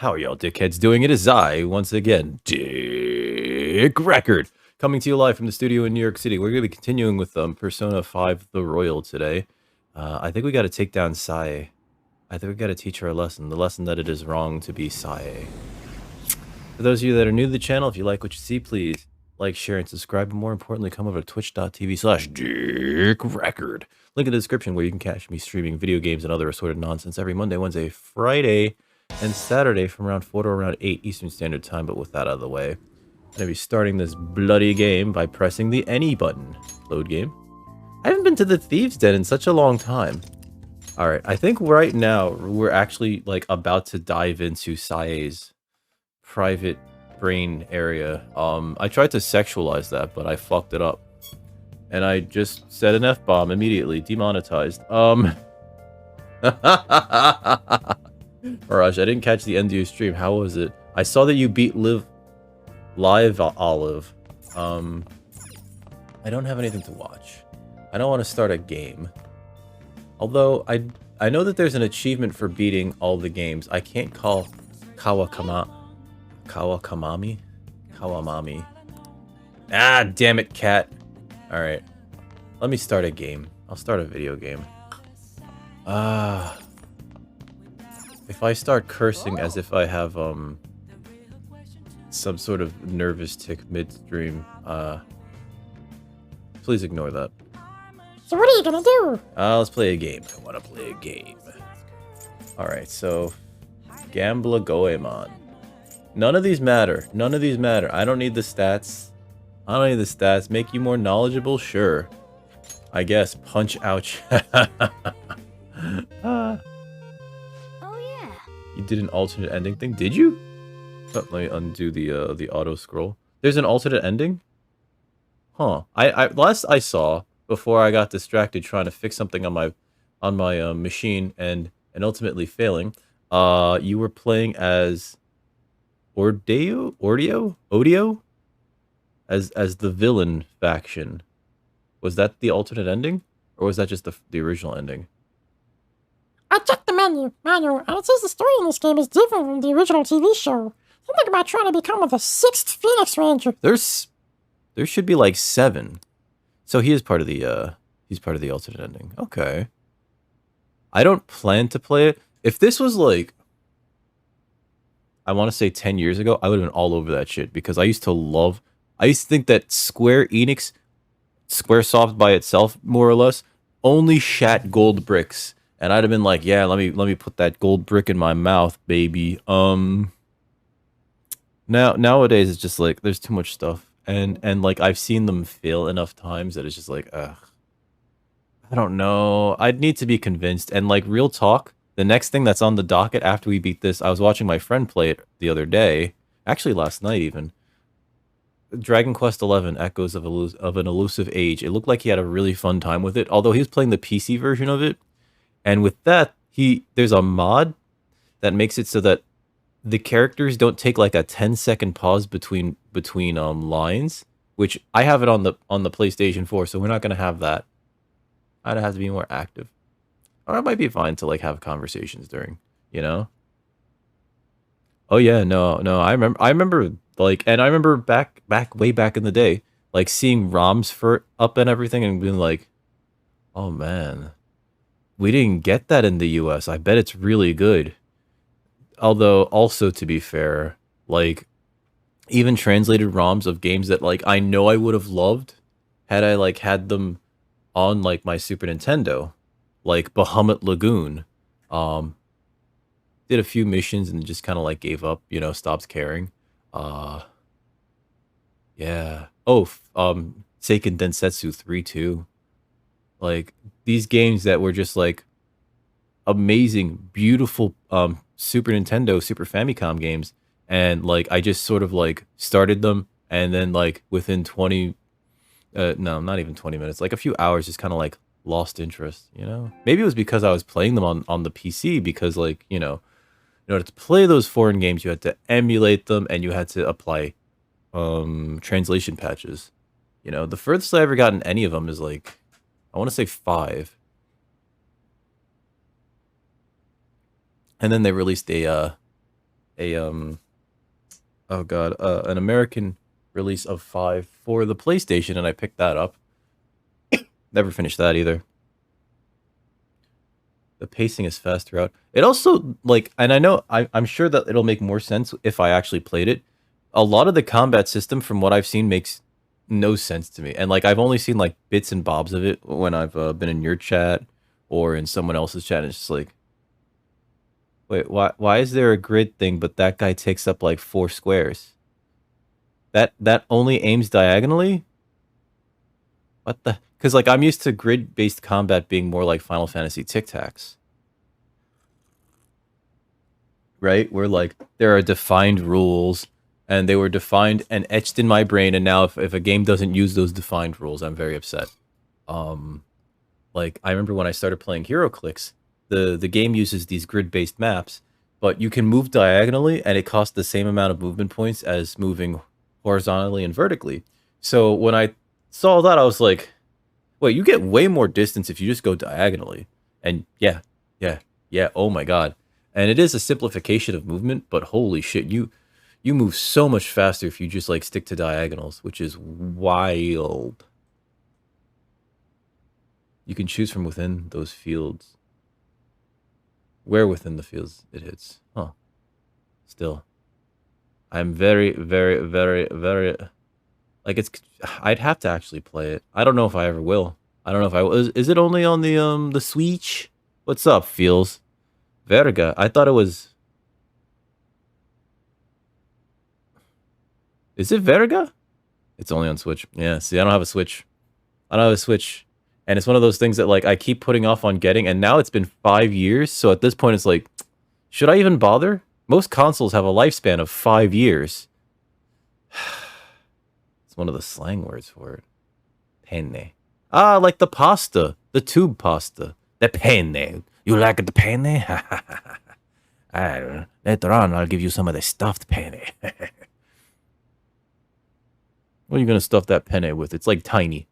How are y'all dickheads doing? It is I, once again, Dick Record, coming to you live from the studio in New York City. We're going to be continuing with Persona 5 The Royal today. I think we got to take down Sae. I think we got to teach her a lesson. The lesson that it is wrong to be Sae. For those of you that are new to the channel, if you like what you see, please like, share, and subscribe. And more importantly, come over to twitch.tv/DickRecord. Link in the description where you can catch me streaming video games and other assorted nonsense every Monday, Wednesday, Friday, and Saturday from around 4 to around 8 Eastern Standard Time. But with that out of the way, I'm going to be starting this bloody game by pressing the any button. Load game. I haven't been to the Thieves' Den in such a long time. Alright, I think right now we're actually like about to dive into Sae's private brain area. I tried to sexualize that, but I fucked it up. And I just said an F-bomb immediately. Demonetized. Raj, I didn't catch the end of your stream. How was it? I saw that you beat Live Olive. I don't have anything to watch. I don't want to start a game. Although, I know that there's an achievement for beating all the games. I can't call Kawamami? Ah, damn it, cat. Alright. Let me start a game. I'll start a video game. If I start cursing as if I have, some sort of nervous tick midstream, please ignore that. So what are you gonna do? Let's play a game. I want to play a game. Alright, so... Gambler Goemon. None of these matter. None of these matter. I don't need the stats. I don't need the stats. Make you more knowledgeable? Sure. I guess. Punch ouch. Oh yeah. You did an alternate ending thing? Did you? Oh, let me undo the auto scroll. There's an alternate ending? Huh. Last I saw, before I got distracted trying to fix something on my machine and ultimately failing, you were playing as Odio? As the villain faction. Was that the alternate ending? Or was that just the original ending? I checked the manual, and it says the story in this game is different from the original TV show. Something about trying to become the 6th Phoenix Ranger. There should be like 7. So he is part of the he's part of the alternate ending. Okay. I don't plan to play it. If this was like, I want to say 10 years ago, I would have been all over that shit because I used to think that Squaresoft by itself, more or less, only shat gold bricks. And I'd have been like, yeah, let me put that gold brick in my mouth, baby. Nowadays it's just like there's too much stuff. And like I've seen them fail enough times that it's just like, ugh. I don't know. I'd need to be convinced. And like real talk, the next thing that's on the docket after we beat this, I was watching my friend play it the other day, actually last night even. Dragon Quest XI: Echoes of an Elusive Age. It looked like he had a really fun time with it, although he was playing the PC version of it. And with that, there's a mod that makes it so that the characters don't take like a 10-second pause between lines, which I have it on the PlayStation 4, so we're not gonna have that. I'd have to be more active. Or it might be fine to like have conversations during, you know? Oh yeah, no, I remember like, and I remember way back in the day, like seeing ROMs for up and everything and being like, oh man, we didn't get that in the US. I bet it's really good. Although, also to be fair, like, even translated ROMs of games that like I know I would have loved had I like had them on like my Super Nintendo, like Bahamut Lagoon, did a few missions and just kind of like gave up, you know, stopped caring. Yeah. Oh, Seiken Densetsu 3 too. Like these games that were just like amazing, beautiful Super Nintendo, Super Famicom games, and like I just sort of like started them and then like within 20 no, not even 20 minutes, like a few hours just kind of like lost interest, you know? Maybe it was because I was playing them on the PC because like, you know, in order to play those foreign games, you had to emulate them and you had to apply translation patches. You know, the furthest I ever gotten any of them is like, I want to say 5. And then they released a a oh god, an American release of 5 for the PlayStation, and I picked that up. Never finished that either. The pacing is fast throughout. It also like, and I know I'm sure that it'll make more sense if I actually played it. A lot of the combat system, from what I've seen, makes no sense to me. And like, I've only seen like bits and bobs of it when I've been in your chat or in someone else's chat. And it's just like, wait, why is there a grid thing, but that guy takes up like 4 squares? That only aims diagonally? What the? Because like, I'm used to grid-based combat being more like Final Fantasy Tic Tacs, right? Where like there are defined rules, and they were defined and etched in my brain. And now, if a game doesn't use those defined rules, I'm very upset. Um, like I remember when I started playing HeroClix, the game uses these grid-based maps, but you can move diagonally, and it costs the same amount of movement points as moving horizontally and vertically. So when I saw that, I was like, wait, you get way more distance if you just go diagonally. And yeah, yeah, yeah. Oh my god. And it is a simplification of movement, but holy shit, you move so much faster if you just like stick to diagonals, which is wild. You can choose from within those fields. Where within the fields it hits. Huh. Still. I'm very, very, very, very like it's I'd have to actually play it. I don't know if I ever will. I don't know if I will. Is it only on the Switch? What's up, Feels? Verga. I thought it was. Is it Verga? It's only on Switch. Yeah, see, I don't have a Switch. I don't have a Switch. And it's one of those things that like I keep putting off on getting, and now it's been 5 years, so at this point it's like, should I even bother? Most consoles have a lifespan of 5 years. It's one of the slang words for it. Penne. Ah, like the pasta. The tube pasta. The penne. You like the penne? I don't know. Later on, I'll give you some of the stuffed penne. What are you going to stuff that penne with? It's like tiny.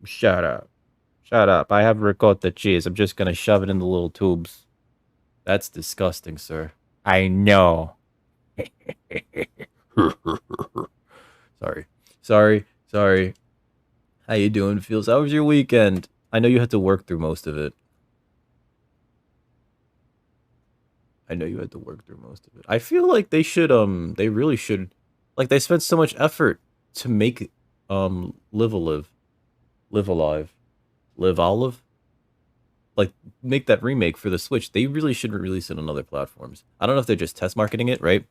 Shut up. Shut up. I have ricotta cheese. I'm just going to shove it in the little tubes. That's disgusting, sir. I know. Sorry. Sorry. Sorry. How you doing, Feels? How was your weekend? I know you had to work through most of it. I know you had to work through most of it. I feel like they should, they really should, like, they spent so much effort to make, Live Alive, Live Alive, Live Olive, like, make that remake for the Switch. They really should release it on other platforms. I don't know if they're just test marketing it, right?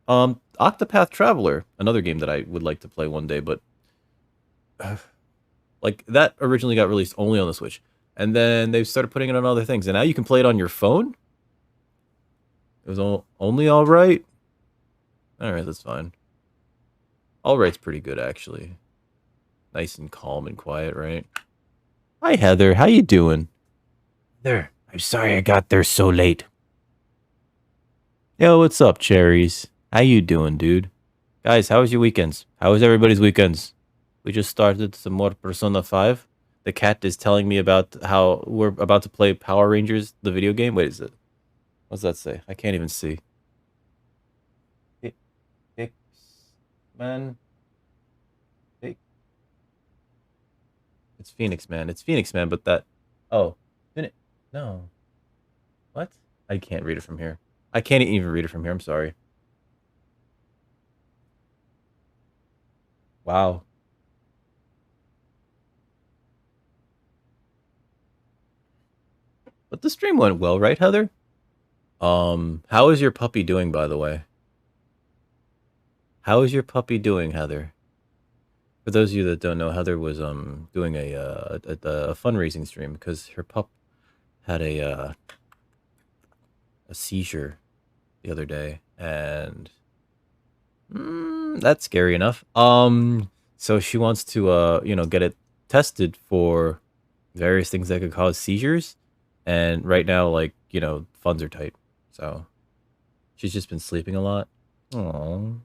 Octopath Traveler, another game that I would like to play one day, but like that originally got released only on the Switch, and then they started putting it on other things, and now you can play it on your phone. It was only all right. All right, that's fine. All right's pretty good actually. Nice and calm and quiet, right? Hi Heather, how you doing? There. I'm sorry I got there so late. Yo, what's up, cherries? How you doing, dude? Guys, how was your weekends? How was everybody's weekends? We just started some more Persona 5. The cat is telling me about how we're about to play Power Rangers, the video game. Wait, is it? What's that say? I can't even see. Man. It's Phoenix Man. It's Phoenix Man, but that... Oh. Didn't... No. What? I can't read it from here. I can't even read it from here. I'm sorry. Wow. But the stream went well, right, Heather? How is your puppy doing, by the way? How is your puppy doing, Heather? For those of you that don't know, Heather was doing a fundraising stream because her pup had a seizure the other day, and that's scary enough. So she wants to get it tested for various things that could cause seizures, and right now, like, funds are tight, so she's just been sleeping a lot. Aww.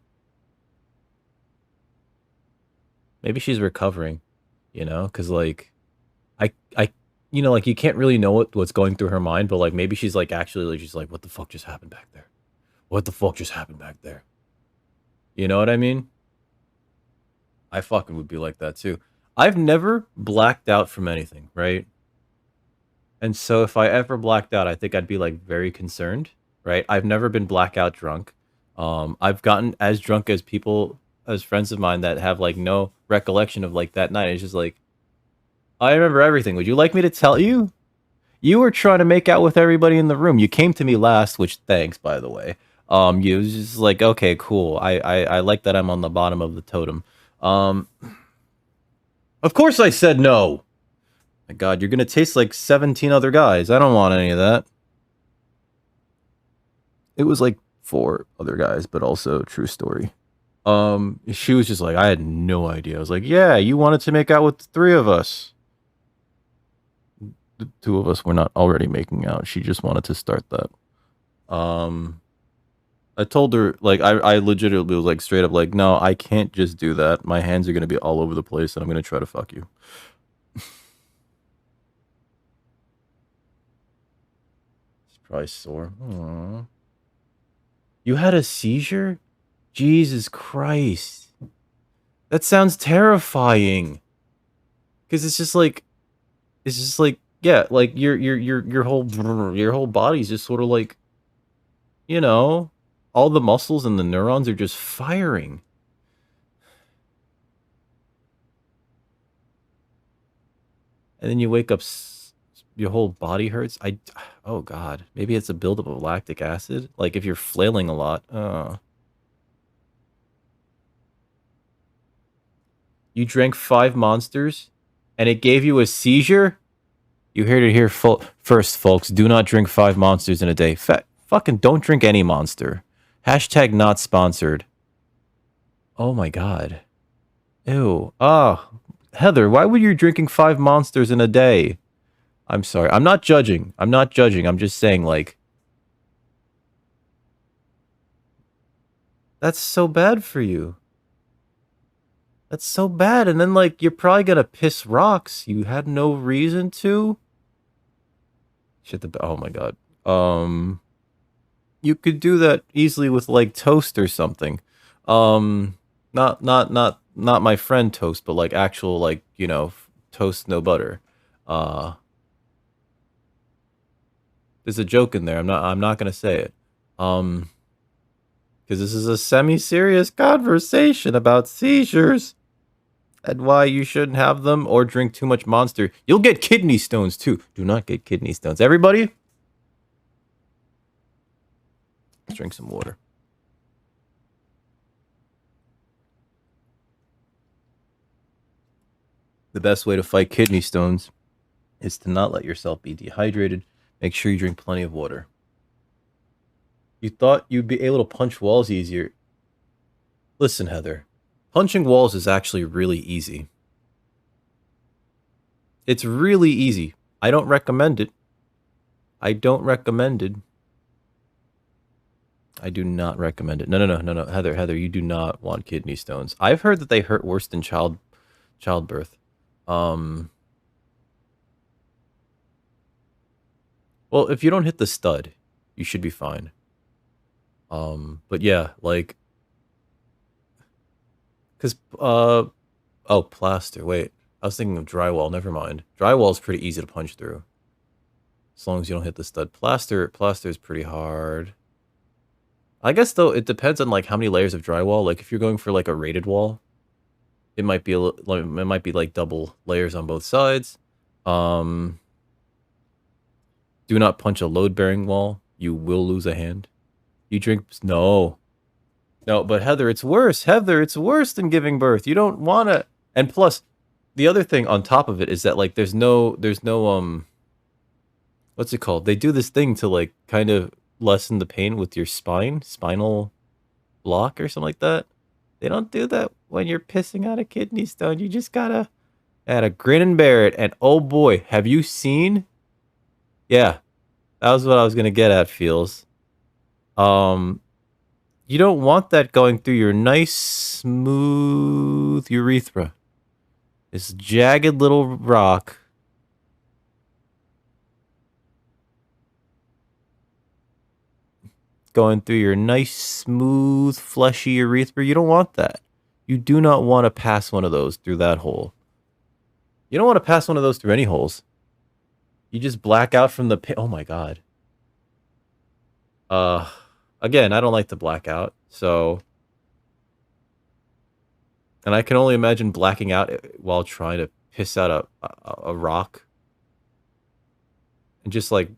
Maybe she's recovering, because like, like you can't really know what's going through her mind, but like maybe she's like actually like she's like, what the fuck just happened back there? What the fuck just happened back there? You know what I mean? I fucking would be like that too. I've never blacked out from anything, right? And so if I ever blacked out, I think I'd be like very concerned, right? I've never been blackout drunk. I've gotten as drunk as people, as friends of mine that have like no recollection of like that night. It's just like, I remember everything. Would you like me to tell you? You were trying to make out with everybody in the room. You came to me last, which thanks, by the way. You was just like, okay, cool. I like that I'm on the bottom of the totem. Um, of course I said no. My God, you're gonna taste like 17 other guys. I don't want any of that. It was like 4 other guys, but also true story. She was just like, I had no idea. I was like, yeah, you wanted to make out with the 3 of us. The 2 of us were not already making out. She just wanted to start that. I told her, like, I legitimately was like, straight up, like, no, I can't just do that. My hands are gonna be all over the place, and I'm gonna try to fuck you. She's probably sore. Aww. You had a seizure? Jesus Christ. That sounds terrifying. Cause it's just like, yeah, like your whole body's just sort of like, you know, all the muscles and the neurons are just firing. And then you wake up, your whole body hurts. Oh God, maybe it's a buildup of lactic acid. Like if you're flailing a lot. You drank 5 monsters, and it gave you a seizure. You heard it here first, folks. Do not drink 5 monsters in a day. Fucking don't drink any monster. Hashtag not sponsored. Oh my God. Ew. Ah, Heather, why would you drinking 5 monsters in a day? I'm sorry. I'm not judging. I'm not judging. I'm just saying, like, that's so bad for you. That's so bad. And then, like, you're probably gonna piss rocks. You had no reason to. Shit. Oh my God. You could do that easily with like toast or something. Not my friend toast, but like actual like toast no butter. Uh, there's a joke in there. I'm not gonna say it. Because this is a semi-serious conversation about seizures and why you shouldn't have them or drink too much Monster. You'll get kidney stones too. Do not get kidney stones. Everybody, let's drink some water. The best way to fight kidney stones is to not let yourself be dehydrated. Make sure you drink plenty of water. You thought you'd be able to punch walls easier. Listen, Heather, punching walls is actually really easy. It's really easy. I don't recommend it. I don't recommend it. I do not recommend it. No. Heather, you do not want kidney stones. I've heard that they hurt worse than childbirth. Well, if you don't hit the stud, you should be fine. But yeah, like, cause oh, plaster. Wait, I was thinking of drywall. Never mind. Drywall is pretty easy to punch through, as long as you don't hit the stud. Plaster is pretty hard. I guess though it depends on like how many layers of drywall. Like if you're going for like a rated wall, it might be like double layers on both sides. Do not punch a load bearing wall. You will lose a hand. You drink no. But Heather, it's worse. Heather, it's worse than giving birth. You don't want to. And plus, the other thing on top of it is that like there's no what's it called? They do this thing to like kind of lessen the pain with your spinal block or something like that. They don't do that when you're pissing out a kidney stone. You just gotta grin and bear it. And oh boy, have you seen? Yeah, that was what I was gonna get at, Feels. You don't want that going through your nice, smooth urethra. This jagged little rock. going through your nice, smooth, fleshy urethra. You don't want that. You do not want to pass one of those through that hole. You don't want to pass one of those through any holes. You just black out from the oh my god. Again, I don't like to black out, so... And I can only imagine blacking out while trying to piss out a rock. And just, like,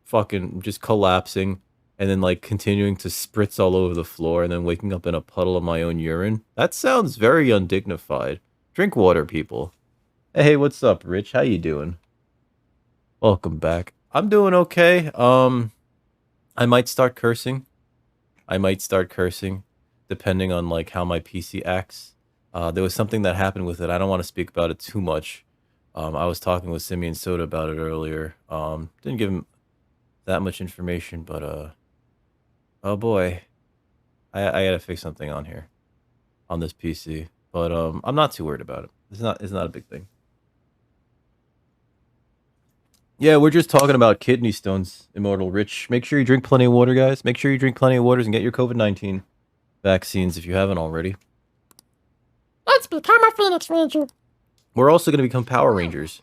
fucking just collapsing. And then, like, continuing to spritz all over the floor. And then waking up in a puddle of my own urine. That sounds very undignified. Drink water, people. Hey, what's up, Rich? How you doing? Welcome back. I'm doing okay. I might start cursing. Depending on, like, how my PC acts. There was something that happened with it. I don't want to speak about it too much. I was talking with Simeon Soda about it earlier. Didn't give him that much information, but oh boy, I gotta fix something on here, on this PC. But I'm not too worried about it. It's not a big thing. Yeah, we're just talking about kidney stones, Immortal Rich. Make sure you drink plenty of water, guys. Make sure you drink plenty of waters and get your COVID-19 vaccines if you haven't already. Let's become a Phoenix Ranger. We're also going to become Power Rangers.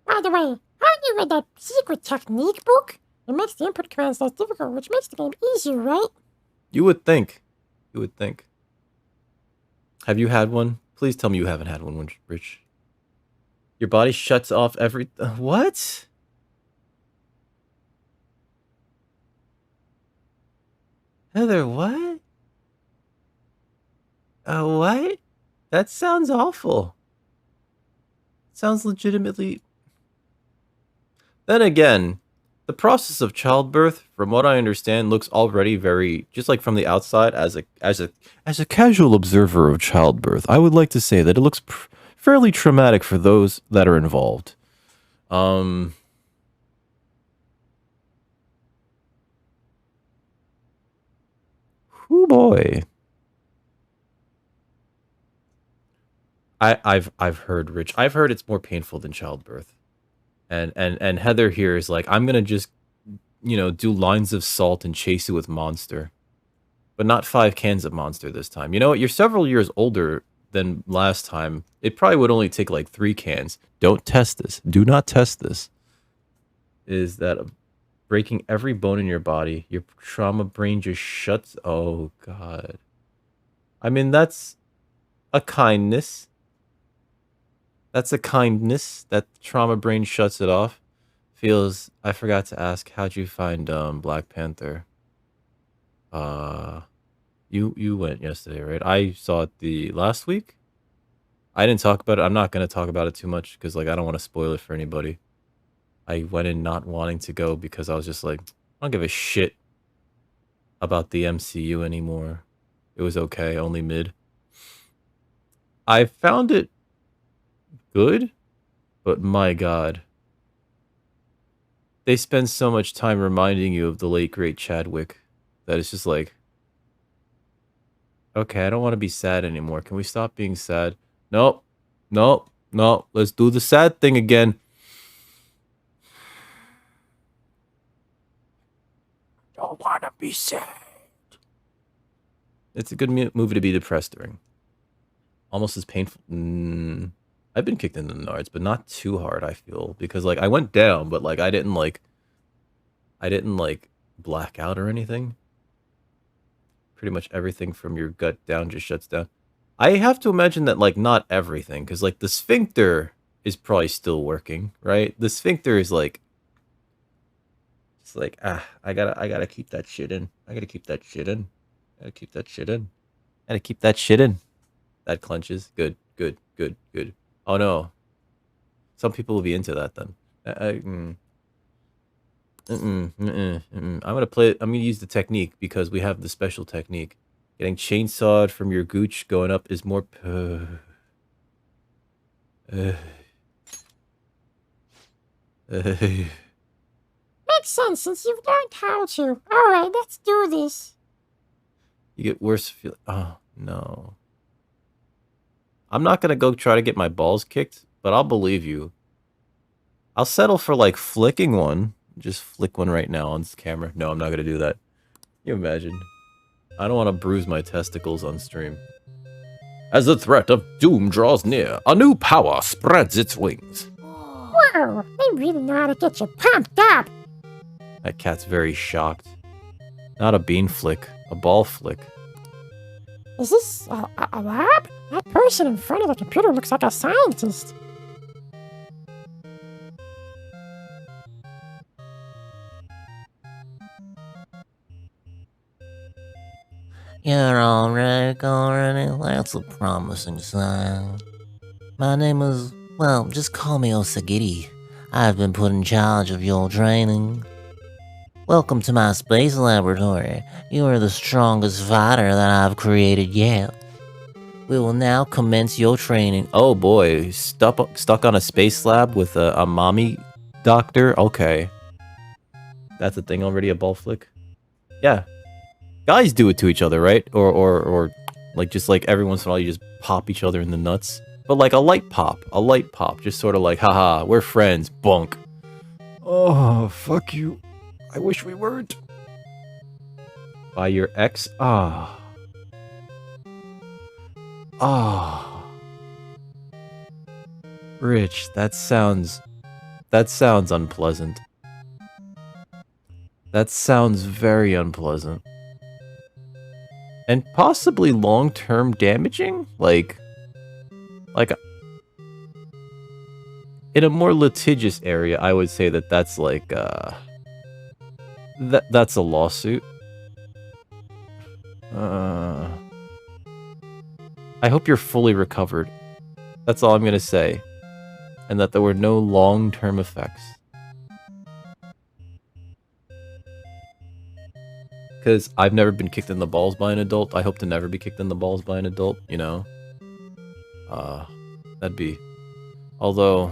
By the way, haven't you read that secret technique book? It makes the input commands less difficult, which makes the game easier, right? You would think. You would think. Have you had one? Please tell me you haven't had one, Rich. Your body shuts off every... What? Heather, what? What? That sounds awful. Sounds legitimately... Then again, the process of childbirth, from what I understand, looks already very... Just like from the outside, as a casual observer of childbirth, I would like to say that it looks fairly traumatic for those that are involved. Oh boy. I've heard, Rich. I've heard it's more painful than childbirth. And Heather here is like, I'm gonna just, do lines of salt and chase it with Monster. But not 5 cans of Monster this time. You know what? You're several years older than last time. It probably would only take like 3 cans. Don't test this. Do not test this. Is that breaking every bone in your body? Your trauma brain just shuts... Oh, God. I mean, that's a kindness. That's a kindness. That trauma brain shuts it off. Feels... I forgot to ask, how'd you find Black Panther? You went yesterday, right? I saw it the last week. I didn't talk about it. I'm not going to talk about it too much because, like, I don't want to spoil it for anybody. I went in not wanting to go because I was just like, I don't give a shit about the MCU anymore. It was okay, only mid. I found it good, but my God. They spend so much time reminding you of the late, great Chadwick that it's just like, okay, I don't want to be sad anymore. Can we stop being sad? Nope. Nope. No. Let's do the sad thing again. Don't want to be sad. It's a good movie to be depressed during. Almost as painful. I've been kicked in the nards, but not too hard, I feel. Because, like, I went down, but, like, I didn't black out or anything. Pretty much everything from your gut down just shuts down. I have to imagine that, like, not everything, because, like, the sphincter is probably still working, right? The sphincter is, like, it's like, I gotta keep that shit in. I gotta keep that shit in. Gotta keep that shit in. Gotta keep that shit in. That clenches. Good, good, good, good. Oh, no. Some people will be into that, then. I'm gonna play it. I'm gonna use the technique because we have the special technique. Getting chainsawed from your gooch going up is more. Makes sense since you've learned how to. Alright, let's do this. You get worse feel. Oh no. I'm not gonna go try to get my balls kicked, but I'll believe you. I'll settle for like flicking one Just flick one right now on camera. No, I'm not gonna do that. Can you imagine? I don't want to bruise my testicles on stream. As the threat of doom draws near, a new power spreads its wings. Wow, they really know how to get you pumped up. That cat's very shocked. Not a bean flick, a ball flick. Is this a lab? That person in front of the computer looks like a scientist. You're alright already? That's a promising sign. My name is, well, just call me Osagiri. I've been put in charge of your training. Welcome to my space laboratory. You are the strongest fighter that I've created yet. We will now commence your training. Oh boy, stuck on a space lab with a mommy doctor? Okay. That's a thing already, a ball flick? Yeah. Guys do it to each other, right? Or like just like every once in a while you just pop each other in the nuts. But like a light pop. Just sort of like, haha, we're friends. Bunk. Oh, fuck you. I wish we weren't. By your ex? Ah. Ah. Rich, that sounds unpleasant. That sounds very unpleasant. And possibly long-term damaging? Like in a more litigious area, I would say that that's like, that's a lawsuit. I hope you're fully recovered. That's all I'm gonna say. And that there were no long-term effects. Because I've never been kicked in the balls by an adult. I hope to never be kicked in the balls by an adult, you know? That'd be... Although...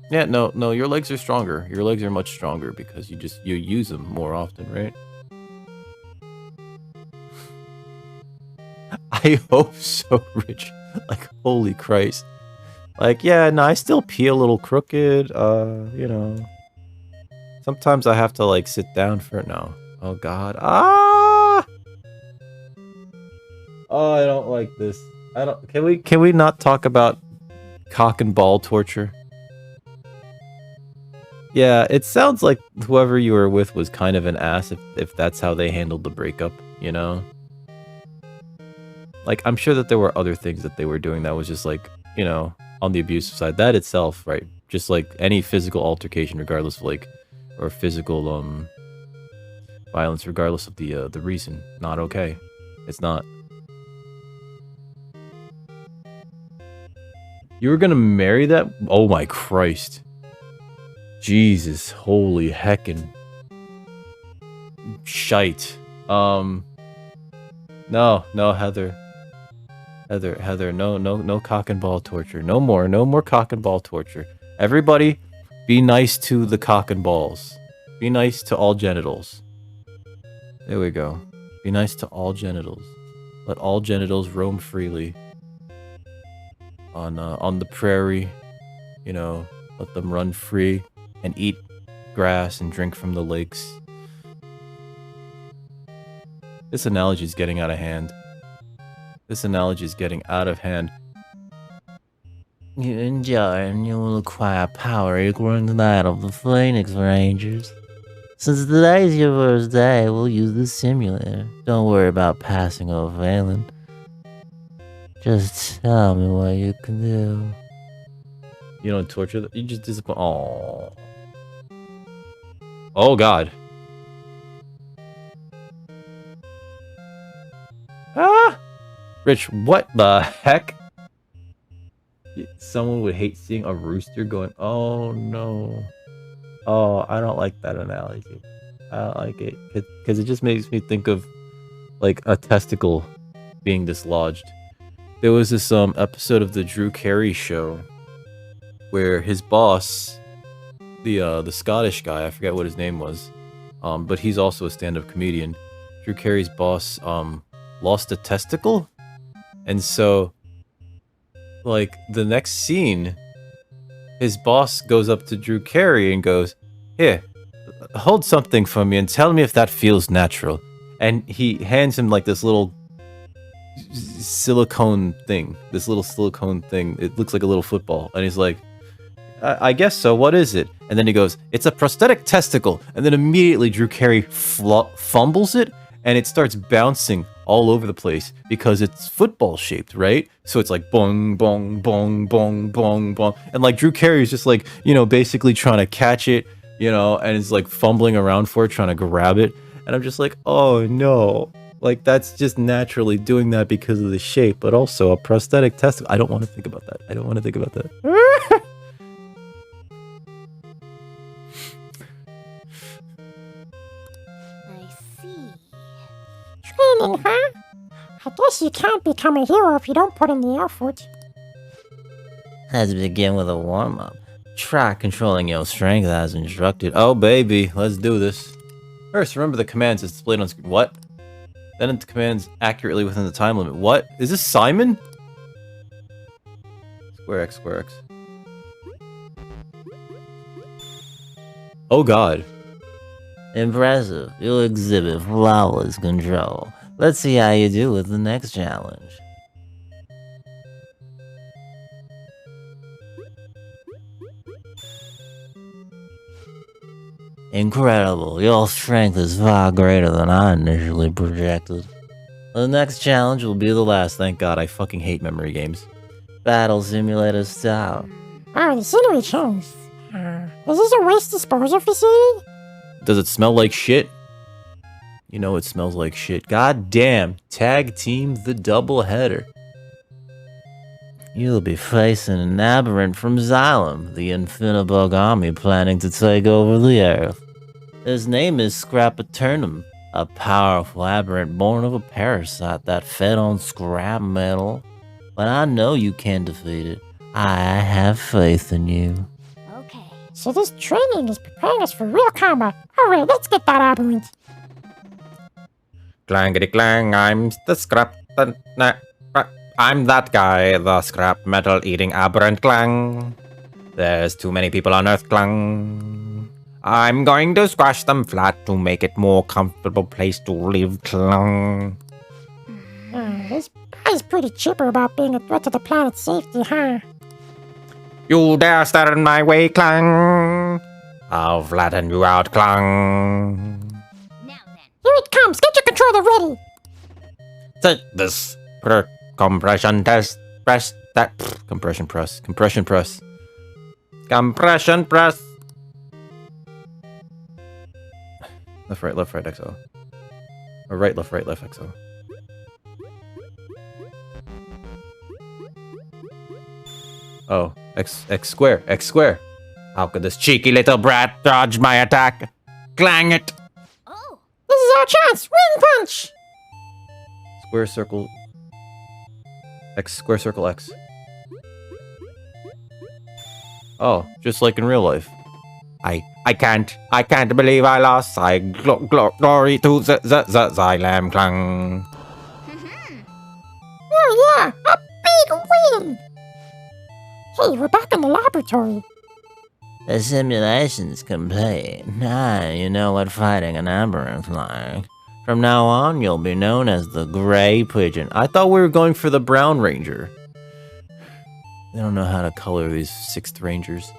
Yeah, no, your legs are stronger. Your legs are much stronger because you use them more often, right? I hope so, Rich. Like, holy Christ. Like, yeah, no, I still pee a little crooked, you know... Sometimes I have to, like, sit down for it. No. Oh, God. Ah! Oh, I don't like this. I don't... Can we not talk about cock and ball torture? Yeah, it sounds like whoever you were with was kind of an ass if that's how they handled the breakup, you know? Like, I'm sure that there were other things that they were doing that was just, like, you know, on the abusive side. That itself, right? Just, like, any physical altercation, regardless of, like... Or physical, violence, regardless of the reason. Not okay. It's not. You were gonna marry that? Oh my Christ. Jesus, holy heckin'. Shite. No, Heather. Heather, no cock and ball torture. No more cock and ball torture. Everybody... Be nice to the cock and balls. Be nice to all genitals. There we go. Be nice to all genitals. Let all genitals roam freely. On the prairie. You know, let them run free and eat grass and drink from the lakes. This analogy is getting out of hand. This analogy is getting out of hand. You enjoy and you will acquire power equal to that of the Phoenix Rangers. Since today's your first day, we'll use this simulator. Don't worry about passing or failing. Just tell me what you can do. You don't torture them? You just disappoint. Oh. Oh, God. Ah! Rich, what the heck? Someone would hate seeing a rooster going, oh no. Oh, I don't like that analogy. I don't like it. Because it just makes me think of, like, a testicle being dislodged. There was this episode of the Drew Carey show where his boss, the Scottish guy, I forget what his name was, but he's also a stand-up comedian. Drew Carey's boss lost a testicle, and so... Like, the next scene, his boss goes up to Drew Carey and goes, "Here, hold something for me and tell me if that feels natural." And he hands him like this little silicone thing. It looks like a little football. And he's like, I guess so. What is it? And then he goes, "It's a prosthetic testicle." And then immediately Drew Carey fumbles it and it starts bouncing all over the place because it's football shaped, right? So it's like bong, bong, bong, bong, bong, bong. And like Drew Carey is just like, basically trying to catch it, and is like fumbling around for it, trying to grab it. And I'm just like, oh no. Like, that's just naturally doing that because of the shape, but also a prosthetic testicle. I don't want to think about that. I see. Training, huh? I guess you can't become a hero if you don't put in the effort. Let's begin with a warm-up. Try controlling your strength as instructed. Oh, baby, let's do this. First, remember the commands that's displayed on screen. What? Then enter commands accurately within the time limit. What? Is this Simon? Square X, square X. Oh god. Impressive. You'll exhibit flawless control. Let's see how you do with the next challenge. Incredible. Your strength is far greater than I initially projected. The next challenge will be the last. Thank god, I fucking hate memory games. Battle simulator style. Wow, the scenery changed. Is this a waste disposal facility? Does it smell like shit? You know it smells like shit. God damn. Tag team the doubleheader. You'll be facing an aberrant from Xylem, the Infinibug army planning to take over the Earth. His name is Scrap Eternum, a powerful aberrant born of a parasite that fed on scrap metal. But I know you can defeat it. I have faith in you. Okay. So this training is preparing us for real combat. Alright, let's get that aberrant. Clangity clang, I'm the scrap. I'm that guy, the scrap metal eating aberrant clang. There's too many people on Earth clang. I'm going to squash them flat to make it more comfortable place to live clang. This guy's pretty chipper about being a threat to the planet's safety, huh? You dare stand in my way clang. I'll flatten you out clang. Now then. Here it comes. Get your controller ready. Take this. Compression test. Press that. Compression press. Compression press. Compression press. Left, right, XO. Or right, left, XO. Oh, X square. How could this cheeky little brat dodge my attack? Clang it. Oh. This is our chance. Wing punch. Square circle. X, square circle X. Oh, just like in real life. I can't believe I lost. Glory to the Xylem clang. Oh yeah, a big win. Hey, we're back in the laboratory. The simulation's complete. Now you know what fighting an aberrant's like. From now on, you'll be known as the Gray Pigeon. I thought we were going for the Brown Ranger. They don't know how to color these 6th Rangers.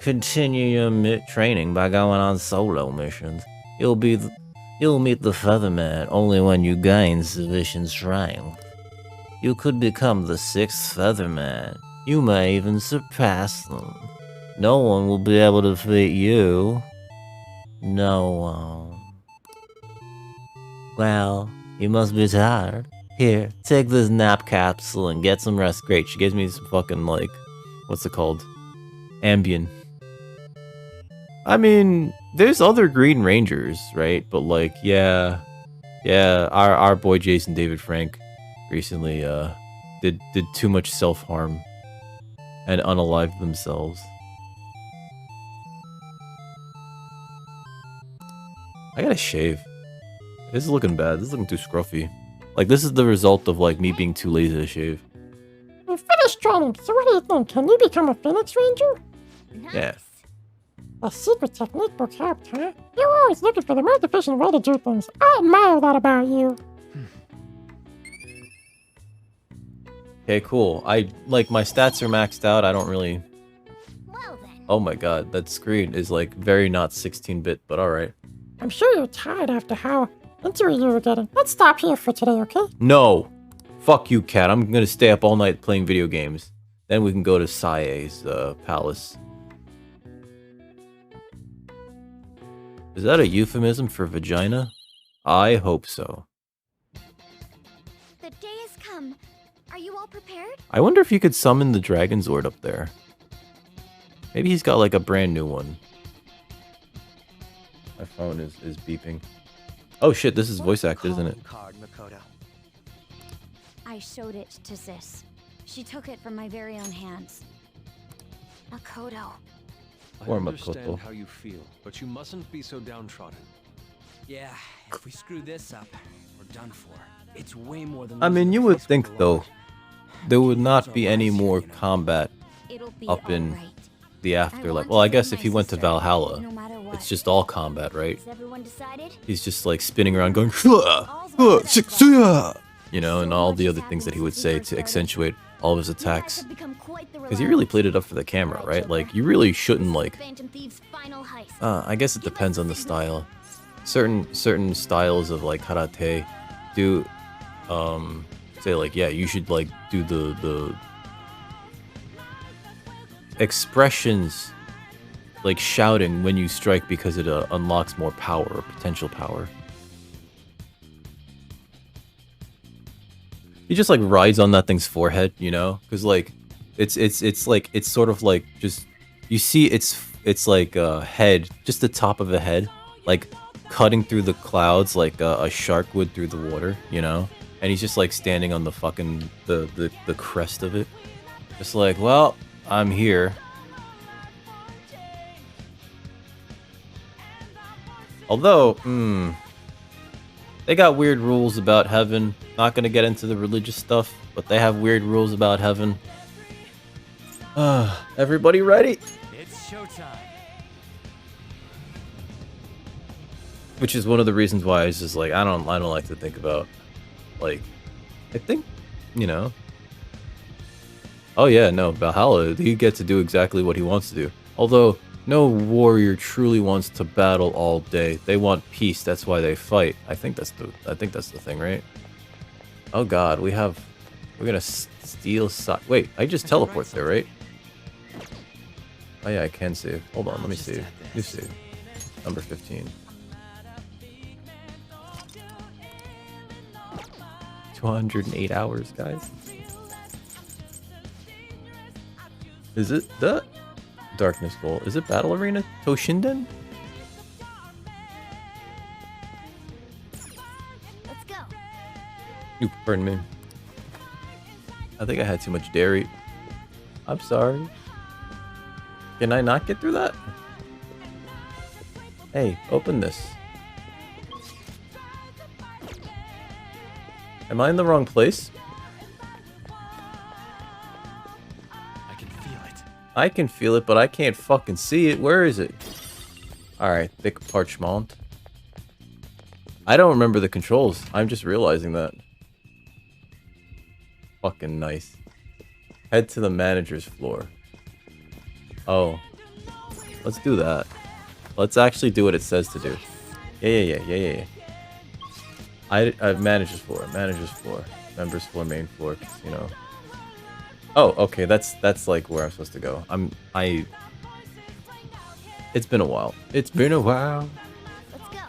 Continue your training by going on solo missions. You'll meet the Featherman only when you gain sufficient strength. You could become the 6th Featherman. You may even surpass them. No one will be able to defeat you. No one. Well, you must be tired. Here, take this nap capsule and get some rest. Great, she gives me some fucking, like, what's it called? Ambien. I mean, there's other Green Rangers, right? But, like, yeah, our boy Jason David Frank recently, did too much self-harm and unalived themselves. I gotta shave. This is looking bad. This is looking too scruffy. Like, this is the result of, like, me being too lazy to shave. We finished training, so what do you think? Can you become a Phoenix Ranger? Nice. Yeah. A secret technique book helped, huh? You're always looking for the most efficient way to do things. I admire that about you. Okay, cool. I like my stats are maxed out. I don't really. Well then. Oh my god, that screen is like very not 16-bit, but all right. I'm sure you're tired after how into it you were getting. Let's stop here for today, okay? No, fuck you, cat. I'm gonna stay up all night playing video games. Then we can go to Sae's palace. Is that a euphemism for vagina? I hope so. The day has come. Are you all prepared? I wonder if you could summon the Dragon Zord up there. Maybe he's got like a brand new one. My phone is beeping. Oh shit, this is voice acted, isn't it? I showed it to Sis. She took it from my very own hands. Makoto. I Or understand Makoto. how you feel, but you mustn't be so downtrodden. Yeah, if we screw this up, we're done for. It's way more than. I mean, losing you a would peaceful think though, lodge. there would not It's our be any last more year, you know. combat It'll be up in alright. the I afterlife. want Well, I to guess save if he my went to sister, Valhalla, no matter what. it's just all combat, right? Has everyone decided? He's just like spinning around going, "Shua, All's well that ends well. you know, and So all much the has other things that he happened would since say we first to started. accentuate all of his You guys attacks. have become quite the Because he really reliable played it team. up for the camera, Alright, right? Like, Joker. you really shouldn't This is like. Phantom Thieves' final heist. I guess it Give us depends a on the signal. style. Certain styles of like karate do say like, yeah, you should like do the expressions like shouting when you strike because it unlocks more power or potential power. He just like rides on that thing's forehead, you know, because like it's like it's sort of like just you see it's like a head, just the top of a head, like cutting through the clouds like a shark would through the water, you know, and he's just like standing on the fucking the crest of it, just like, well, I'm here. Although, they got weird rules about heaven. Not gonna get into the religious stuff, but they have weird rules about heaven. Everybody ready? It's showtime. Which is one of the reasons why I was just like, I don't like to think about, like, I think, you know. Oh yeah, no, Valhalla, he gets to do exactly what he wants to do. Although, no warrior truly wants to battle all day. They want peace, that's why they fight. I think that's the thing, right? Oh god, we're gonna steal wait, I just teleport there, right? Oh yeah, I can save. Hold on, let me save. You save. Number 15. 208 hours, guys. Is it the Darkness Bowl? Is it Battle Arena Toshinden? Let's go. Ooh, pardon me. I think I had too much dairy. I'm sorry. Can I not get through that? Hey, open this. Am I in the wrong place? I can feel it. I can feel it, but I can't fucking see it. Where is it? Alright, thick parchment. I don't remember the controls. I'm just realizing that. Fucking nice. Head to the manager's floor. Oh. Let's do that. Let's actually do what it says to do. Yeah. I've manager's floor, members floor, main floor, casino. Oh, okay, that's like where I'm supposed to go. It's been a while. It's been a while. Let's go.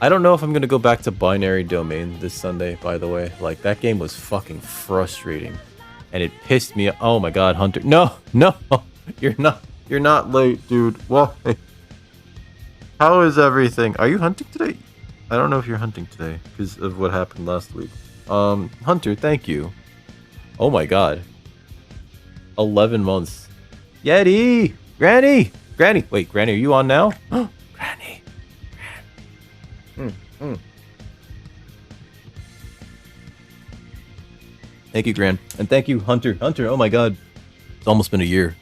I don't know if I'm gonna go back to Binary Domain this Sunday, by the way. Like, that game was fucking frustrating. And it pissed me. Oh my god, Hunter. No! You're not late, dude. Why? How is everything? Are you hunting today? I don't know if you're hunting today because of what happened last week. Hunter, thank you. Oh my god. 11 months. Yeti! Granny! Wait, Granny, are you on now? Granny. Thank you, Gran. And thank you, Hunter. Hunter, oh my god. It's almost been a year.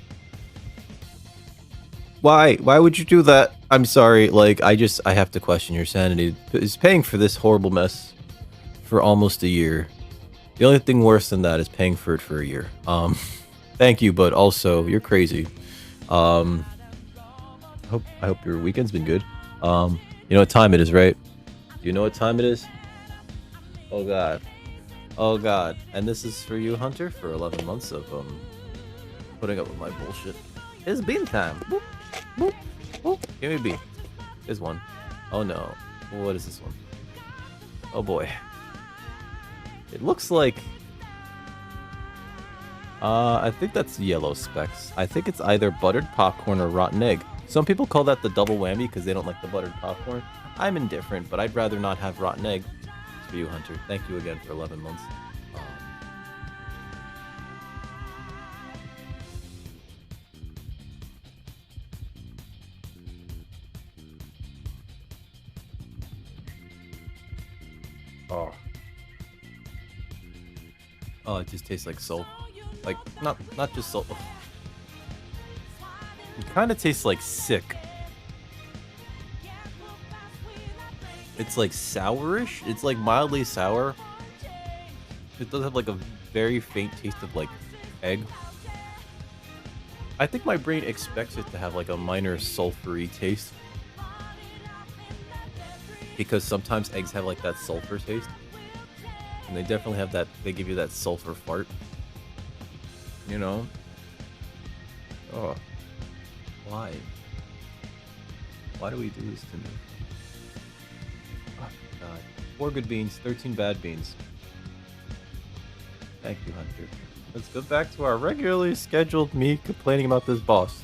Why? Why would you do that? I'm sorry. Like, I have to question your sanity. Is paying for this horrible mess for almost a year. The only thing worse than that is paying for it for a year. Thank you, but also you're crazy. I hope your weekend's been good. You know what time it is, right? Do you know what time it is? Oh god. Oh god. And this is for you, Hunter, for 11 months of putting up with my bullshit. It's bean time. Boop, boop, boop. Give me a bean. There's one. Oh no. What is this one? Oh boy. It looks like I think that's yellow specks. I think it's either buttered popcorn or rotten egg. Some people call that the double whammy because they don't like the buttered popcorn. I'm indifferent, but I'd rather not have rotten egg. It's for you, Hunter. Thank you again for 11 months. Oh, it just tastes like salt. Like, not just salt. It kind of tastes like sick. It's like sourish. It's like mildly sour. It does have like a very faint taste of like egg. I think my brain expects it to have like a minor sulfury taste. Because sometimes eggs have like that sulfur taste. And they definitely have that, they give you that sulfur fart. You know? Oh. Why? Why do we do this to me? Oh, God. 4 good beans, 13 bad beans. Thank you, Hunter. Let's go back to our regularly scheduled me complaining about this boss.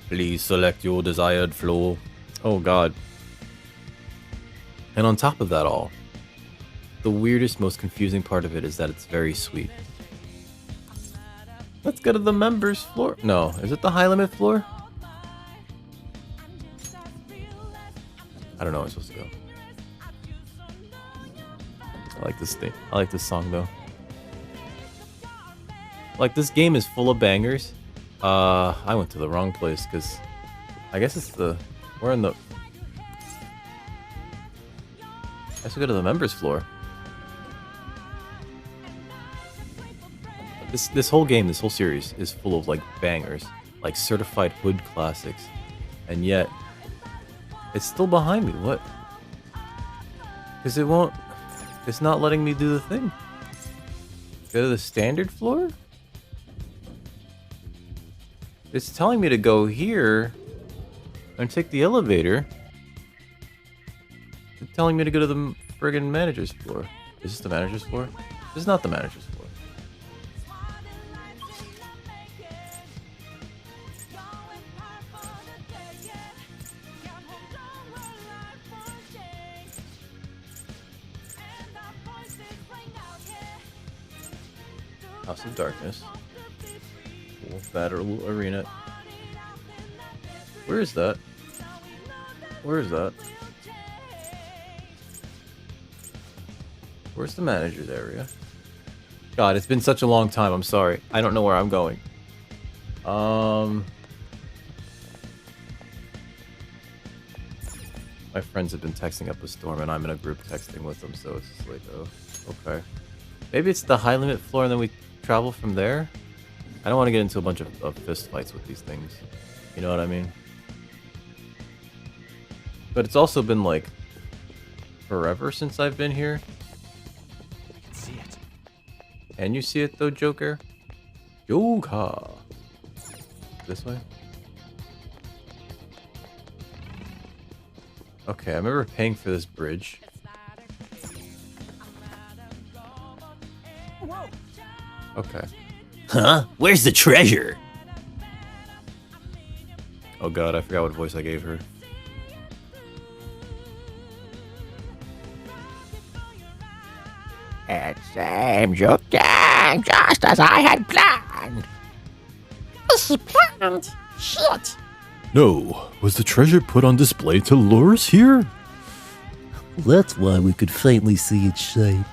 Please select your desired floor. Oh, God. And on top of that all, the weirdest, most confusing part of it is that it's very sweet. Let's go to the members floor. No, is it the high limit floor? I don't know where I'm supposed to go. I like this thing. I like this song though. Like, this game is full of bangers. I went to the wrong place because I guess it's the, we're in the, I should go to the members floor. This whole game, this whole series is full of like bangers, like certified hood classics, and yet it's still behind me. What? Because it won't. It's not letting me do the thing. Go to the standard floor. It's telling me to go here and take the elevator. It's telling me to go to the friggin' manager's floor. Is this the manager's floor? This is not the manager's floor. House of Darkness. Cool. Battle Arena. Where is that? Where is that? Where's the manager's area? God, it's been such a long time. I'm sorry. I don't know where I'm going. My friends have been texting up a storm, and I'm in a group texting with them, so it's just like, oh, okay. Maybe it's the high limit floor, and then we travel from there? I don't want to get into a bunch of fist fights with these things. You know what I mean? But it's also been, like, forever since I've been here. See it. Can you see it, though, Joker? Joker! This way? Okay, I remember paying for this bridge. Okay. Huh? Where's the treasure? Oh god, I forgot what voice I gave her. It seems you came just as I had planned. She planned? Shit! No, was the treasure put on display to lure us here? That's why we could faintly see its shape.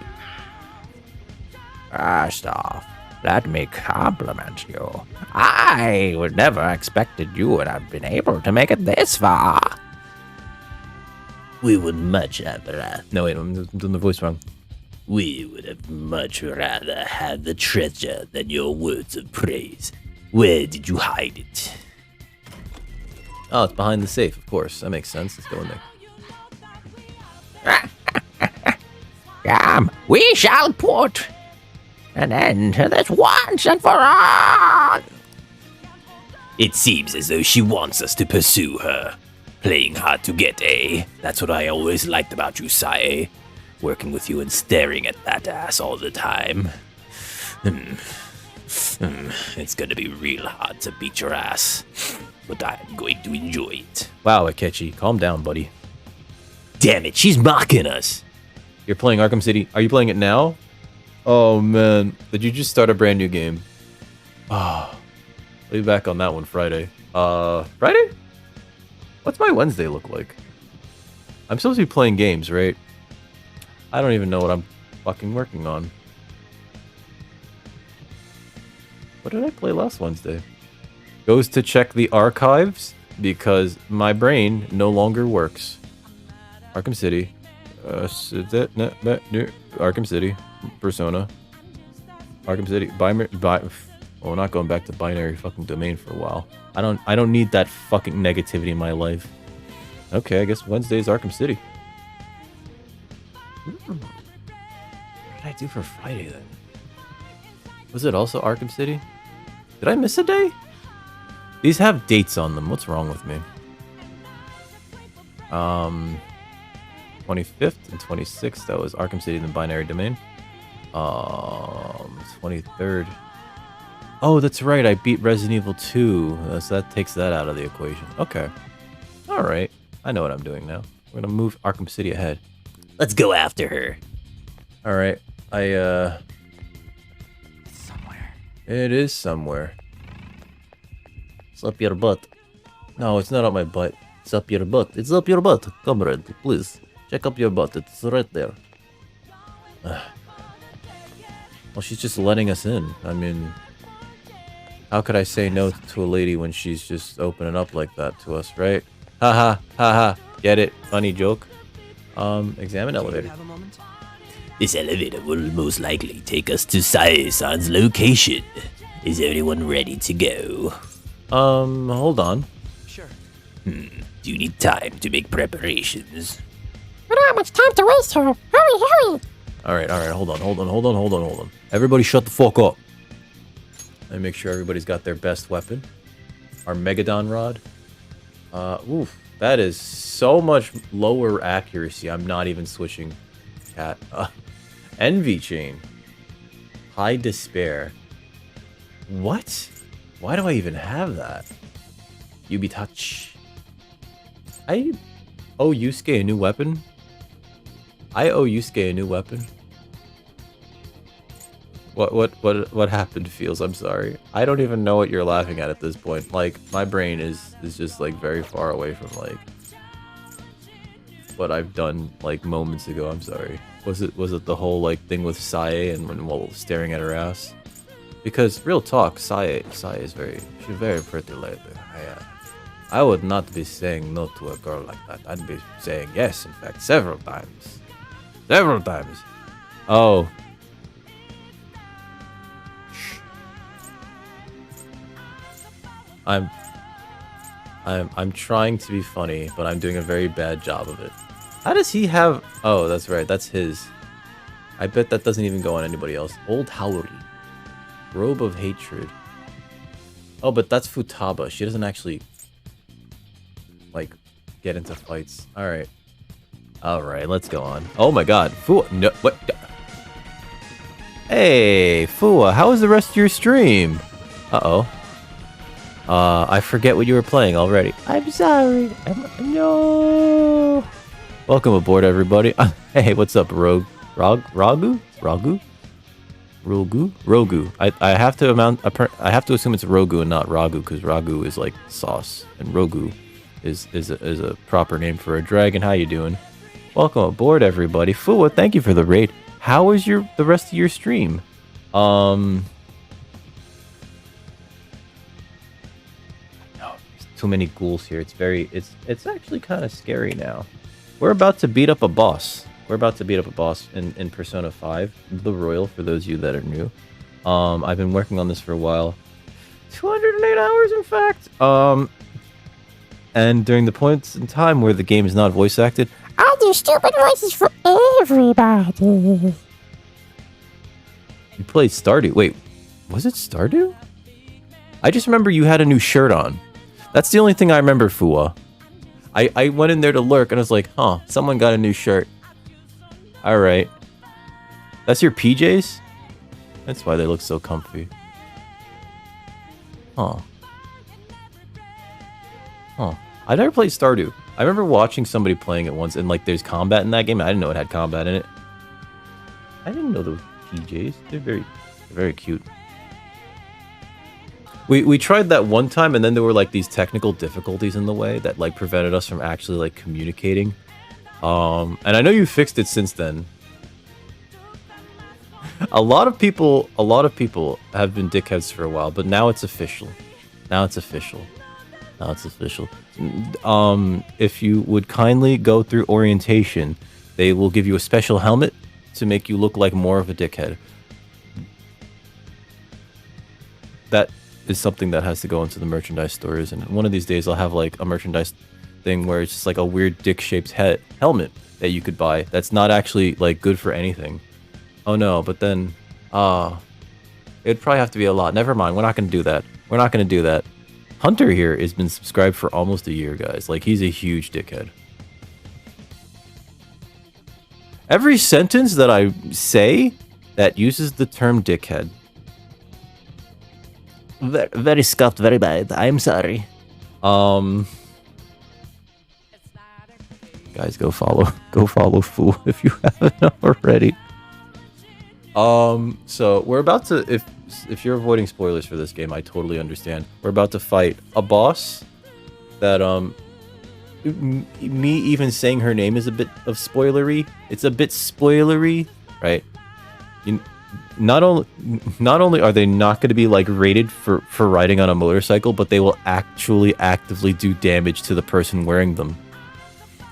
First off, Let me compliment you. I would never expected you would have been able to make it this far. We would much rather. No, wait, I'm doing the voice wrong. We would have much rather had the treasure than your words of praise. Where did you hide it? Oh, it's behind the safe, of course. That makes sense. Let's go in there. Come, we shall put an end to this once and for all. It seems as though she wants us to pursue her. Playing hard to get, eh? That's what I always liked about you, Sae. Working with you and staring at that ass all the time. It's gonna be real hard to beat your ass, but I'm going to enjoy it. Wow, Akechi, calm down, buddy. Damn it, she's mocking us! You're playing Arkham City. Are you playing it now? Oh, man. Did you just start a brand new game? Ah, I'll be back on that one Friday. Friday? What's my Wednesday look like? I'm supposed to be playing games, right? I don't even know what I'm fucking working on. What did I play last Wednesday? Goes to check the archives because my brain no longer works. Arkham City. Arkham City. Persona. Arkham City. We're not going back to binary fucking domain for a while. I don't need that fucking negativity in my life. Okay, I guess Wednesday is Arkham City. What did I do for Friday then? Was it also Arkham City? Did I miss a day? These have dates on them. What's wrong with me? 25th and 26th, that was Arkham City, then binary domain. 23rd. Oh, that's right. I beat Resident Evil 2. So that takes that out of the equation. Okay. All right. I know what I'm doing now. We're going to move Arkham City ahead. Let's go after her. All right. It's somewhere. It is somewhere. It's up your butt. No, it's not up my butt. It's up your butt. It's up your butt. Comrade, please. Check up your butt. It's right there. Well, she's just letting us in. I mean, how could I say no to a lady when she's just opening up like that to us, right? Haha, haha. Get it? Funny joke. Examine Do you elevator. have a moment? This elevator will most likely take us to Sae-san's location. Is everyone ready to go? Hold on. Sure. Do you need time to make preparations? We don't have much time to waste here. Hurry! Alright, hold on. Everybody shut the fuck up. Let me make sure everybody's got their best weapon. Our Megadon rod. Oof. That is so much lower accuracy. I'm not even switching cat. Envy chain. High despair. What? Why do I even have that? Yubi touch. I owe Yusuke a new weapon? I owe Yusuke a new weapon. What happened, Feels? I'm sorry. I don't even know what you're laughing at this point. Like, my brain is just like very far away from like what I've done like moments ago. I'm sorry. Was it the whole like thing with Sae and while staring at her ass? Because real talk, Sae is she's very pretty lady. I would not be saying no to a girl like that. I'd be saying yes, in fact, several times. Several times. Oh. I'm trying to be funny, but I'm doing a very bad job of it. How does he have... Oh, that's right. That's his. I bet that doesn't even go on anybody else. Old Haori. Robe of Hatred. Oh, but that's Futaba. She doesn't actually, like, get into fights. Alright. Alright, let's go on. Oh my god. Fua. No, what? Hey, Fua, how was the rest of your stream? Uh-oh. I forget what you were playing already. I'm sorry. No. Welcome aboard, everybody. Hey, what's up, Rogu? I have to assume it's Rogu and not Ragu, because Ragu is like sauce, and Rogu is a proper name for a dragon. How you doing? Welcome aboard, everybody. Fua, thank you for the raid. How was the rest of your stream? too many ghouls here. It's actually kind of scary now. We're about to beat up a boss. We're about to beat up a boss in Persona 5, the Royal, for those of you that are new. I've been working on this for a while. 208 hours, in fact. And during the points in time where the game is not voice acted, I'll do stupid voices for everybody. you played Stardew. Wait, was it Stardew? I just remember you had a new shirt on. That's the only thing I remember, Fua. I went in there to lurk and I was like, huh, someone got a new shirt. Alright. That's your PJs? That's why they look so comfy. Huh. Huh. I never played Stardew. I remember watching somebody playing it once, and like there's combat in that game. I didn't know it had combat in it. I didn't know those PJs. They're very cute. We tried that one time, and then there were like these technical difficulties in the way that like prevented us from actually like communicating. And I know you fixed it since then. A lot of people have been dickheads for a while, but now it's official. Now it's official. If you would kindly go through orientation, they will give you a special helmet to make you look like more of a dickhead. That is something that has to go into the merchandise stores, and one of these days I'll have like a merchandise thing where it's just like a weird dick-shaped helmet that you could buy that's not actually like good for anything. Oh no, but then it'd probably have to be a lot. Never mind, we're not gonna do that. We're not gonna do that. Hunter here has been subscribed for almost a year, guys. Like, he's a huge dickhead. Every sentence that I say that uses the term dickhead. Very scuffed, very bad. I'm sorry. Guys, go follow Fool if you haven't already. So we're about to, if you're avoiding spoilers for this game, I totally understand. We're about to fight a boss that me even saying her name is a bit of spoilery. It's a bit spoilery, right? Not only are they not going to be like rated for riding on a motorcycle, but they will actually actively do damage to the person wearing them.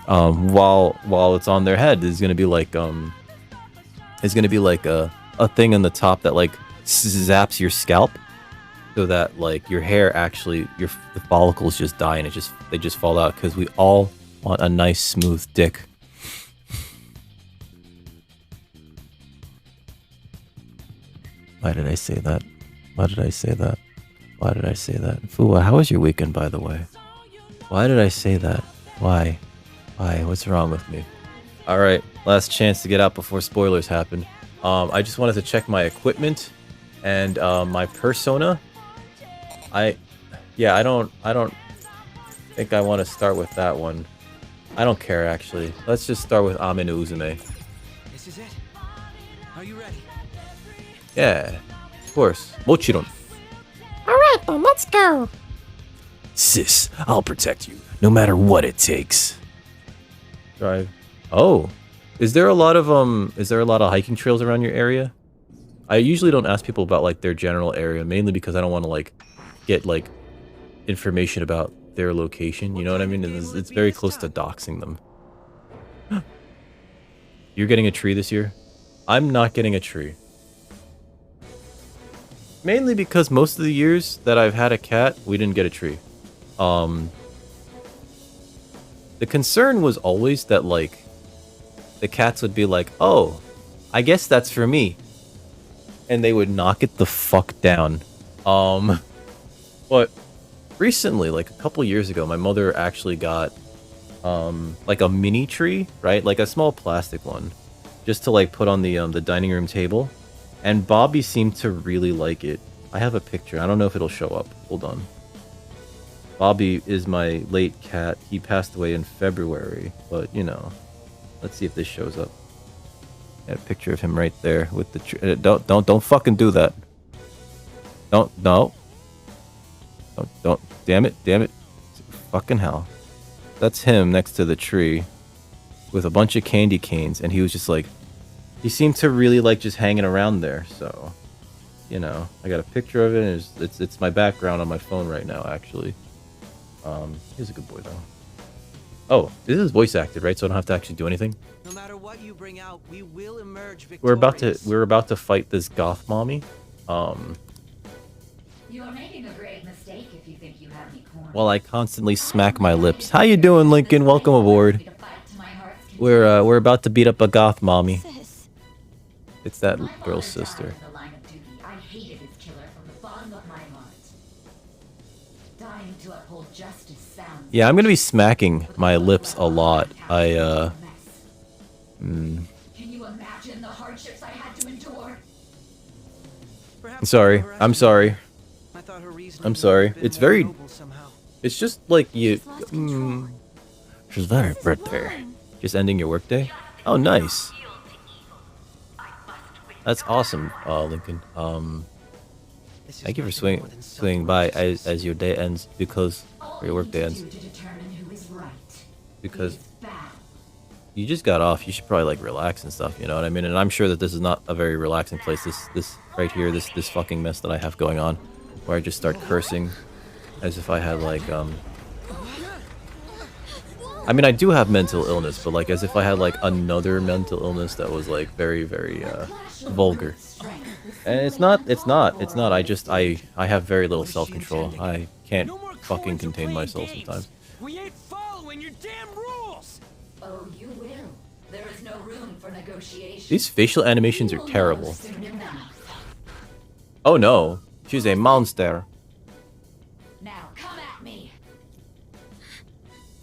While it's on their head, there's going to be like a thing on the top that like zaps your scalp, so that like your hair actually the follicles just die and they just fall out, because we all want a nice smooth dick. Why did I say that? Why did I say that? Why did I say that? Fua, how was your weekend, by the way? Why did I say that? Why? What's wrong with me? Alright, last chance to get out before spoilers happen. I just wanted to check my equipment and my persona. I don't think I want to start with that one. I don't care, actually. Let's just start with Amino Uzume. This is it. Are you ready? Yeah, of course. Mochiron. Alright then, let's go. Sis, I'll protect you, no matter what it takes. Drive. Oh, is there a lot of hiking trails around your area? I usually don't ask people about like their general area, mainly because I don't want to like get like information about their location. You know what I mean? It's very close to doxing them. You're getting a tree this year? I'm not getting a tree. Mainly because most of the years that I've had a cat, we didn't get a tree. The concern was always that like the cats would be like, oh, I guess that's for me. And they would knock it the fuck down. But recently, like a couple years ago, my mother actually got like a mini tree, right? Like a small plastic one, just to like put on the dining room table. And Bobby seemed to really like it. I have a picture. I don't know if it'll show up. Hold on. Bobby is my late cat. He passed away in February, but you know, let's see if this shows up. I have a picture of him right there with the tree. Don't fucking do that. Don't damn it. Fucking hell. That's him next to the tree with a bunch of candy canes, and he was just like, he seemed to really like just hanging around there. So, you know, I got a picture of it, and it's my background on my phone right now, actually. He's a good boy though. Oh, this is voice acted, right? So I don't have to actually do anything. No matter what you bring out, we will emerge victorious. We're about to fight this goth mommy. You are making a grave mistake if you think you have me cornered. While I constantly smack my lips. How you doing, Lincoln? Welcome aboard. We're about to beat up a goth mommy. Sis. It's that girl's sister. I hated his killer from the bottom of my heart. Dying to uphold justice sounds. Yeah, I'm gonna be smacking my lips a lot. Can you imagine the hardships I had to endure? I'm sorry. I'm sorry. I thought her reasoning I'm would sorry. have been It's more very. noble somehow. It's just like you. She's lost control. She's very pretty. Just ending your workday. Oh, nice. That's awesome, Lincoln. This is Thank you for nothing more than swinging by self-righteousness. as your day ends or your workday ends. To determine who is right. Because Bad. you just got off. You should probably like relax and stuff. You know what I mean? And I'm sure that this is not a very relaxing place. This right here, this fucking mess that I have going on, where I just start cursing, as if I had like I mean, I do have mental illness, but like as if I had like another mental illness that was like very, very vulgar. And it's not. I have very little self-control. I can't fucking contain myself sometimes. We ain't following your damn rules. Oh, you will. There is no room for negotiation. These facial animations are You will terrible. know soon enough. Oh no, she's a monster. Now come at me.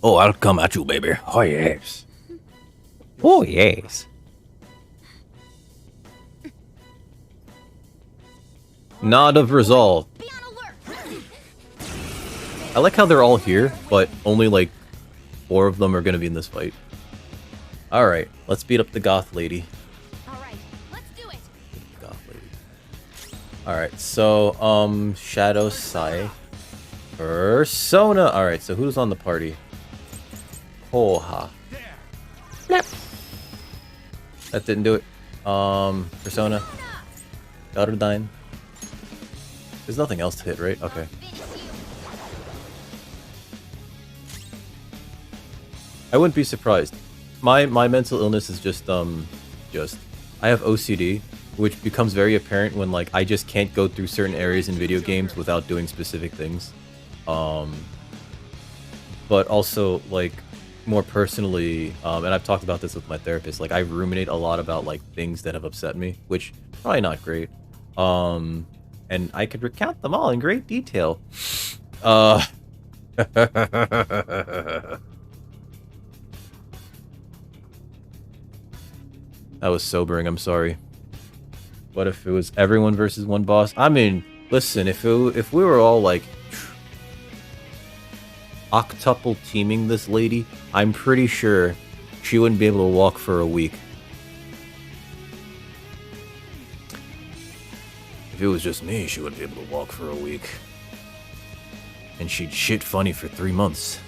Oh, I'll come at you, baby. Oh, yes. Oh, yes. Nod of resolve. Be on alert. I like how they're all here, but only like 4 of them are gonna be in this fight. Alright, let's beat up the goth lady. All right, let's do it. Goth lady. Alright, so, Shadow Sai. Persona! Alright, so who's on the party? Hoha. That didn't do it. Persona. Gotterdine. There's nothing else to hit, right? Okay. I wouldn't be surprised. My mental illness is just I have OCD, which becomes very apparent when like I just can't go through certain areas in video games without doing specific things. But also like more personally, and I've talked about this with my therapist, like I ruminate a lot about like things that have upset me, which probably not great. And I could recount them all in great detail. That was sobering, I'm sorry. What if it was everyone versus one boss? I mean, listen, if we were all like octuple teaming this lady, I'm pretty sure she wouldn't be able to walk for a week. If it was just me, she wouldn't be able to walk for a week. And she'd shit funny for 3 months.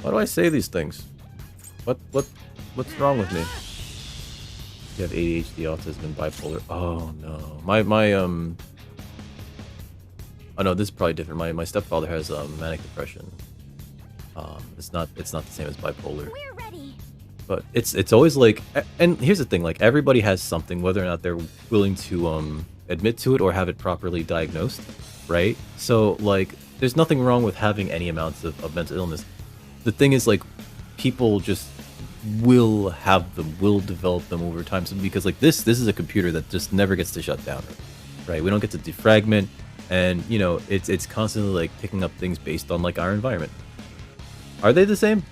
Why do I say these things? What's wrong with me? You have ADHD, autism, and bipolar. Oh no. Oh no, this is probably different. My stepfather has manic depression. It's not the same as bipolar. We're ready. But it's always like, and here's the thing, like everybody has something, whether or not they're willing to admit to it or have it properly diagnosed, right? So like, there's nothing wrong with having any amounts of mental illness. The thing is like, people just will have them, will develop them over time. So because like this is a computer that just never gets to shut down, right? We don't get to defragment, and you know, it's constantly like picking up things based on like our environment. Are they the same?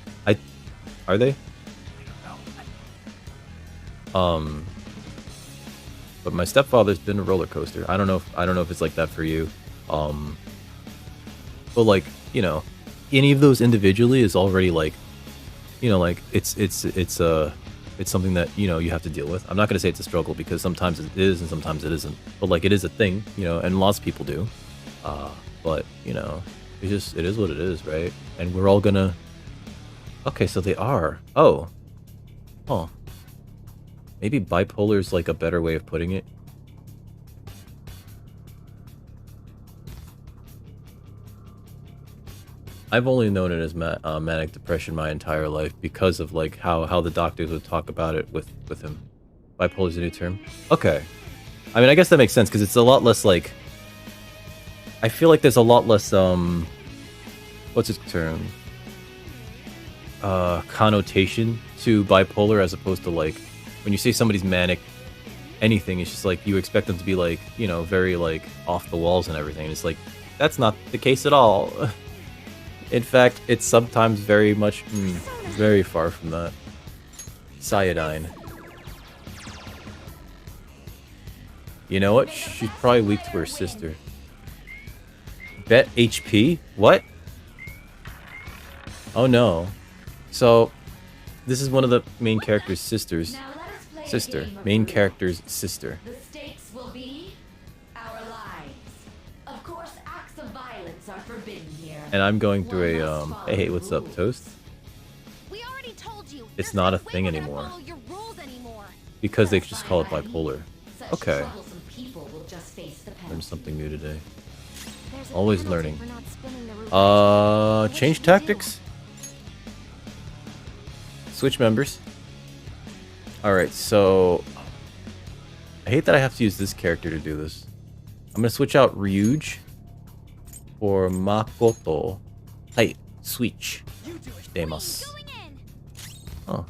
Are they? But my stepfather's been a roller coaster. I don't know if it's like that for you. But like, you know, any of those individually is already like, you know, like it's something that, you know, you have to deal with. I'm not gonna say it's a struggle because sometimes it is and sometimes it isn't. But like it is a thing, you know, and lots of people do. But you know, it is what it is, right? And we're all gonna. Okay, so they are. Oh. Huh. Maybe bipolar is like a better way of putting it. I've only known it as manic depression my entire life because of like how the doctors would talk about it with him. Bipolar's a new term. Okay. I mean, I guess that makes sense because it's a lot less like. I feel like there's a lot less what's its term? Connotation to bipolar as opposed to like when you say somebody's manic, anything, it's just like you expect them to be like, you know, very like off the walls and everything. And it's like that's not the case at all. In fact, it's sometimes very much very far from that. Cyanide. You know what? She's probably weak to her sister. Bet HP? What? Oh no. So, this is one of the main character's sisters. Sister. Main character's sister. The stakes will be our lives. Of course, acts of violence are forbidden here. And I'm going through a, hey, what's up, Toast? We already told you. It's not a thing anymore. Because they just call it bipolar. Okay. Learned something new today. Always learning. Change tactics? Switch members. Alright, so... I hate that I have to use this character to do this. I'm gonna switch out Ryuj for Makoto. Hey, switch. Demos. Oh.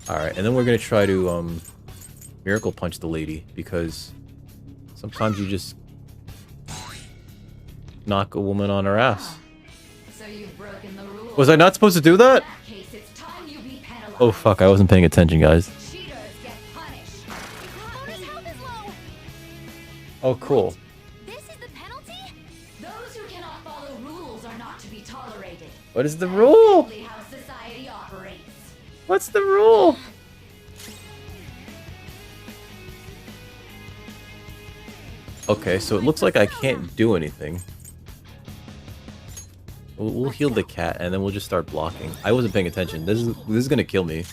Alright, and then we're gonna try to, Miracle Punch the lady, because sometimes you just knock a woman on her ass. So you've broken the rules. Was I not supposed to do that? In that case, it's time you be penalized. Oh fuck, I wasn't paying attention, guys. Cheaters get punished. Oh cool. This is the penalty? Those who cannot follow rules are not to be tolerated. What is the rule? Simply how society operates. What's the rule? Okay, so it looks like I can't do anything. We'll heal the cat and then we'll just start blocking. I wasn't paying attention. This is gonna kill me.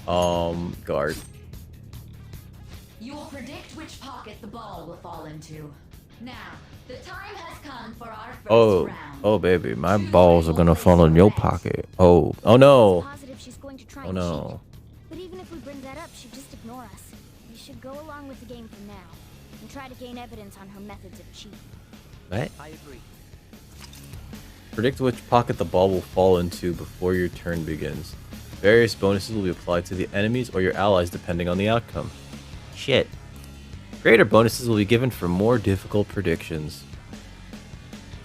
Guard. You will predict which pocket the ball will fall into. Now, the time has come for our first round. Oh baby, my balls are gonna fall in your pocket. Oh no. Positive she's going to try Oh and no. cheat. But even if we bring that up, she'd just ignore us. We should go along with the game for now and try to gain evidence on her methods of cheating. What? I agree. Predict which pocket the ball will fall into before your turn begins. Various bonuses will be applied to the enemies or your allies depending on the outcome. Shit. Greater bonuses will be given for more difficult predictions.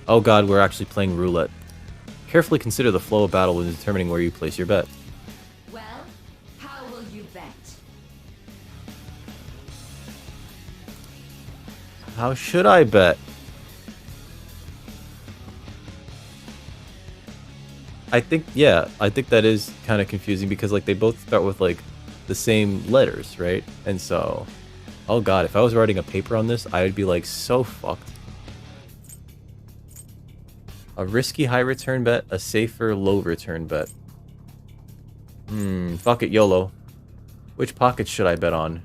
Oh god, we're actually playing roulette. Carefully consider the flow of battle when determining where you place your bet. Well, how will you bet? How should I bet? I think that is kind of confusing because like they both start with like the same letters, right? And so, oh god, if I was writing a paper on this, I would be like so fucked. A risky high return bet, a safer low return bet. Fuck it, YOLO. Which pockets should I bet on?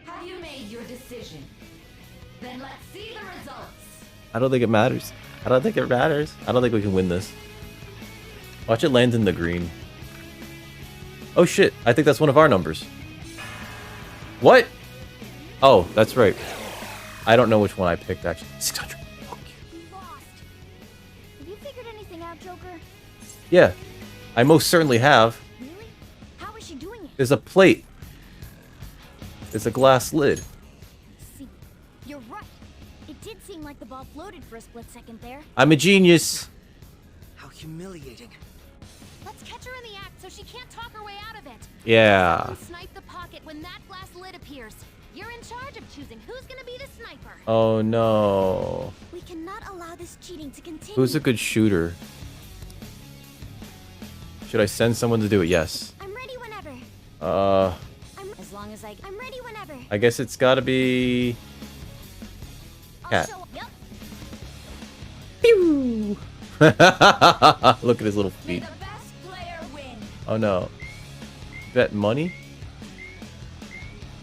Have you made your decision? Then let's see the results. I don't think it matters. I don't think it matters. I don't think we can win this. Watch it land in the green. Oh shit, I think that's one of our numbers. What? Oh, that's right. I don't know which one I picked actually. 600. We lost. Have you figured anything out, Joker? Yeah, I most certainly have. Really? How is she doing it? There's a plate. There's a glass lid. See, you're right. It did seem like the ball floated for a split second there. I'm a genius. How humiliating. Let's catch her in the act so she can't talk her way out of it. Yeah. And snipe the pocket when that glass lid appears. You're in charge of choosing who's gonna be the sniper. Oh no. We cannot allow this cheating to continue. Who's a good shooter? Should I send someone to do it? Yes. I'm ready whenever. As long as I'm ready whenever. I guess it's gotta be... Cat. Yep. Pew! Look at his little May feet. the best player win. Oh no. Bet money?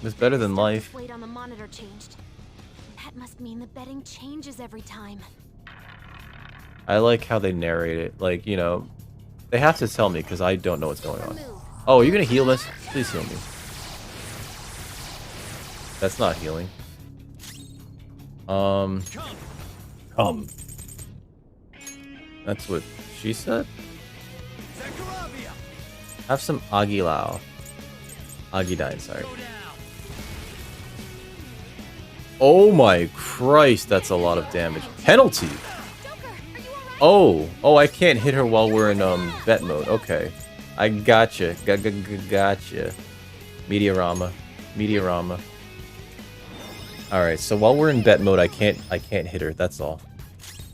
It's better than life. Weight on the monitor changed. That must mean the betting changes every time. I like how they narrate it. Like, you know, they have to tell me because I don't know what's going on. Oh, are you gonna heal this? Please heal me. That's not healing. That's what she said? Have some Agilao. Agidine, sorry. Oh my Christ, that's a lot of damage. Penalty! Oh, I can't hit her while we're in bet mode. Okay. I gotcha. Gotcha. Meteorama. Alright, so while we're in bet mode, I can't hit her, that's all.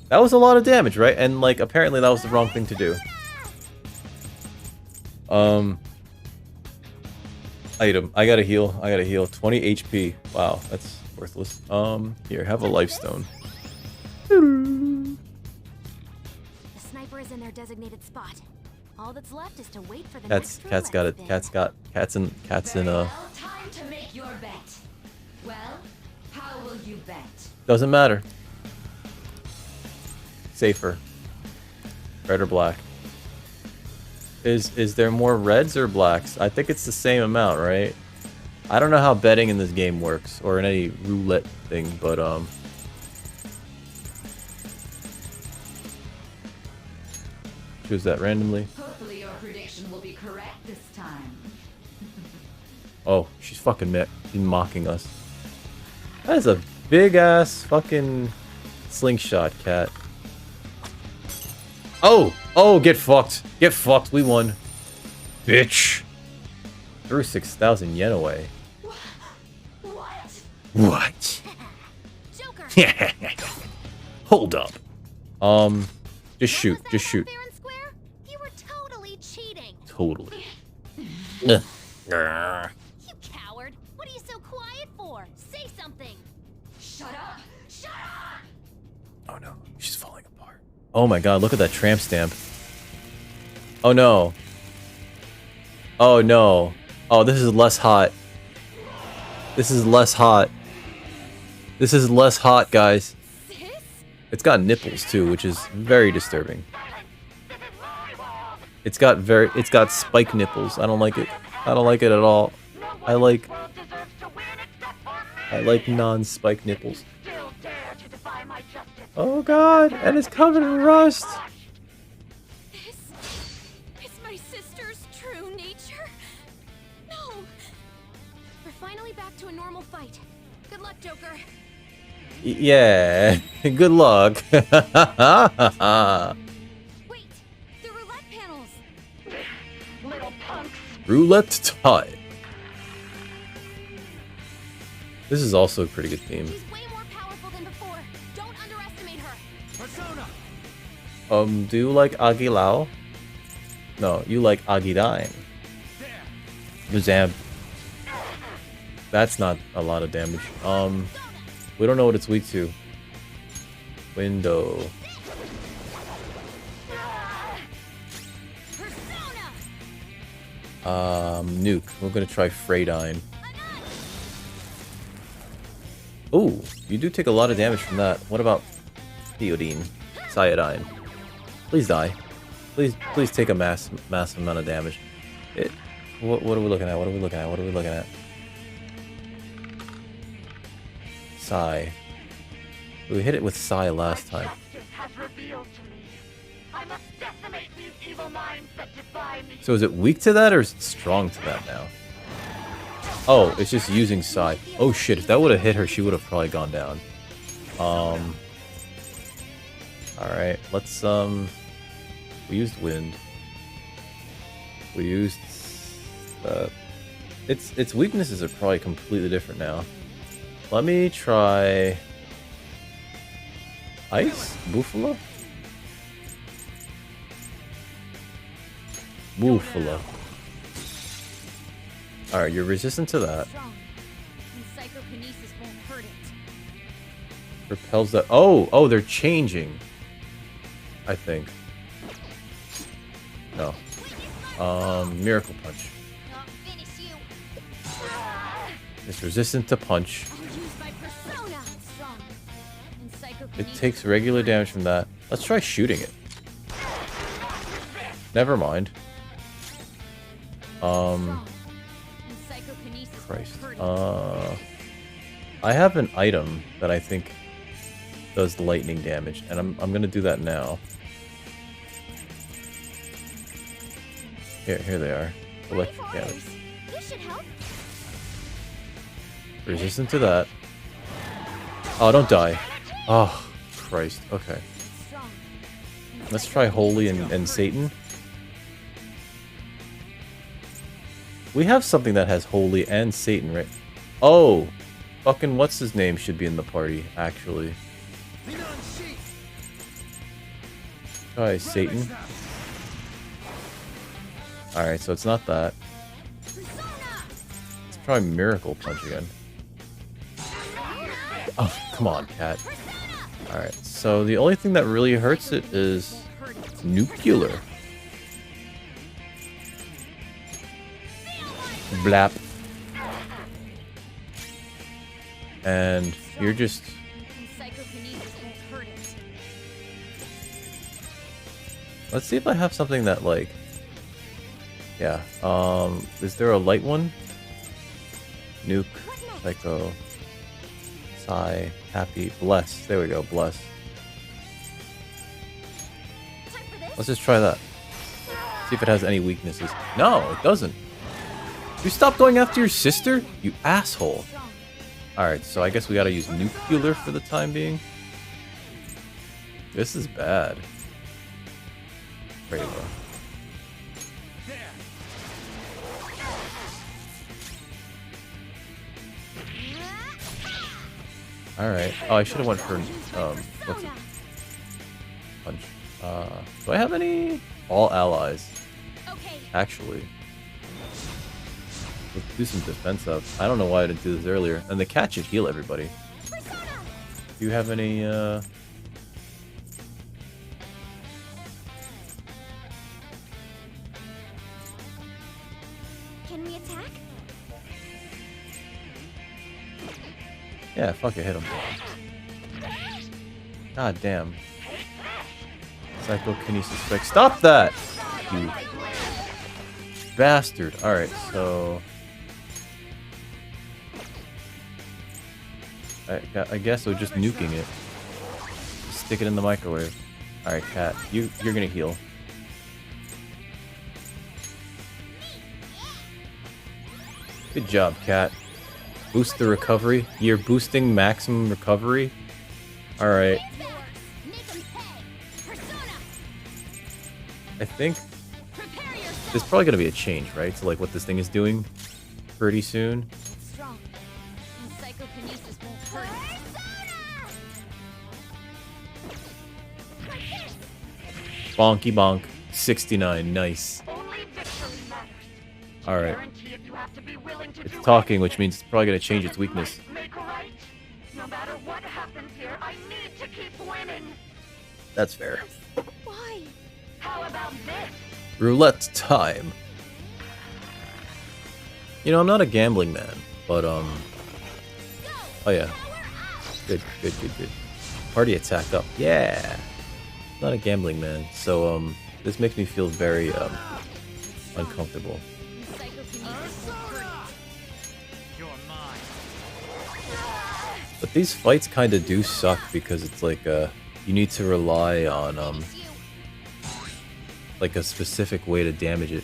That was a lot of damage, right? And like apparently that was the wrong thing to do. Item. I gotta heal. 20 HP. Wow, that's worthless. Here, have a life stone. The sniper is in their designated spot. All that's left is to wait for the next Cat's got it. Cat's in Well, time to make your bet. Well, how will you bet? Doesn't matter. Safer. Red or black. Is there more reds or blacks? I think it's the same amount, right? I don't know how betting in this game works or in any roulette thing, but choose that randomly. Hopefully your prediction will be correct this time. Oh, she's fucking she's mocking us. That is a big ass fucking slingshot, cat. Oh, get fucked. Get fucked. We won. Bitch. Threw 6,000 yen away. What? Joker. Hold up. Just shoot. Fair and square? You were totally cheating. Totally. You coward. What are you so quiet for? Say something. Shut up! Shut up! Oh no, she's falling apart. Oh my god, look at that tramp stamp. Oh no. Oh no. Oh, this is less hot. This is less hot. This is less hot, guys. It's got nipples too, which is very disturbing. It's got spike nipples. I don't like it. I don't like it at all. I like non-spike nipples. Oh god, and it's covered in rust. This is my sister's true nature. No. We're finally back to a normal fight. Good luck, Joker. Yeah, good luck. Wait, the roulette panels. Roulette time. This is also a pretty good theme. She's way more powerful than before. Don't underestimate her. Persona. Do you like Agilao? No, you like Agidine. Zam. That's not a lot of damage. We don't know what it's weak to. Window. Nuke. We're gonna try Freydine. Oh, you do take a lot of damage from that. What about Theodine? Cyodine. Please die. Please take a massive amount of damage. What are we looking at? Psy. We hit it with Psy last time. So is it weak to that or is it strong to that now? Oh, it's just using Psy. Oh shit, if that would have hit her, she would have probably gone down. Alright, let's we used wind. We used its weaknesses are probably completely different now. Let me try ice? Buffalo? Buffalo. Alright, you're resistant to that. Strong. And psychokinesis won't hurt it. Repels that. Oh, they're changing. I think. No. Miracle Punch. I'll finish you. It's resistant to punch. I'll use my persona. Strong. It takes regular damage from that. Let's try shooting it. Never mind. Christ. I have an item that I think does lightning damage, and I'm gonna do that now. Here they are. Electric damage. This should help. Resistant to that. Oh, don't die. Oh, Christ. Okay. Let's try Holy and Satan. We have something that has Holy and Satan, right? Oh! Fucking what's his name should be in the party, actually. Try Satan. Alright, so it's not that. Let's try Miracle Punch again. Oh, come on, cat. Alright, so the only thing that really hurts it is Nuclear. Blap. And you're just... Let's see if I have something that, like... Yeah, is there a light one? Nuke, Psycho, Psy, Happy, Bless. There we go, Bless. Let's just try that. See if it has any weaknesses. No, it doesn't. You stop going after your sister? You asshole. Alright, so I guess we gotta use Nuclear for the time being. This is bad. Pretty low. Alright. Oh, I should have went for, what's it? Punch. Do I have any? All allies. Actually. Let's do some defense up. I don't know why I didn't do this earlier. And the cat should heal everybody. Do you have any, Can we attack? Yeah, fuck it, hit him. God damn. Psychokinesis strike. Stop that! You bastard. Alright, so... I guess we're just nuking it. Stick it in the microwave. Alright, cat. You're gonna heal. Good job, cat. Boost the recovery. You're boosting maximum recovery. Alright. I think there's probably gonna be a change, right? To like what this thing is doing pretty soon. Bonky bonk. 69. Nice. Alright. It's talking, which means it's probably gonna change its weakness. No matter what happens here, I need to keep winning. That's fair. Why? How about this? Roulette time. You know, I'm not a gambling man, but oh yeah. Good. Party attack up. Yeah. Not a gambling man, so this makes me feel very uncomfortable. But these fights kind of do suck because it's like you need to rely on like a specific way to damage it.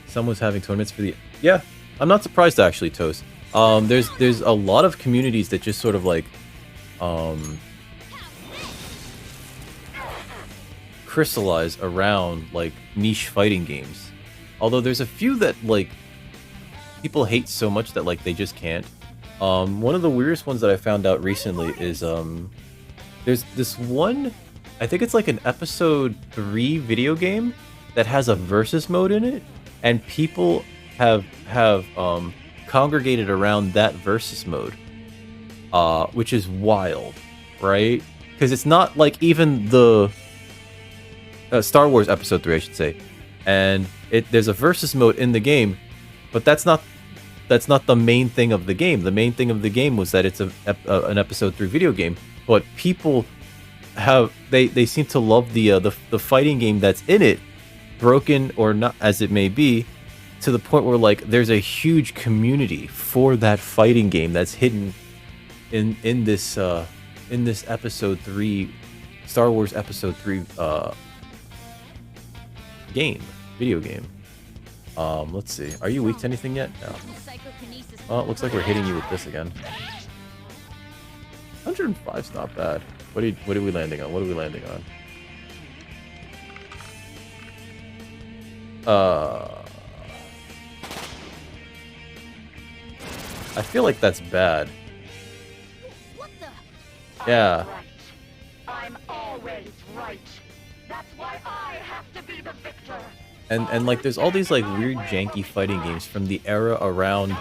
Someone's having tournaments for the... Yeah, I'm not surprised actually, Toast. There's a lot of communities that just sort of like crystallize around like niche fighting games. Although there's a few that like people hate so much that like they just can't. One of the weirdest ones that I found out recently is there's this one, I think it's like an episode 3 video game that has a versus mode in it, and people have congregated around that versus mode, which is wild, right? Because it's not like even the Star Wars episode 3, I should say, and there's a versus mode in the game, but that's not that's not the main thing of the game. The main thing of the game was that it's an episode 3 video game. But people they seem to love the fighting game that's in it, broken or not as it may be, to the point where like there's a huge community for that fighting game that's hidden in this episode 3 Star Wars episode 3 video game. Let's see. Are you weak to anything yet? No. Oh, it looks like we're hitting you with this again. 105's not bad. What are we landing on? What are we landing on? I feel like that's bad. What the? Yeah. I'm always right. That's why I have to be the victor. And like there's all these like weird janky fighting games from the era around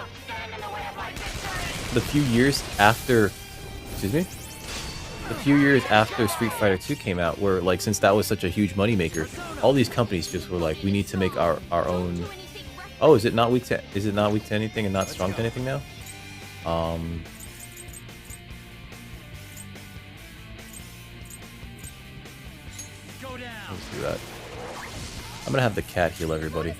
the few years after Street Fighter 2 came out, where like since that was such a huge moneymaker, all these companies just were like, we need to make our own. Oh, is it not weak to anything and not strong to anything now? Let's do that. I'm gonna have the cat heal everybody.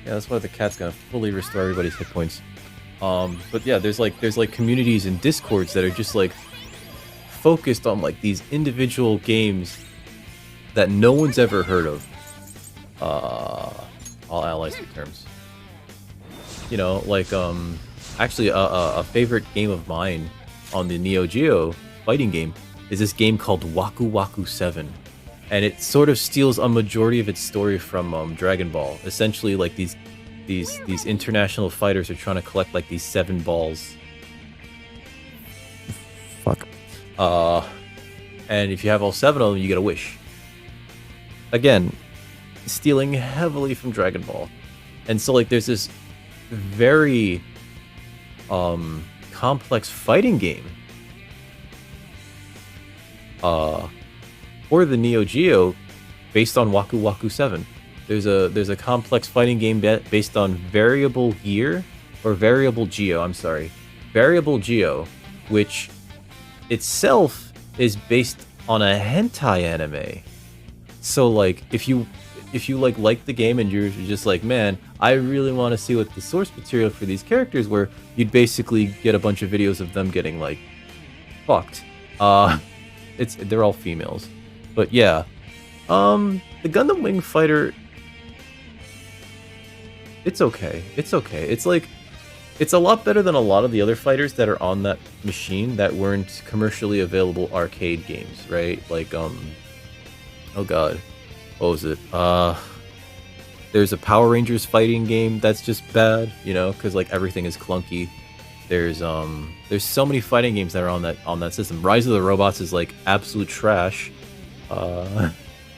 Yeah, that's why the cat's gonna fully restore everybody's hit points. But yeah, there's like communities and discords that are just like focused on like these individual games that no one's ever heard of. All allies in terms. You know, like actually a favorite game of mine on the Neo Geo fighting game is this game called Waku Waku 7. And it sort of steals a majority of its story from Dragon Ball. Essentially, like these international fighters are trying to collect like these 7 balls. Fuck. And if you have all 7 of them, you get a wish. Again, stealing heavily from Dragon Ball. And so like there's this very complex fighting game for the Neo Geo based on Waku Waku 7. There's a complex fighting game based on Variable Geo, which itself is based on a hentai anime. So like if you like the game and you're just like, man, I really want to see what the source material for these characters were, you'd basically get a bunch of videos of them getting like fucked. They're all females. But yeah. The Gundam Wing Fighter, it's okay. It's okay. It's like it's a lot better than a lot of the other fighters that are on that machine that weren't commercially available arcade games, right? Like oh god. What was it? There's a Power Rangers fighting game that's just bad, you know, because like everything is clunky. There's so many fighting games that are on that system. Rise of the Robots is like absolute trash.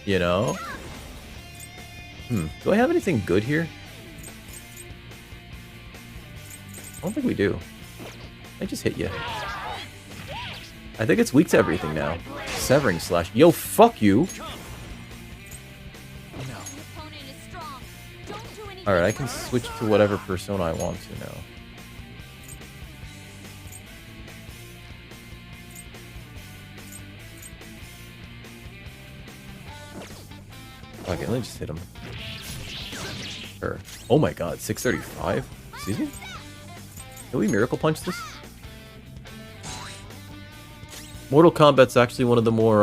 You know? Do I have anything good here? I don't think we do. I just hit you. I think it's weak to everything now. Severing Slash. Yo, fuck you! Alright, I can switch to whatever persona I want to now. Okay, let me just hit him. Sure. Oh my god, 635? Excuse me? Can we Miracle Punch this? Mortal Kombat's actually one of the more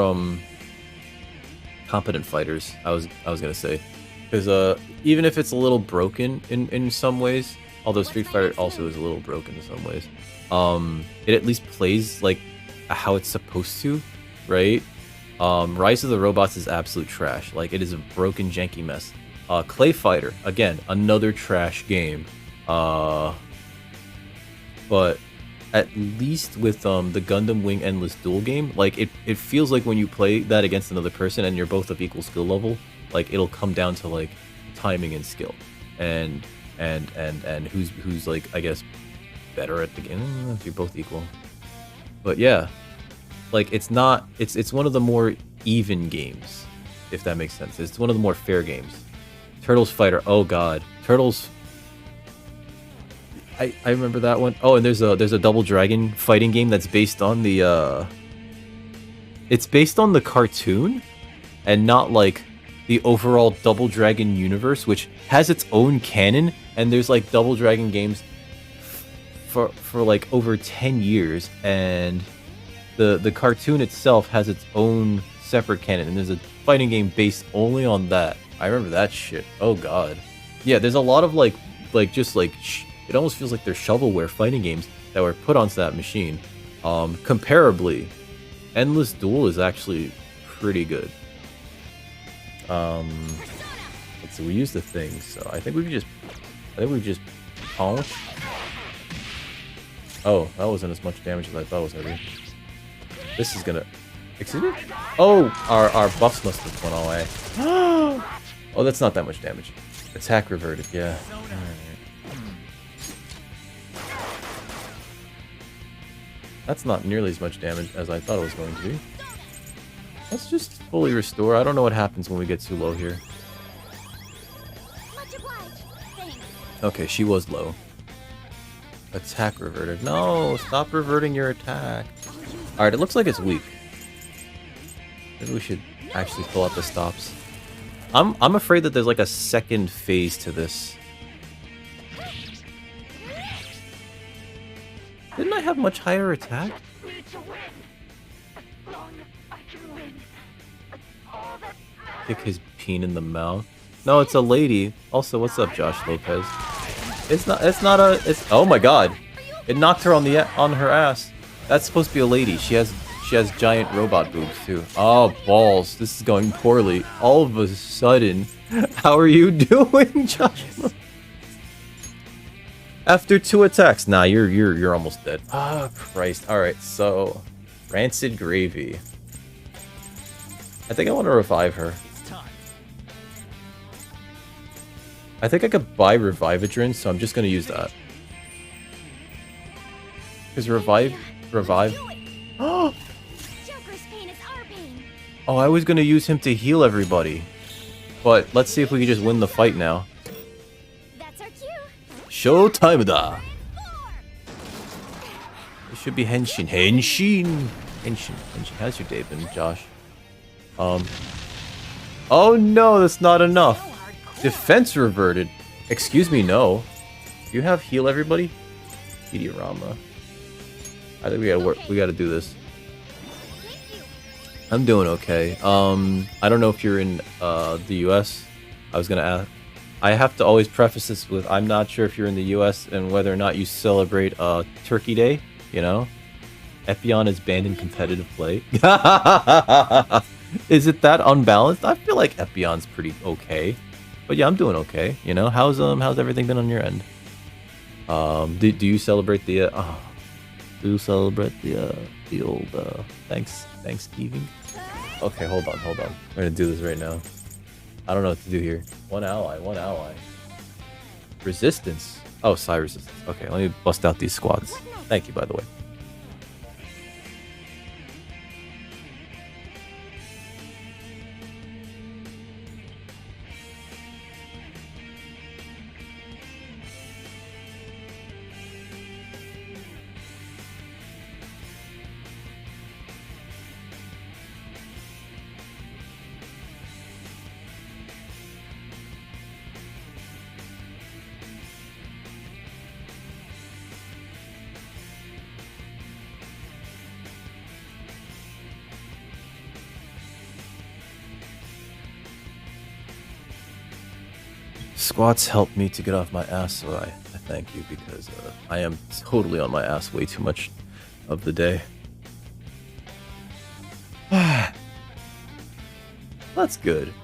competent fighters, I was gonna say. Because even if it's a little broken in some ways, although Street Fighter also is a little broken in some ways, it at least plays like how it's supposed to, right? Rise of the Robots is absolute trash. Like, it is a broken, janky mess. Clay Fighter, again, another trash game. But at least with the Gundam Wing Endless Duel game, like it feels like when you play that against another person and you're both of equal skill level, like it'll come down to like timing and skill, and who's like, I guess, better at the game. I don't know if you're both equal, but yeah. Like, it's one of the more even games, if that makes sense. It's one of the more fair games. Turtles Fighter. Oh god. Turtles. I remember that one. Oh, and there's a Double Dragon fighting game that's based on the it's based on the cartoon and not like the overall Double Dragon universe, which has its own canon, and there's like Double Dragon games for like over 10 years, and the cartoon itself has its own separate canon, and there's a fighting game based only on that. I remember that shit. Oh god. Yeah, there's a lot of like just like it almost feels like they're shovelware fighting games that were put onto that machine. Comparably, Endless Duel is actually pretty good. So we use the thing, so I think we just punch. Oh, that wasn't as much damage as I thought it was gonna be. This is gonna... Excuse me? Oh, our buffs must have gone all away. Oh, that's not that much damage. Attack reverted, yeah. Alright. That's not nearly as much damage as I thought it was going to be. Let's just fully restore. I don't know what happens when we get too low here. Okay, she was low. Attack reverted. No, stop reverting your attack. Alright, it looks like it's weak. Maybe we should actually pull out the stops. I'm afraid that there's like a second phase to this. Didn't I have much higher attack? Kick his peen in the mouth. No, it's a lady. Also, what's up, Josh Lopez? It's not a, oh my god. It knocked her on her ass. That's supposed to be a lady. She has giant robot boobs too. Oh, balls. This is going poorly. All of a sudden. How are you doing, Josh? After 2 attacks. Nah, you're almost dead. Oh, Christ. Alright, so Rancid Gravy. I think I want to revive her. I think I could buy Revivadrin, so I'm just gonna use that. Because revive. Oh, I was gonna use him to heal everybody. But let's see if we can just win the fight now. Showtime da! It should be Henshin. Henshin! How's your day been, Josh? Oh no, that's not enough. Defense reverted. Excuse me, no. Do you have heal everybody? Mediorama. I think we gotta do this. I'm doing okay. I don't know if you're in the US. I was gonna ask. I have to always preface this with I'm not sure if you're in the US and whether or not you celebrate Turkey Day, you know? Epion is banned in competitive play. Is it that unbalanced? I feel like Epion's pretty okay. But yeah, I'm doing okay. You know, how's everything been on your end? Do you celebrate the the old Thanksgiving? Okay, hold on. We're gonna do this right now. I don't know what to do here. One ally. Resistance. Oh, psi resistance. Okay, let me bust out these squads. Thank you, by the way. Squats help me to get off my ass, so I thank you, because I am totally on my ass way too much of the day. That's good.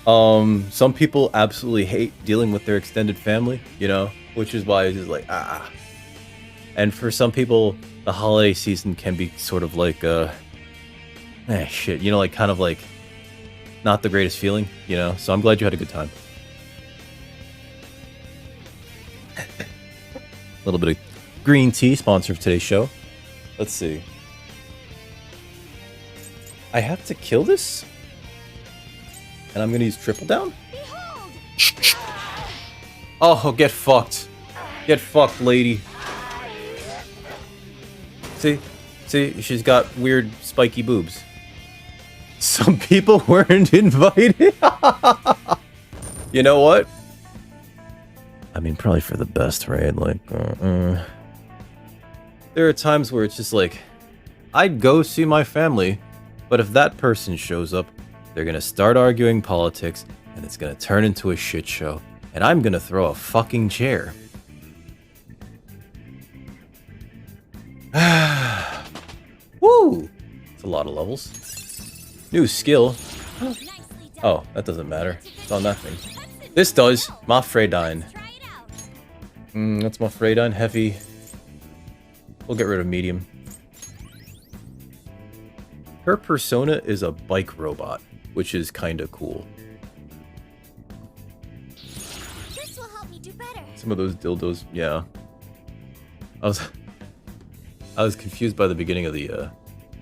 Some people absolutely hate dealing with their extended family, you know, which is why it's just like, And for some people, the holiday season can be sort of like, shit, you know, like kind of like not the greatest feeling, you know, so I'm glad you had a good time. A little bit of green tea, sponsor of today's show. Let's see. I have to kill this? And I'm gonna use triple down? Oh, get fucked. Get fucked, lady. See? See? She's got weird spiky boobs. Some people weren't invited. You know what? I mean, probably for the best, right? Like, there are times where it's just like, I'd go see my family, but if that person shows up, they're gonna start arguing politics, and it's gonna turn into a shit show, and I'm gonna throw a fucking chair. Woo! It's a lot of levels. New skill. Oh, that doesn't matter. It's on that thing. This does. Mafredine. That's Mafredine. Heavy. We'll get rid of medium. Her persona is a bike robot, which is kind of cool. This will help me do better. Some of those dildos, yeah. I was confused by the beginning of the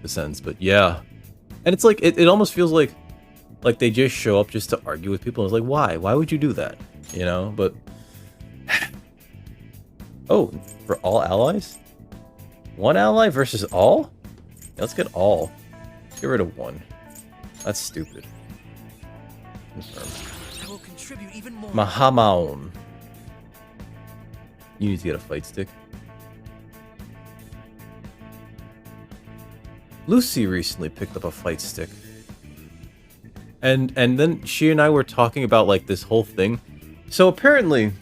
sentence, but yeah. And it's like it almost feels like they just show up just to argue with people. It's like, why? Why would you do that? You know, but oh, for all allies? One ally versus all? Yeah, let's get all. Let's get rid of one. That's stupid. Confirm. I will contribute even more. Mahamaon. You need to get a fight stick. Lucy recently picked up a fight stick. And then she and I were talking about like this whole thing. So apparently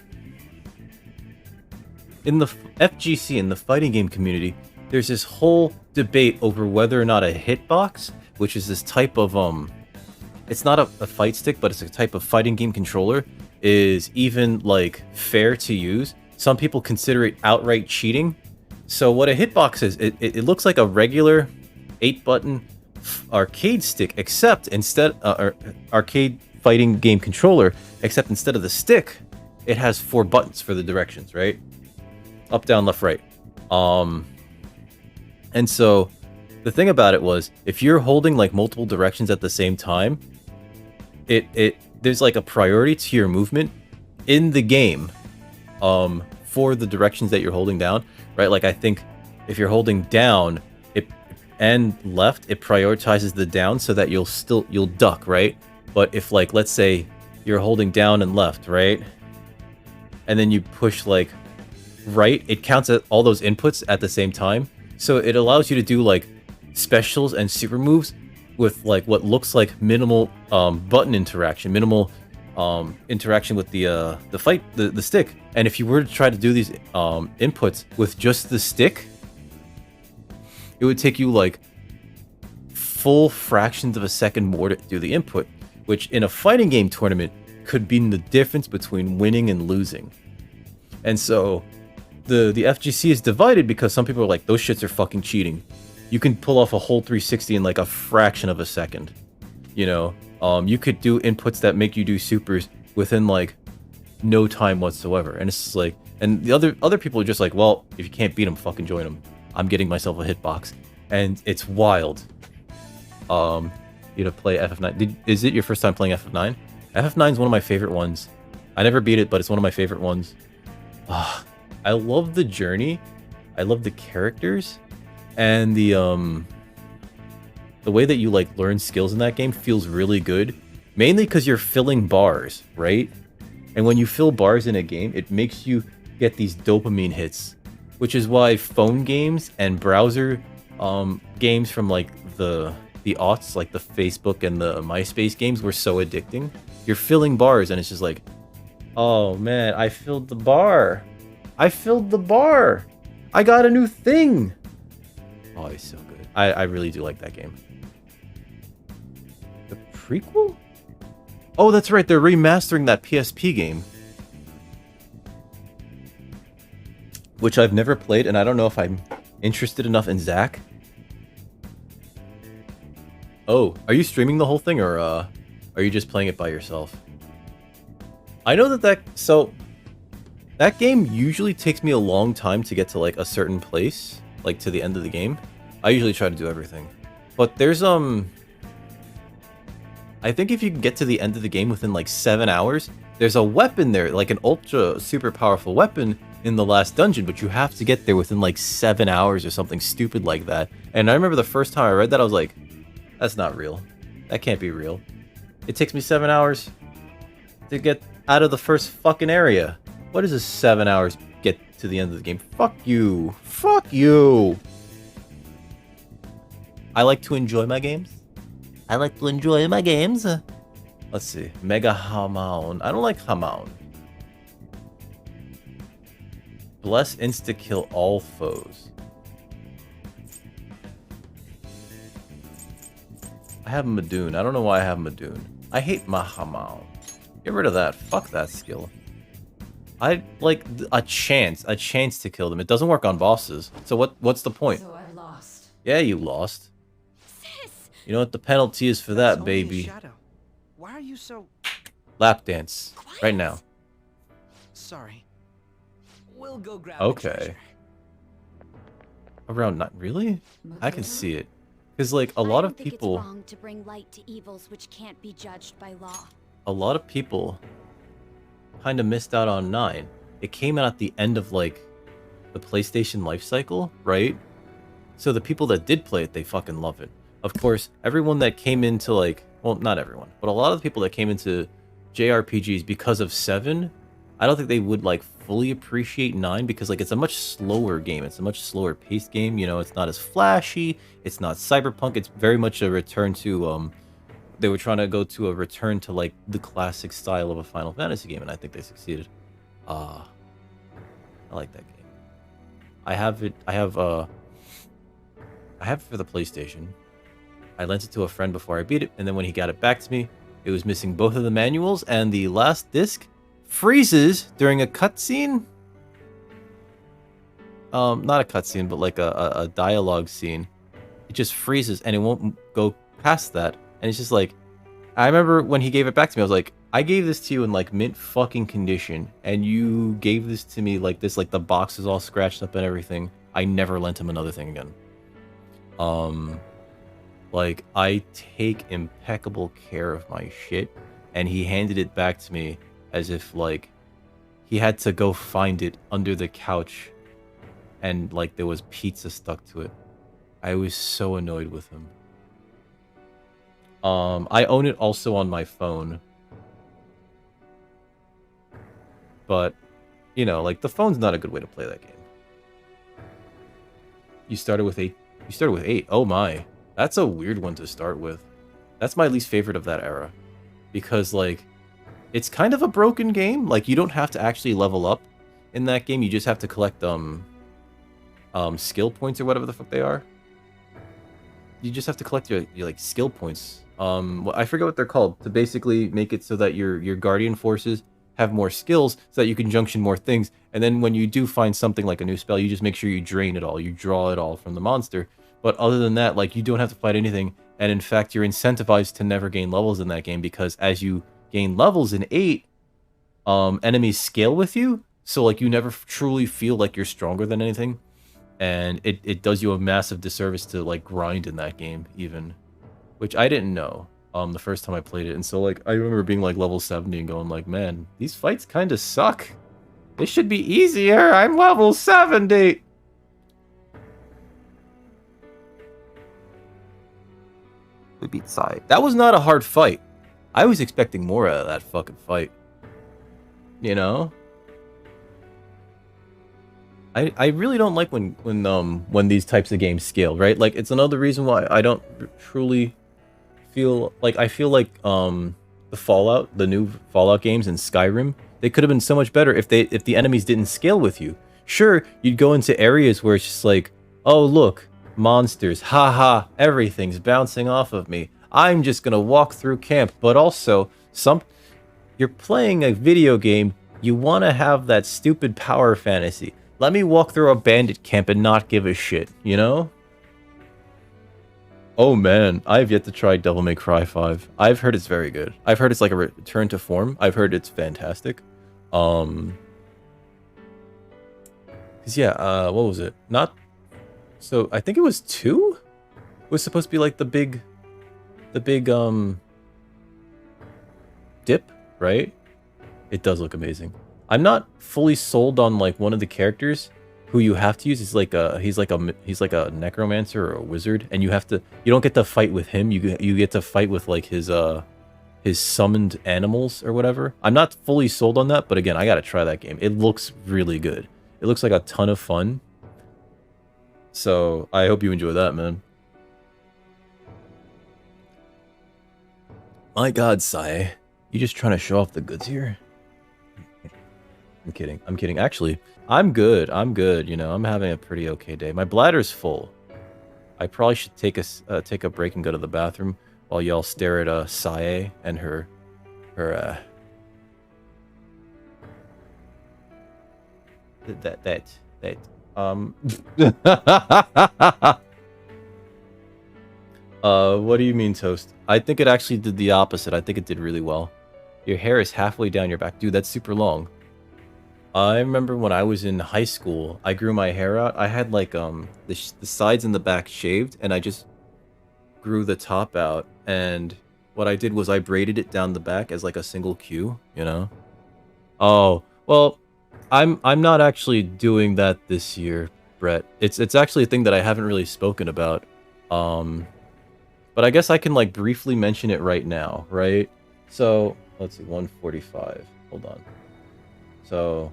in the FGC, in the fighting game community, there's this whole debate over whether or not a hitbox, which is this type of it's not a fight stick, but it's a type of fighting game controller, is even like fair to use. Some people consider it outright cheating. So what a hitbox is, it looks like a regular 8-button arcade stick, except instead arcade fighting game controller, except instead of the stick, it has 4 buttons for the directions, right? Up, down, left, right. And so the thing about it was, if you're holding like multiple directions at the same time, there's like a priority to your movement in the game for the directions that you're holding down, right? Like I think if you're holding down and left, it prioritizes the down so that you'll duck, right? But if like, let's say you're holding down and left, right? And then you push like right, it counts at all those inputs at the same time. So it allows you to do like specials and super moves with like what looks like minimal button interaction, minimal interaction with the stick. And if you were to try to do these inputs with just the stick, it would take you like full fractions of a second more to do the input, which in a fighting game tournament could be the difference between winning and losing. And so the FGC is divided because some people are like, those shits are fucking cheating. You can pull off a whole 360 in like a fraction of a second. You know, you could do inputs that make you do supers within like no time whatsoever. And it's just like, and the other people are just like, well, if you can't beat them, fucking join them. I'm getting myself a hitbox, and it's wild. You to play FF9. Is it your first time playing FF9? FF9 is one of my favorite ones. I never beat it, but it's one of my favorite ones. I love the journey. I love the characters, and the way that you like learn skills in that game feels really good. Mainly because you're filling bars, right? And when you fill bars in a game, it makes you get these dopamine hits, which is why phone games and browser games from like the aughts, like the Facebook and the MySpace games, were so addicting. You're filling bars, and it's just like, oh man, I filled the bar. I filled the bar. I got a new thing. Oh, it's so good. I really do like that game. The prequel? Oh, that's right. They're remastering that PSP game, which I've never played, and I don't know if I'm interested enough in Zack. Oh, are you streaming the whole thing, or are you just playing it by yourself? I know so that game usually takes me a long time to get to like a certain place, like to the end of the game. I usually try to do everything, but there's I think if you can get to the end of the game within like 7 hours, there's a weapon there, like an ultra super powerful weapon in the last dungeon, but you have to get there within like 7 hours or something stupid like that. And I remember the first time I read that, I was like, that's not real. That can't be real. It takes me 7 hours to get out of the first fucking area. What is this 7 hours get to the end of the game? Fuck you. Fuck you. I like to enjoy my games. I like to enjoy my games. Let's see. Mega Hamon. I don't like Hamon. Bless insta-kill all foes. I have Madoon. I don't know why I have Madoon. I hate Mahamon. Get rid of that. Fuck that skill. I like a chance to kill them. It doesn't work on bosses. So what's the point? So I've lost. Yeah, you lost. Sis! You know what the penalty is for That's that, only a baby? shadow. Why are you so... Lap dance. Right now. Sorry. We'll go grab the Okay. treasure. Around not really? I can see it. Because like a lot of people, I don't think it's wrong to bring light to evils which can't be judged by law. a lot of people kind of missed out on 9. It came out at the end of like the PlayStation life cycle, right? So the people that did play it, they fucking love it. Of course, everyone that came into like, well, not everyone, but a lot of the people that came into JRPGs because of 7, I don't think they would like fully appreciate 9 because like it's a much slower game. It's a much slower paced game. You know, it's not as flashy. It's not cyberpunk. It's very much a return to they were trying to go to a return to like the classic style of a Final Fantasy game, and I think they succeeded. I like that game. I have it. I have it for the PlayStation. I lent it to a friend before I beat it, and then when he got it back to me, it was missing both of the manuals, and the last disc freezes during a cutscene. Not a cutscene, but like a dialogue scene. It just freezes, and it won't go past that. And it's just like, I remember when he gave it back to me, I was like, I gave this to you in like mint fucking condition, and you gave this to me like this, like the box is all scratched up and everything. I never lent him another thing again. Like I take impeccable care of my shit, and he handed it back to me as if like he had to go find it under the couch, and like there was pizza stuck to it. I was so annoyed with him. I own it also on my phone. But, you know, like the phone's not a good way to play that game. You started with 8. You started with 8. Oh my. That's a weird one to start with. That's my least favorite of that era. Because like it's kind of a broken game. Like you don't have to actually level up in that game. You just have to collect skill points or whatever the fuck they are. You just have to collect your like skill points. I forget what they're called, to basically make it so that your guardian forces have more skills so that you can junction more things. And then when you do find something like a new spell, you just make sure you drain it all. You draw it all from the monster. But other than that, like you don't have to fight anything. And in fact, you're incentivized to never gain levels in that game, because as you gain levels in 8, enemies scale with you. So like you never truly feel like you're stronger than anything. And it does you a massive disservice to like grind in that game even. Which I didn't know the first time I played it. And so like I remember being like level 70 and going like, man, these fights kind of suck. This should be easier. I'm level 70. We beat Sai. That was not a hard fight. I was expecting more out of that fucking fight. You know? I really don't like when these types of games scale, right? Like it's another reason why I don't truly feel like the Fallout, the new Fallout games and Skyrim, they could have been so much better if the enemies didn't scale with you. Sure, you'd go into areas where it's just like, oh look, monsters, haha, everything's bouncing off of me. I'm just gonna walk through camp, but also you're playing a video game, you wanna have that stupid power fantasy. Let me walk through a bandit camp and not give a shit, you know? Oh man, I've yet to try Devil May Cry 5. I've heard it's very good. I've heard it's like a return to form. I've heard it's fantastic. Cause yeah, what was it? So I think it was 2? It was supposed to be like the big dip, right? It does look amazing. I'm not fully sold on like one of the characters who you have to use. He's like a necromancer or a wizard, and you don't get to fight with him. You get to fight with like his summoned animals or whatever. I'm not fully sold on that, but again, I gotta try that game. It looks really good. It looks like a ton of fun. So I hope you enjoy that, man. My God, Sai, you just trying to show off the goods here? I'm kidding. I'm kidding. Actually, I'm good. I'm good. You know, I'm having a pretty okay day. My bladder's full. I probably should take a break and go to the bathroom while y'all stare at Sae and her what do you mean, Toast? I think it actually did the opposite. I think it did really well. Your hair is halfway down your back. Dude, that's super long. I remember when I was in high school, I grew my hair out. I had like the sides and the back shaved, and I just grew the top out. And what I did was I braided it down the back as like a single queue, you know? Oh, well, I'm not actually doing that this year, Brett. It's actually a thing that I haven't really spoken about. But I guess I can like briefly mention it right now, right? So, let's see, 145. Hold on. So,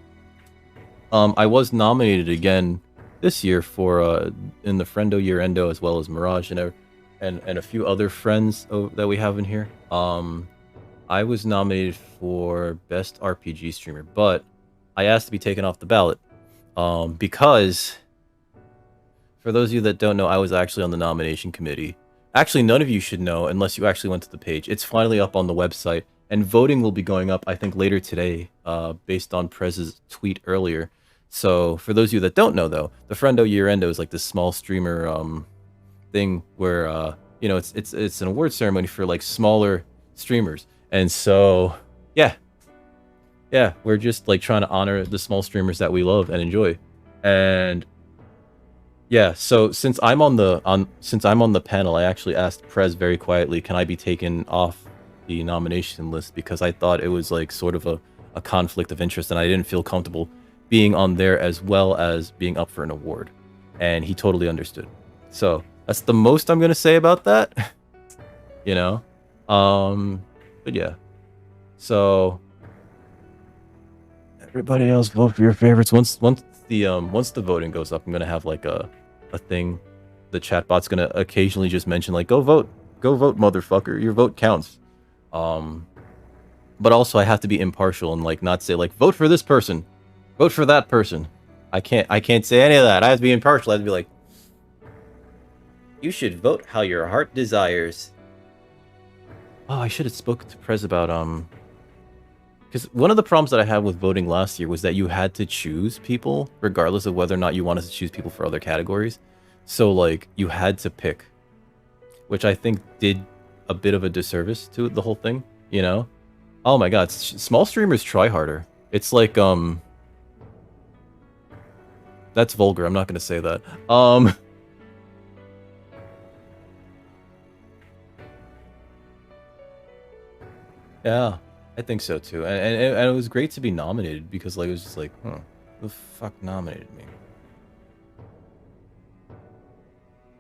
I was nominated again this year for in the Friendo Year Endo, as well as Mirage and a few other friends that we have in here. I was nominated for Best RPG Streamer, but I asked to be taken off the ballot because, for those of you that don't know, I was actually on the nomination committee. Actually, none of you should know unless you actually went to the page. It's finally up on the website, and voting will be going up, I think, later today, based on Prez's tweet earlier. So, for those of you that don't know, though, the Friendo Year Endo is like this small streamer thing where, you know, it's an award ceremony for like smaller streamers. And so, yeah, we're just like trying to honor the small streamers that we love and enjoy. And yeah, so since I'm on the panel, I actually asked Prez very quietly, can I be taken off the nomination list, because I thought it was like sort of a conflict of interest, and I didn't feel comfortable being on there as well as being up for an award. And he totally understood. So that's the most I'm gonna say about that. You know? But yeah. So everybody else vote for your favorites. Once the voting goes up, I'm gonna have like a thing. The chatbot's gonna occasionally just mention like, go vote, motherfucker, your vote counts. But also I have to be impartial and like not say like, vote for this person, vote for that person. I can't say any of that. I have to be impartial. I have to be like, you should vote how your heart desires. Oh, I should have spoken to Prez about because one of the problems that I had with voting last year was that you had to choose people regardless of whether or not you wanted to choose people for other categories. So like you had to pick, which I think did a bit of a disservice to the whole thing, you know? Oh my god, small streamers try harder. It's like that's vulgar. I'm not going to say that. Yeah, I think so too. And it was great to be nominated because like it was just like, huh, who the fuck nominated me?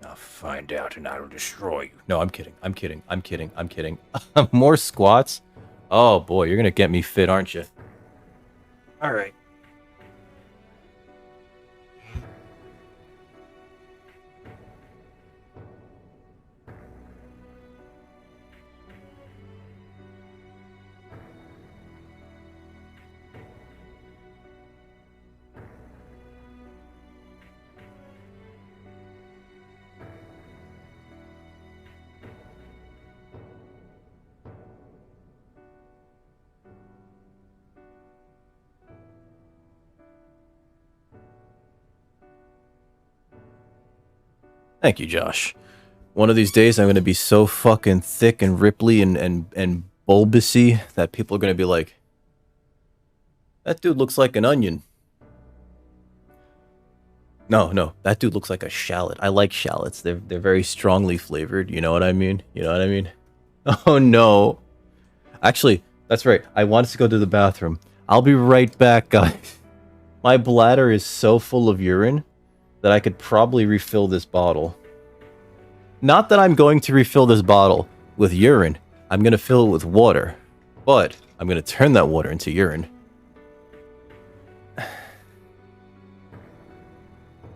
I'll find out and I'll destroy you. No, I'm kidding. I'm kidding. More squats? Oh boy, you're gonna get me fit, aren't you? Alright. Thank you, Josh. One of these days, I'm going to be so fucking thick and ripply and bulbousy that people are going to be like, that dude looks like an onion. No, that dude looks like a shallot. I like shallots. They're very strongly flavored. You know what I mean? Oh no. Actually, That's right. I wanted to go to the bathroom. I'll be right back, guys. My bladder is so full of urine that I could probably refill this bottle. Not that I'm going to refill this bottle with urine. I'm going to fill it with water. But I'm going to turn that water into urine.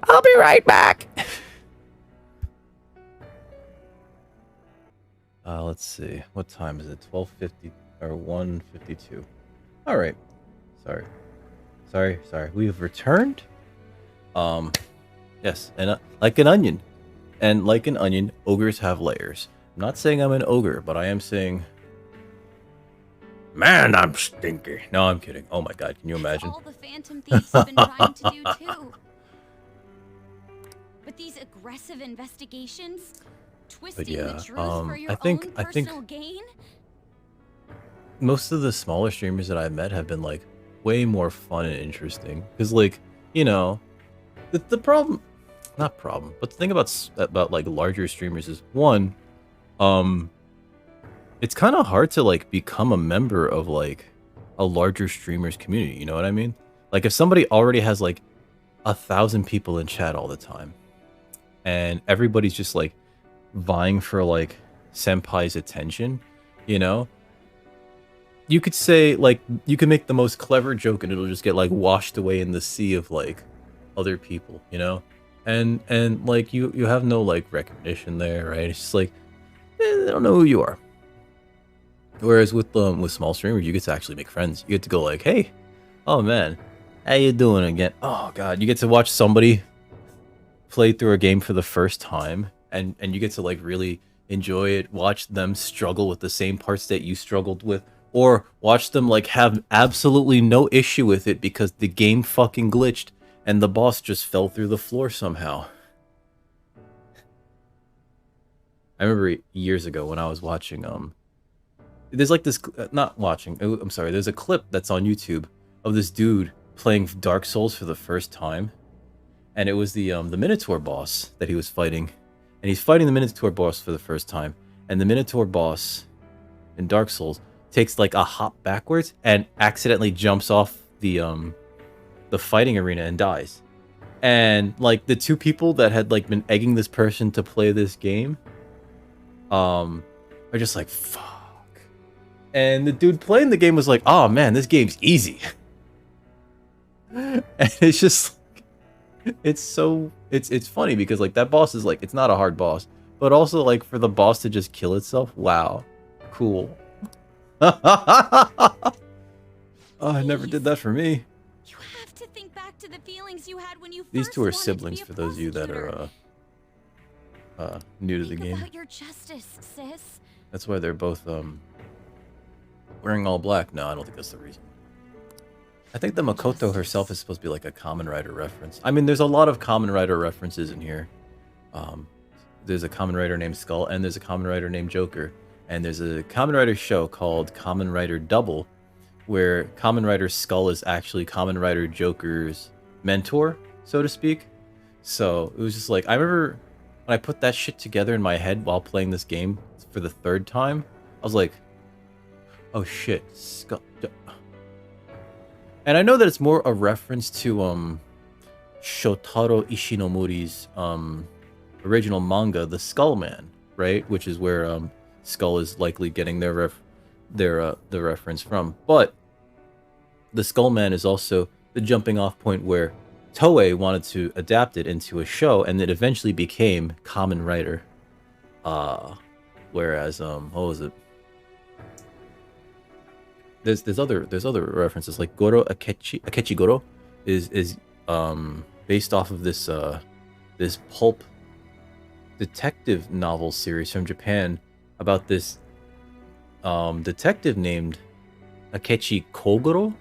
I'll be right back. Let's see. What time is it? 12:50 or 1:52. All right. Sorry. We've returned. Yes, and like an onion. And like an onion, ogres have layers. I'm not saying I'm an ogre, but I am saying, man, I'm stinky. No, I'm kidding. Oh my god, can you imagine? All the Phantom Thieves have been trying to do too. But these aggressive investigations, twisting the truth for your own personal gain. Most of the smaller streamers that I've met have been like way more fun and interesting. Because like, you know, the problem, not problem, but the thing about like larger streamers is one, it's kind of hard to like become a member of like a larger streamers community. You know what I mean? Like if somebody already has like 1,000 people in chat all the time, and everybody's just like vying for like senpai's attention, you know, you could say like you can make the most clever joke and it'll just get like washed away in the sea of like other people, you know, and like you have no like recognition there, right? It's just like they don't know who you are. Whereas with small streamers, you get to actually make friends. You get to go like, hey, oh man, how you doing again? Oh god, you get to watch somebody play through a game for the first time, and you get to like really enjoy it, watch them struggle with the same parts that you struggled with, or watch them like have absolutely no issue with it because the game fucking glitched and the boss just fell through the floor somehow. I remember years ago when I was watching there's like this there's a clip that's on YouTube of this dude playing Dark Souls for the first time. And it was the Minotaur boss that he was fighting. And he's fighting the Minotaur boss for the first time. And the Minotaur boss in Dark Souls takes like a hop backwards and accidentally jumps off the fighting arena and dies. And like the two people that had like been egging this person to play this game are just like, fuck. And the dude playing the game was like, oh man, this game's easy. And it's just it's funny because like that boss is like, it's not a hard boss, but also like for the boss to just kill itself, wow, cool. Oh, I never did that for me. You have to think back to the feelings you had when you These first two are wanted to siblings be a for those of you that are new to the Think game. about your justice, sis. That's why they're both wearing all black. No, I don't think that's the reason. I think the Makoto herself is supposed to be like a Kamen Rider reference. I mean, there's a lot of Kamen Rider references in here. There's a Kamen Rider named Skull, and there's a Kamen Rider named Joker. And there's a Kamen Rider show called Kamen Rider Double, where Kamen Rider Skull is actually Kamen Rider Joker's mentor, so to speak. So it was just like, I remember when I put that shit together in my head while playing this game for the third time, I was like, oh shit, Skull. And I know that it's more a reference to Shotaro Ishinomori's original manga, The Skull Man, right? Which is where Skull is likely getting the reference from. But The Skull Man is also the jumping off point where Toei wanted to adapt it into a show, and it eventually became Kamen Rider. Whereas what was it? There's other references like Goro Akechi Goro is based off of this this pulp detective novel series from Japan about this detective named Akechi Kogoro,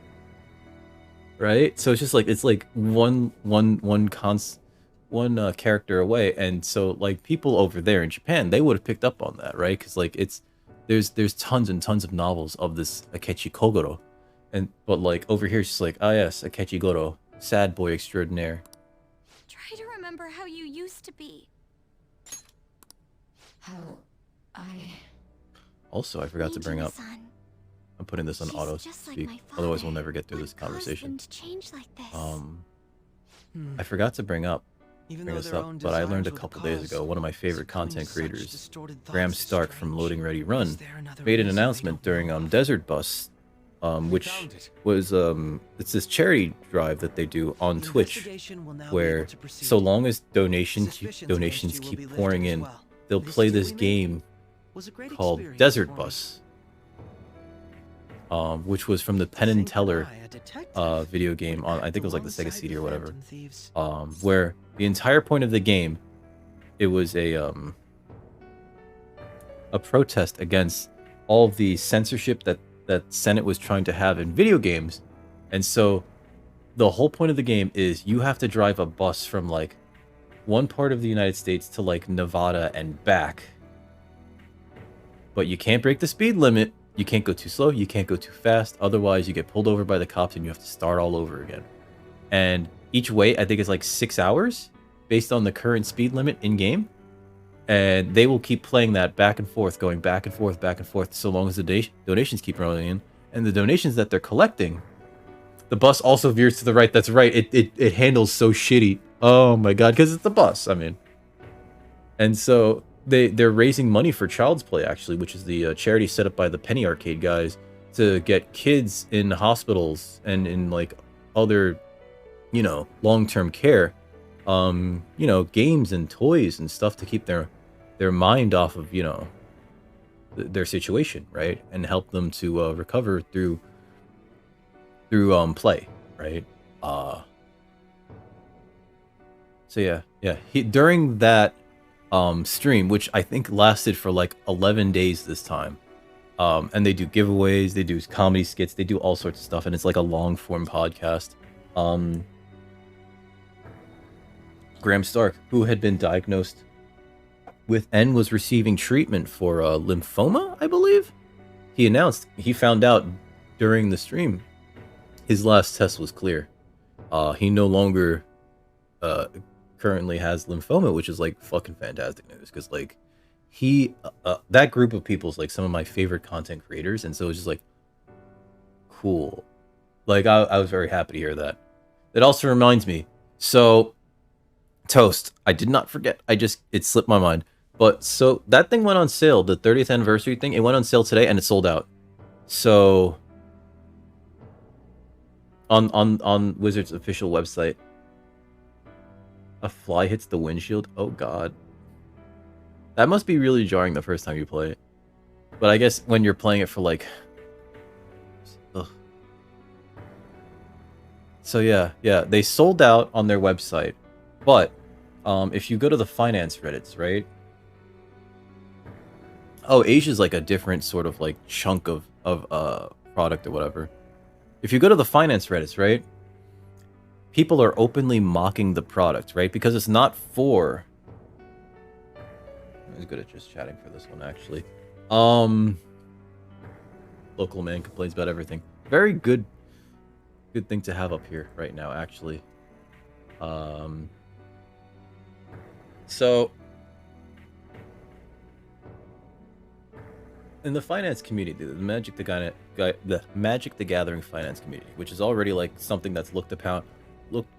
right? So it's just like, it's like one character away, and so like people over there in Japan, they would have picked up on that, right? Because like there's tons and tons of novels of this Akechi Kogoro, but like over here it's just like, ah yes, Akechi Goro, sad boy extraordinaire. Try to remember how you used to be. How I... Also, I forgot to bring up, Son. I'm putting this on She's auto just like speak. my Otherwise, father. we'll never get through What this caused conversation. them to change like this? I forgot to bring Even this though their up, own but I learned a desires were the couple days cause, ago. One of my favorite succumbing content to creators, such distorted Graham thoughts is Stark from strange. Loading Ready Is Run, there another made an reason they announcement don't during know? Desert Bus, which found it. was it's this charity drive that they do on The Twitch, investigation will now be where able to proceed. so long as donations Suspicions against you will be keep lifted pouring as in, well. they'll This play deal this we made game was a great called experience Desert for me. Bus, which was from the Penn and Think that Teller I, a detective, video game on, I think it was like the Sega alongside CD the or whatever, Phantom Thieves. where the entire point of the game, it was a protest against all of the censorship that Senate was trying to have in video games. And so the whole point of the game is you have to drive a bus from like one part of the United States to like Nevada and back, but you can't break the speed limit. You can't go too slow, you can't go too fast, otherwise you get pulled over by the cops and you have to start all over again. And each way, I think, is like 6 hours based on the current speed limit in game. And they will keep playing that back and forth, going back and forth, so long as the donations keep rolling in. And the donations that they're collecting, the bus also veers to the right. That's right. It handles so shitty. Oh my god, because it's a bus. I mean, and so they're raising money for Child's Play, actually, which is the charity set up by the Penny Arcade guys to get kids in hospitals and in like other, you know, long-term care, you know, games and toys and stuff to keep their mind off of, you know, their situation, right, and help them to recover through play, right? So yeah, during that stream, which I think lasted for like 11 days this time, and they do giveaways, they do comedy skits, they do all sorts of stuff, and it's like a long form podcast. Graham Stark, who had been diagnosed with and was receiving treatment for lymphoma, I believe, he announced he found out during the stream his last test was clear. He no longer currently has lymphoma, which is like fucking fantastic news, because like he that group of people is like some of my favorite content creators, and so it's just like cool. Like I was very happy to hear that. It also reminds me, so Toast, I did not forget, it slipped my mind, but so that thing went on sale, the 30th anniversary thing, it went on sale today and it sold out. So on Wizards official website, a fly hits the windshield. Oh god, that must be really jarring the first time you play it, but I guess when you're playing it for like, ugh. So yeah, they sold out on their website, but if you go to the finance Reddits, right? Oh, Asia's like a different sort of like chunk of product or whatever. If you go to the finance Reddits, right? People are openly mocking the product, right? Because it's not for... I was good at just chatting for this one, actually. Local man complains about everything. Very good thing to have up here right now, actually. So in the finance community, the Magic the Gathering finance community, which is already like something that's looked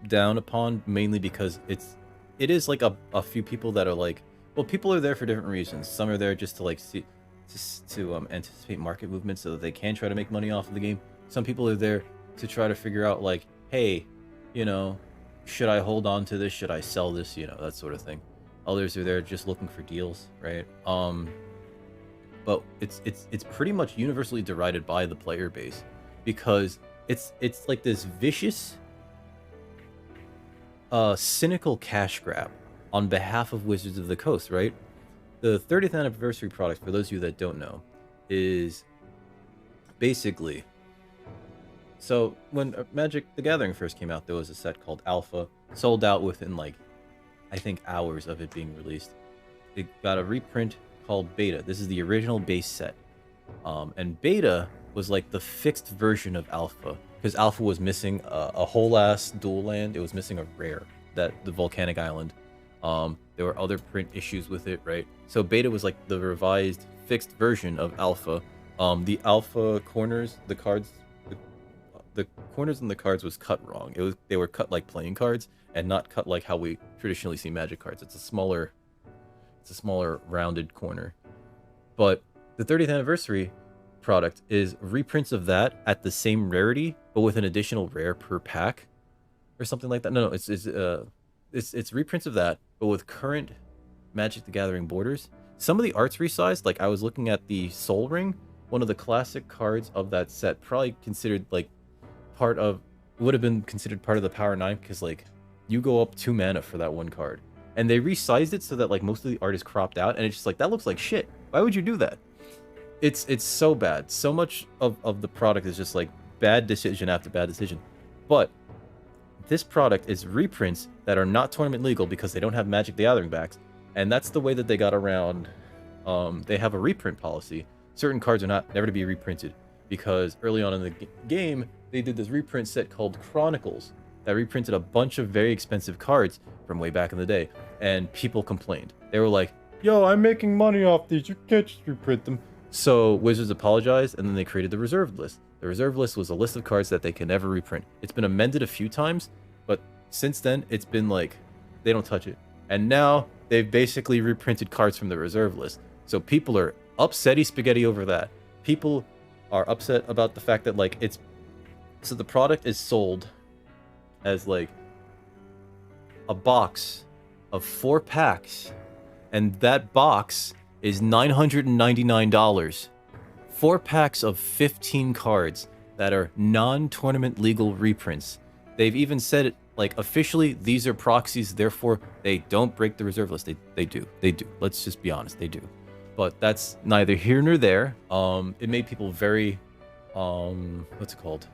down upon, mainly because it is like a few people that are like, well, people are there for different reasons. Some are there just to like see to anticipate market movements so that they can try to make money off of the game. Some people are there to try to figure out like, hey, you know, should I hold on to this? Should I sell this? You know, that sort of thing. Others are there just looking for deals, right? But it's pretty much universally derided by the player base, because it's like this vicious, cynical cash grab on behalf of Wizards of the Coast, right? The 30th anniversary product, for those of you that don't know, is basically... So when Magic the Gathering first came out, there was a set called Alpha, sold out within like, I think, hours of it being released. It got a reprint called Beta. This is the original base set. And Beta was like the fixed version of Alpha, because Alpha was missing a whole ass dual land. It was missing a rare, the volcanic island. There were other print issues with it, right? So Beta was like the revised fixed version of Alpha, The alpha corners, the corners in the cards was cut wrong. They were cut like playing cards and not cut like how we traditionally see Magic cards. It's a smaller rounded corner. But the 30th anniversary product is reprints of that at the same rarity, but with an additional rare per pack, or something like that. No, it's reprints of that, but with current Magic the Gathering borders. Some of the art's resized. Like I was looking at the Soul Ring, one of the classic cards of that set, probably considered like would have been considered part of the Power 9, because like you go up 2 mana for that one card. And they resized it so that like most of the art is cropped out, and it's just like, that looks like shit. Why would you do that? It's so bad. So much of the product is just like bad decision after bad decision. But this product is reprints that are not tournament legal because they don't have Magic the Gathering backs. And that's the way that they got around. They have a reprint policy. Certain cards are never to be reprinted, because early on in the game, they did this reprint set called Chronicles that reprinted a bunch of very expensive cards from way back in the day. And people complained. They were like, yo, I'm making money off these. You can't just reprint them. So Wizards apologized, and then they created the reserved list. The reserved list was a list of cards that they can never reprint. It's been amended a few times, but since then, it's been like, they don't touch it. And now, they've basically reprinted cards from the reserve list. So people are upsetty spaghetti over that. People are upset about the fact that, like, so the product is sold as, like, a box of 4 packs, and that box is $999. 4 packs of 15 cards that are non-tournament legal reprints. They've even said it, like, officially, these are proxies, therefore they don't break the reserve list. They do. Let's just be honest, they do. But that's neither here nor there. It made people very, what's it called?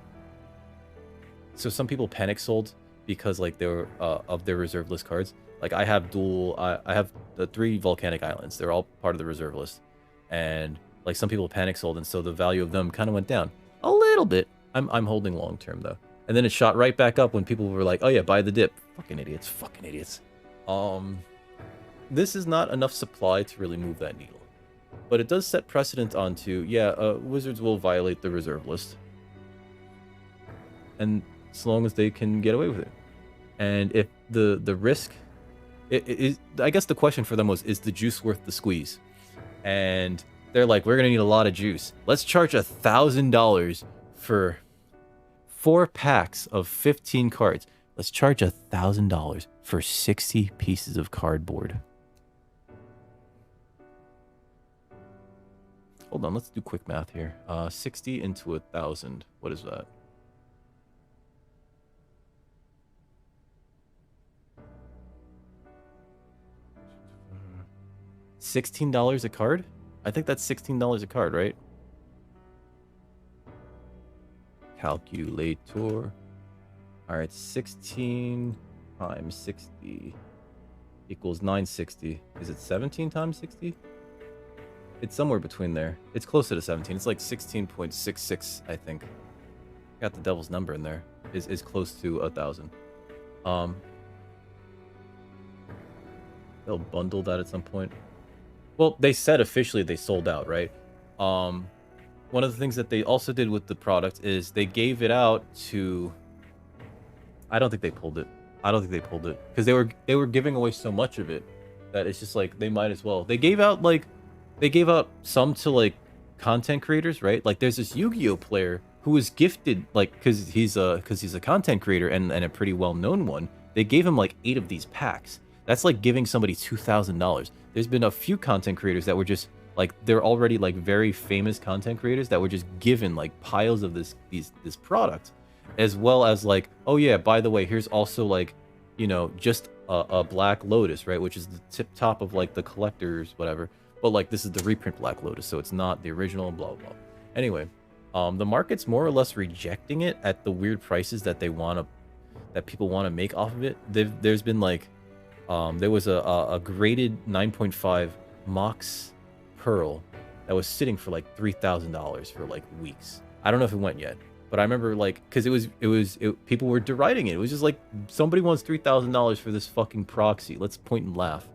So some people panic sold because, like, they were of their reserve list cards. Like, I have I have the 3 volcanic islands. They're all part of the reserve list. And, like, some people panic sold, and so the value of them kind of went down a little bit. I'm holding long term, though. And then it shot right back up when people were like, oh yeah, buy the dip. Fucking idiots. This is not enough supply to really move that needle. But it does set precedent onto, Wizards will violate the reserve list. And as long as they can get away with it. And if the risk... I guess the question for them was, is the juice worth the squeeze? And they're like, we're going to need a lot of juice. Let's charge $1,000 for 4 packs of 15 cards. Let's charge $1,000 for 60 pieces of cardboard. Hold on, let's do quick math here. 60 into 1,000. What is that? $16 a card? I think that's $16 a card, right? Calculator. Alright, 16 times 60 equals 960. Is it 17 times 60? It's somewhere between there. It's closer to 17. It's like 16.66, I think. Got the devil's number in there. Is close to 1,000. They'll bundle that at some point. Well, they said officially they sold out, right? One of the things that they also did with the product is they gave it out to... I don't think they pulled it. Because they were giving away so much of it that it's just like, they might as well. They gave out some to, like, content creators, right? Like, there's this Yu-Gi-Oh player who was gifted, like, because he's a content creator and a pretty well-known one. They gave him, like, 8 of these packs. That's like giving somebody $2,000. There's been a few content creators that were just, like, they're already, like, very famous content creators that were just given, like, piles of this product, as well as, like, oh yeah, by the way, here's also, like, you know, just a Black Lotus, right, which is the top of, like, the collector's whatever, but, like, this is the reprint Black Lotus, so it's not the original, blah blah. Anyway, the market's more or less rejecting it at the weird prices that people want to make off of it. There's been, like, there was a graded 9.5 Mox Pearl that was sitting for like $3,000 for like weeks. I don't know if it went yet, but I remember, like, because people were deriding it. It was just like, somebody wants $3,000 for this fucking proxy. Let's point and laugh.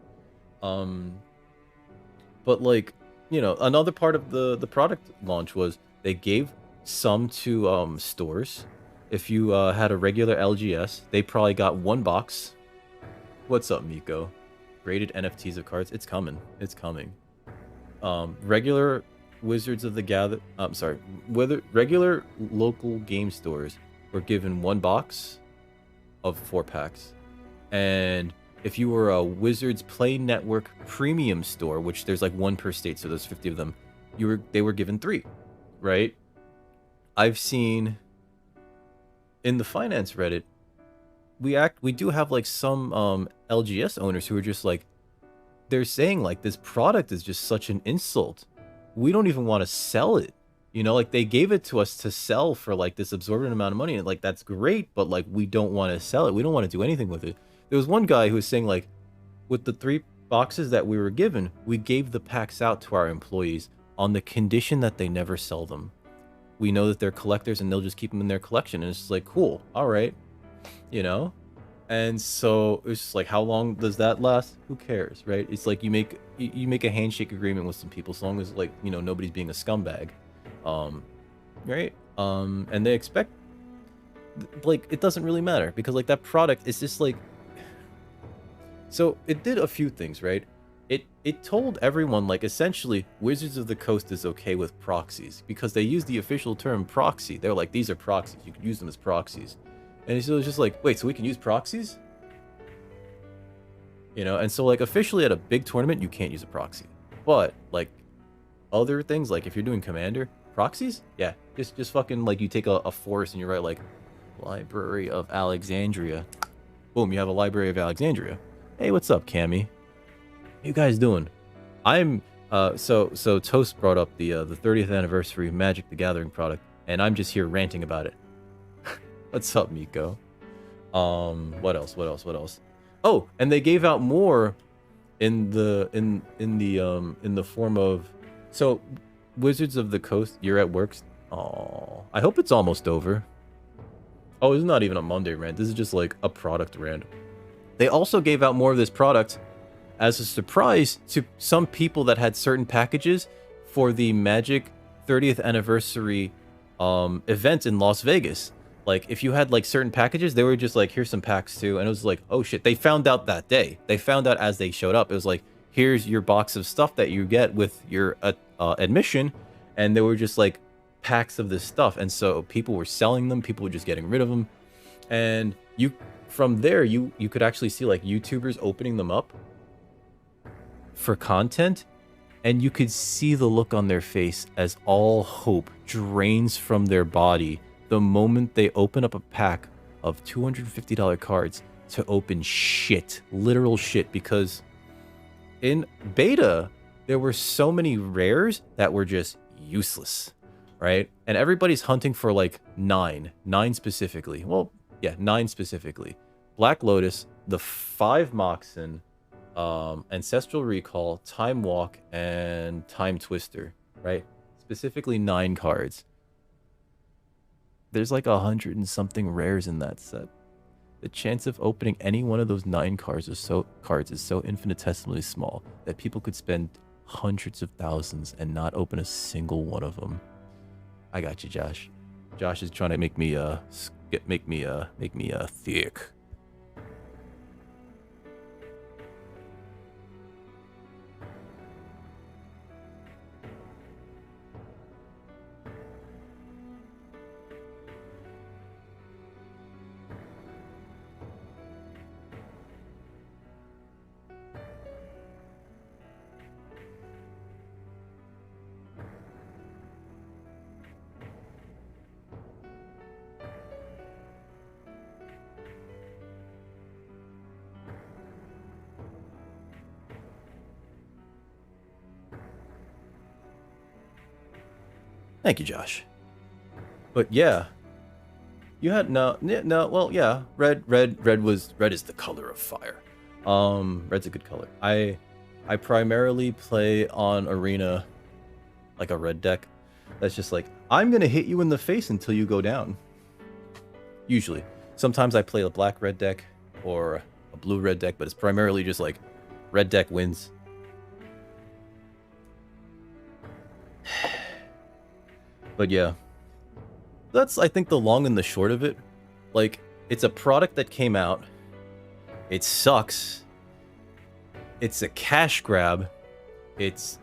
But, like, you know, another part of the product launch was they gave some to stores. If you had a regular LGS, they probably got one box. What's up, Miko? Graded NFTs of cards. It's coming. It's coming. Regular Wizards of the Gather. I'm sorry. Whether regular local game stores were given one box of 4 packs, and if you were a Wizards Play Network premium store, which there's like 1 per state, so there's 50 of them, they were given 3, right? I've seen in the finance Reddit, we do have like some LGS owners who are just like, they're saying like this product is just such an insult. We don't even want to sell it. You know, like they gave it to us to sell for like this absorbent amount of money, and like that's great, but like we don't want to sell it. We don't want to do anything with it. There was one guy who was saying like, with the 3 boxes that we were given, we gave the packs out to our employees on the condition that they never sell them. We know that they're collectors and they'll just keep them in their collection, and it's just like, cool, all right, you know. And so it's just like, how long does that last? Who cares, right? It's like you make a handshake agreement with some people, as long as like, you know, nobody's being a scumbag, right? And they expect, like, it doesn't really matter because like that product is just like, so it did a few things, right? It told everyone like essentially Wizards of the Coast is okay with proxies because they use the official term proxy. They're like, these are proxies, you can use them as proxies. And so it's just like, wait, so we can use proxies? You know, and so like officially at a big tournament, you can't use a proxy. But like other things, like if you're doing Commander, proxies? Yeah, just fucking like you take a forest and you write like Library of Alexandria. Boom, you have a Library of Alexandria. Hey, what's up, Cammy? How you guys doing? I'm so Toast brought up the 30th anniversary Magic the Gathering product, and I'm just here ranting about it. What's up, Miko? What else? Oh, and they gave out more in the form of, so Wizards of the Coast, you're at work. Oh, I hope it's almost over. Oh, it's not even a Monday rant. This is just like a product rant. They also gave out more of this product as a surprise to some people that had certain packages for the Magic 30th anniversary event in Las Vegas. Like, if you had like certain packages, they were just like, here's some packs too. And it was like, oh shit, they found out that day. They found out as they showed up. It was like, here's your box of stuff that you get with your admission. And they were just like packs of this stuff. And so people were selling them. People were just getting rid of them. And from there, you could actually see like YouTubers opening them up for content, and you could see the look on their face as all hope drains from their body the moment they open up a pack of $250 cards to open shit, literal shit, because in beta there were so many rares that were just useless, right? And everybody's hunting for like 9 specifically. Well, yeah, 9 specifically. Black Lotus, the 5 Moxen, Ancestral Recall, Time Walk, and Time Twister, right? Specifically 9 cards. There's like 100 and something rares in that set. The chance of opening any one of those 9 cards is so infinitesimally small that people could spend hundreds of thousands and not open a single one of them. I got you, Josh. Josh is trying to make me thick. Thank you, Josh. But yeah, you had well, yeah, red is the color of fire. Red's a good color. I primarily play on arena like a red deck. That's just like, I'm gonna hit you in the face until you go down. Usually. Sometimes I play a black red deck or a blue red deck, but it's primarily just like red deck wins. But yeah, that's, I think, the long and the short of it. Like, it's a product that came out. It sucks. It's a cash grab. It's...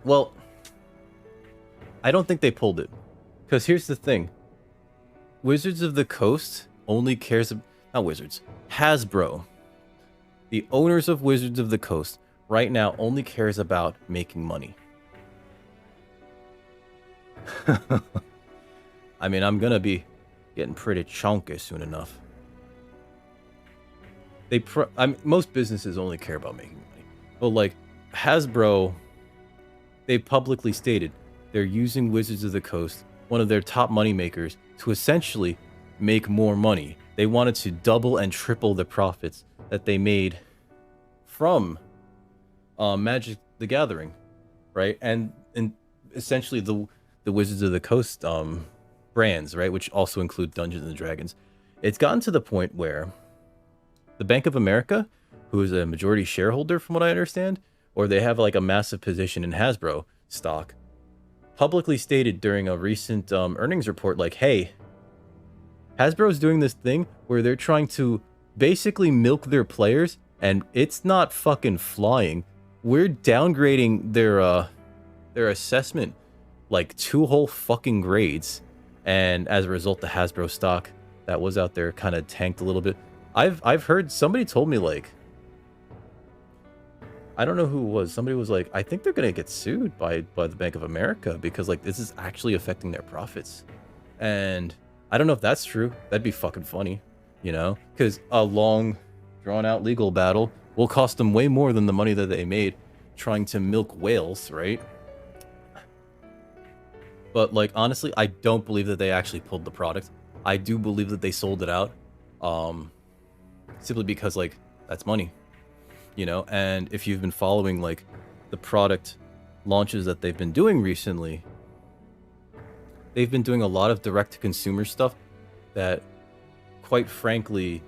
Well, I don't think they pulled it. Because here's the thing. Wizards of the Coast only cares... Not Wizards. Hasbro. The owners of Wizards of the Coast right now only cares about making money. I mean, I'm gonna be getting pretty chunky soon enough. Most businesses only care about making money. But like Hasbro, they publicly stated they're using Wizards of the Coast, one of their top money makers, to essentially make more money. They wanted to double and triple the profits that they made from Magic the Gathering, right? And essentially the Wizards of the Coast brands, right, which also include Dungeons and Dragons. It's gotten to the point where the Bank of America, who is a majority shareholder from what I understand, or they have like a massive position in Hasbro stock, publicly stated during a recent earnings report, like, hey, Hasbro's doing this thing where they're trying to basically milk their players, and it's not fucking flying. We're downgrading their assessment like 2 whole fucking grades, and as a result, the Hasbro stock that was out there kind of tanked a little bit. I've heard, somebody told me, like, I don't know who it was. Somebody was like, I think they're gonna get sued by the Bank of America because like this is actually affecting their profits. And I don't know if that's true. That'd be fucking funny, you know? Because a long, drawn-out legal battle will cost them way more than the money that they made trying to milk whales, right? But like honestly, I don't believe that they actually pulled the product. I do believe that they sold it out, simply because like that's money. You know, and if you've been following like the product launches that they've been doing recently, they've been doing a lot of direct-to-consumer stuff that, quite frankly,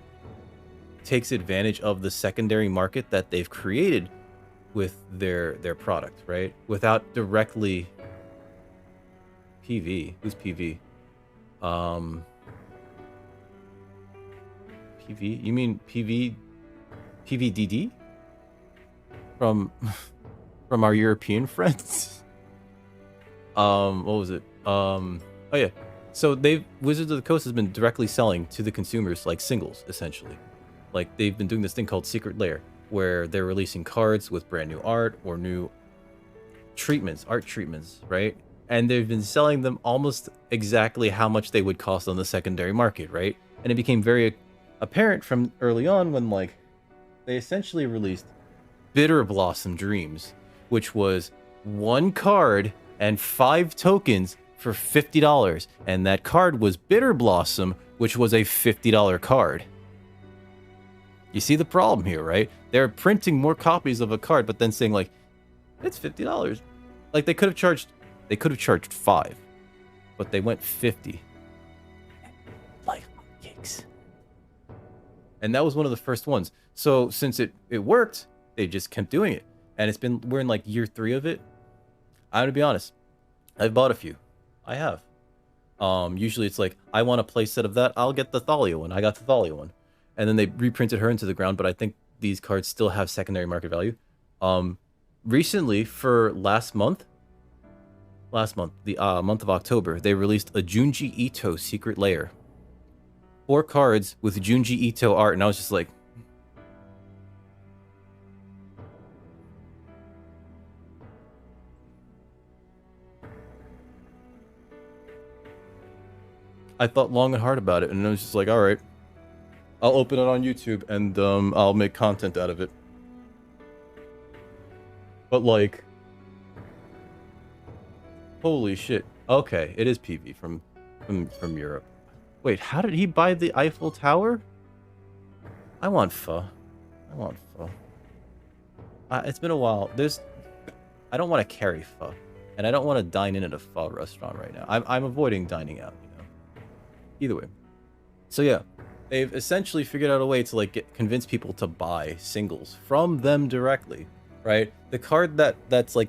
takes advantage of the secondary market that they've created with their product, right? Without directly PV. Who's PV? PV? You mean PVDD? From our European friends. What was it? Oh yeah. So Wizards of the Coast has been directly selling to the consumers like singles, essentially. Like they've been doing this thing called Secret Lair, where they're releasing cards with brand new art or new treatments, art treatments, right? And they've been selling them almost exactly how much they would cost on the secondary market, right? And it became very apparent from early on when like they essentially released Bitter Blossom Dreams, which was 1 card and 5 tokens for $50, and that card was Bitter Blossom, which was a $50 card. You see the problem here, right? They're printing more copies of a card, but then saying like, it's $50. Like they could have charged 5, but they went 50. Like gigs. And that was one of the first ones. So since it worked, they just kept doing it. And we're in like year 3 of it. I'm gonna be honest, I've bought a few. I have. Usually it's like, I want a play set of that, I'll get the Thalia one. I got the Thalia one. And then they reprinted her into the ground, but I think these cards still have secondary market value. Recently, for last month, the month of October, they released a Junji Ito Secret Lair. 4 cards with Junji Ito art, and I was just like, I thought long and hard about it, and I was just like, all right, I'll open it on YouTube, and I'll make content out of it. But like, holy shit. Okay, it is PV from Europe. Wait, how did he buy the Eiffel Tower? I want pho. It's been a while. I don't want to carry pho, and I don't want to dine in at a pho restaurant right now. I'm avoiding dining out. Either way. So yeah, they've essentially figured out a way to like convince people to buy singles from them directly. right? The card that's like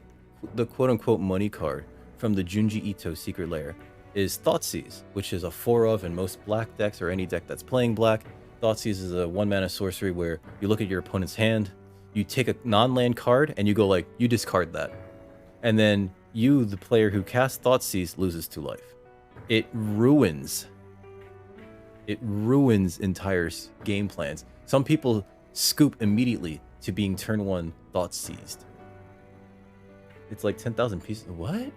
the quote-unquote money card from the Junji Ito Secret Lair is Thoughtseize, which is a 4 of in most black decks or any deck that's playing black. Thoughtseize is a 1-mana sorcery where you look at your opponent's hand, you take a non-land card, and you go like, you discard that. And then you, the player who casts Thoughtseize, loses 2 life. It ruins entire game plans. Some people scoop immediately to being turn 1 Thoughtseized. It's like 10,000 pieces. What?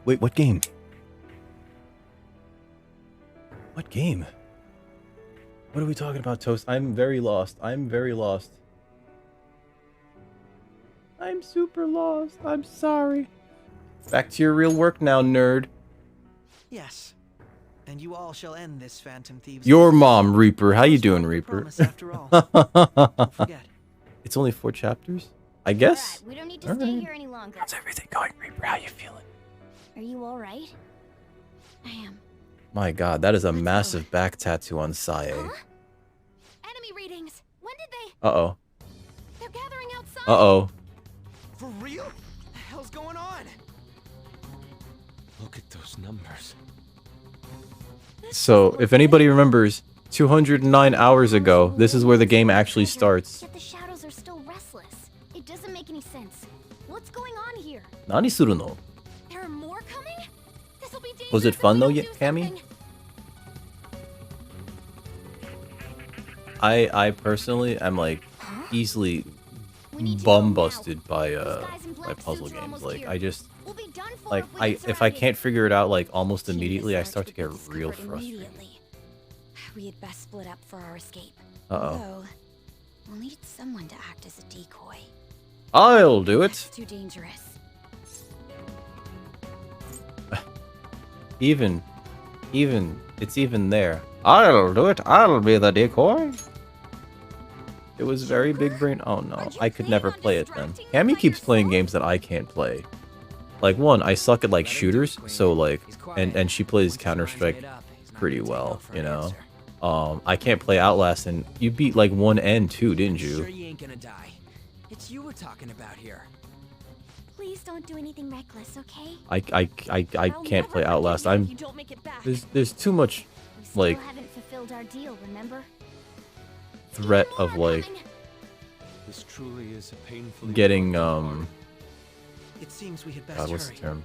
Wait, what game? What game? What are we talking about, Toast? I'm very lost. I'm very lost. I'm super lost. I'm sorry. Back to your real work now, nerd. Yes. And you all shall end this Phantom Thieves. Your mom, Reaper. How you doing, Reaper? Promise after all. Don't forget. It's only 4 chapters? I guess? Alright, we don't need to stay here any longer. How's everything going, Reaper? How you feeling? Are you alright? I am. My god, that is a massive back tattoo on Sae. Huh? Enemy readings. When did they? Uh-oh. They're gathering outside. Uh-oh. For real? What the hell's going on? Look at those numbers. So, if anybody remembers, 209 hours ago, this is where the game actually starts. Yet the shadows are still restless. It doesn't make any sense. What's going on here? Nani suru no? There are more coming? This'll be dangerous. Was it if fun we though, don't yet, do Cammy? something. I personally am like easily We need to bum go now. busted by Those guys in black puzzle suits are games. almost Like here. I just We'll be done for like if we get if I surrounded. can't figure it out like almost Genius immediately, I arts start to would get be real discovered frustrated. immediately. We had best split up for our escape. Uh-oh. Although, we'll need someone to act as a decoy. I'll do That's it. too dangerous. Even it's even there. I'll do it. I'll be the decoy. It was very big brain. Oh no, I could never play it then. Cammy keeps playing games that I can't play. Like one, I suck at like shooters, so like, and she plays Counter-Strike pretty well, you know. I can't play Outlast, and you beat like 1 and 2, didn't Sure you? you ain't gonna die. It's you we're talking about here. Please don't do anything reckless, okay? I I'll can't play never Outlast. forgive you if I'm you don't make it back. there's too much We still like haven't fulfilled our deal, remember? threat of like This truly is a painfully getting It seems we had best God, what's the hurry. term?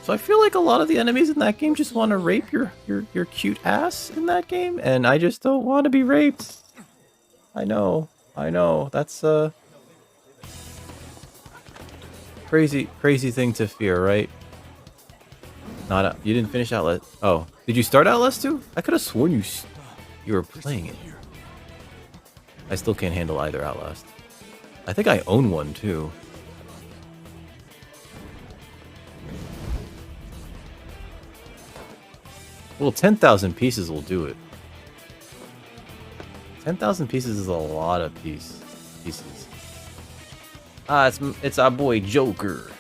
So I feel like a lot of the enemies in that game just want to rape your cute ass in that game, and I just don't want to be raped. I know. That's a crazy thing to fear, right? You didn't finish Outlast. Oh, did you start Outlast 2? I could have sworn you were playing it. I still can't handle either Outlast. I think I own one too. Well, 10,000 pieces will do it. 10,000 pieces is a lot of pieces. Ah, it's our boy Joker.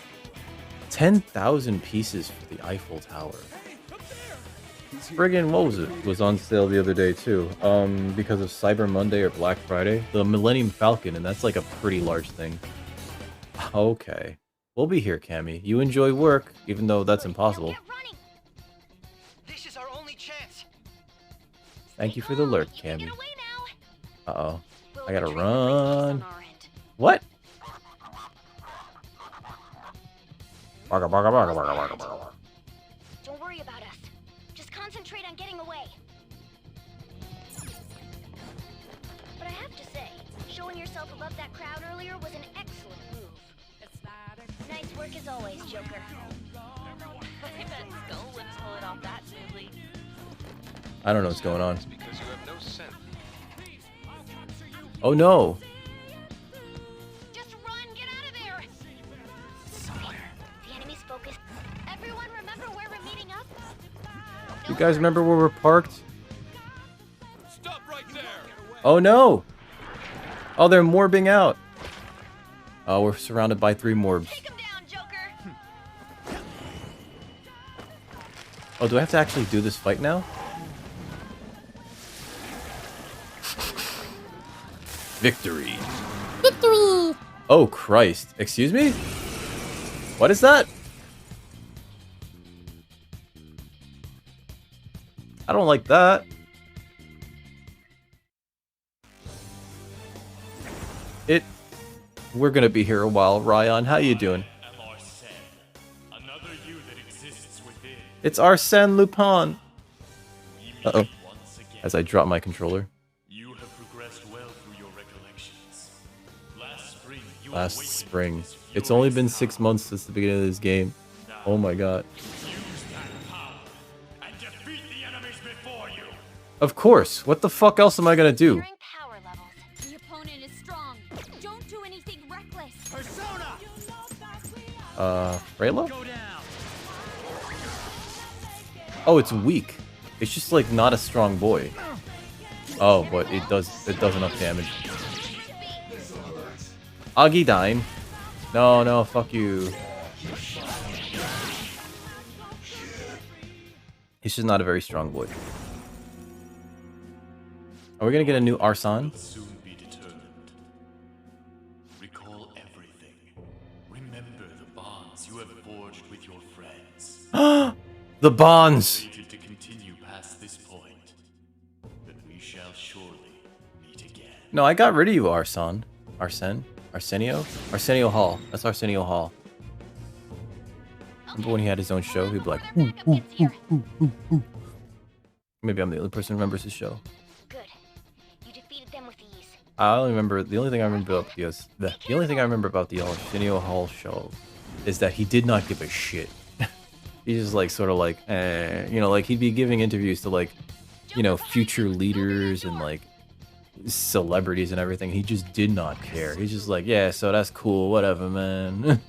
10,000 pieces for the Eiffel Tower. Friggin' what was it? Was on sale the other day too. Because of Cyber Monday or Black Friday. The Millennium Falcon, and that's like a pretty large thing. Okay. We'll be here, Cammy. You enjoy work, even though that's impossible. This is our only chance. Thank you for the alert, You can Cammy. get away now. Uh-oh. We'll I gotta retrieve the briefcase run. on our end. What? Don't worry about us. Just concentrate on getting away. But I have to say, showing yourself above that crowd earlier was an excellent move. Nice work as always, Joker. I bet Skull wouldn't pull it off that smoothly. I don't know what's going on. It's because you have no sense. Oh no! Just run, get out of there! The enemy's focused. Everyone remember where we're meeting up? You guys remember where we're parked? Stop right there! Oh no! Oh, they're morbing out. Oh, we're surrounded by 3 morbs. Take him down, Joker! Oh, do I have to actually do this fight now? Victory. Victory! Oh, Christ. Excuse me? What is that? I don't like that. We're gonna be here a while. Ryan, how you doing? It's Arsène Lupin. Uh-oh. As I drop my controller. You have progressed well through your recollections. Last spring. It's only been 6 months since the beginning of this game. Oh my god. Of course. What the fuck else am I gonna do? Comparing power levels. The opponent is strong. Don't do anything reckless. Persona! Raylo? Go down. Oh, it's weak. It's just like not a strong boy. Oh, but it does enough damage. Augie dying. No, fuck you. He's just not a very strong boy. Are we gonna get a new Arsene? Soon be determined. Recall everything. Remember the bonds you have forged with your friends. The bonds! Fated to continue past this point. But we shall surely meet again. No, I got rid of you, Arsene. Arsenio? Arsenio Hall. That's Arsenio Hall. Remember when he had his own show? He'd be like, maybe I'm the only person who remembers his show. Good. You defeated them with ease. I only remember the only thing I remember about the only thing I remember about the Arsenio Hall show is that he did not give a shit. He's just like sort of like, you know, like he'd be giving interviews to like, you know, future leaders and like celebrities and everything. He just did not care. He's just like, yeah, so that's cool, whatever, man.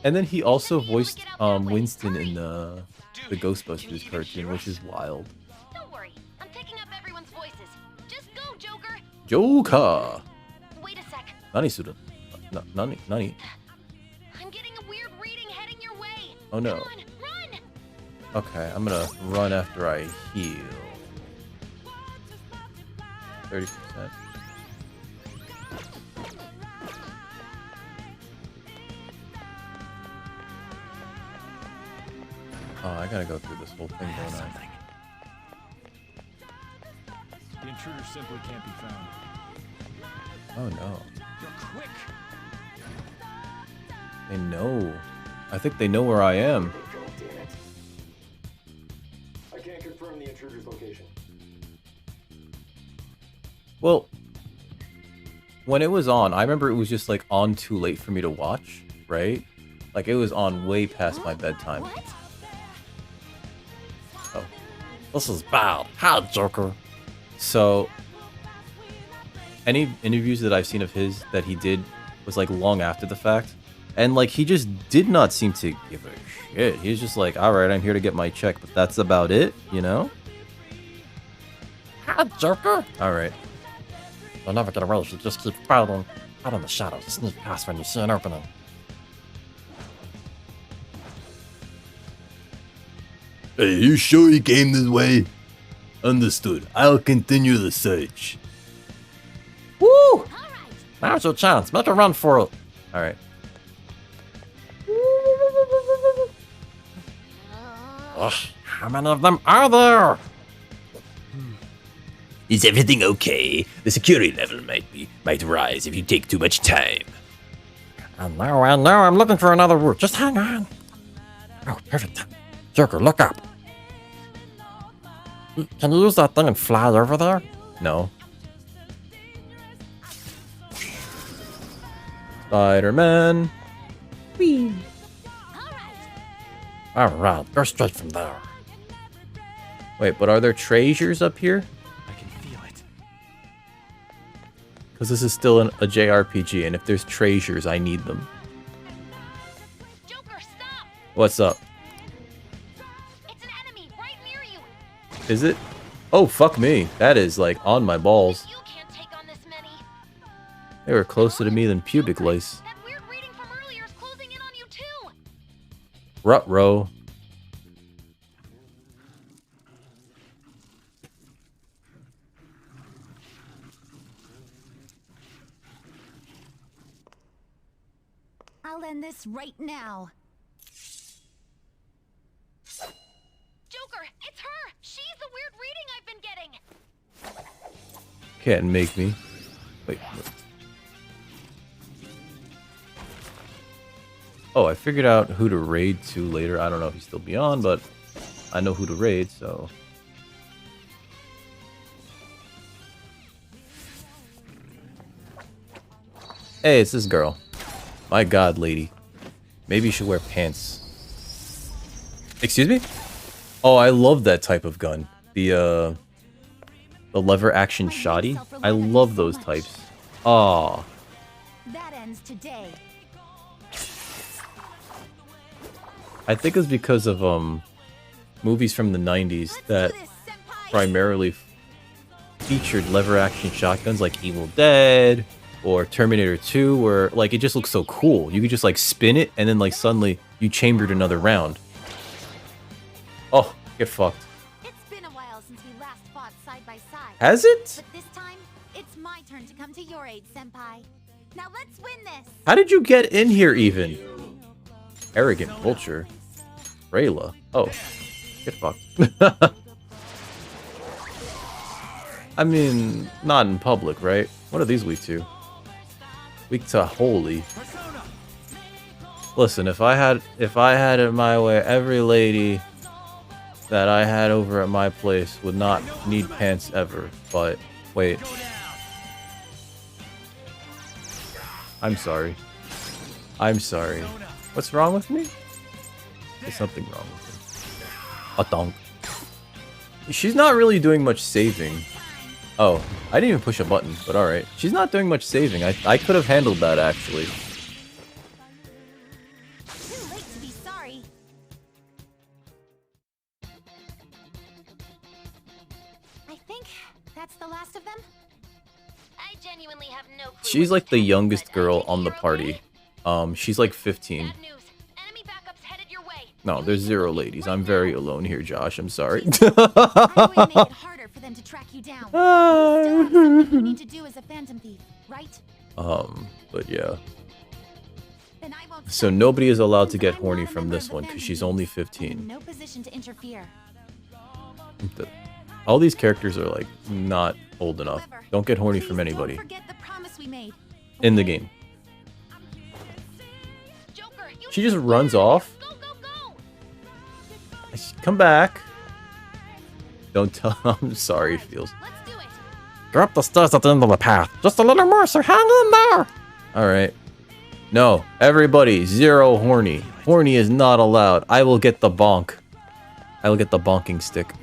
And then he also voiced Winston in the Ghostbusters cartoon, which is wild. Don't worry. I'm picking up everyone's voices. Just go, Joker. Joker. Wait a sec. Nani Suda. Nani. I'm getting a weird reading heading your way. Oh no. Come on, run. Okay, I'm gonna run after I heal. 30%. Oh, I gotta go through this whole thing, don't I? The intruder simply can't be found. Oh no. You're quick. They know. I think they know where I am. I can't confirm the intruder's location. Well, when it was on, I remember it was just like on too late for me to watch, right? Like it was on way past my bedtime. What? Oh, this is bad. How, Joker? So, any interviews that I've seen of his that he did was like long after the fact. And like he just did not seem to give a shit. He was just like, alright, I'm here to get my check, but that's about it, you know? Hi, Joker. Alright. You'll never get away if you just keep fighting. Out in the shadows, sneak past when you see an opening. Hey, you sure you came this way? Understood. I'll continue the search. Woo! Now's your chance. Make a run for it. Alright. Ugh, how many of them are there? Is everything okay? The security level might rise if you take too much time. I know. I'm looking for another route. Just hang on. Oh, perfect. Joker, look up. Can you use that thing and fly over there? No. Spider-Man. Alright, go straight from there. Wait, but are there treasures up here? I can feel it. Because this is still a JRPG, and if there's treasures, I need them. Joker, stop. What's up? It's an enemy right near you. Is it? Oh, fuck me. That is, like, on my balls. You can't take on this many. They were closer to me than pubic lace. That weird reading from earlier is closing in on you too. Rut-row. I'll end this right now. Joker, it's her! She's the weird reading I've been getting! Can't make me. Wait. Oh, I figured out who to raid to later. I don't know if he's still beyond, but I know who to raid, so... Hey, it's this girl. My god, lady. Maybe you should wear pants. Excuse me? Oh, I love that type of gun. The lever action shotty. I love those types. Aw. That ends today. I think it was because of movies from the 90s that primarily featured lever action shotguns like Evil Dead or Terminator 2, where like it just looks so cool. You could just like spin it and then like suddenly you chambered another round. Oh, get fucked. It's been a while since we last fought side by side. Has it? But this time, it's my turn to come to your aid, Senpai. Now let's win this. How did you get in here even? Arrogant vulture. Rayla. Oh, get fucked. I mean, not in public, right? What are these weak to? Weak to holy. Listen, if I had it my way, every lady that I had over at my place would not need pants ever. But wait. I'm sorry. I'm sorry. What's wrong with me? There's something wrong with me. A donk. She's not really doing much saving. Oh, I didn't even push a button, but alright. She's not doing much saving. I could have handled that, actually. Too late to be sorry. I think that's the last of them. I genuinely have no clue. She's like the youngest girl on the party. She's like 15. Bad news. Enemy backups headed your way. No, there's 0 ladies. I'm very alone here, Josh. I'm sorry. I'm going to make it harder for them to track you down. You still have something you need to do as a phantom thief, right? But yeah. Then I won't So stop nobody is allowed to since get I'm horny not a from member this of the one because Phantom she's Thieves. only I'm in 15. no position to interfere. All these characters are like not old enough. However, Don't get horny please from anybody Don't forget the promise we made. in the game. Joker, you She just runs off. go, go, go! Come back. Don't tell. I'm sorry, Feels. Let's do it. Drop the stairs at the end of the path. Just a little more, so hang in there. Alright. No. Everybody, 0 horny. Horny is not allowed. I will get the bonk. I will get the bonking stick.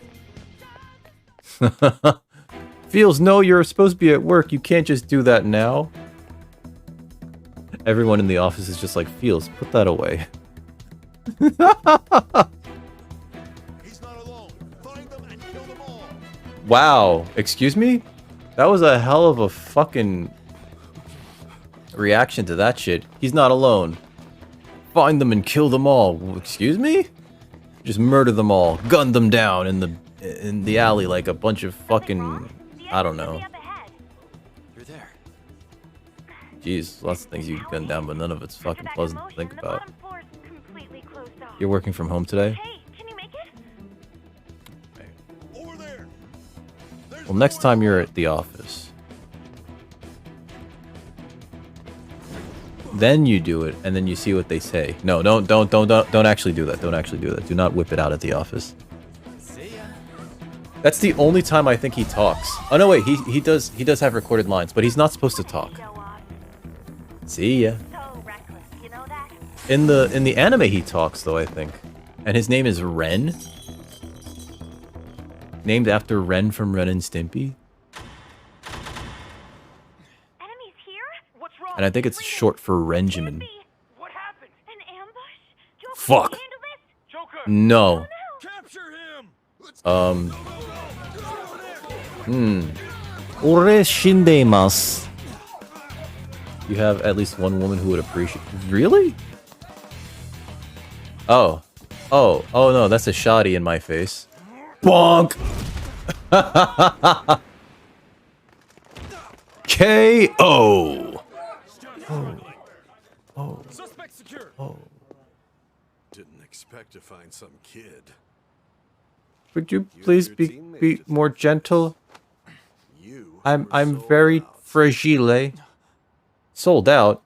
Feels, no, you're supposed to be at work. You can't just do that now. Everyone in the office is just like, Feels, put that away. He's not alone. Find them and kill them all. Wow. Excuse me? That was a hell of a fucking reaction to that shit. He's not alone. Find them and kill them all. Excuse me? Just murder them all. Gun them down in the alley like a bunch of fucking... I don't know. You're there. Jeez, lots of things you can gun down, but none of it's fucking pleasant to think about. You're working from home today? Hey, can you make it? Over there. Well, next time you're at the office, then you do it, and then you see what they say. No, don't actually do that. Don't actually do that. Do not whip it out at the office. See ya. That's the only time I think he talks. Oh no, wait, he does have recorded lines, but he's not supposed to talk. See ya. So reckless, you know that? In the anime he talks though, I think. And his name is Ren. Named after Ren from Ren and Stimpy. Enemies here? What's wrong? And I think it's short for Renjamin. What happened? An ambush? Joker, Fuck. can you handle this? Joker. No. Capture him. Let's Ore shindemasu. You have at least one woman who would appreciate... Really? Oh. Oh no, that's a shoddy in my face. Bonk! KO! Oh. Suspect secure. Oh. Didn't expect to find some kid. Would you please be more gentle? You I'm very fragile. Sold out.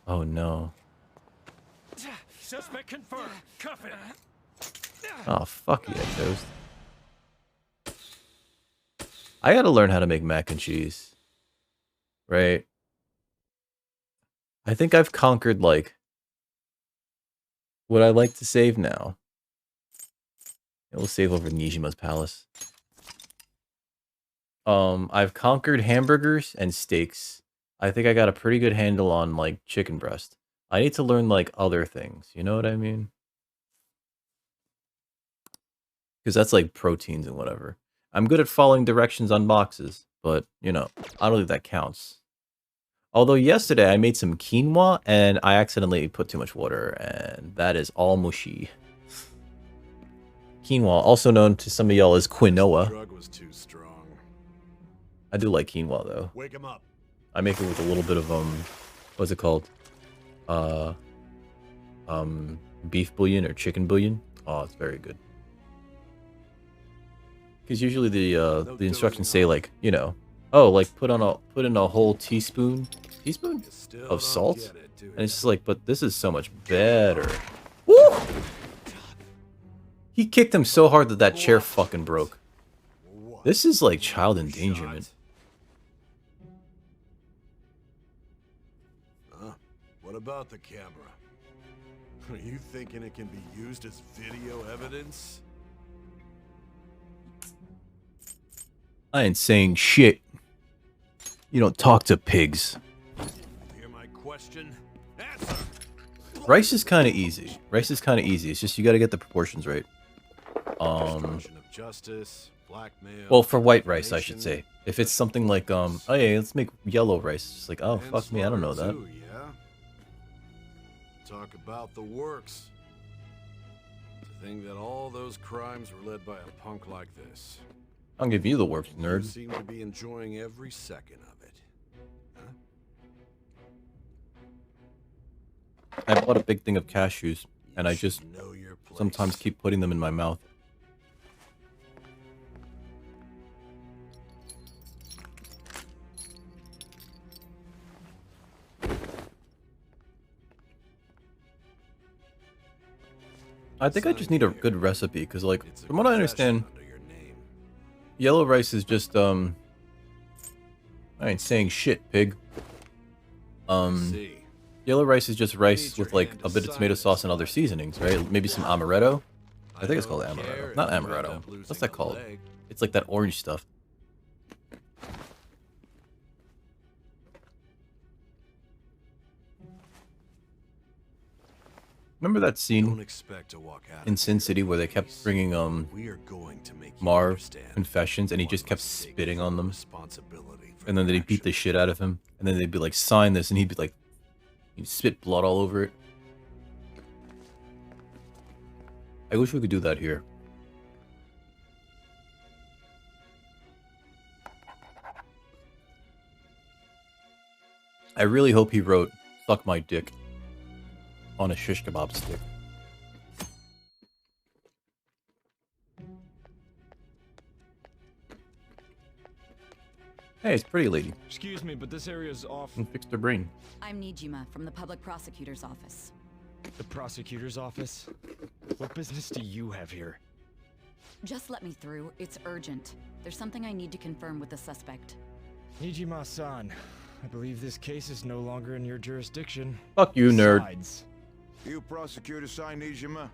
Oh no. Suspect confirmed. Cuff it. Oh fuck yeah, Toast. I gotta learn how to make mac and cheese. Right? I think I've conquered, like, what I like to save now. It will save over Nijima's palace. I've conquered hamburgers and steaks. I think I got a pretty good handle on, like, chicken breast. I need to learn, like, other things. You know what I mean? Because that's, like, proteins and whatever. I'm good at following directions on boxes, but, you know, I don't think that counts. Although yesterday I made some quinoa and I accidentally put too much water, and that is all mushy. Quinoa, also known to some of y'all as quinoa. Drug was too strong. I do like quinoa though. Wake him up. I make it with a little bit of what's it called? Beef bouillon or chicken bouillon. Oh, it's very good. Because usually the instructions say, like, you know, oh, like put in a whole teaspoon of salt, and it's just like, but this is so much better. Woo! He kicked him so hard that that chair fucking broke. This is like child endangerment. What about the camera? Are you thinking it can be used as video evidence? I ain't saying shit. You don't talk to pigs. Hear my question? Answer. Rice is kind of easy. Rice is kind of easy. It's just you got to get the proportions right. Obstruction of justice, blackmail. Well, for white rice, I should say. If it's something like, oh yeah, let's make yellow rice. It's like, oh fuck me, I don't know that. Too, yeah? Talk about the works. To think that all those crimes were led by a punk like this. I'll give you the works, You nerd. seem to be enjoying every second of it. Huh? I bought a big thing of cashews, and I You just should know your place. sometimes keep putting them in my mouth. I think I just need a good recipe, because, like, It's a from what I understand, confession under your name. yellow rice is just, I ain't saying shit, pig. See. Yellow rice is just rice with, like, a bit of tomato sauce and other seasonings, right? Maybe some amaretto. I think it's called amaretto. Not amaretto. What's that called? It's like that orange stuff. Remember that Don't scene expect to walk out in of Sin here City where they kept peace. bringing, We are going to make you Marv understand confessions, and he one just kept must take spitting on full them? responsibility for And then their they'd beat the actions. shit out of him. And then they'd be like, sign this. And he'd be like, he'd spit blood all over it. I wish we could do that here. I really hope he wrote, suck my dick on a shish kebab stick. Hey, it's pretty lady. Excuse me, but this area's off. And fixed her brain. I'm Nijima from the public prosecutor's office. The prosecutor's office? What business do you have here? Just let me through. It's urgent. There's something I need to confirm with the suspect. Nijima-san, I believe this case is no longer in your jurisdiction. Fuck you, nerd. Besides, You prosecutor signed Nijima?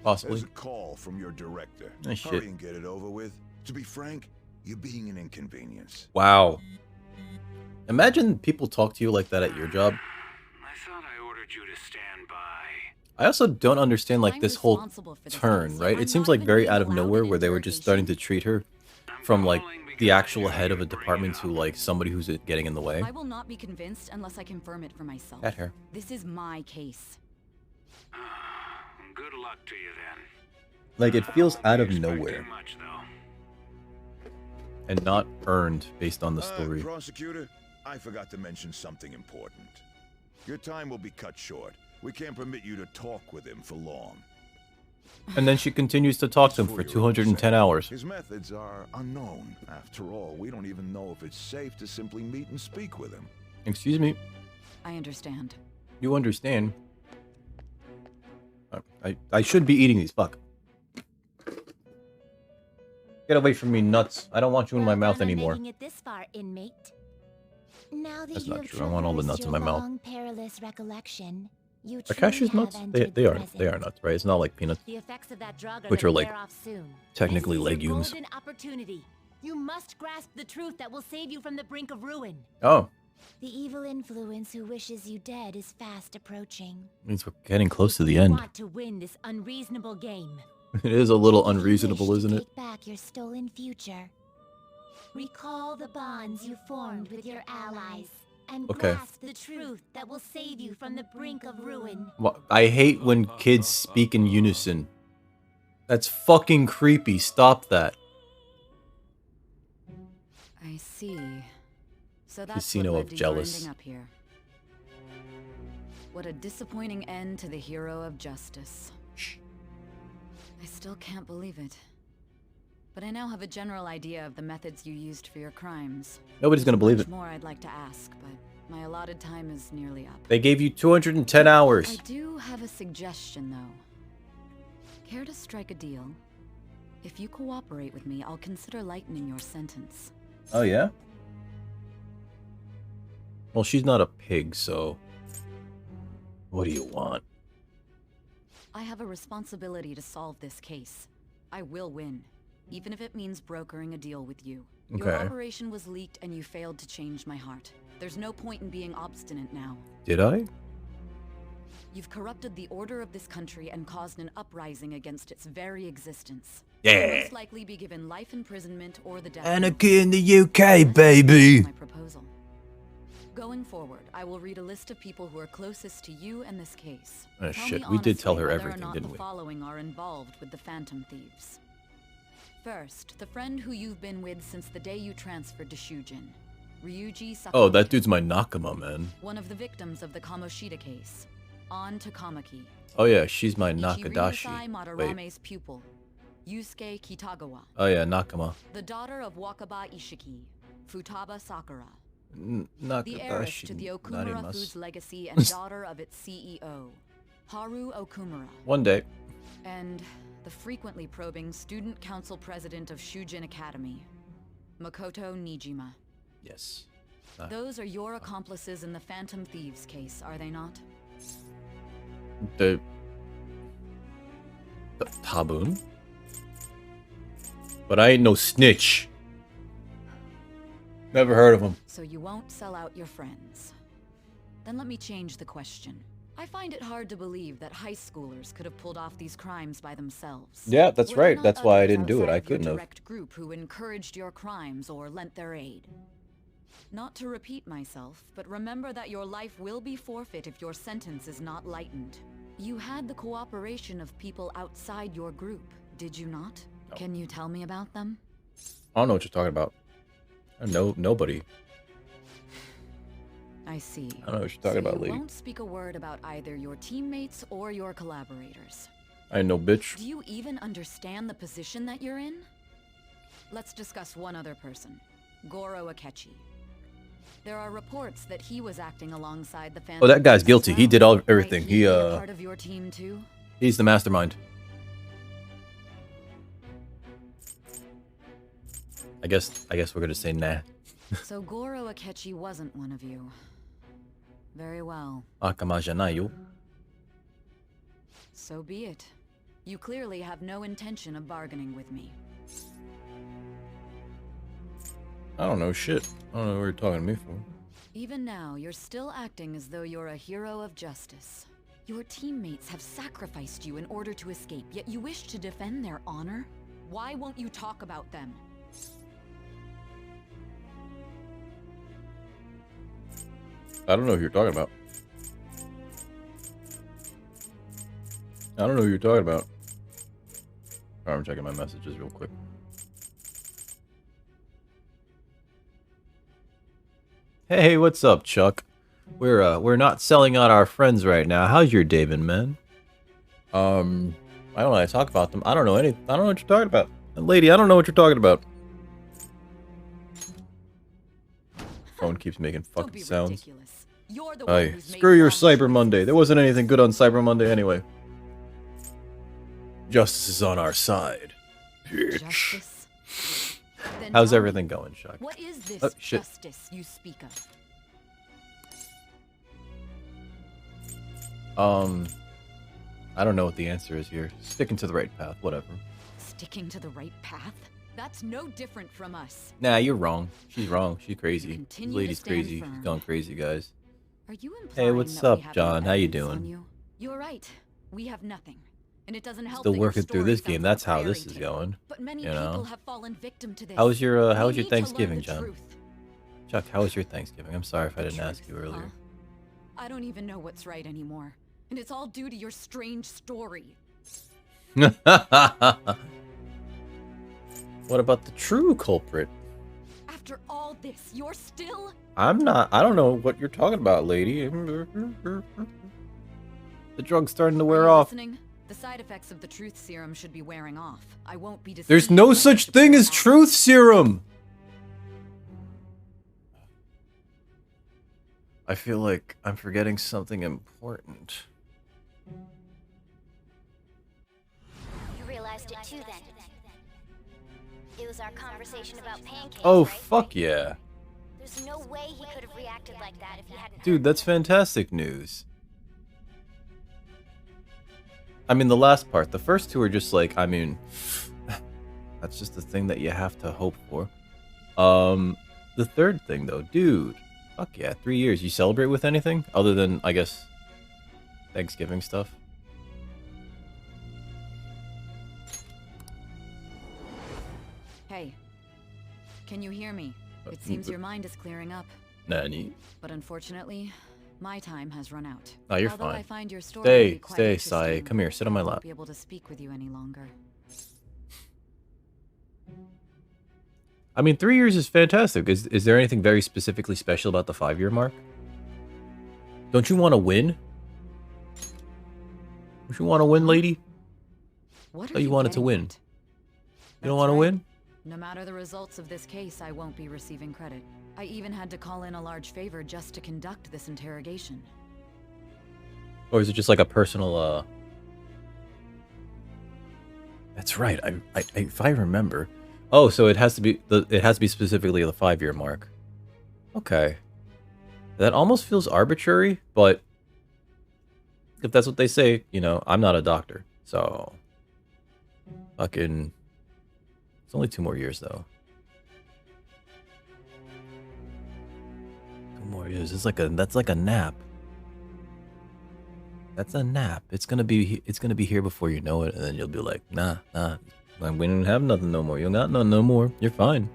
Possibly. There's a call from your director. Oh, shit. Hurry and get it over with. To be frank, you're being an inconvenience. Wow. Imagine people talk to you like that at your job. I thought I ordered you to stand by. I also don't understand, like, I'm this whole responsible for this turn, case. right? I'm It seems not like even very being out of allowed nowhere an where they were just starting to treat her from, like, the actual head of a department to, like, somebody who's getting in the way. I will not be convinced unless I confirm it for myself. At her. This is my case. Good luck to you then. Like, it feels out of Expect nowhere too much, though. and not earned based on the story. Prosecutor, I forgot to mention something important. Your time will be cut short. We can't permit you to talk with him for long. And then she continues to talk to him for 210 hours. His methods are unknown. After all, we don't even know if it's safe to simply meet and speak with him. Excuse me. I understand. You understand. I should be eating these. Fuck. Get away from me, nuts. I don't want you in my mouth anymore. Making it this far, inmate. Now that That's you not have true. I want all the nuts in my mouth. long, perilous recollection, you Are cashews truly nuts? have They entered the are. present. They are nuts, right? It's not like peanuts, The effects of that drug are which are gonna like wear off soon. technically This is your legumes. golden opportunity. You must grasp the truth that will save you from the brink of ruin. Oh, The evil influence who wishes you dead is fast approaching. means we're getting close to the You end. want to win this unreasonable game. It is a little You unreasonable, wish to isn't it? Take back your stolen future. Recall the bonds you formed with your allies and Okay. grasp the truth that will save you from the brink of ruin. I hate when kids speak in unison. That's fucking creepy. Stop that. I see. So that's Casino what led of to your Jealous. ending up here. What a disappointing end to the hero of justice. I still can't believe it. But I now have a general idea of the methods you used for your crimes. Nobody's gonna believe Much it. more I'd like to ask, but my allotted time is nearly up. They gave you 210 I hours. do have a suggestion, though. Care to strike a deal? If you cooperate with me, I'll consider lightening your sentence. Oh, yeah? Well, she's not a pig, so... What do you want? I have a responsibility to solve this case. I will win, even if it means brokering a deal with you. Your Okay. operation was leaked and you failed to change my heart. There's no point in being obstinate now. Did I? You've corrupted the order of this country and caused an uprising against its very existence. Yeah. You'll most likely be given life imprisonment or the death Anarchy in the UK, baby! my proposal. Going forward, I will read a list of people who are closest to you and this case. Oh, Tell shit, me we did tell honestly her whether or everything, not didn't the we? following are involved with the Phantom Thieves. First, the friend who you've been with since the day you transferred to Shujin, Ryuji Sakamoto. Oh, that dude's my Nakama, man. One of the victims of the Kamoshida case, An Takamaki. Oh, yeah, she's my Ichiriusai Nakadashi. Wait. Madarame's pupil, Yusuke Kitagawa. Oh, yeah, Nakama. The daughter of Wakaba Ishiki, Futaba Sakura. The heiress to the Nakadashi. Okumura Narimasu. Foods legacy and daughter of its CEO, Haru Okumura. One day. And the frequently probing student council president of Shujin Academy, Makoto Nijima. Yes. Those are your accomplices in the Phantom Thieves case, are they not? The Tabun? But I ain't no snitch. Never heard of him. So you won't sell out your friends. Then let me change the question. I find it hard to believe that high schoolers could have pulled off these crimes by themselves. Yeah, that's Were there right. not That's why I others didn't do it. outside I of your couldn't have. direct group who encouraged your crimes or lent their aid. Not to repeat myself, but remember that your life will be forfeit if your sentence is not lightened. You had the cooperation of people outside your group, did you not? No. Can you tell me about them? I don't know what you're talking about. Nobody. I see. I don't know what you're talking about, you lady. won't speak a word about either your teammates or your collaborators. I ain't no bitch. Do you even understand the position that you're in? Let's discuss one other person, Goro Akechi. There are reports that he was acting alongside the Phantom Oh, that guy's Thieves as guilty. He well. did all Might everything. he be a part of your team too? He's the mastermind. I guess we're gonna say nah. So Goro Akechi wasn't one of you. Very well. Akama janayo. So be it. You clearly have no intention of bargaining with me. I don't know shit. I don't know what you're talking to me for. Even now, you're still acting as though you're a hero of justice. Your teammates have sacrificed you in order to escape, yet you wish to defend their honor? Why won't you talk about them? I don't know who you're talking about. I don't know who you're talking about. Alright, I'm checking my messages real quick. Hey, what's up, Chuck? We're not selling out our friends right now. How's your day been, man? I don't want to talk about them. I don't know what you're talking about. Lady, I don't know what you're talking about. Phone keeps making fucking sounds. Hey, screw your Cyber Monday. There wasn't anything good on Cyber Monday anyway. Justice is on our side. Bitch. How's everything going, Chuck? What is this justice you speak of? I don't know what the answer is here. Sticking to the right path, whatever. Sticking to the right path? That's no different from us. Nah, you're wrong. She's wrong. She's crazy. This Continue lady's to stand crazy. firm. She's gone crazy, guys. Are you Hey, what's up, John? How you doing? You're right. We have nothing. And it doesn't help Still that your working through story this game. sounds That's like a how this fairy is tale. going. But many You people know. have fallen victim to this. How was your We How was your need to learn Thanksgiving, the John? truth. Chuck, how was your Thanksgiving? I'm sorry if I didn't ask you Huh? earlier. I don't even know what's right anymore. And it's all due to your strange story. What about the true culprit? After all this, you're still... I don't know what you're talking about, lady. The drug's starting to wear off. Listening? The side effects of the truth serum should be wearing off. I won't be deceived. There's no such thing as truth serum! I feel like I'm forgetting something important. You realized it too then. It was our conversation about pancakes, Oh, right? fuck yeah. There's no way he could have reacted like that if he hadn't. Dude, that's fantastic news. I mean, the last part. The first two are just like, I mean, that's just the thing that you have to hope for. The third thing, though, dude. Fuck yeah, 3 years. You celebrate with anything? Other than, I guess, Thanksgiving stuff? Hey, can you hear me? It seems your mind is clearing up. Nani? But unfortunately, my time has run out. Oh, you're Although fine. I find your story to be quite Stay, interesting, Sai. Come here, sit on my I won't lap. be able to speak with you any longer. I mean, 3 years is fantastic. Is there anything very specifically special about the 5-year mark? Don't you want to win? Don't you want to win, lady? What Oh, you wanted to win. You don't want to win? No matter the results of this case, I won't be receiving credit. I even had to call in a large favor just to conduct this interrogation. Or is it just like a personal, That's right. If I remember. Oh, so it has to be specifically the 5-year mark. Okay. That almost feels arbitrary, but if that's what they say, you know, I'm not a doctor. So fucking it's only 2 more years though. 2 more years. That's like a nap. That's a nap. It's gonna be here before you know it, and then you'll be like, nah. We didn't have nothing no more. You got nothing no more. You're fine.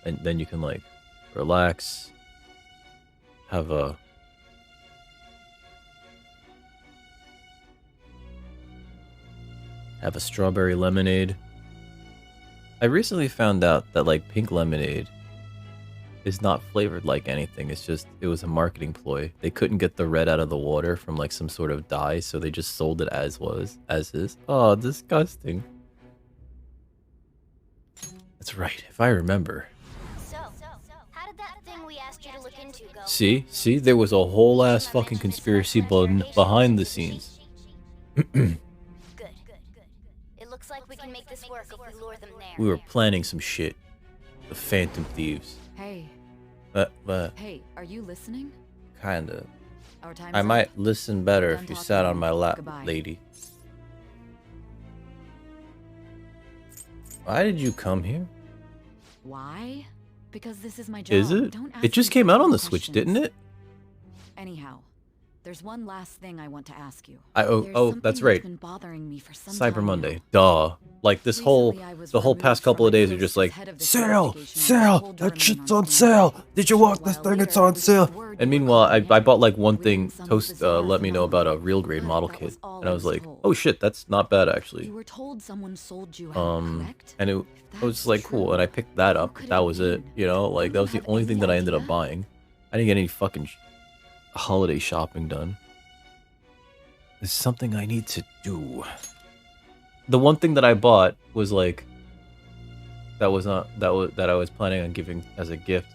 And then you can like relax. Have a strawberry lemonade. I recently found out that like pink lemonade is not flavored like anything. It was a marketing ploy. They couldn't get the red out of the water from like some sort of dye, so they just sold it as is. Oh, disgusting. That's right, if I remember. So, how did that thing we asked you to look into go? See, there was a whole ass fucking conspiracy behind the scenes. Good. It looks like we can make this work if we lure them there. We were planning some shit. The Phantom Thieves. Hey. Hey, are you listening? Kinda. Our time's I up. might listen better We're if done you talking. sat on my lap, Goodbye. lady. Why did you come here? Why? Because this is my job. Is it? Don't ask It just me came out on the questions. Switch, didn't it? Anyhow, There's one last thing I want to ask you. Oh, that's right. Been bothering me for some Cyber time Monday. now. Duh. Like this the whole past couple of days are just like, Sale! Sale! That shit's on sale! Did you want this thing? It's on sale! And meanwhile, I bought like one thing. Toast let me know about a real grade model kit, and I was like, oh shit, that's not bad actually. You were told someone sold you out, correct? And it was like cool, and I picked that up. That was it, you know, like that was the only thing that I ended up buying. I didn't get any fucking holiday shopping done. There's something I need to do. The one thing that I bought was like that I was planning on giving as a gift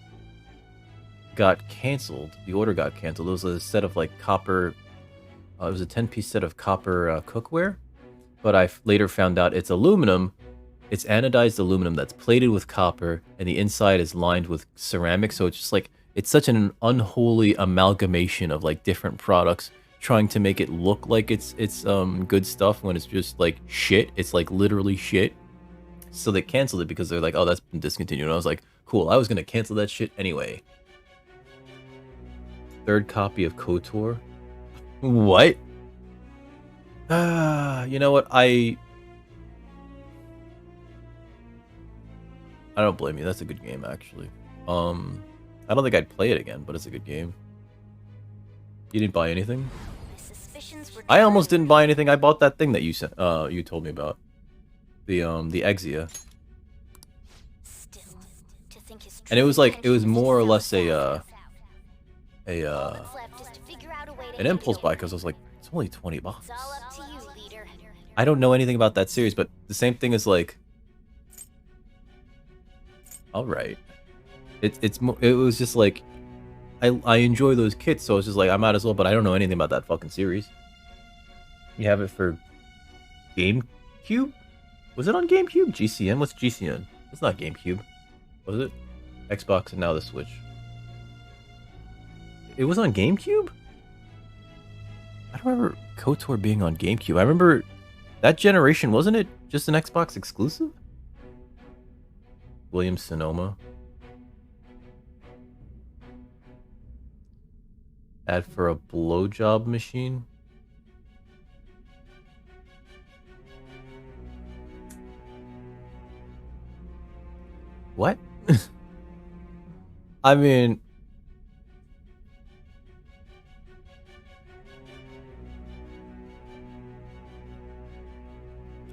got canceled. The order got canceled. It was a set of like copper. It was a 10-piece set of copper cookware, but I later found out it's aluminum. It's anodized aluminum that's plated with copper, and the inside is lined with ceramic. So it's just like it's such an unholy amalgamation of like different products, trying to make it look like it's good stuff when it's just like shit. It's like literally shit. So they canceled it because they're like, oh, that's been discontinued. And I was like, cool. I was gonna cancel that shit anyway. Third copy of KOTOR. What? You know what? I don't blame you. That's a good game, actually. I don't think I'd play it again, but it's a good game. You didn't buy anything? I almost didn't buy anything. I bought that thing that you sent. You told me about. The Exia. And it was like it was more or less an impulse buy because I was like, it's only $20. I don't know anything about that series, but the same thing is like, all right. It was just like, I enjoy those kits, so it's just like I might as well. But I don't know anything about that fucking series. You have it for GameCube? Was it on GameCube? GCN? What's GCN? It's not GameCube. Was it? Xbox and now the Switch. It was on GameCube? I don't remember KOTOR being on GameCube. I remember that generation, wasn't it just an Xbox exclusive? William Sonoma. Ad for a blowjob machine? What? I mean,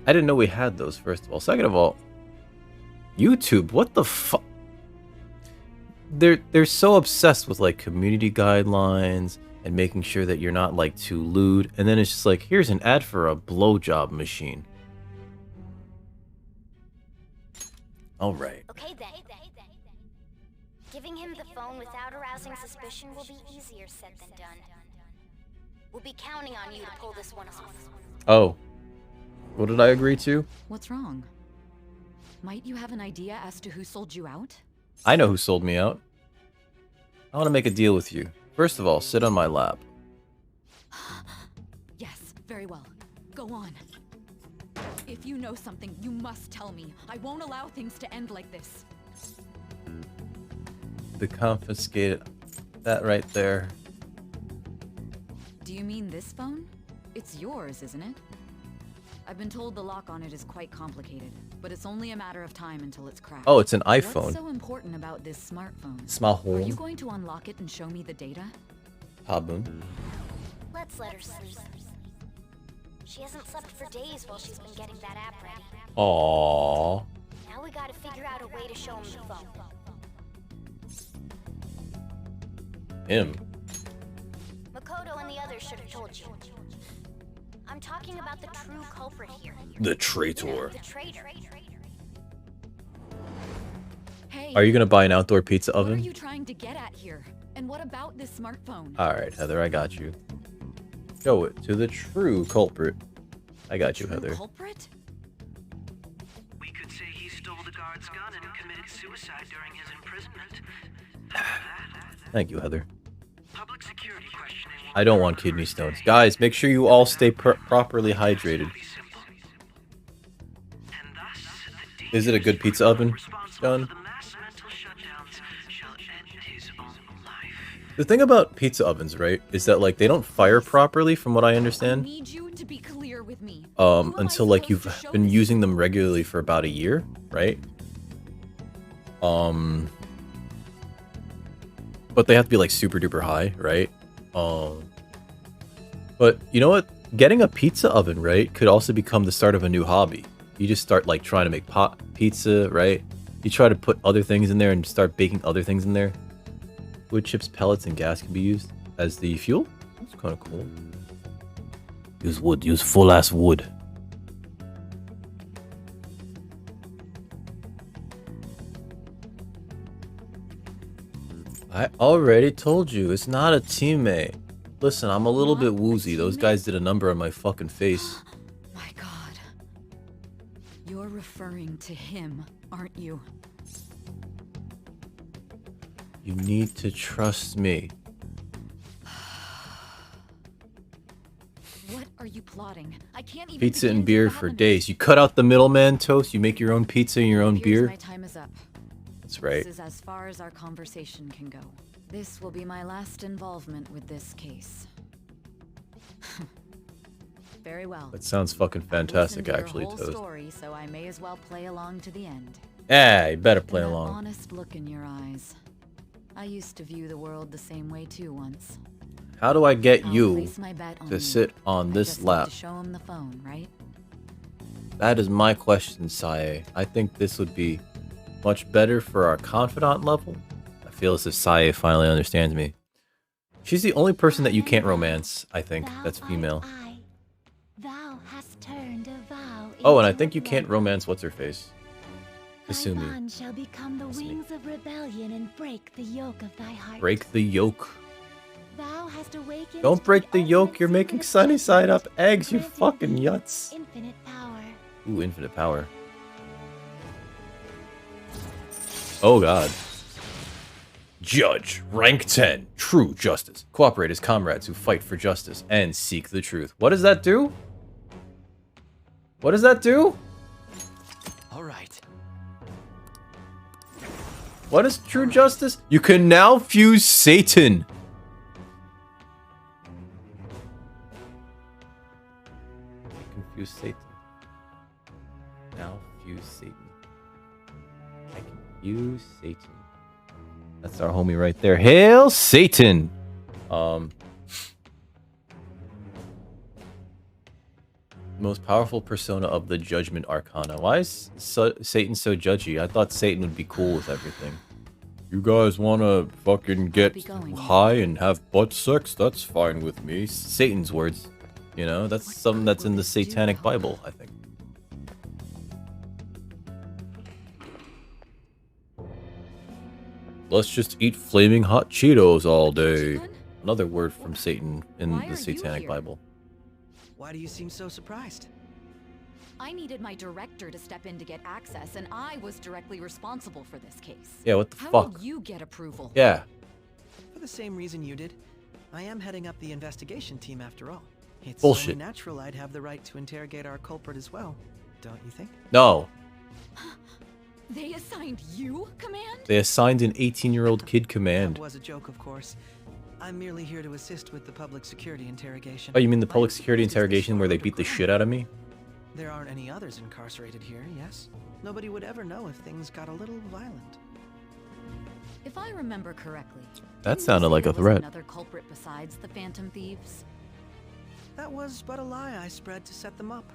I didn't know we had those, first of all. Second of all, YouTube, what the fuck? They're so obsessed with like community guidelines and making sure that you're not like too lewd, and then it's just like, here's an ad for a blowjob machine. All right. Okay then. Giving him the phone without arousing suspicion will be easier said than done. We'll be counting on you to pull this one off. Oh. What did I agree to? What's wrong? Might you have an idea as to who sold you out? I know who sold me out. I want to make a deal with you. First of all, sit on my lap. Yes, very well. Go on. If you know something, you must tell me. I won't allow things to end like this. The confiscated... That right there. Do you mean this phone? It's yours, isn't it? I've been told the lock on it is quite complicated, but it's only a matter of time until it's cracked. Oh, it's an iPhone. What's so important about this smartphone? Smartphone. Are you going to unlock it and show me the data? Habun. Let's let her sleep. She hasn't slept for days while she's been getting that app ready. Aww. Now we gotta figure out a way to show him the phone. Him. Makoto and the others should have told you. I'm talking about the true culprit here. The traitor. The traitor. Hey, Are you gonna buy an outdoor pizza what are oven? you trying to get at here? And what about this smartphone? Alright, Heather, I got you. Show it to the true culprit. I got you, Heather. Culprit? We could say he stole the guard's gun and committed suicide during his imprisonment. Thank you, Heather. Public security questioning. I don't want kidney stones. Guys, make sure you all stay properly hydrated. Is it a good pizza oven, John? The thing about pizza ovens, right, is that like they don't fire properly, from what I understand. Need you to be clear with me. Until like you've been using them regularly for about a year, right? But they have to be like super duper high, right? But you know what? Getting a pizza oven, right, could also become the start of a new hobby. You just start like trying to make pizza, right? You try to put other things in there and start baking other things in there. Wood chips, pellets, and gas can be used as the fuel. That's kind of cool. Use wood. Use full ass wood. I already told you, it's not a teammate. Listen, I'm a little bit woozy. Those guys did a number on my fucking face. My God. You're referring to him, aren't you? You need to trust me. What are you plotting? I can't even Pizza and beer for days. You cut out the middleman, Toast. You make your own pizza and your own beer. My time is up. That's right. This is as far as our conversation can go. This will be my last involvement with this case. Very well. That sounds fucking fantastic, actually, Toast. Toast. Story, so I may as well play along to the end. Yeah, you better play That along. honest look in your eyes. I used to view the world the same way too once. How do I get I'll you place my bet on to you. sit on I this just need lap? to show him the phone, right? That is my question, Sae. I think this would be much better for our confidant level. I feel as if Sae finally understands me. She's the only person that you can't romance, I think, that's female. Thou hast turned a vow. Oh, and I think you can't romance what's-her-face. Kasumi. Thy shall become the wings of rebellion and break the yoke of thy heart. Break the yolk. Thou hast awakened. Don't break the yolk, you're making sunny side up eggs, you fucking yuts. Infinite power. Ooh, infinite power. Oh god. Judge, rank 10, true justice. Cooperate as comrades who fight for justice and seek the truth. What does that do? What does that do? All right. What is true justice? You can now fuse Satan. Confuse Satan. Now fuse Satan. I can fuse Satan. That's our homie right there. Hail Satan! Most powerful persona of the Judgment Arcana. Why is Satan so judgy? I thought Satan would be cool with everything. You guys wanna fucking get high and have butt sex? That's fine with me. Satan's words. You know, that's something that's in the Satanic Bible, I think. Let's just eat flaming hot Cheetos all day. Another word from Satan in the Satanic Bible. Why do you seem so surprised? I needed my director to step in to get access, and I was directly responsible for this case. Yeah, what the How fuck? did you get approval? Yeah. For the same reason you did. I am heading up the investigation team after all. It's Bullshit. only natural I'd have the right to interrogate our culprit as well, don't you think? No. They assigned you command? They assigned an 18-year-old kid command. That was a joke, of course. I'm merely here to assist with the public security interrogation. Oh, you mean the public security interrogation where they beat the shit out of me? There aren't any others incarcerated here, yes? Nobody would ever know if things got a little violent. If I remember correctly, That sounded like a there was threat. another culprit besides the Phantom Thieves. That was but a lie I spread to set them up.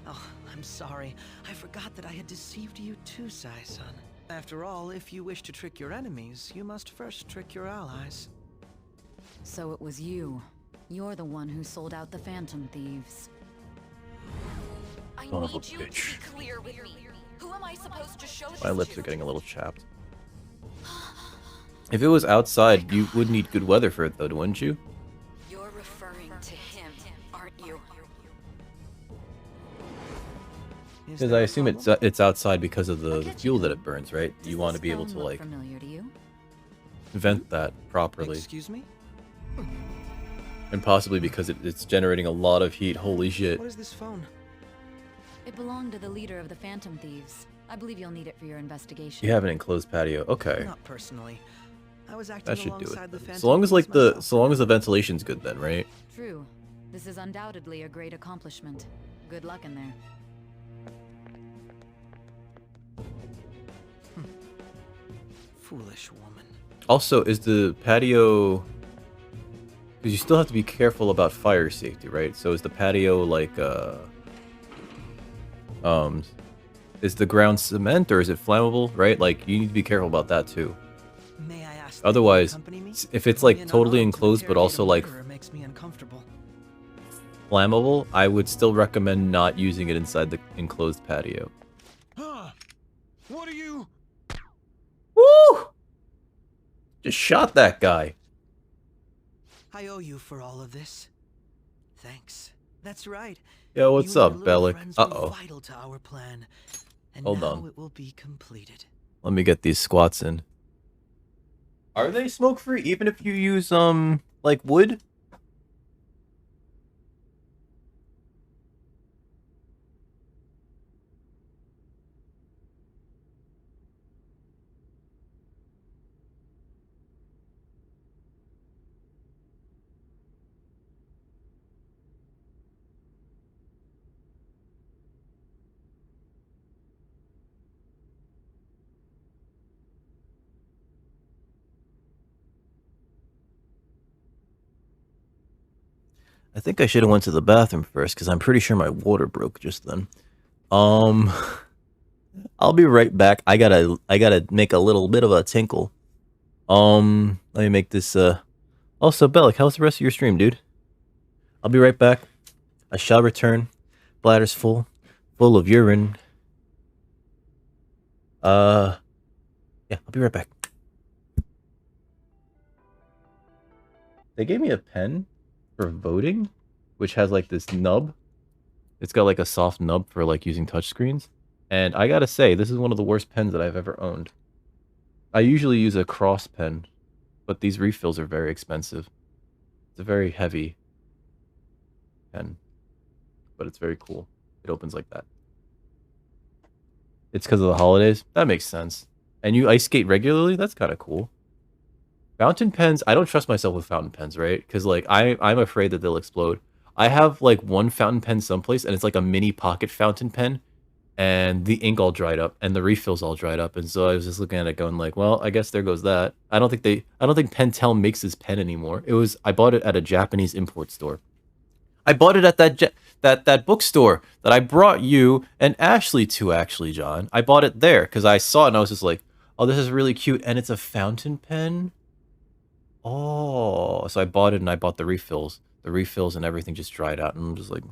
Oh, I'm sorry. I forgot that I had deceived you too, Sai-san. After all, if you wish to trick your enemies, you must first trick your allies. So it was you. You're the one who sold out the Phantom Thieves. I Son of a need you to bitch. be clear with me. Who am I supposed to show My this lips to? are getting a little chapped. If it was outside, you would need good weather for it, though, wouldn't you? You're referring to him, aren't you? Because I assume it's outside because of the fuel that it burns, right? You want to be able to, like, Familiar to you? vent that properly. Excuse me? And possibly because it's generating a lot of heat. Holy shit. What is this phone? It belonged to the leader of the Phantom Thieves. I believe you'll need it for your investigation. You have an enclosed patio. Okay. Not personally. I was acting That should do alongside the it. Phantom So long as Beings like the myself. so long as the ventilation's good, then, right? True. This is undoubtedly a great accomplishment. Good luck in there. Foolish woman. Also, is the patio? Because you still have to be careful about fire safety, right? So is the patio like is the ground cement or is it flammable? Right? Like you need to be careful about that too. May I ask Otherwise, that you accompany me? if it's Being like totally unarmed to enclosed but interrogate also a like murderer makes me uncomfortable. flammable, I would still recommend not using it inside the enclosed patio. What are you? Woo! Just shot that guy. I owe you for all of this. Thanks. That's right. Yo, what's You and up, your little Bellic? friends were Uh-oh. vital to our plan. And Hold now on. it will be completed. Let me get these squats in. Are they smoke free even if you use like wood? I think I should have went to the bathroom first because I'm pretty sure my water broke just then. I'll be right back. I gotta make a little bit of a tinkle. Let me make this also Bellic, how's the rest of your stream, dude? I'll be right back. I shall return. Bladder's full of urine. Yeah, I'll be right back. They gave me a pen for voting, which has like this nub. It's got like a soft nub for like using touchscreens. And I gotta say, this is one of the worst pens that I've ever owned. I usually use a cross pen, but these refills are very expensive. It's a very heavy pen, but it's very cool. It opens like that. It's because of the holidays? That makes sense. And you ice skate regularly? That's kind of cool. Fountain pens, I don't trust myself with fountain pens, right? Because like I'm afraid that they'll explode. I have like one fountain pen someplace, and it's like a mini pocket fountain pen, and the ink all dried up, and the refills all dried up, and so I was just looking at it, going like, well, I guess there goes that. I don't think Pentel makes this pen anymore. I bought it at a Japanese import store. I bought it at that bookstore that I brought you and Ashley to, actually, John. I bought it there because I saw it and I was just like, oh, this is really cute, and it's a fountain pen. Oh, so I bought it and I bought the refills. The refills and everything just dried out, and I'm just like,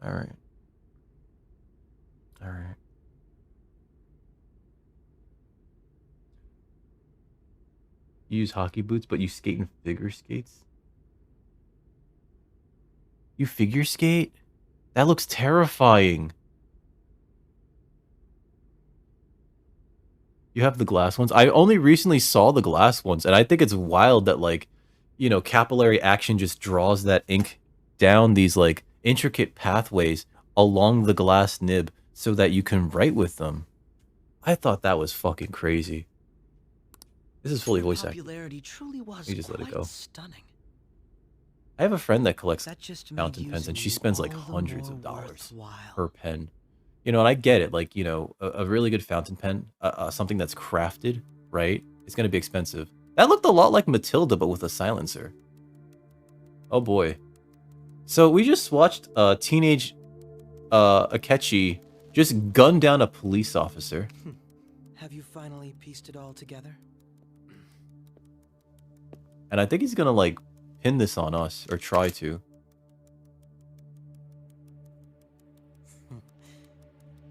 all right. All right. You use hockey boots, but you skate in figure skates? You figure skate? That looks terrifying. You have the glass ones? I only recently saw the glass ones, and I think it's wild that, like, you know, capillary action just draws that ink down these, like, intricate pathways along the glass nib so that you can write with them. I thought that was fucking crazy. This is fully voice acted. Truly was You just let it go. Stunning. I have a friend that collects That just made fountain pens, and she spends like all the hundreds more of dollars worthwhile. per pen. You know, and I get it. Like, you know, a really good fountain pen, something that's crafted, right? It's going to be expensive. That looked a lot like Matilda, but with a silencer. Oh boy. So we just watched teenage Akechi just gun down a police officer. Have you finally pieced it all together? And I think he's going to, like, pin this on us, or try to.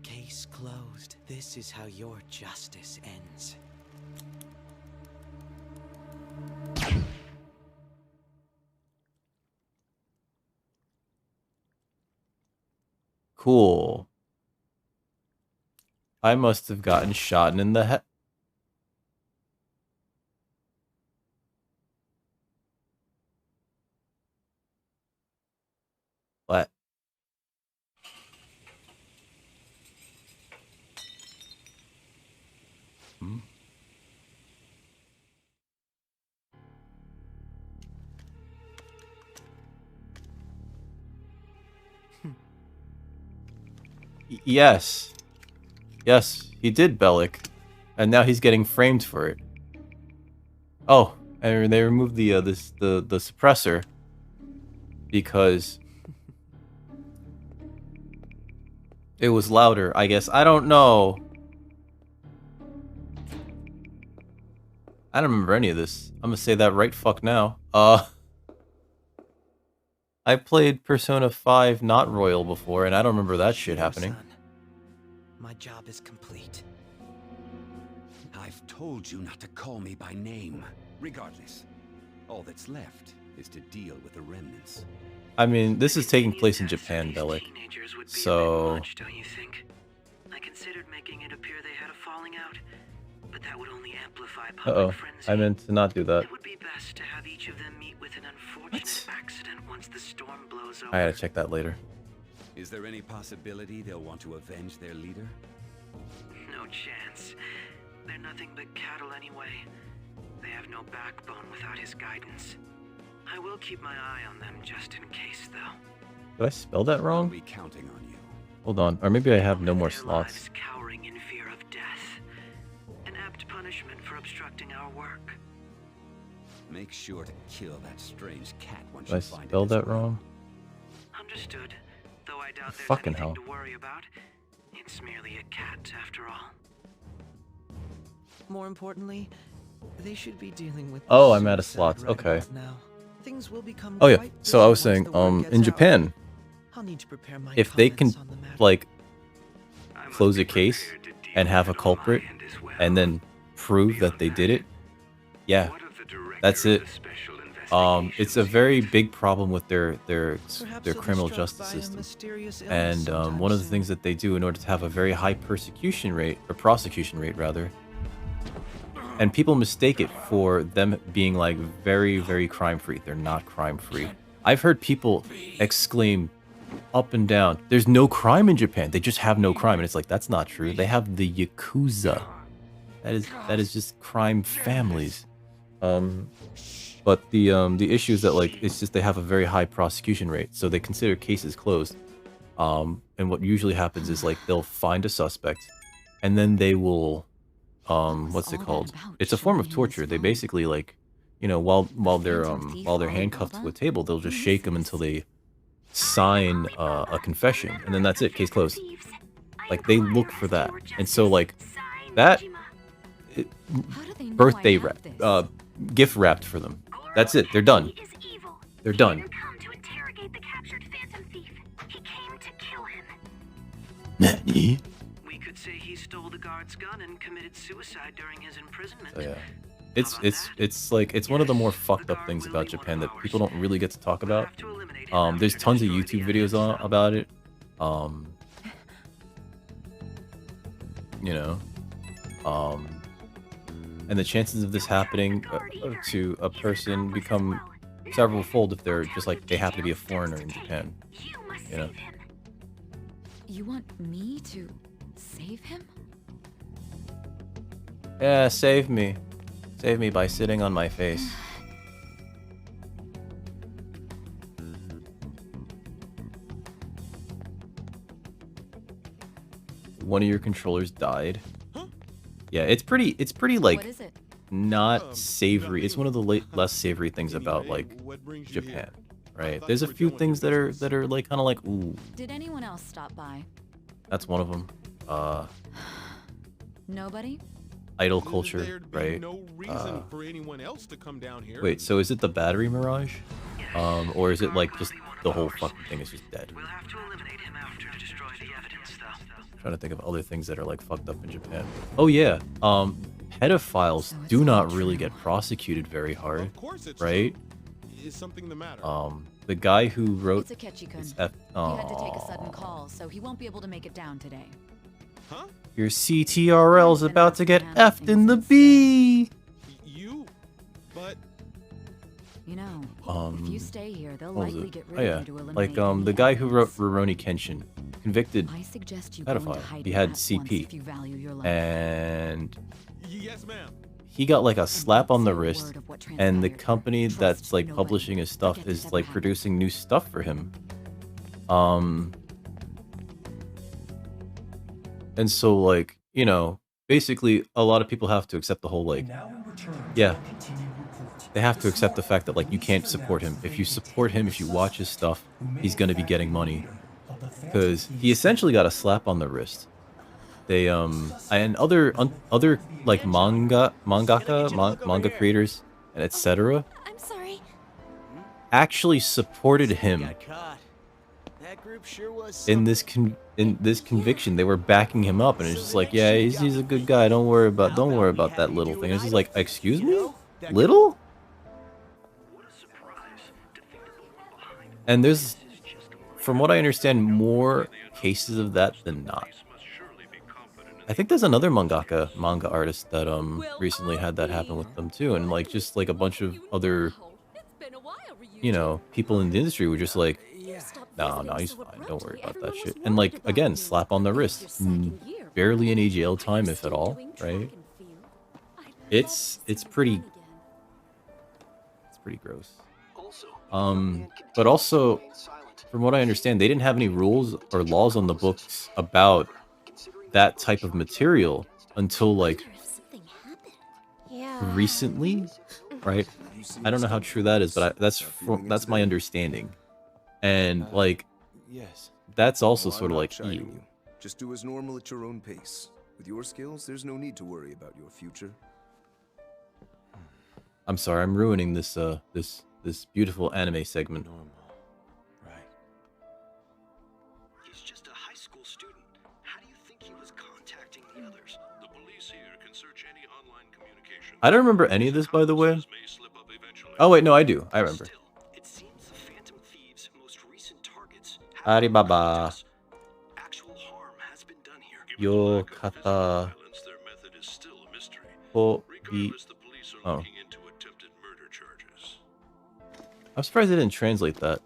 Case closed. This is how your justice ends. Cool. I must have gotten shot in the head. What? Yes. Yes, he did Bellic. And now he's getting framed for it. Oh, and they removed the the suppressor because it was louder, I guess. I don't know. I don't remember any of this. I'm gonna say that right fuck now. I played Persona 5 not Royal before, and I don't remember that shit happening. Son, my job is complete. I've told you not to call me by name. Regardless, all that's left is to deal with the remnants. I mean, this is taking place in Japan, Bellic. So... Don't you think? I considered making it appear they had a falling out, but that would only amplify public frenzy. I meant to not do that. It would be best to have each of them meet with an unfortunate accident once the storm blows over. I gotta check that later. Is there any possibility they'll want to avenge their leader? No chance. They're nothing but cattle anyway. They have no backbone without his guidance. I will keep my eye on them just in case, though. Did I spell that wrong? I'll be counting on you. Hold on, or maybe I have no more slots. Cowering in fear of death. An apt punishment for obstructing our work. Make sure to kill that strange cat once Did I you find it. spell that wrong? Understood. Though I doubt there's Fucking anything hell. to worry about. It's merely a cat, after all. More importantly, they should be dealing with. Oh, I'm out of suicide slots. right Okay. about now. Things will become Oh yeah. quite So I busy was saying, once the word gets in out. Japan, I'll need to prepare my if they can, comments on the matter. like, close a case and have a culprit, and then prove that they did it, yeah, that's it. It's a very big problem with their criminal justice system, and one of the things that they do in order to have a very high prosecution rate, rather, and people mistake it for them being like very, very crime-free. They're not crime-free. I've heard people exclaim up and down, "There's no crime in Japan. They just have no crime," and it's like that's not true. They have the Yakuza. That is just crime families. But the issue is that like it's just they have a very high prosecution rate, so they consider cases closed. And what usually happens is like they'll find a suspect, and then they will, what's it called? It's a form of torture. They basically like, you know, while they're handcuffed to a table, they'll just shake them until they sign a confession, and then that's it. Case closed. Like they look for that, and so like that birthday wrap, gift wrapped for them. That's it. They're done. They're done. We could say he stole the guard's gun and committed suicide during his imprisonment. So, yeah. It's like it's one of the more fucked up things about Japan that people don't really get to talk about. There's tons of YouTube videos about it. You know, and the chances of this happening to a person become several-fold if they're just like they happen to be a foreigner in Japan. You know. You want me to save him? Yeah, save me. Save me by sitting on my face. One of your controllers died. Yeah, it's pretty like not savory. It's one of the less savory things about like Japan, right? There's a few things that are like kind of like ooh. Did anyone else stop by? That's one of them. Nobody? Idol culture, right? No reason for anyone else to come down here. Wait, so is it the battery mirage? Or is it like just the whole fucking thing is just dead? We'll have to eliminate him after to destroy the evidence, though. I'm trying to think of other things that are like fucked up in Japan. Oh yeah, pedophiles do not really get prosecuted very hard, right? Is something the matter? The guy who wrote It's Akechikun. it's He had to take a sudden call, so he won't be able to make it down today. Huh? Your CTRL's about to get effed in the B. But you know, if you stay here, they'll what was likely it? get Oh rid yeah, of you to eliminate like the guy who wrote Rurouni Kenshin, convicted I suggest you go into pedophile. hiding He had at once CP, if you value your life. and yes, ma'am. he got like a slap on the wrist, and the company that's like publishing his stuff is like producing new stuff for him. And so, like, you know, basically, a lot of people have to accept the whole, like, yeah, they have to accept the fact that, like, you can't support him. If you support him, if you watch his stuff, he's gonna be getting money. Because he essentially got a slap on the wrist. They, and other, like, manga creators, and etc. I'm sorry. actually supported him That group sure was in this conviction. They were backing him up, and it's just like, yeah, he's a good guy. Don't worry about that little thing. It's just like, excuse me, little. And there's, from what I understand, more cases of that than not. I think there's another manga artist that recently had that happen with them too, and like just like a bunch of other, you know, people in the industry were just like, no, he's fine. Don't worry about that shit. And like, again, slap on the wrist. Barely any jail time, if at all, right? It's pretty gross. But also, from what I understand, they didn't have any rules or laws on the books about that type of material until like recently, right? I don't know how true that is, but that's my understanding. And like, that's also sort of like, ew. Just do as normal at your own pace. With your skills, there's no need to worry about your future. I'm sorry, I'm ruining this this beautiful anime segment. He's just a high school student. How do you think he was contacting the others? The police here can search any online communication. I don't remember any of this, by the way. Oh wait, no, I do. I remember. It seems the Phantom Thieves' most recent targets Aribaba. actual harm has been done here. Yo kata. Ho bi. Oh. I'm surprised they didn't translate that.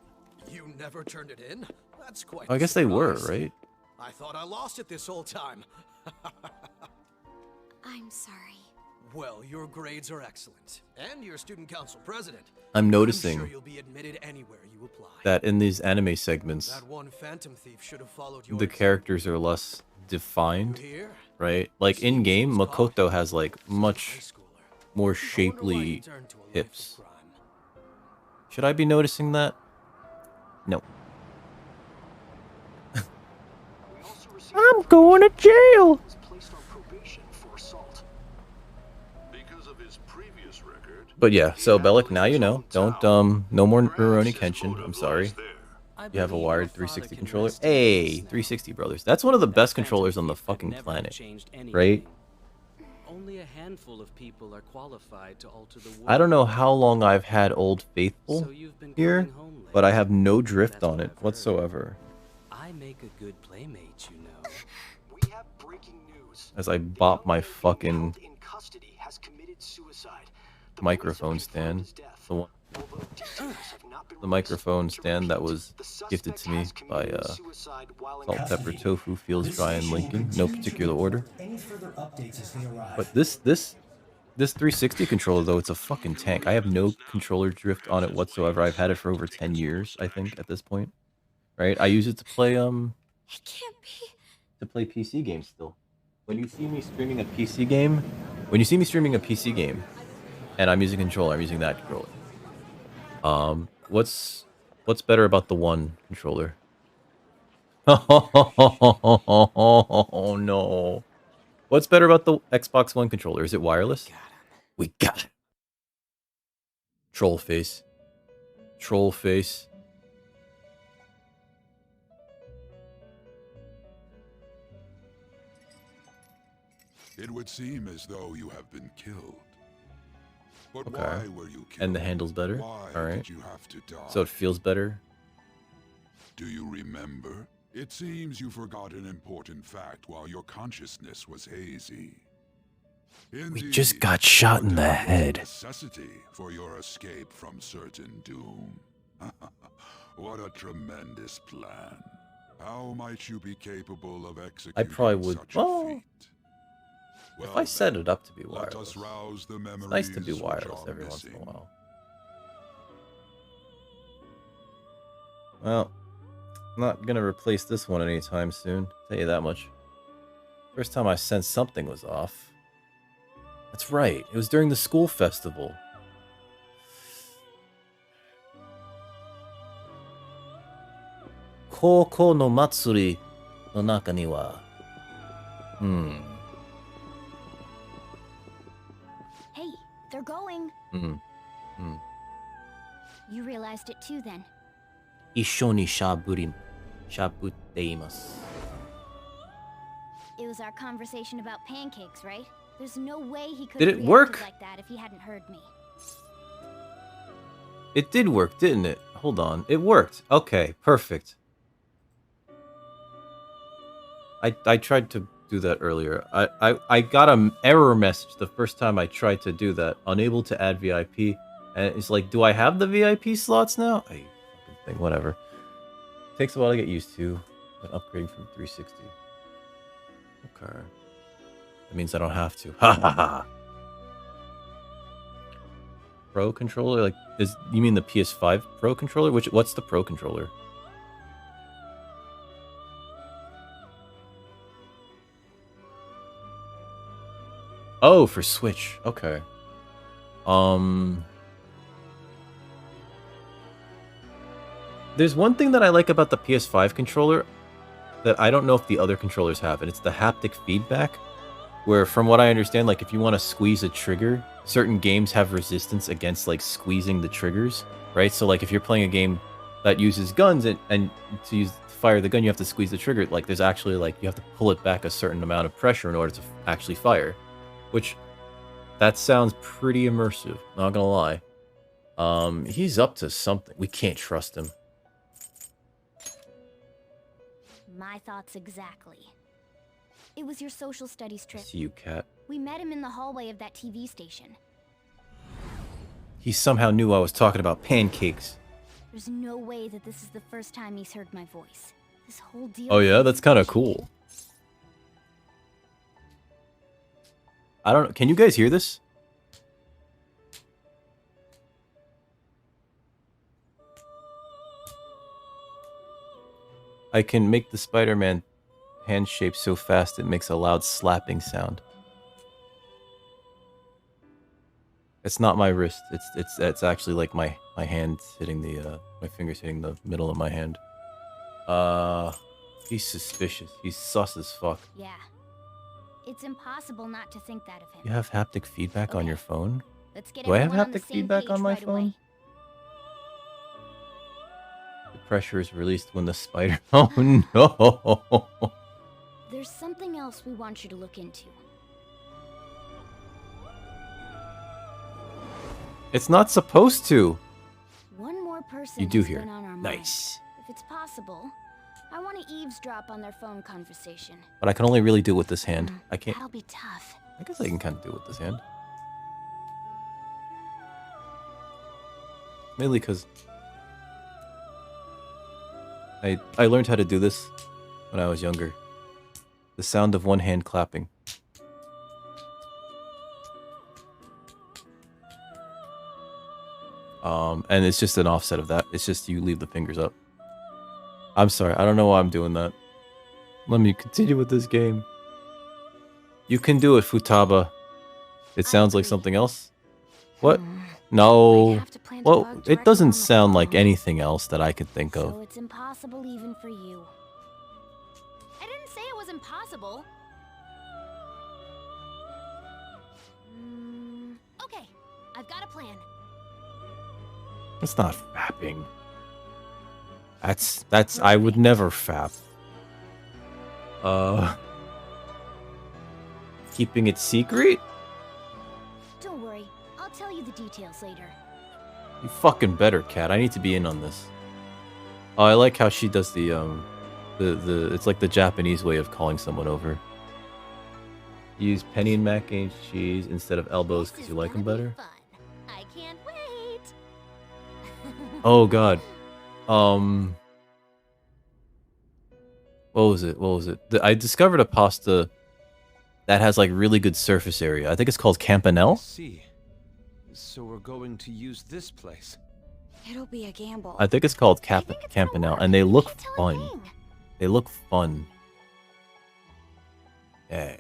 You never turned it in? That's quite I guess they were, surprise. right? I thought I lost it this whole time. I'm sorry. Well, your grades are excellent, and you're student council president. I'm noticing sure you'll be admitted anywhere you apply. that in these anime segments, That one Phantom Thief should have followed your the characters are less defined, here? right? Like in game, Makoto has like much more shapely hips. Should I be noticing that? No. I'm going to jail. But yeah, so Bellic, now you know. Don't no more Rurouni Kenshin. I'm sorry. You have a wired 360 controller. Hey, 360 brothers. That's one of the best controllers on the fucking planet, right? Only a handful of people are qualified to alter the world. I don't know how long I've had Old Faithful here, but I have no drift on it whatsoever. I make a good playmate, you know. We have breaking news. As I bop my fucking In custody has committed suicide. microphone stand. The microphone stand that was gifted to me by Salt Pepper Tofu Feels Dry and Lincoln, no particular order. But this 360 controller though, it's a fucking tank. I have no controller drift on it whatsoever. I've had it for over 10 years, I think, at this point. Right? I use it to play PC games still. When you see me streaming a PC game, and I'm using a controller, I'm using that controller. What's better about the one controller? Oh no. What's better about the Xbox One controller? Is it wireless? We got it. Troll face. Troll face. It would seem as though you have been killed. But Okay. why were you killed? And the handle's better? Why Alright. did you have to die? So it feels better? Do you remember? It seems you forgot an important fact while your consciousness was hazy. We just got shot in the head. Necessity for your escape from certain doom. What a tremendous plan. How might you be capable of executing I probably would. such a Well, feat? if I set it up to be Let wireless, us rouse the it's nice to be memories which wireless are every once in a missing. while. Well, not gonna replace this one anytime soon. Tell you that much. First time I sensed something was off. That's right. It was during the school festival. Koukou no Matsuri no naka ni wa. Hey, they're going. You realized it too then. 一緒にしゃぶっています. It was our conversation about pancakes, right? There's no way he could Did have it work? reacted like that if he hadn't heard me. It did work, didn't it? Hold on. It worked. Okay, perfect. I tried to do that earlier. I got an error message the first time I tried to do that. Unable to add VIP. And it's like, do I have the VIP slots now? I fucking think, whatever. Takes a while to get used to. But upgrading from 360. Okay. That means I don't have to. Ha ha ha. Pro controller? Like, you mean the PS5 Pro controller? What's the Pro controller? Oh, for Switch. Okay. There's one thing that I like about the PS5 controller that I don't know if the other controllers have, and it's the haptic feedback, where from what I understand, like if you want to squeeze a trigger, certain games have resistance against like squeezing the triggers, right? So like if you're playing a game that uses guns and to fire the gun, you have to squeeze the trigger. Like there's actually like, you have to pull it back a certain amount of pressure in order to actually fire, which that sounds pretty immersive, not gonna lie. He's up to something. We can't trust him. My thoughts exactly. It was your social studies trip. See you, cat. We met him in the hallway of that TV station. He somehow knew I was talking about pancakes. There's no way that this is the first time he's heard my voice. This whole deal. Oh yeah, that's kind of cool. I don't know. Can you guys hear this? I can make the Spider-Man hand shape so fast it makes a loud slapping sound. It's not my wrist. It's actually like my hand hitting the my fingers hitting the middle of my hand. He's suspicious. He's sus as fuck. Yeah. It's impossible not to think that of him. You have haptic feedback on your phone? Let's get Do I have everyone on the haptic same feedback page on my right phone? away. The pressure is released when the spider. Oh no! There's something else we want you to look into. It's not supposed to. One more person You do has hear. been on our Nice. mind. If it's possible, I want to eavesdrop on their phone conversation. But I can only really do it with this hand. I can't. That'll be tough. I guess I can kind of do it with this hand. Mainly because I learned how to do this when I was younger. The sound of one hand clapping. And it's just an offset of that. It's just you leave the fingers up. I'm sorry, I don't know why I'm doing that. Let me continue with this game. You can do it, Futaba. It sounds like something else. What? No. Well, it doesn't sound like anything else that I could think of. So it's impossible even for you. I didn't say it was impossible. Okay, I've got a plan. It's not fapping. That's I would never fap. Keeping it secret? Don't worry, I'll tell you the details later. You fucking better, cat. I need to be in on this. Oh, I like how she does the it's like the Japanese way of calling someone over. Use penny and mac and cheese instead of elbows because you like them better. I can't wait. Oh god. What was it? I discovered a pasta that has like really good surface area. I think it's called Campanelle. See. So we're going to use this place. It'll be a gamble. I think it's called Campanelle, and they look fun. They look fun. Yeah.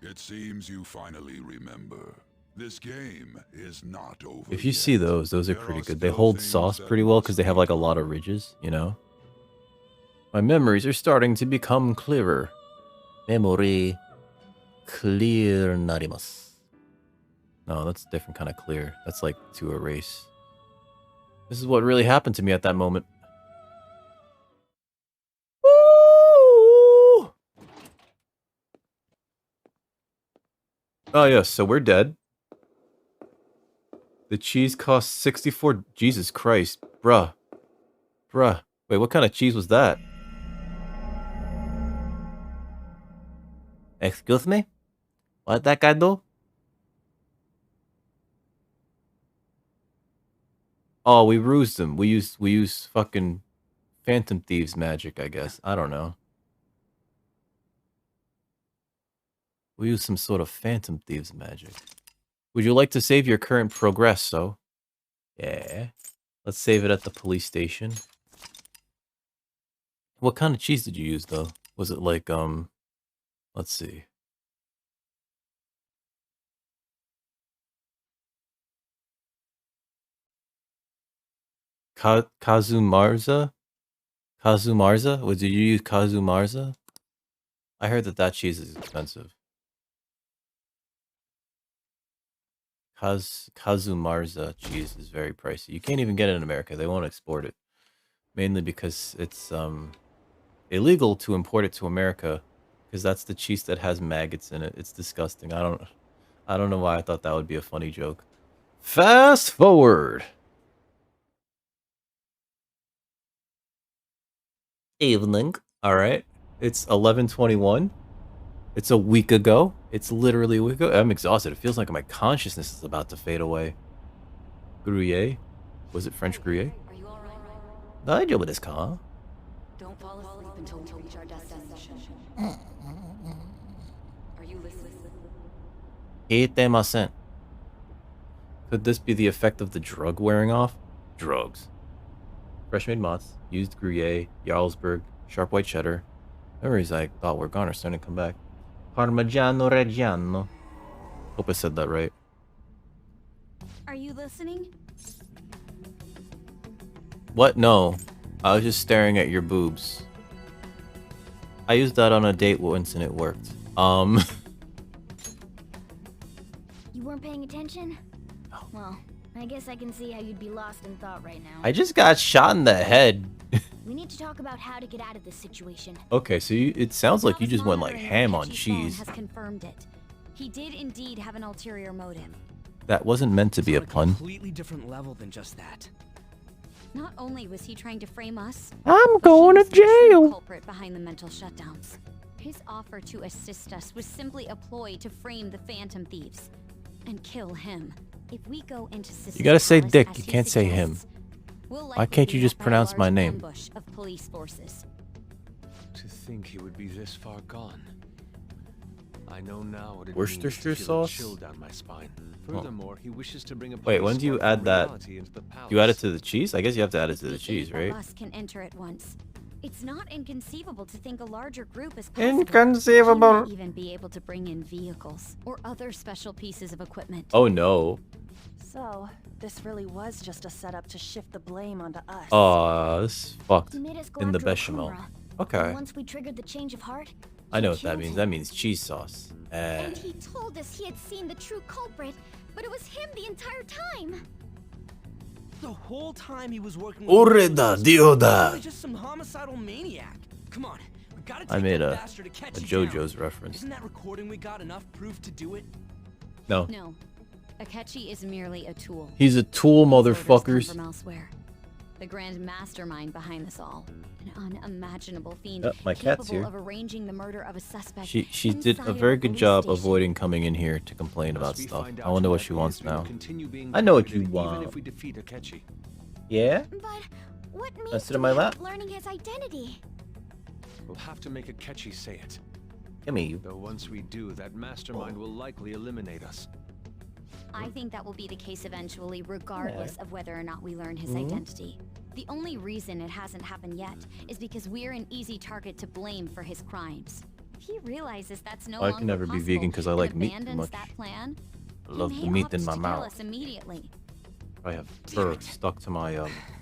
It seems you finally remember. This game is not over. If you see those are pretty good. They hold sauce pretty well because they have like a lot of ridges, you know? My memories are starting to become clearer. Memory clear narimasu. No, that's a different kind of clear. That's like to erase. This is what really happened to me at that moment. Woo! Oh, yeah, so we're dead. The cheese cost 64... Jesus Christ. Bruh. Bruh. Wait, what kind of cheese was that? Excuse me? What that guy do? Oh, we rused him. We used fucking Phantom Thieves magic, I guess. I don't know. We used some sort of Phantom Thieves magic. Would you like to save your current progress, so? Yeah. Let's save it at the police station. What kind of cheese did you use, though? Was it like, let's see. Kazumarza? Kazumarza? Did you use Kazumarza? I heard that cheese is expensive. Kazumarza cheese is very pricey. You can't even get it in America. They won't export it. Mainly because it's illegal to import it to America because that's the cheese that has maggots in it. It's disgusting. I don't know why I thought that would be a funny joke. Fast forward. Evening. All right. It's 11:21. It's a week ago. It's literally a week ago. I'm exhausted. It feels like my consciousness is about to fade away. Gruyere? Was it French Gruyere? Daijoubu desu ka? Don't fall asleep until we reach our destination. Are you listening? Itemasen. Could this be the effect of the drug wearing off? Drugs. Fresh made mozz, used Gruyere, Jarlsberg, sharp white cheddar. Memories I thought were gone are starting to come back. Parmigiano Reggiano. Hope I said that right. Are you listening? What? No. I was just staring at your boobs. I used that on a date once and it worked. You weren't paying attention? Well, I guess I can see how you'd be lost in thought right now. I just got shot in the head. We need to talk about how to get out of this situation. Okay, so it sounds like you just went like ham on cheese. Has confirmed it. He did indeed have an ulterior motive. That wasn't meant to be a pun. Completely different level than just that. Not only was he trying to frame us, I'm going to he was the true jail. culprit behind the mental shutdowns. His offer to assist us was simply a ploy to frame the Phantom Thieves and kill him. If we go into You gotta say Dick, you can't say him. Why can't you just pronounce my name? Of police forces. To think he would be this far gone. I know now what it Worcestershire means to feel a sauce? chill down my spine. Furthermore, he wishes to bring a Wait, when do you add that? reality into the You add it palace. to the cheese? I guess you have to add it to the cheese, Eight right? of us can enter at once. It's not inconceivable to think a larger group is possible. Inconceivable. He might even be able to bring in vehicles or other special pieces of equipment. Oh no. So, this really was just a setup to shift the blame onto us. Aw, this is fucked. He made us go In the after bechamel. Okumura. Okay. And once we triggered the change of heart, I know what that means. That means cheese sauce. and he told us he had seen the true culprit, but it was him the entire time. The whole time he was working Oreda dioda. Really just some homicidal maniac. Come on, we gotta take I made that a bastard to catch you JoJo's down. reference. Isn't that recording we got enough proof to do it? No. No. Akechi is merely a tool. He's a tool, His orders come motherfuckers. from elsewhere. The grand mastermind behind this all. An unimaginable fiend Yep, my cat's capable here. of arranging the murder of a suspect. She did inside a of very good police job station. avoiding coming in here to complain about we stuff. find I out wonder who what that she is, wants we will now. continue being I know what you targeted even want. if we defeat Akechi. Yeah? But what Wanna means sit in my lap? learning his identity? We'll have to make Akechi say it. Gimme. Though once we do, that mastermind will likely eliminate us. I think that will be the case eventually, regardless of whether or not we learn his identity. The only reason it hasn't happened yet is because we're an easy target to blame for his crimes. If he realizes that's no I longer can never be possible vegan because I and like meat too abandons much. that plan, I he love may the meat opt in my to kill mouth. us immediately. I have fur stuck to my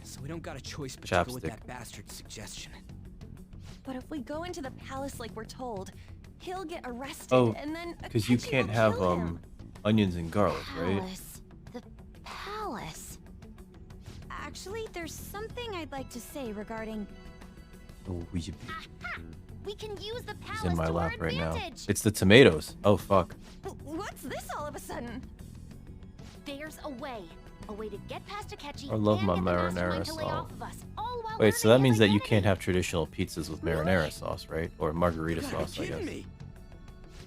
So we don't got a choice but to go with chapstick. that bastard's suggestion. But if we go into the palace like we're told, he'll get arrested Oh, and then because you Akechi can't will have kill him. onions and garlic, right? Palace. The palace. Actually, there's something I'd like to say regarding... Oh, We can use the he's palace in my to lap our right now. advantage. It's the tomatoes. Oh fuck. What's this all of a sudden? There's a way. A way to get past Akechi I love and my get the marinara mastermind to lay sauce. off of us, all while Wait, so learning that means his that you identity. can't have traditional pizzas with marinara sauce, right? Or margarita sauce, I guess.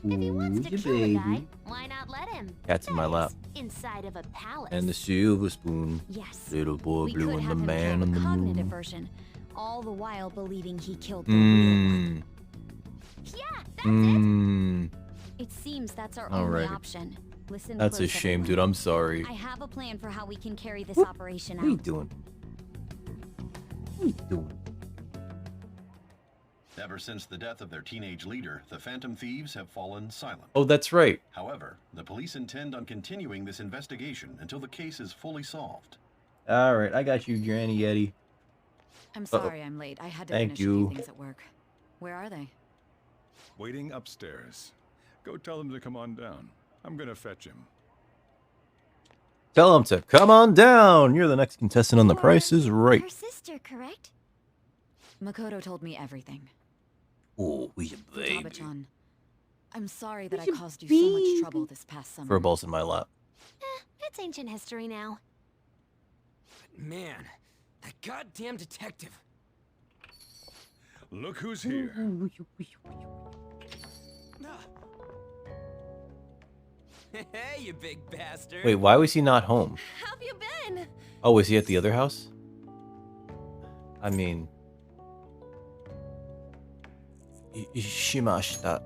If he wants to Ooh, kill the guy, baby. why not let him? Cat's in my lap. Inside of a palace. And the silver spoon. Yes. Little boy We blue could and the have him man kill on the the cognitive moon. version, all the while believing he killed the real one. Mmm. Yeah, that's Mmm. it. It seems that's our Alrighty. only option. Listen That's a close, shame, everyone. dude. I'm sorry. I have a plan for how we can carry this operation out. What are you doing? What are you doing? Ever since the death of their teenage leader, the Phantom Thieves have fallen silent. Oh, that's right. However, the police intend on continuing this investigation until the case is fully solved. All right, I got you, Granny Yeti. I'm sorry I'm late. I had to Thank finish you. a few things at work. Where are they? Waiting upstairs. Go tell them to come on down. I'm gonna fetch him. Tell him to come on down. You're the next contestant on The Price is Right. Her sister, correct? Makoto told me everything. Oh, we a baby. Futaba-chan, I'm sorry that I caused you so much trouble this past summer. Fur balls in my lap. It's ancient history now. Man, that goddamn detective. Look who's here. Hey, you big bastard. Wait, why was he not home? How have you been? Oh, was he at the other house? I mean... Shimashita.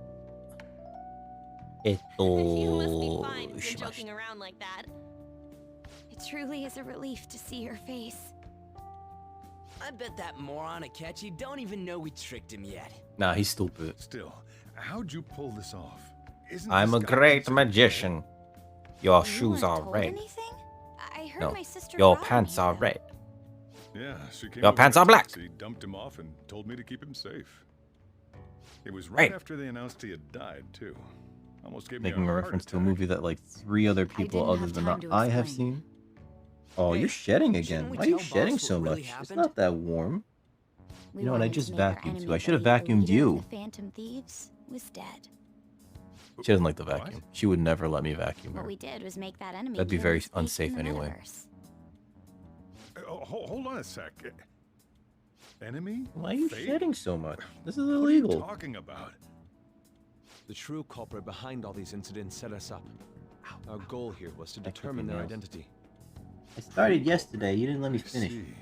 You must be fine if you're joking around like that. It truly is a relief to see your face. I bet that moron Akechi don't even know we tricked him yet. Nah, he's stupid. Still, how'd you pull this off? Isn't I'm a this guy great considered magician. Your You shoes weren't are told red. anything? I heard No, my sister your brought him pants here. are red. Yeah, she came Your over pants in a are black. taxi, dumped him off, and told me to keep him safe. It was Right. right after they announced he had died, too. Almost gave me Making a heart reference to a attack. movie that like 3 other people didn't other have than time to I have explain. seen. Oh, Hey, you're shedding shouldn't again. we Why are you tell shedding boss so what really much? It's happened? not that warm. We You know what, I wanted to just make our vacuumed too. enemy I should have believe the vacuumed leader you. of The Phantom Thieves was dead. She doesn't like the vacuum. She would never let me vacuum What her. we did was make that enemy. That'd be kill very his fate in unsafe the anyway. metaverse. Hold on a sec. Enemy? Why are you Fake? shedding so much? This is What are you illegal. talking about? The true culprit behind all these incidents set us up. Our goal here was to That could determine be their nails. identity. I started yesterday. You didn't let me I finish. see.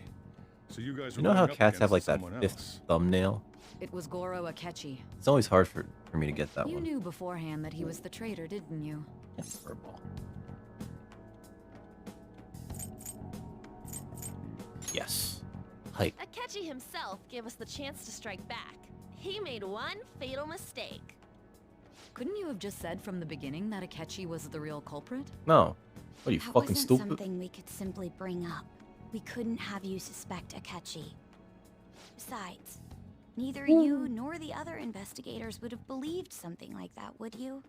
So you guys You were know how running up cats have like against that someone fifth else. thumbnail? It was Goro Akechi. It's always hard for me to get that You one. knew beforehand that he was the traitor, didn't you? Yes, furball. Yes. Hype. Akechi himself gave us the chance to strike back. He made one fatal mistake. Couldn't you have just said from the beginning that Akechi was the real culprit? No. What are you That fucking wasn't stupid? something we could simply bring up. We couldn't have you suspect Akechi. Besides, neither you nor the other investigators would have believed something like that, would you?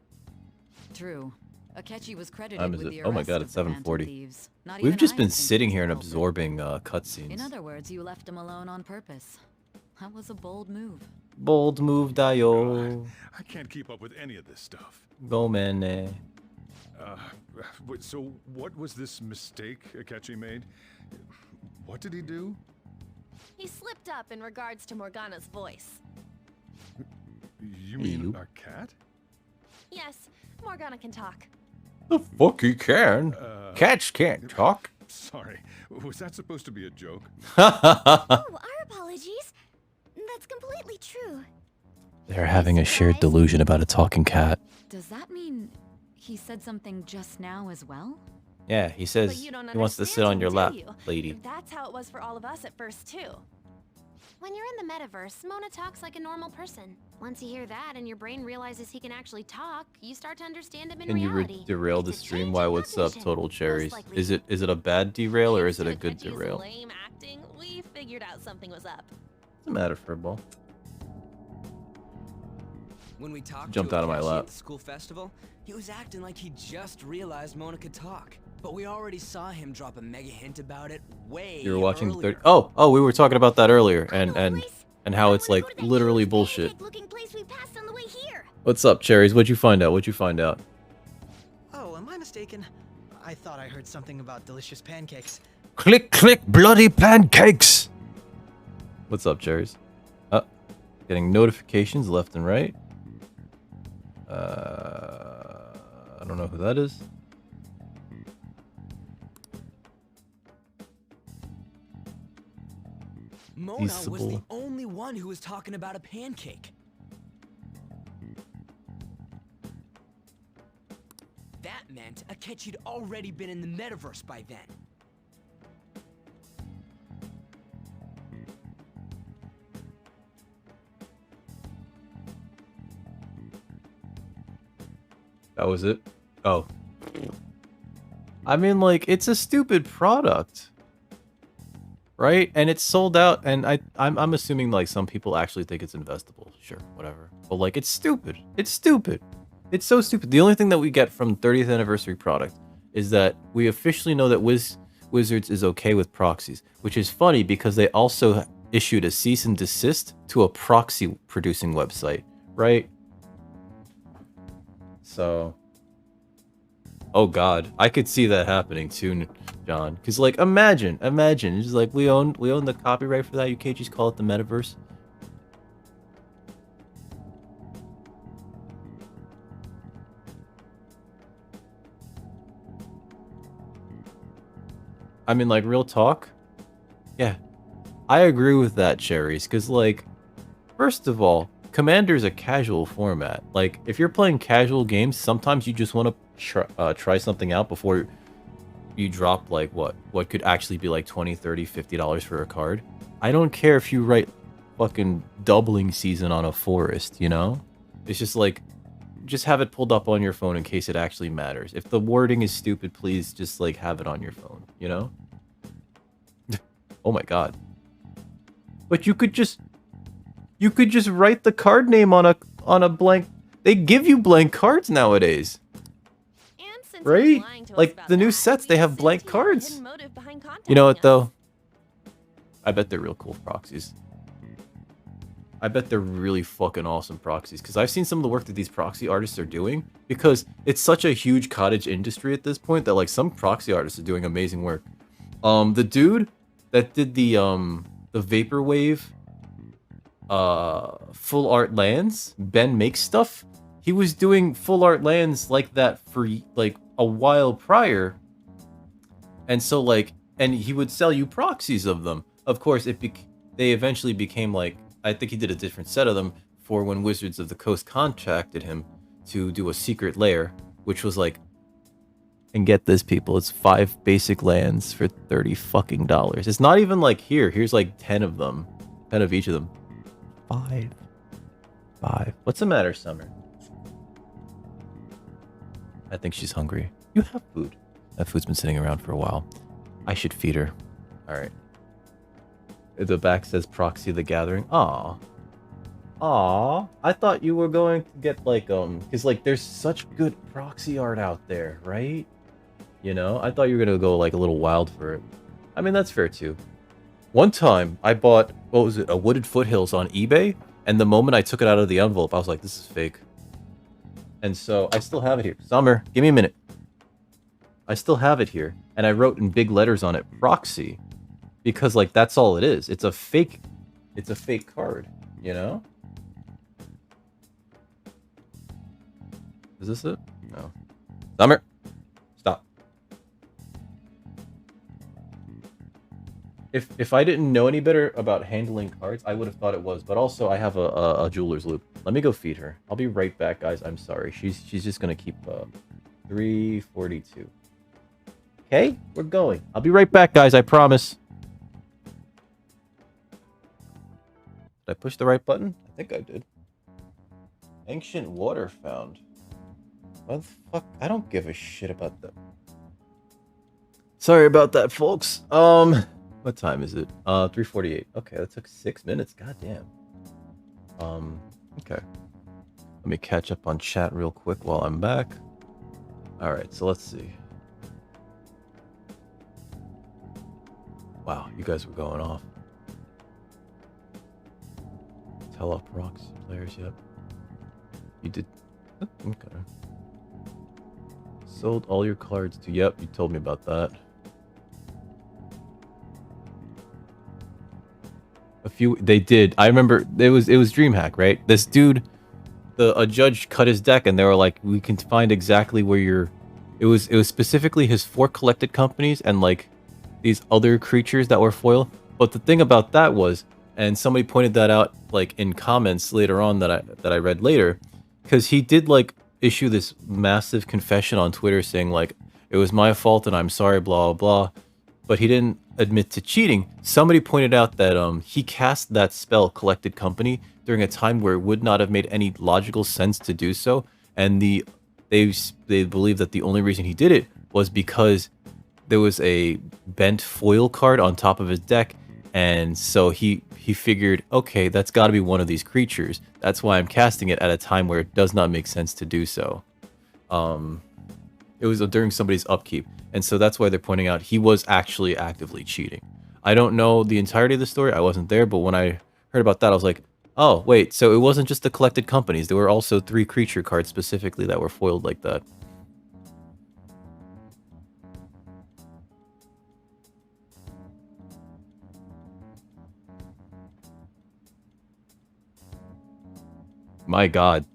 True. Akechi was credited Time is with it? the Oh my arrest god, of it's the Phantom 7:40. Thieves. Not We've even just I been think he sitting was here and the culprit. absorbing In cutscenes. other words, you left him alone on purpose. That was a bold move. Bold move, Dio. I can't keep up with any of this stuff. Go, man. Wait, so what was this mistake Akechi made? What did he do? He slipped up in regards to Morgana's voice. You mean a cat? Yes, Morgana can talk. The fuck he can? Cats can't talk. Sorry, was that supposed to be a joke? Oh, our apologies. That's completely true. They're having a shared delusion about a talking cat. Does that mean he said something just now as well? Yeah, he But says you don't he wants to understand sit on him, your do lap, you? lady. That's how it was for all of us at first, too. When you're in the metaverse, Mona talks like a normal person. Once you hear that and your brain realizes he can actually talk, you start to understand him in Can you reality. derail the stream? Why? What's up, Total Cherries? Is it a bad derail or is it a good derail? Lame acting, we figured out something was up. What's the matter, Furball? When we talked Jumped to out of my Akechi lap. at the school festival, he was acting like he just realized Mona could talk. But we already saw him drop a mega hint about it way You were watching earlier. 30. Oh, we were talking about that earlier, and how it's like literally bullshit. What's up, Cherries? What'd you find out? What'd you find out? Oh, am I mistaken? I thought I heard something about delicious pancakes. Click, click, bloody pancakes! What's up, Cherries? Getting notifications left and right. I don't know who that is. Mona was the only one who was talking about a pancake. That meant Akechi'd already been in the metaverse by then. That was it? Oh. I mean, like, it's a stupid product. Right? And it's sold out, and I'm assuming, like, some people actually think it's investable. Sure, whatever. But, like, it's stupid. It's stupid. It's so stupid. The only thing that we get from 30th anniversary product is that we officially know that Wizards is okay with proxies, which is funny because they also issued a cease and desist to a proxy producing website, right? So, oh god, I could see that happening too, John. Because like, imagine, it's just like we own the copyright for that. You can't just call it the metaverse. I mean, like, real talk. Yeah, I agree with that, Cherries. Because like, first of all, Commander's a casual format. Like, if you're playing casual games, sometimes you just want to try something out before you drop, like, what could actually be like $20, $30, $50 for a card. I don't care if you write fucking doubling season on a forest, you know? It's just like, just have it pulled up on your phone in case it actually matters. If the wording is stupid, please just, like, have it on your phone, you know? Oh my god. But you could just write the card name on a blank. They give you blank cards nowadays. Right? Like the new sets, they have blank cards. You know what though? I bet they're real cool proxies. I bet they're really fucking awesome proxies because I've seen some of the work that these proxy artists are doing because it's such a huge cottage industry at this point that like some proxy artists are doing amazing work. The dude that did the Vaporwave full art lands, Ben Makes Stuff, he was doing full art lands like that for like a while prior, and so like, and he would sell you proxies of them. Of course, they eventually became like, I think he did a different set of them for when Wizards of the Coast contacted him to do a secret lair, which was like, and get this, people, it's 5 basic lands for $30 fucking dollars. It's not even like here's like 10 of them, 10 of each of them. 5. What's the matter, Summer? I think she's hungry. You have food. That food's been sitting around for a while. I should feed her. Alright. The back says Proxy the Gathering. Aw. I thought you were going to get like, because like there's such good proxy art out there, right? You know? I thought you were going to go like a little wild for it. I mean, that's fair too. One time, I bought, what was it, a Wooded Foothills on eBay, and the moment I took it out of the envelope, I was like, this is fake. And so, I still have it here. Summer, give me a minute. I still have it here, and I wrote in big letters on it, Proxy, because, like, that's all it is. It's a fake card, you know? Is this it? No. Summer, stop. If I didn't know any better about handling cards, I would have thought it was. But also, I have a jeweler's loop. Let me go feed her. I'll be right back, guys. I'm sorry. She's just gonna keep 342. Okay, we're going. I'll be right back, guys. I promise. Did I push the right button? I think I did. Ancient water found. What the fuck? I don't give a shit about that. Sorry about that, folks. What time is it? 3:48. Okay, that took 6 minutes. God damn. Okay. Let me catch up on chat real quick while I'm back. Alright, so let's see. Wow, you guys were going off. Tell off rocks players, yep. You did. Okay. Sold all your cards to. Yep, you told me about that. They did. I remember it was DreamHack, right? This dude, a judge cut his deck, and they were like, we can find exactly where you're. It was specifically his 4 collected companies and like these other creatures that were foil. But the thing about that was, and somebody pointed that out like in comments later on that I read later, because he did like issue this massive confession on Twitter saying like it was my fault and I'm sorry, blah blah blah, but he didn't admit to cheating. Somebody pointed out that he cast that spell Collected Company during a time where it would not have made any logical sense to do so, and they believe that the only reason he did it was because there was a bent foil card on top of his deck, and so he figured, okay, that's got to be one of these creatures. That's why I'm casting it at a time where it does not make sense to do so. It was during somebody's upkeep, and so that's why they're pointing out he was actually actively cheating. I don't know the entirety of the story. I wasn't there, but when I heard about that, I was like, oh, wait, so it wasn't just the collected companies. There were also 3 creature cards specifically that were foiled like that. My god,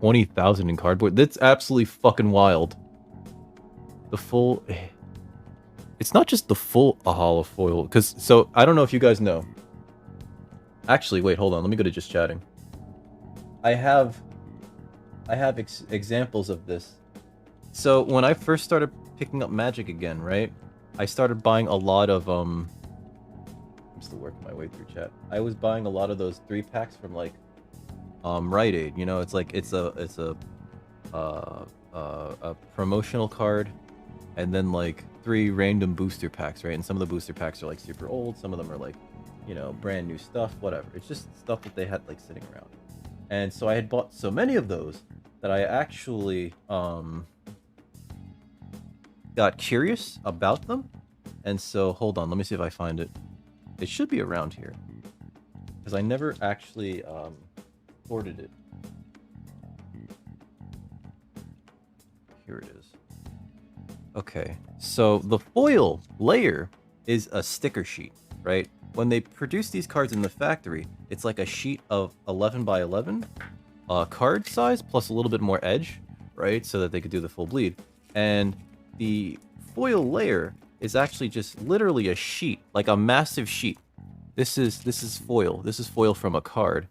20,000 in cardboard. That's absolutely fucking wild. The full... It's not just the full hollow foil, because, so, I don't know if you guys know. Actually, wait, hold on, let me go to just chatting. I have examples of this. So, when I first started picking up Magic again, right? I started buying a lot of, I'm still working my way through chat. I was buying a lot of those 3-packs from, like, Rite Aid, you know, it's like it's a promotional card, and then like 3 random booster packs, right? And some of the booster packs are like super old, some of them are like, you know, brand new stuff, whatever. It's just stuff that they had like sitting around. And so I had bought so many of those that I actually got curious about them. And so hold on, let me see if I find it. It should be around here, because I never actually sorted it. Here it is. Okay, so the foil layer is a sticker sheet, right? When they produce these cards in the factory, it's like a sheet of 11 by 11 card size plus a little bit more edge, right? So that they could do the full bleed. And the foil layer is actually just literally a sheet, like a massive sheet. This is foil. This is foil from a card.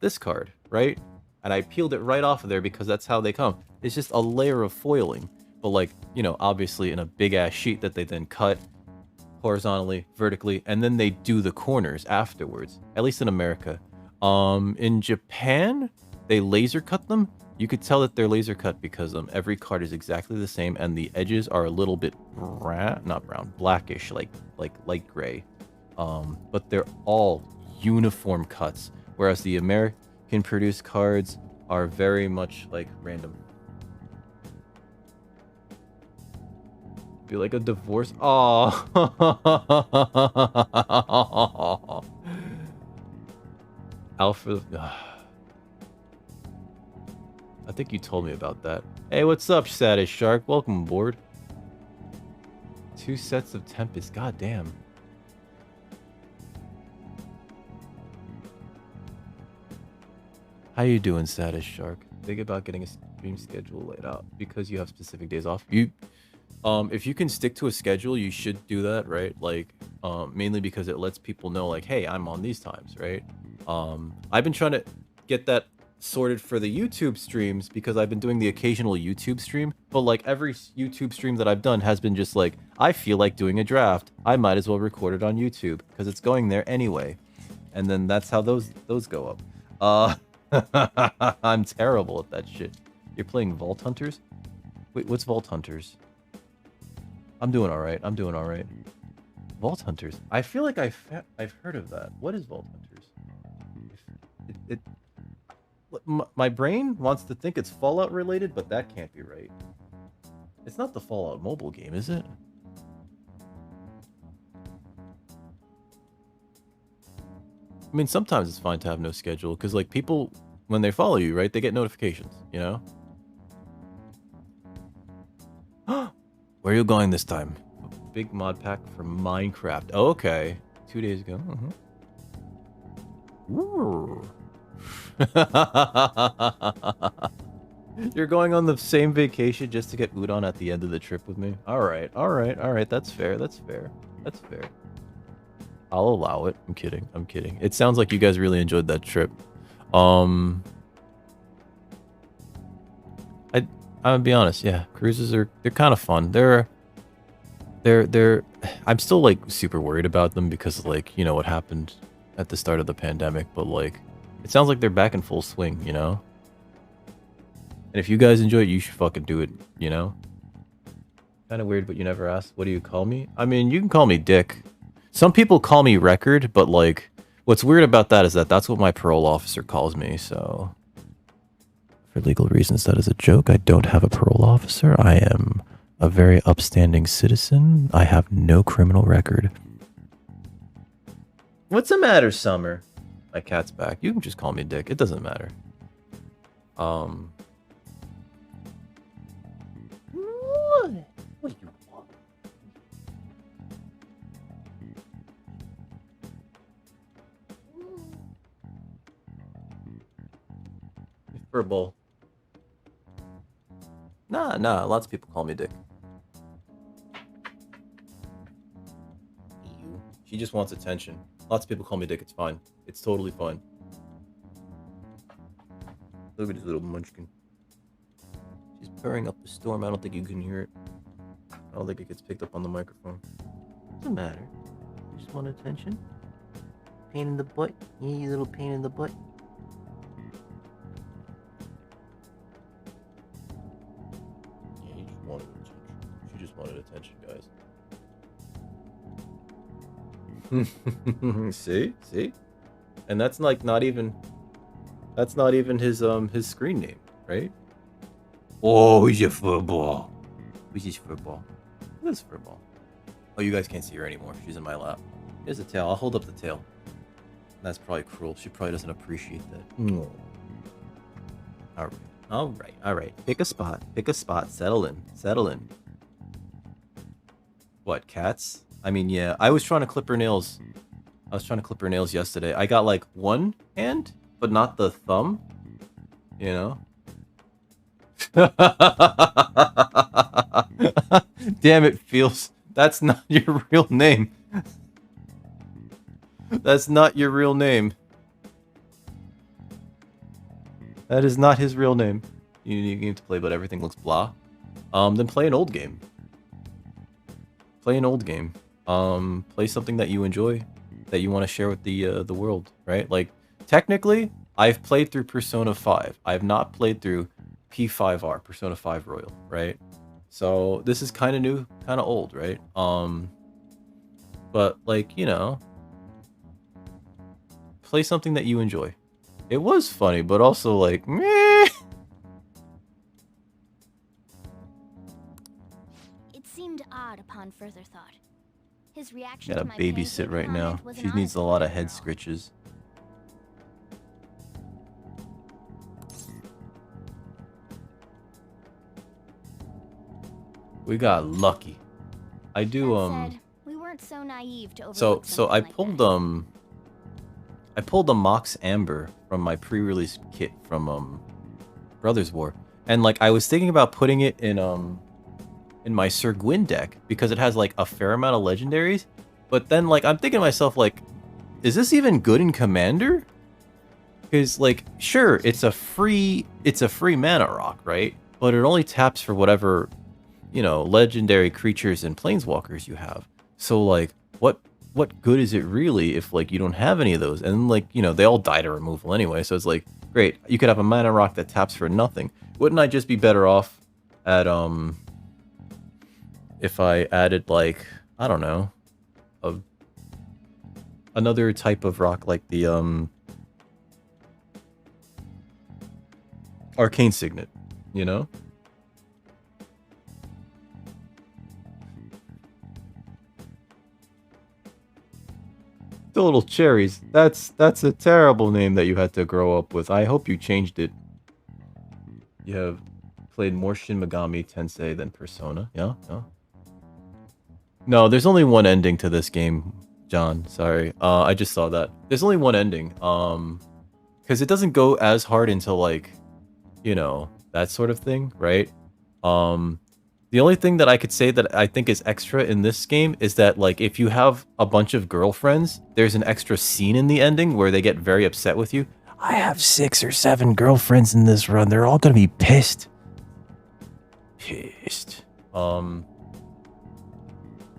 This card, right? And I peeled it right off of there because that's how they come. It's just a layer of foiling, but like, you know, obviously in a big ass sheet that they then cut horizontally, vertically, and then they do the corners afterwards, at least in America. In Japan, they laser cut them. You could tell that they're laser cut because every card is exactly the same and the edges are a little bit blackish, like light gray. But they're all uniform cuts. Whereas the American produced cards are very much like random. Be like a divorce. Oh. Alpha. I think you told me about that. Hey, what's up, Saddest Shark? Welcome aboard. 2 sets of Tempest. God damn. How you doing, Saddest Shark? Think about getting a stream schedule laid out because you have specific days off. If you can stick to a schedule, you should do that, right? Like, mainly because it lets people know, like, hey, I'm on these times, right? I've been trying to get that sorted for the YouTube streams because I've been doing the occasional YouTube stream, but like every YouTube stream that I've done has been just like, I feel like doing a draft. I might as well record it on YouTube because it's going there anyway. And then that's how those go up. I'm terrible at that shit. You're playing Vault Hunters? Wait, what's Vault Hunters? I'm doing all right. I'm doing all right. Vault Hunters. I feel like I've heard of that. What is Vault Hunters? My brain wants to think it's Fallout related, but that can't be right. It's not the Fallout mobile game, is it? I mean, sometimes it's fine to have no schedule, because, like, people, when they follow you, right, they get notifications, you know? Where are you going this time? Big mod pack for Minecraft. Oh, okay. 2 days ago. Ooh. You're going on the same vacation just to get udon at the end of the trip with me? Alright, alright, alright. That's fair, that's fair. That's fair. I'll allow it. I'm kidding, I'm kidding. It sounds like you guys really enjoyed that trip. I'm gonna be honest, yeah. Cruises they're kind of fun. They're I'm still like super worried about them because like, you know what happened at the start of the pandemic, but like it sounds like they're back in full swing, you know? And if you guys enjoy it, you should fucking do it, you know? Kind of weird, but you never asked. What do you call me? I mean, you can call me Dick. Some people call me Record, but like, what's weird about that is that that's what my parole officer calls me, so... For legal reasons, that is a joke. I don't have a parole officer. I am a very upstanding citizen. I have no criminal record. What's the matter, Summer? My cat's back. You can just call me Dick. It doesn't matter. What do you want? Furball. Nah. Lots of people call me Dick. She just wants attention. Lots of people call me Dick. It's fine. It's totally fine. Look at this little munchkin. She's purring up the storm. I don't think you can hear it. I don't think it gets picked up on the microphone. Doesn't matter. You just want attention? Pain in the butt? Yeah, you little pain in the butt. Yeah, you just wanted attention. She just wanted attention, guys. See? And that's like not even his screen name, right? Oh, who's your football? Who's his football? Who's football? Oh, you guys can't see her anymore. She's in my lap. Here's the tail. I'll hold up the tail. That's probably cruel. She probably doesn't appreciate that. No. Alright. Pick a spot. Settle in. What, cats? I mean, yeah. I was trying to clip her nails. Yesterday. I got like one hand, but not the thumb. You know? Damn it, Feels. That's not your real name. That's not your real name. That is not his real name. You need a game to play, but everything looks blah. Then play an old game. Play something that you enjoy, that you want to share with the world, right? Like, technically, I've played through Persona 5. I have not played through P5R, Persona 5 Royal, right? So this is kind of new, kind of old, right? But like, you know, play something that you enjoy. It was funny, but also like, meh. It seemed odd upon further thought. His reaction Gotta to my babysit right now. comment was She an needs honest a lot of one head after all. scritches. We got lucky. I do That said, we weren't so naive to overlook so something I like pulled the Mox Amber from my pre-release kit from Brothers War. And like I was thinking about putting it in my Sir Gwyn deck because it has like a fair amount of legendaries. But then like I'm thinking to myself like, is this even good in Commander? Because, like, sure, it's a free mana rock, right? But it only taps for whatever, you know, legendary creatures and planeswalkers you have. So, like, what good is it really if, like, you don't have any of those? And, like, you know, they all die to removal anyway, so it's like, great, you could have a mana rock that taps for nothing. Wouldn't I just be better off at, if I added, like, I don't know, another type of rock like the, Arcane Signet, you know? The little cherries. That's a terrible name that you had to grow up with. I hope you changed it. You have played more Shin Megami Tensei than Persona. Yeah? No? No, there's only one ending to this game, John. Sorry. I just saw that. There's only one ending. Because it doesn't go as hard until, like, you know, that sort of thing, right? The only thing that I could say that I think is extra in this game is that, like, if you have a bunch of girlfriends, there's an extra scene in the ending where they get very upset with you. I have 6 or 7 girlfriends in this run. They're all gonna be pissed. Pissed. You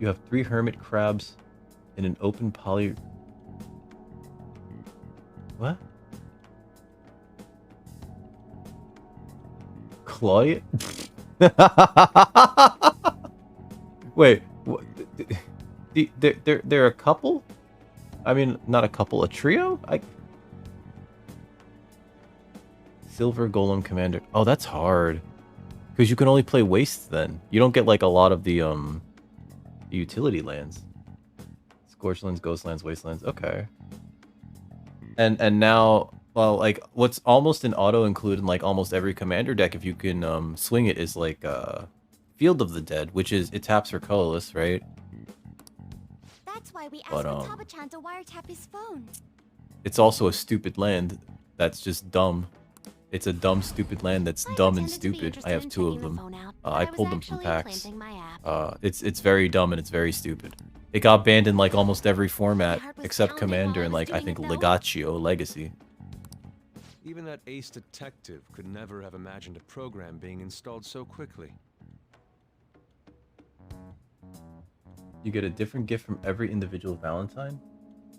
have 3 hermit crabs in an open poly... What? Claudia? Wait, what? They're a couple? I mean, not a couple, a trio? Silver Golem Commander. Oh, that's hard. Because you can only play Wastes then. You don't get, like, a lot of the utility lands. Scorchlands, Ghostlands, Wastelands. Okay. And now... Well, like, what's almost an auto-include in, like, almost every commander deck, if you can swing it, is, like, Field of the Dead, which is, it taps for colorless, right? That's why we asked Taba-chan to wiretap his phone. It's also a stupid land that's just dumb. It's a dumb, stupid land that's dumb and stupid. I have 2 of them. I pulled them from packs. It's very dumb and it's very stupid. It got banned in, like, almost every format, except Commander and, like, I think Legatio Legacy. Even that ace detective could never have imagined a program being installed so quickly. You get a different gift from every individual Valentine?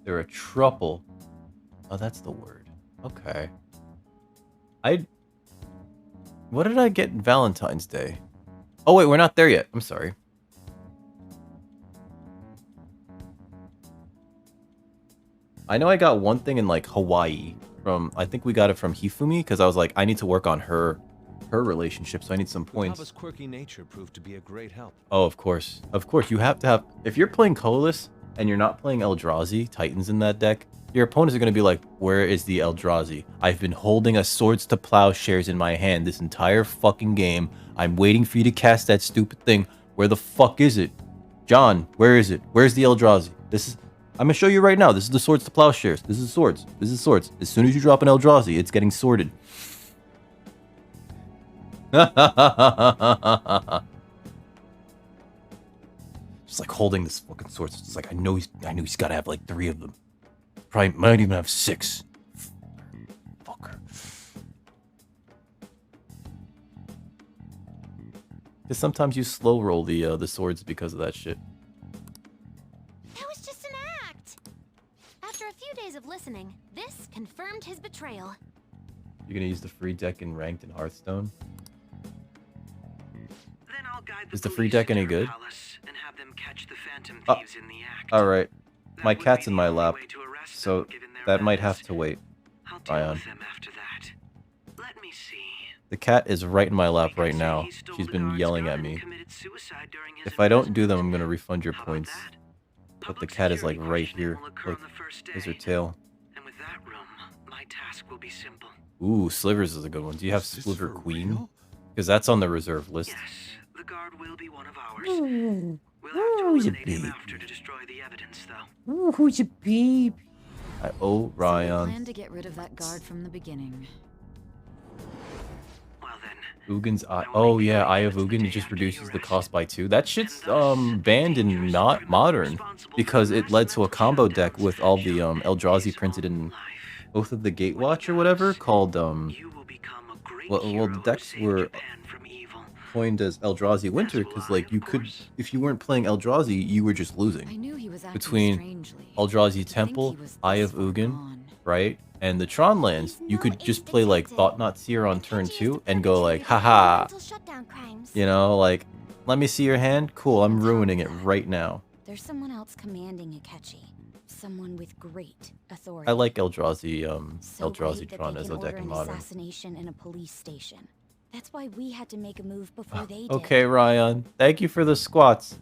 They're a trouble. Oh, that's the word. Okay. What did I get in Valentine's Day? Oh, wait, we're not there yet. I'm sorry. I know I got one thing in, like, Hawaii. I think we got it from Hifumi, because I was like, I need to work on her relationship, so I need some points. Utaba's quirky nature proved to be a great help. Oh, of course. Of course, you have to have... If you're playing colorless, and you're not playing Eldrazi, Titans in that deck, your opponents are going to be like, where is the Eldrazi? I've been holding a Swords to Plowshares in my hand this entire fucking game. I'm waiting for you to cast that stupid thing. Where the fuck is it? John, where is it? Where's the Eldrazi? I'm gonna show you right now. This is the Swords to Plowshares. This is Swords. This is Swords. As soon as you drop an Eldrazi, it's getting sorted. Just like holding this fucking sword. It's like I know he's gotta have like 3 of them. Probably might even have 6. Fucker. Because sometimes you slow roll the swords because of that shit. That was just an act. After a few days of listening, this confirmed his betrayal. You're gonna use the free deck in Ranked in Hearthstone? Is the free deck any good? Alright. My cat's in my lap, so that might have to wait. Ryan. The cat is right in my lap right now. She's been yelling at me. If I don't do them, I'm gonna refund your points. But the cat is like right here. Look, here's her tail. Ooh, Slivers is a good one. Do you have Sliver Queen? Because that's on the reserve list. The guard will be one of ours. Ooh. We'll have to eliminate him after to destroy the evidence, though. Ooh, who's a baby? I owe Ryan. Plan to get rid of that guard from the beginning. Ugin's Eye. Oh yeah, Eye of Ugin. It just reduces the cost by 2. That shit's banned in not modern because it led to a combo deck with all the Eldrazi printed in Oath of the Gatewatch or whatever, called well, the decks were coined as Eldrazi Winter because like you could, if you weren't playing Eldrazi, you were just losing. I knew he was acting Between strangely. Eldrazi Temple, Eye of Ugin, right, and the Tron lands, you could just play like Thought Not Seer on turn 2 and go like, haha, you know, like, let me see your hand. Cool, I'm ruining it right now. There's someone else commanding Akechi. Someone with great authority. I like Eldrazi, So Eldrazi great that Tron they as can a deck order in an Modern. assassination in a police station. That's why we had to make a move before they did. Okay, Ryan, thank you for the squats.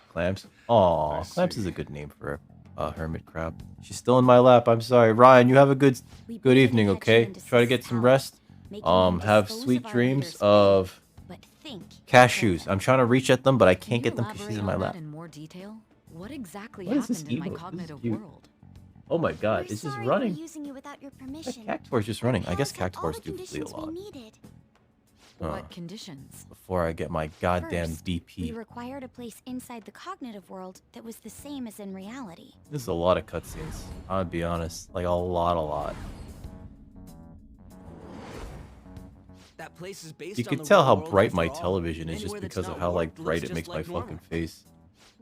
Clamps. Aw, Clamps is a good name for a hermit crab. She's still in my lap. I'm sorry, Ryan. You have a good evening. Okay, try to get some rest. Have sweet dreams of cashews. I'm trying to reach at them, but I can't get them because she's in my lap. In more detail, what exactly What is this happened in my emote? This is cognitive cute. world? Oh my god, it's just running. Using you without your permission. Cactuar's just running. I guess Cactuars do flee a lot. What conditions? Before I get my goddamn First, DP. we required a place inside the cognitive world that was the same as in reality. This is a lot of cutscenes. I'll be honest. Like, a lot. That place is based You on could the tell real how world bright after my all. television is just Anywhere that's because of not how, like, warped bright looks it makes just my like fucking normal. face.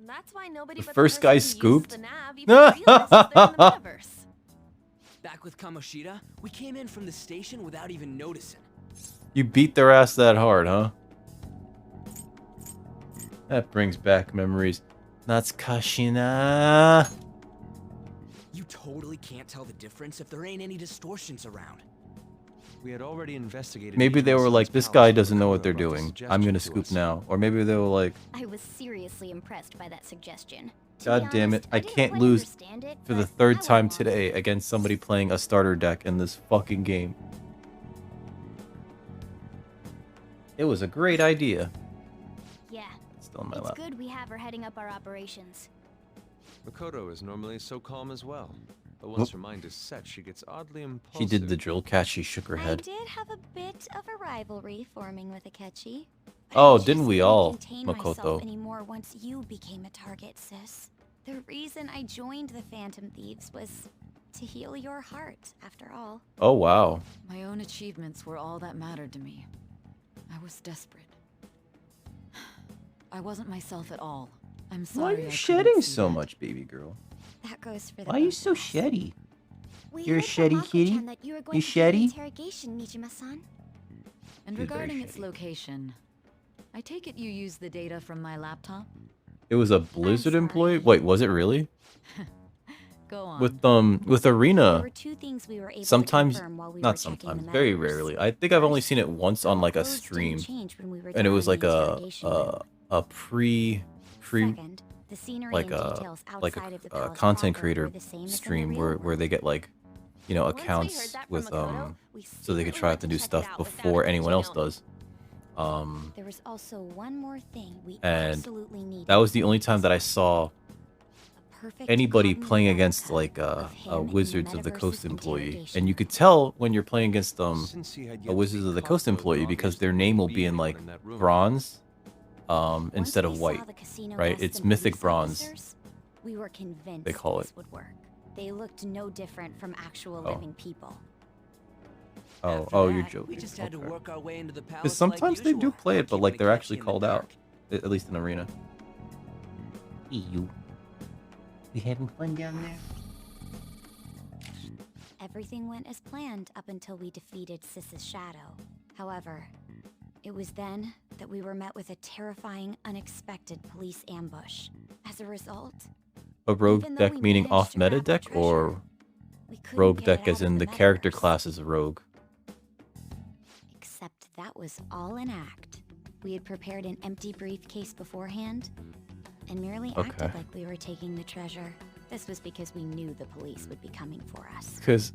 That's why nobody The but first the guy person who scooped? uses the nav even realizes they're in the metaverse. Back with Kamoshida, we came in from the station without even noticing. You beat their ass that hard, huh? That brings back memories. That's Kashina. You totally can't tell the difference if there ain't any distortions around. We had already investigated. Maybe they were Ichigo-san's like, this palace guy with doesn't know what Makura they're about the doing. I'm suggestion gonna to scoop us. now. Or maybe they were like, I was seriously impressed by that suggestion. To God be damn it, honest, I didn't can't quite lose understand it, for the but third I time went along. today against somebody playing a starter deck in this fucking game. It was a great idea. Yeah, Still in my it's lap. good we have her heading up our operations. Makoto is normally so calm as well, but once her mind is set, she gets oddly impulsive. She did the drill catch, she shook her I head. did have a bit of a rivalry forming with Akechi. but Oh, I just didn't we couldn't all, contain myself Makoto? anymore once you became a target, sis. The reason I joined the Phantom Thieves was to heal your heart, after all. Oh, wow. My own achievements were all that mattered to me. I was desperate. I wasn't myself at all. I'm sorry. Why are I you couldn't shedding see so that. much, baby girl? That goes for the Why are you both so of us. sheddy? We You're a heard from sheddy Mako-chan kitty? that you were going You to do an sheddy? interrogation, Nijima-san. And She's very regarding its shady. location, I take it you use the data from my laptop? It was a Blizzard employee? Wait, was it really? Go on. With Arena, There were two things we were able to sometimes, confirm while we were not checking the sometimes, very metaverse. rarely. I think I've only seen it once on like a Clothes didn't stream, change when we were and it down was in like the a interrogation room. pre Second, the scenery like and a details like outside of the a palace content proper were creator the same as in the stream real where world. they get like, you know, Once we heard accounts that from with Makoto, we so they could secretly try out went the to new check it stuff out without before her anyone catching else on. does. There was also one more thing we And absolutely needed. that was the only time that I saw Perfect anybody cognitive playing replica against like a him in the Wizards of the Coast metaverse's employee, interrogation and you could tell when you're playing against Since he had yet a to Wizards be of the caught, Coast though, employee there because their obviously name will wouldn't be in anyone like in that room. bronze instead Once of we white, saw the casino right? less It's than mythic police bronze. officers, we were convinced They call this it. would work. They looked no different from actual Oh. living people. Oh, After oh, that, you're joking. We just had to work our way into the palace. Because sometimes like they do usual, play it, but keeping like they're Akechi actually in the called dark. out, at least in Arena. You. We having fun down there? Everything went as planned up until we defeated Sis's shadow. However, it was then that we were met with a terrifying, unexpected police ambush. As a result, A rogue even though deck we meaning managed off to meta grab our deck, or treasure, we couldn't rogue get it deck out as of in the character metaverse. class is rogue? Except that was all an act. We had prepared an empty briefcase beforehand and merely acted Okay. like we were taking the treasure. This was because we knew the police would be coming for us. Because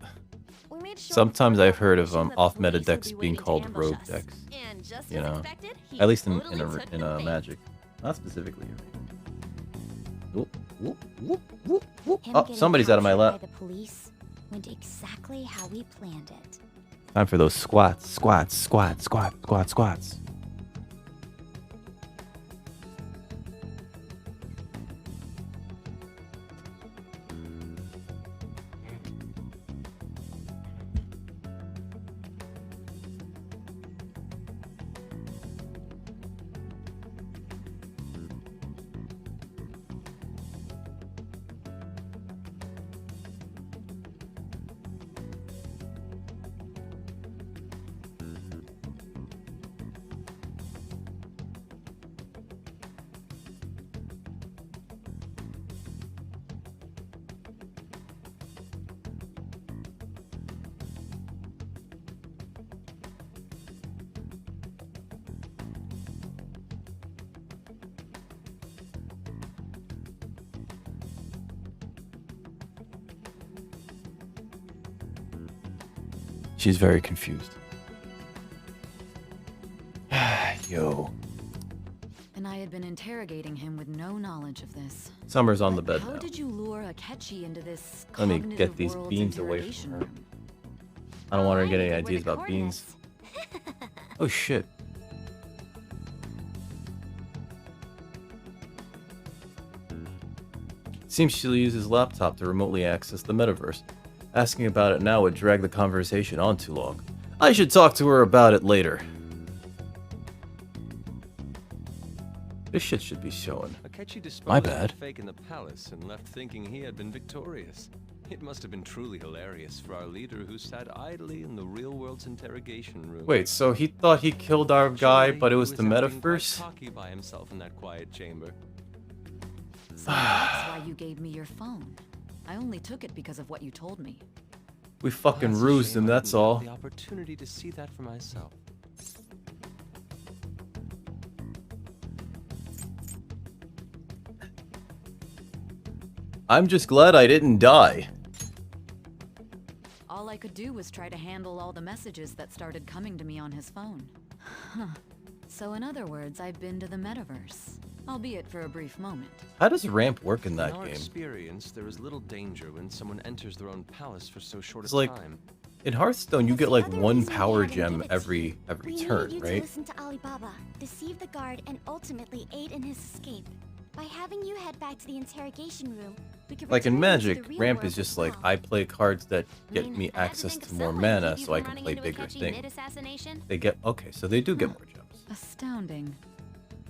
We made sure sometimes before I've heard of operation that the off meta police would decks be being waiting to called ambush rogue us. decks. And just You as know, expected, he at least in totally took in the a bait. Magic, not specifically. Whoop, whoop, whoop, Him oh, getting somebody's out of my captured lap. by the police went exactly how we planned it. Time for those squats, squats, squats, squats, squats, squats. She's very confused. Yo. And I had been interrogating him with no knowledge of this. Summer's on the bed How now. did you lure Akechi into this Let me cognitive get these world's beans away interrogation from her. room? I don't want her to get any ideas about beans. Oh shit. Seems she'll use his laptop to remotely access the metaverse. Asking about it now would drag the conversation on too long. I should talk to her about it later. This shit should be showing. Akechi disposed My of bad. the fake in the palace and left thinking he had been victorious. It must have been truly hilarious for our leader who sat idly in the real world's interrogation room. Wait, so he thought he killed our guy, Surely but it he was the acting quite metaverse? cocky by himself in that quiet chamber. So that's why you gave me your phone. I only took it because of what you told me. We fucking That's a rused shame him, I that's didn't have all. The opportunity to see that for myself. I'm just glad I didn't die. All I could do was try to handle all the messages that started coming to me on his phone. Huh. So in other words, I've been to the metaverse, albeit for a brief moment. How does ramp work in that our game? experience, there is little danger when someone enters their own palace for so short It's a like time. in Hearthstone, you get like one power gem every We turn, needed you to right? listen to Alibaba, deceive the guard, and ultimately aid in his escape. By having you head back to the interrogation room, we could Like in return you to Magic, the real ramp world is just as like well. I play cards that get I mean, me I had to access think to of more some way to mana, keep you so I from can running play into bigger Akechi things. mid-assassination. They get okay, so they do get more gems. Astounding.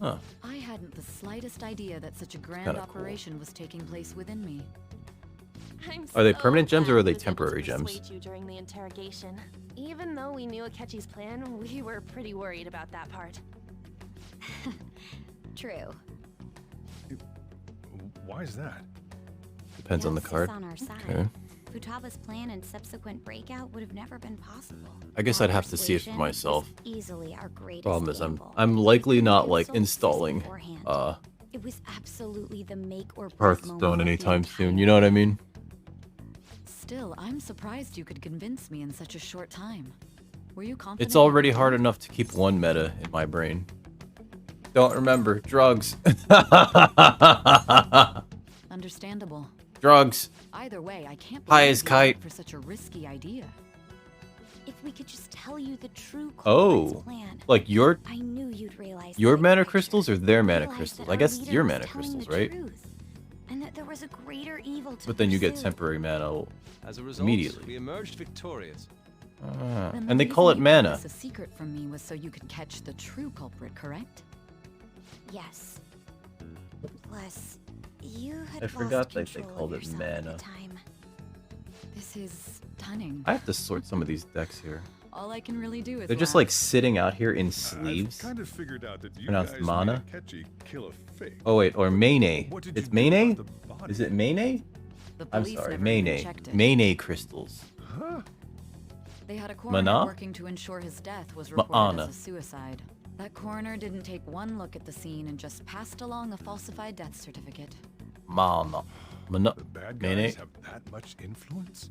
Huh. I hadn't the slightest idea that such a grand kinda cool. operation was taking place within me. Are they permanent gems or are they temporary gems? Persuade you during the interrogation. Even though we knew Akechi's plan, we were pretty worried about that part. True. Why is that? Depends on the Yes, card. it's on our side. Okay. Futaba's plan and subsequent breakout would have never been possible. I guess Our I'd have to see it for persuasion myself. was easily our greatest Problem is gamble. I'm likely not like Consult this installing beforehand. It was absolutely the make or break Hearthstone moment of the anytime entire soon, you know what I mean? Still, I'm surprised you could convince me in such a short time. Were you confident? It's you already could hard do it? enough to keep one meta in my brain. Don't remember drugs. Understandable. Drugs. Either way, I can't High believe as you kite. went for such a risky idea. If we could just tell you the true Oh, culprit's plan, like your I knew you'd realize your the mana big crystals or their mana realize crystals? that I our guess leader your was mana telling crystals, the right? truth, and that there was a greater evil to But then you get pursue. temporary mana As a result, immediately. we emerged victorious. Then And the they call it reason you kept mana. this a secret from me was so you could catch the true culprit, correct? Yes. Plus, you had I forgot that they control of called it yourself at the mana. time. This is stunning. I have to sort some of these decks here. All I can really do is They're just laugh. like sitting out here in sleeves. Kind of figured out that you Pronounced guys mana. made Akechi kill a fake. Oh wait, or Mene. What did It's you do Mene? about the body? Is it Mene? The I'm police sorry, never even Mene. checked it. Mene crystals. Huh? They had a coroner Mana? working to ensure his death was reported Maana. as a suicide. That coroner didn't take one look at the scene and just passed along a falsified death certificate. Mana. Mana. The bad Mene. guys have that much influence?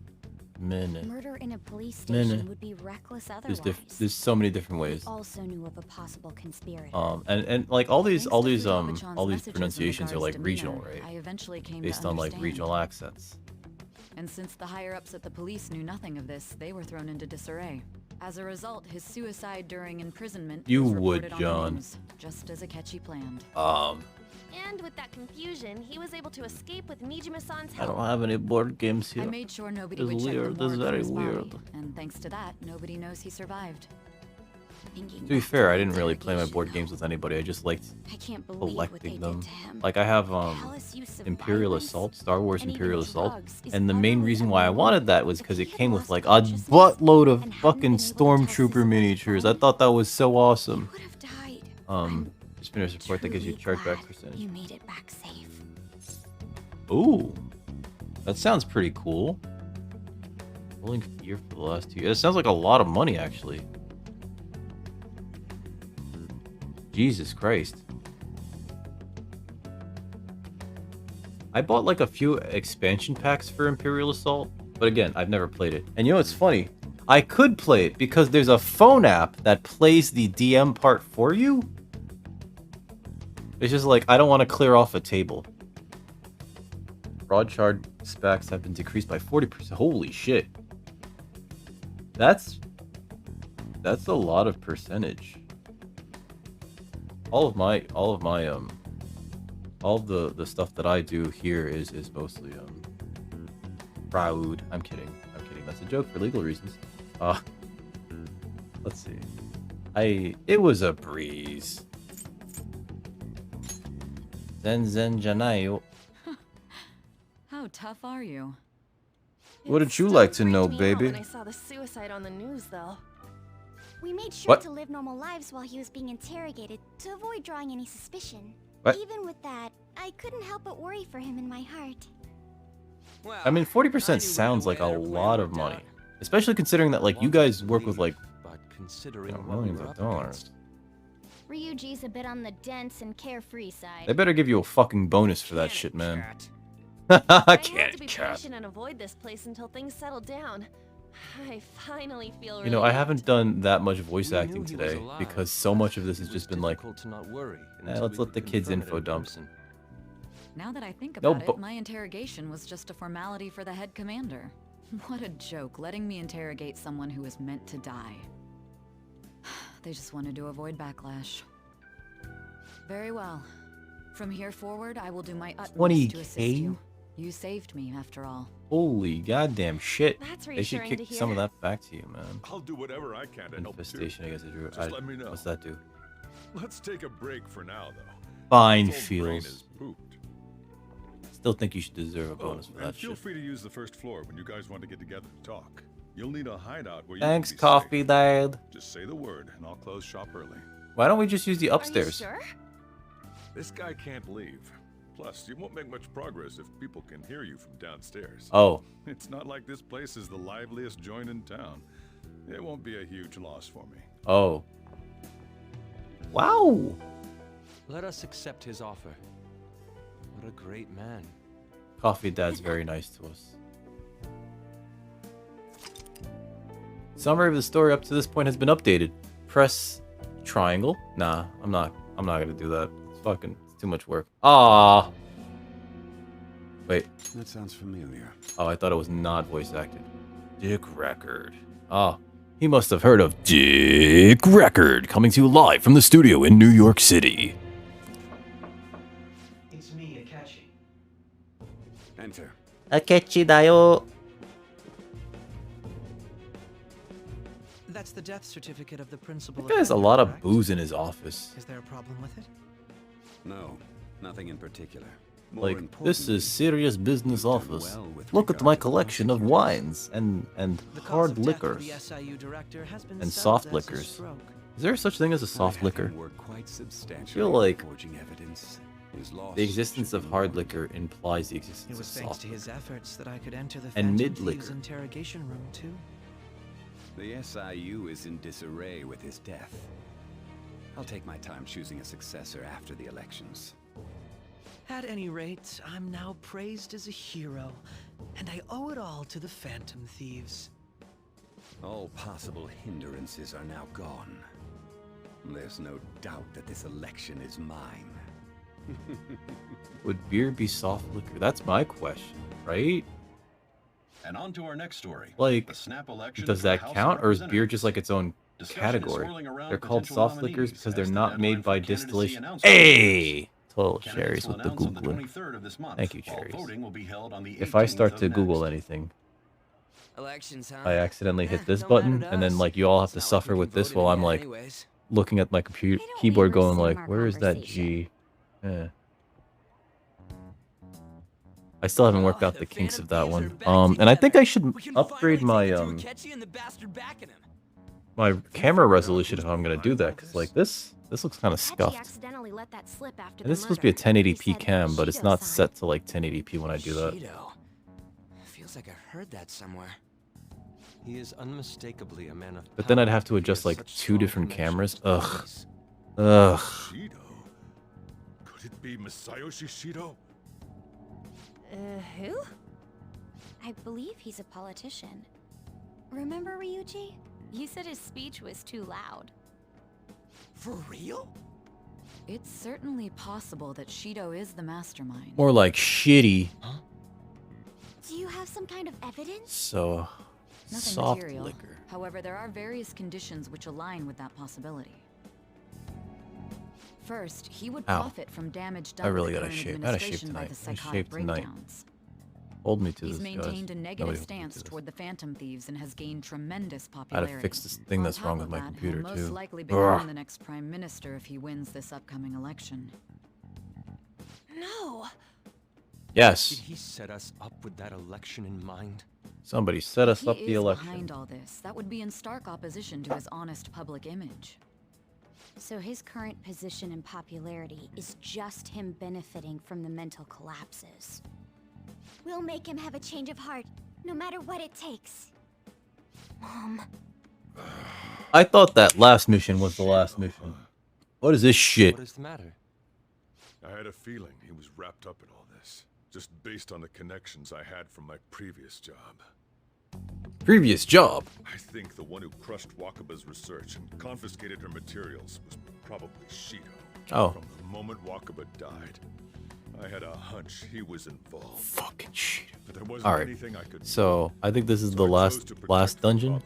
Mene. Murder in a police Mene. station would be reckless otherwise. There's so many different ways. We also knew of a possible conspirator. And like all these Message pronunciations are and the like guard's regional, demeanor, right? I eventually came Based to on like understand. regional accents. And since the higher-ups at the police knew nothing of this, they were thrown into disarray. As a result, his suicide during imprisonment You was would, reported on John. the news, just as Akechi planned. And with that confusion, he was able to escape with Mijima-san's I help. don't have any board games here. I made sure nobody This would is check weird. the This is morgue for very his body, weird. and thanks to that, nobody knows he survived. Thinking To be back fair, I the didn't really play my interrogation, board games with anybody. I just liked I can't believe what they collecting did them. to him. Like I have Callous use of Imperial violence Assault, Star Wars and even Imperial Assault, drugs is and the main utterly reason why I unreal. wanted that was because If it he came had with like lost a consciousness buttload of and hadn't fucking been able to tell stormtrooper Sissy miniatures. I about thought that was so awesome. would have died. Just finished report that gives you Truly chargeback glad percentage. You made it back safe. Ooh, that sounds pretty cool. Rolling year for the last 2 years. It sounds like a lot of money, actually. Jesus Christ. I bought like a few expansion packs for Imperial Assault, but again, I've never played it. And you know what's funny? I could play it because there's a phone app that plays the DM part for you. It's just like, I don't want to clear off a table. Broad shard specs have been decreased by 40%. Holy shit. That's a lot of percentage. All of the stuff that I do here is mostly proud. I'm kidding. That's a joke for legal reasons. Let's see. It was a breeze. Zen Janayo. How tough are you? What did you like to know, baby? When I saw the suicide on the news, though. We made sure What? to live normal lives while he was being interrogated to avoid drawing any suspicion. What? Even with that, I couldn't help but worry for him in my heart. I mean, 40% sounds like a lot of money. Especially considering that, like, you guys work with, like, millions of dollars. Ryuji's a bit on the dense and carefree side. They better give you a fucking bonus for that shit, man. I have to Can't be cat. patient and avoid this place until things settle down. I finally feel You know, I haven't done that much voice acting today because so much of this has just been like, let's let the kids info dump. Now that I think No, about but- it, my interrogation was just a formality for the head commander. What a joke, letting me interrogate someone who is meant to die. They just wanted to avoid backlash. Very well. From here forward, I will do my utmost to assist 20K? you. You saved me, after all. Holy goddamn shit. That's They should reassuring kick to some of hear. that back to you, man. I'll do whatever I can to help too. Infestation, I guess I drew. Just let me know. What's that do? Let's take a break for now, though. Fine This whole brain feels. is pooped. Still think you should deserve a bonus for and that feel shit. free to use the first floor when you guys want to get together and talk. You'll need a hideout where you Thanks, can be Coffee safe. Dad. Just say the word, and I'll close shop early. Why don't we just use the upstairs? Sure? This guy can't leave. Plus, you won't make much progress if people can hear you from downstairs. Oh. It's not like this place is the liveliest joint in town. It won't be a huge loss for me. Oh. Wow. Let us accept his offer. What a great man. Coffee Dad's very nice to us. Summary of the story up to this point has been updated. Press triangle. Nah, I'm not gonna do that. It's too much work. Ah. Wait. That sounds familiar. Oh, I thought it was not voice acted. Dick Record. Ah. He must have heard of Dick Record, coming to you live from the studio in New York City. It's me, Akechi. Enter. Akechi dayo. That's the death certificate of the principal. That guy has a lot of booze in his office. Is there a problem with it? No, nothing in particular. More Like, this importantly, is serious business done office. well with Look at regard my to collection of wines and The cause hard of death of liquors the SIU director has been and settled soft as a liquors. stroke. Is there such thing as a soft liquor? worked quite I substantially feel like forging evidence. His loss the existence of hard liquor implies the It existence was of thanks soft to his efforts that I could enter the And Phantom mid Thieves liquor. interrogation room too. The SIU is in disarray with his death. I'll take my time choosing a successor after the elections. At any rate, I'm now praised as a hero, and I owe it all to the Phantom Thieves. All possible hindrances are now gone. There's no doubt that this election is mine. Would beer be soft liquor? That's my question, right? And on to our next story. Like, the snap election does for the that House of count, or is beer Representatives. just like its own Discussion is category? swirling around They're called potential soft liquors nominees because they're as the not deadline made for by candidacy distillation. announcements Hey! Total Candidates cherries will with the announce on the Googling. 23rd of this month, Thank you, while cherries. voting will be held on the If I 18th start of to Google next. anything, Elections, huh? I accidentally hit this Don't matter button, to and then us. like you all have to It's not like suffer we with can this vote while it I'm in like anyways. looking at my keyboard, going like, "Where is that conversation. G?" Eh. I still haven't worked Well, out the the kinks of Phantom that Thieves one. are back And I think I should We can upgrade finally my take it to Akechi and the bastard backing him. my camera resolution if I'm gonna do that, because like this looks kind of Akechi scuffed. accidentally let that slip after And the it's supposed to be a murder. He 1080p said cam, but it's not Shido-san. set to like 1080p when I do that. Shido. Feels like I heard that somewhere. He is unmistakably a man of But then I'd power. have to He adjust has like such 2 strong different connections cameras. to Ugh. police. Ugh. Shido? Could it be Masayoshi Shido? Who? I believe he's a politician. Remember Ryuji? You said his speech was too loud. For real? It's certainly possible that Shido is the mastermind. More like shitty. Do you have some kind of evidence? So, Nothing soft material. liquor. However, there are various conditions which align with that possibility. First, he would Ow. profit from damage done I really to the gotta current shave. I gotta shave administration by tonight. the I psychotic shave tonight. breakdowns. Hold me to He's this, maintained guys. a negative Nobody hold me stance to this. toward the Phantom Thieves and has gained tremendous I popularity. gotta fix this thing that's wrong with my computer, he'll too. most likely become the next prime minister if he wins this upcoming election. No. Yes. Did he set us up with that election in mind? Somebody set us He up the is election. behind all this. That would be in stark opposition to his honest public image. So his current position and popularity is just him benefiting from the mental collapses. We'll make him have a change of heart, no matter what it takes. Mom. I thought that last mission was the last mission. What is this shit? What is the matter? I had a feeling he was wrapped up in all this, just based on the connections I had from my previous job. Previous job? I think the one who crushed Wakaba's research and confiscated her materials was probably Shido. Oh. From the moment Wakaba died, I had a hunch he was involved. Fucking Shido. But there wasn't Alright, anything I could so I think this is the last dungeon.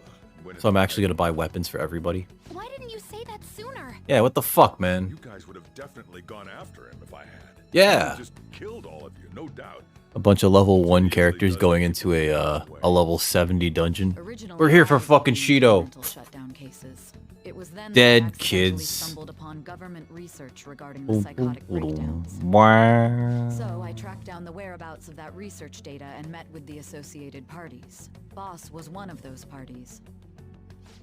So I'm actually gonna buy weapons for everybody. Why didn't you say that sooner? Yeah, what the fuck, man? You guys would have definitely gone after him if I had. Yeah. I just killed all of you, no doubt. A bunch of level 1 characters going into a level 70 dungeon. We're here for fucking Shido. Mental shutdown cases. It was then Dead that I accidentally kids. stumbled upon government research regarding the psychotic breakdowns. Wow. So I tracked down the whereabouts of that research data and met with the associated parties. Boss was one of those parties.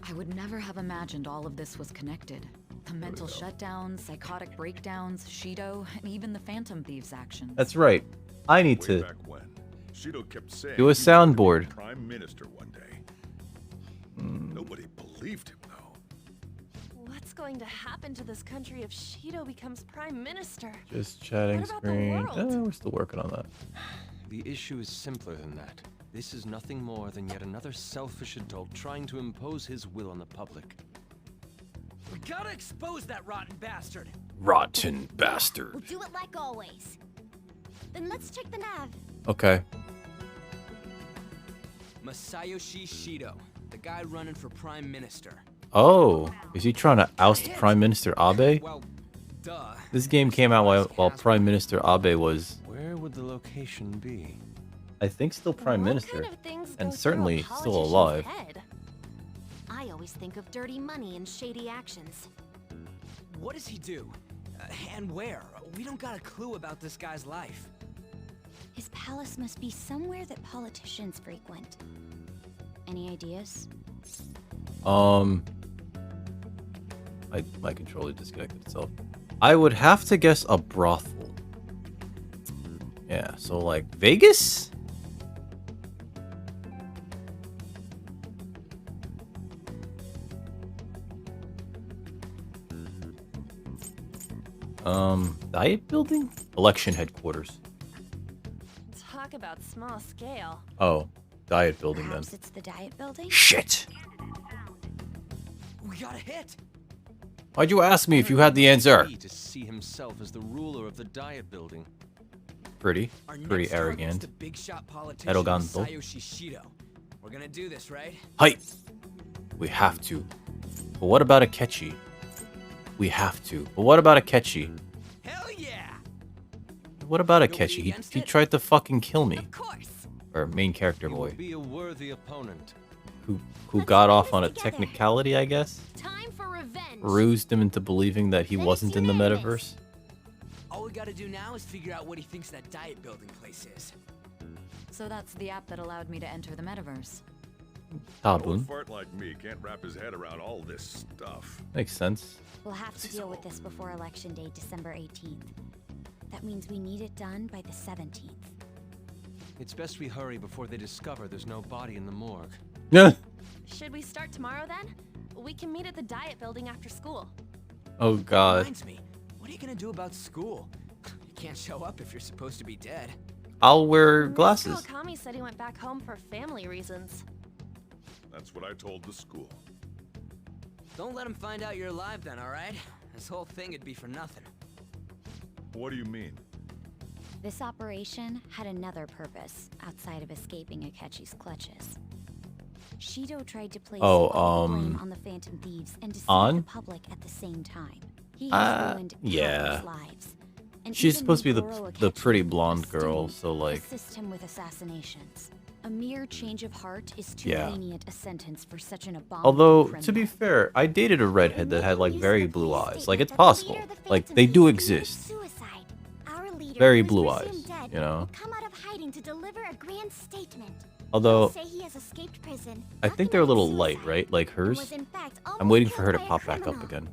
I would never have imagined all of this was connected. The mental shutdowns, psychotic breakdowns, Shido, and even the Phantom Thieves' actions. That's right. I need Way to back when, Shido kept saying do a he was gonna be soundboard. Prime Minister one day. Nobody believed him though. What's going to happen to this country if Shido becomes prime minister? Just chatting What about the screen. world? We're still working on that. The issue is simpler than that. This is nothing more than yet another selfish adult trying to impose his will on the public. We gotta expose that rotten bastard. Rotten bastard. We'll do it like always. Then let's check the nav. Okay. Masayoshi Shido, the guy running for prime minister. Oh, is he trying to oust Prime Minister Abe? Well, duh. This game came out while Prime Minister Abe was, Where would the location be? I think, still Prime Minister, Kind of things go and through a certainly still politician's alive. head? I always think of dirty money and shady actions. What does he do? And where? We don't got a clue about this guy's life. His palace must be somewhere that politicians frequent. Any ideas? My controller disconnected itself. I would have to guess a brothel. Yeah, so like Vegas? Diet building? Election headquarters. Talk about small scale. Oh, diet building then. Perhaps it's the diet building? Shit! We got a hit. Why'd you ask me if you had the answer? To see himself as the ruler of the Diet Building. Pretty Our pretty next target's arrogant. the big shot politician Arroganto. Masayoshi Shido. We're gonna do this, right? Hype! We have to. But what about Akechi? We have to. But what about Akechi? Hell yeah! What about Akechi? He tried to fucking kill me. Of course. Or main character He will boy. be a worthy opponent. Who got off on a technicality, I guess? Time for revenge. Rused him into believing that he wasn't in the metaverse. All we gotta do now is figure out what he thinks that diet building place is. So that's the app that allowed me to enter the metaverse. An Tabun. old fart like me can't wrap his head around all this stuff. Makes sense. We'll have to deal with this before Election Day, December 18th. That means we need it done by the 17th. It's best we hurry before they discover there's no body in the morgue. Yeah. Should we start tomorrow then? We can meet at the diet building after school. Oh god. Reminds me, what are you gonna do about school? You can't show up if you're supposed to be dead. I'll wear Mr. glasses. Okami said he went back home for family reasons. That's what I told the school. Don't let him find out you're alive then, alright? This whole thing would be for nothing. What do you mean? This operation had another purpose outside of escaping Akechi's clutches. Shido tried to place all the blame on the Phantom Thieves and deceive the public at the same time. He has ruined countless lives. And She's even supposed to be Goro the Akechi, pretty a blonde girl, student, so like assist him with assassinations. A mere change of heart is too Yeah. lenient a sentence for such an abominable Although, criminal. to be fair, I dated a redhead that had like very blue eyes. Like, it's possible. Like, they do exist. Very blue eyes, you know? Come out of hiding to deliver a grand statement. Although, Say he has escaped prison. I think they're a little light, right? Like hers? Was in fact I'm waiting for her to pop back up again.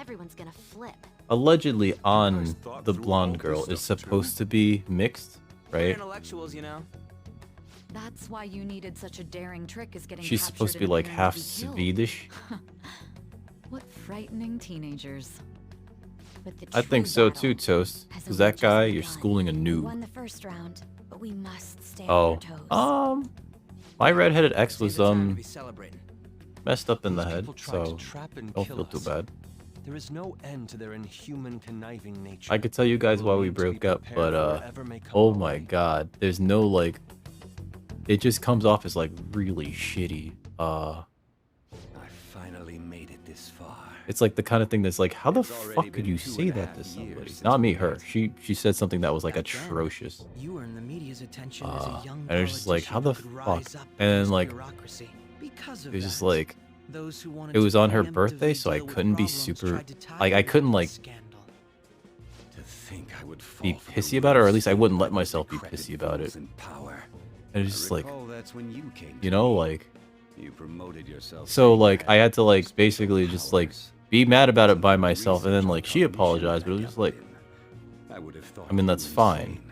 Everyone's gonna flip. Allegedly, on the blonde girl is supposed to be mixed, right? Intellectuals, you know. That's why you needed such a daring trick as getting She's supposed to be captured like and half to be killed. Swedish. What frightening teenagers. But the I think so too, Toast. Because that guy, you're schooling a We noob. won the first round, but we must stay on our Oh, toes. my redheaded ex was Be celebrating. messed up in the These head, people tried to so trap and don't kill feel too us. bad. There is no end to their inhuman, conniving nature. I could tell you guys why we We'll need to be broke up, prepared but for whatever may come oh our my way. god, there's no like, it just comes off as like really shitty. I finally made it this far. It's like the kind of thing that's like, how the It's already fuck could been you 2.5 say that to somebody? years Not since me, we her. last She said something that was like atrocious. You earned the media's attention as a young And it was just like, how the politician who fuck? could rise up And then against like, bureaucracy. Because it of was just that, like, those who wanted it was to on her preemptively birthday, so I deal with couldn't be problems super, tried to tie like, I you couldn't into like scandal. To think I would fall be for the pissy about it, or at least I ruse wouldn't of let myself be decrepit pissy about it. fools in power. And it's just like, recall that's when you came you to know, me. like, You promoted yourself. so like I had to like basically just like be mad about it by myself, and then like she apologized, but it was just like, I mean, that's fine.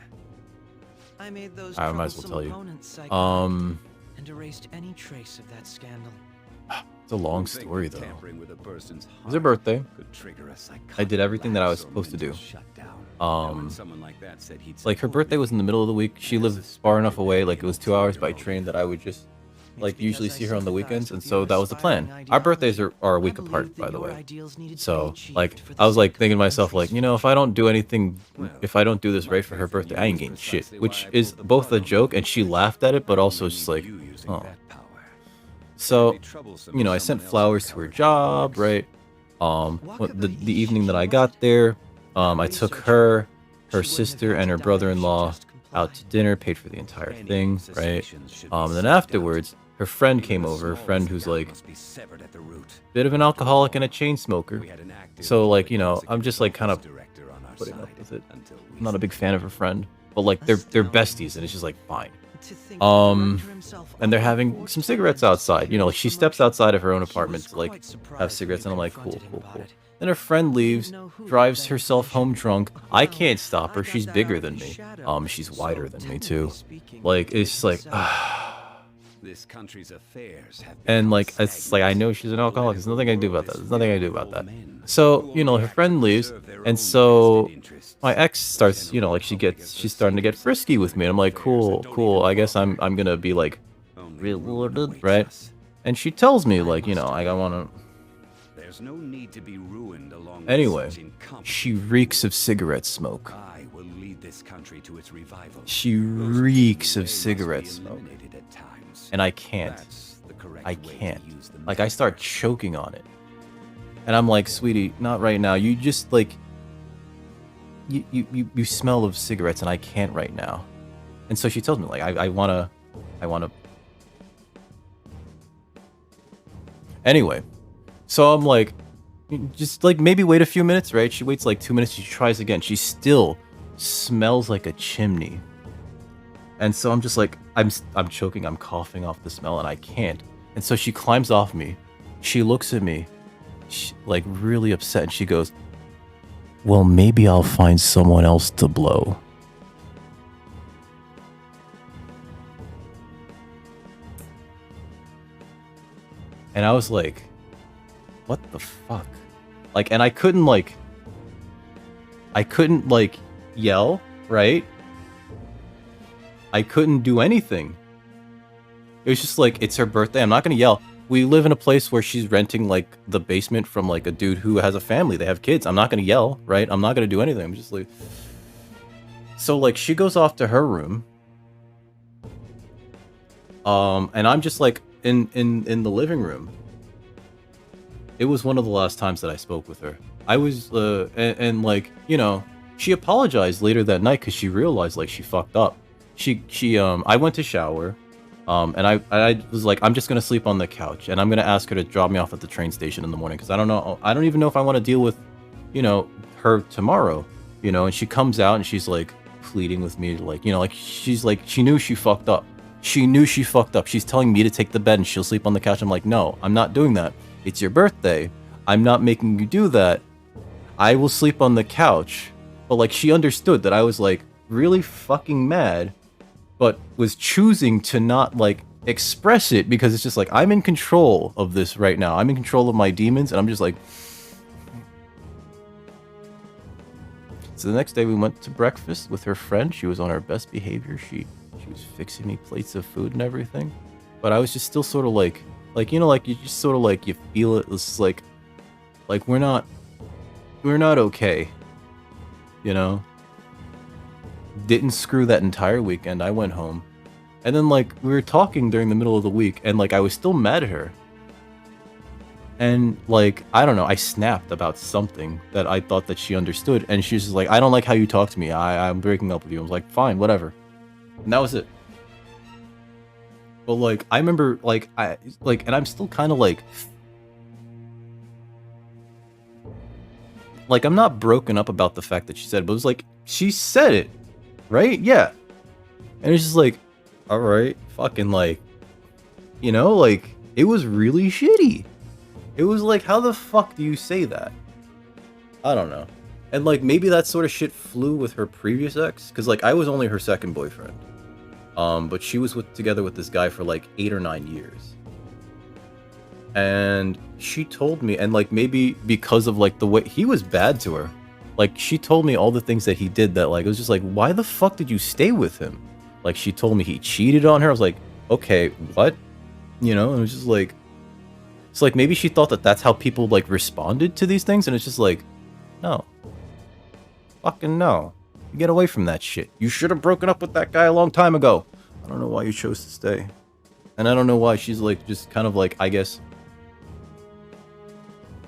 I made those I might as well troublesome tell you. opponents psychotic and erased any trace of that scandal. It's a long story though. Tampering with a person's It was her birthday. could trigger a I did everything that I was psychotic supposed to do. lapse or mental shutdown. When someone like that said he'd Like her birthday was in the middle of the week. She lived far enough away, like it was 2 hours by train, that I would just like usually see her on the weekends, and so that was the plan. Our birthdays are a week apart, by the way. So like I was like thinking to myself, like, you know, if I don't do anything, if I don't do this right for her birthday, I ain't getting shit. Which is both a joke, and she laughed at it, but also just like, oh. So, you know, I sent flowers to her job, right? The evening that I got there, I took her, her sister, and her brother-in-law out to dinner, paid for the entire thing, right? And then afterwards, her friend came over, a friend who's like bit of an alcoholic and a chain smoker. So like, you know, I'm just like kind of putting up with it. I'm not a big fan of her friend, but like they're besties, and it's just like fine. And they're having some cigarettes outside. You know, like she steps outside of her own apartment to like have cigarettes, and I'm like, cool, cool, cool. Then her friend leaves, drives herself home drunk. I can't stop her. She's bigger than me. She's wider than me too. Like it's just like, This country's affairs have and like it's like I know she's an alcoholic. There's nothing I can do about that. There's nothing I can do about that. So you know, her friend leaves, and so my ex starts, you know, like she's starting to get frisky with me. And I'm like, cool, cool. I guess I'm gonna be like rewarded, right? And she tells me like, you know, I wanna. There's no need to be ruined along with Anyway, such incompetence. she reeks of cigarette smoke. I will lead this country to its revival. She reeks of cigarette smoke. And I can't. I can't. Like, I start choking on it. And I'm like, sweetie, not right now. You just, like... You smell of cigarettes, and I can't right now. And so she tells me, like, I wanna... Anyway. So I'm like... Just, like, maybe wait a few minutes, right? She waits, like, 2 minutes. She tries again. She still smells like a chimney. And so I'm just like, I'm choking, I'm coughing off the smell, and I can't. And so she climbs off me. She looks at me, like really upset, and she goes, well, maybe I'll find someone else to blow. And I was like, what the fuck? Like, and I couldn't yell, right? I couldn't do anything. It was just like, it's her birthday. I'm not gonna yell. We live in a place where she's renting like the basement from like a dude who has a family. They have kids. I'm not gonna yell, right? I'm not gonna do anything. I'm just like, so like she goes off to her room. And I'm just like in the living room. It was one of the last times that I spoke with her. I was and like, you know, she apologized later that night because she realized like she fucked up. I went to shower, and I was like, I'm just gonna sleep on the couch, and I'm gonna ask her to drop me off at the train station in the morning because I don't even know if I want to deal with, you know, her tomorrow, you know. And she comes out and she's like pleading with me, like, you know, like she's like, she knew she fucked up. She knew she fucked up. She's telling me to take the bed and she'll sleep on the couch. I'm like, no, I'm not doing that. It's your birthday. I'm not making you do that. I will sleep on the couch. But like, she understood that I was like really fucking mad, but was choosing to not like express it because it's just like, I'm in control of this right now. I'm in control of my demons, and I'm just like. So the next day we went to breakfast with her friend. She was on her best behavior. She was fixing me plates of food and everything. But I was just still sort of like, you know, like you just sort of like, you feel it. It's like we're not okay, you know? Didn't screw that entire weekend. I went home. And then like we were talking during the middle of the week, and like I was still mad at her. And like, I don't know, I snapped about something that I thought that she understood, and she's just like, I don't like how you talk to me. I'm breaking up with you. I was like, fine, whatever. And that was it. But like, I remember like, and I'm still kind of like I'm not broken up about the fact that she said it, but it was like, she said it, right? Yeah. And it's just like, all right, fucking like, you know, like, it was really shitty. It was like, how the fuck do you say that? I don't know. And like, maybe that sort of shit flew with her previous ex, because like, I was only her second boyfriend. But she was together with this guy for like 8 or 9 years. And she told me, and like, maybe because of like the way he was bad to her, like she told me all the things that he did that like, it was just like, why the fuck did you stay with him? Like, she told me he cheated on her. I was like, okay, what? You know, and it was just like, it's like, maybe she thought that that's how people like responded to these things. And it's just like, no, fucking no. You get away from that shit. You should have broken up with that guy a long time ago. I don't know why you chose to stay. And I don't know why she's like, just kind of like, I guess,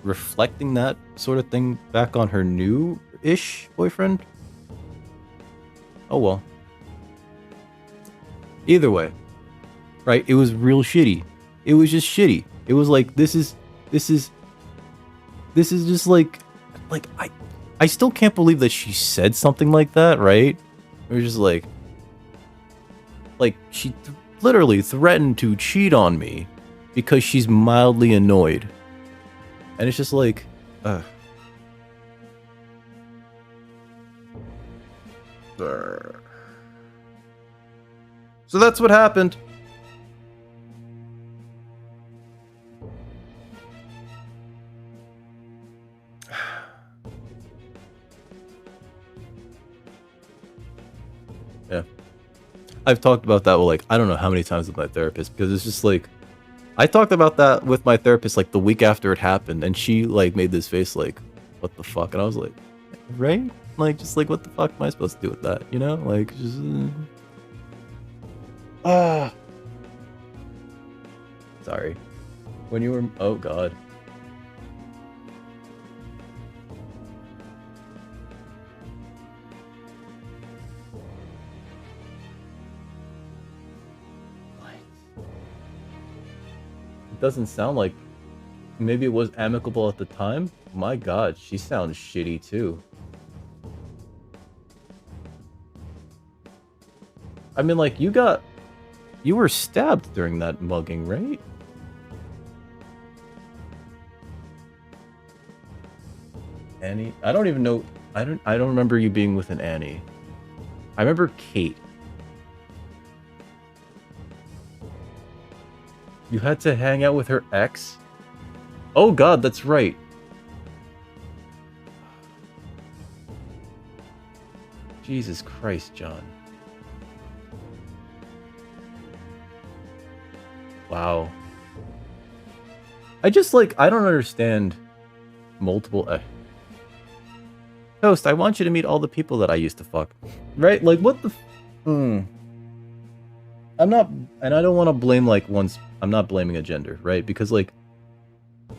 reflecting that sort of thing back on her new-ish boyfriend. Oh well. Either way, right? It was real shitty. It was just shitty. It was like, this is just like I still can't believe that she said something like that, right? It was just like she literally threatened to cheat on me because she's mildly annoyed. And it's just like, So that's what happened. Yeah. I've talked about that with like, I don't know how many times with my therapist, because it's just like, I talked about that with my therapist like the week after it happened, and she like made this face like, what the fuck? And I was like, right? Like, just like, what the fuck am I supposed to do with that? You know? Like, just... Sorry. When you were... Oh, God. Doesn't sound like, maybe it was amicable at the time. My god, she sounds shitty too. I mean, like, you were stabbed during that mugging, right? Annie? I don't even know. I don't remember you being with an Annie. I remember Kate. You had to hang out with her ex? Oh god, that's right. Jesus Christ, John. Wow. I just like, I don't understand multiple... Toast, I want you to meet all the people that I used to fuck. Right? Like, what the... I'm not... And I don't want to blame, like, I'm not blaming a gender, right? Because, like,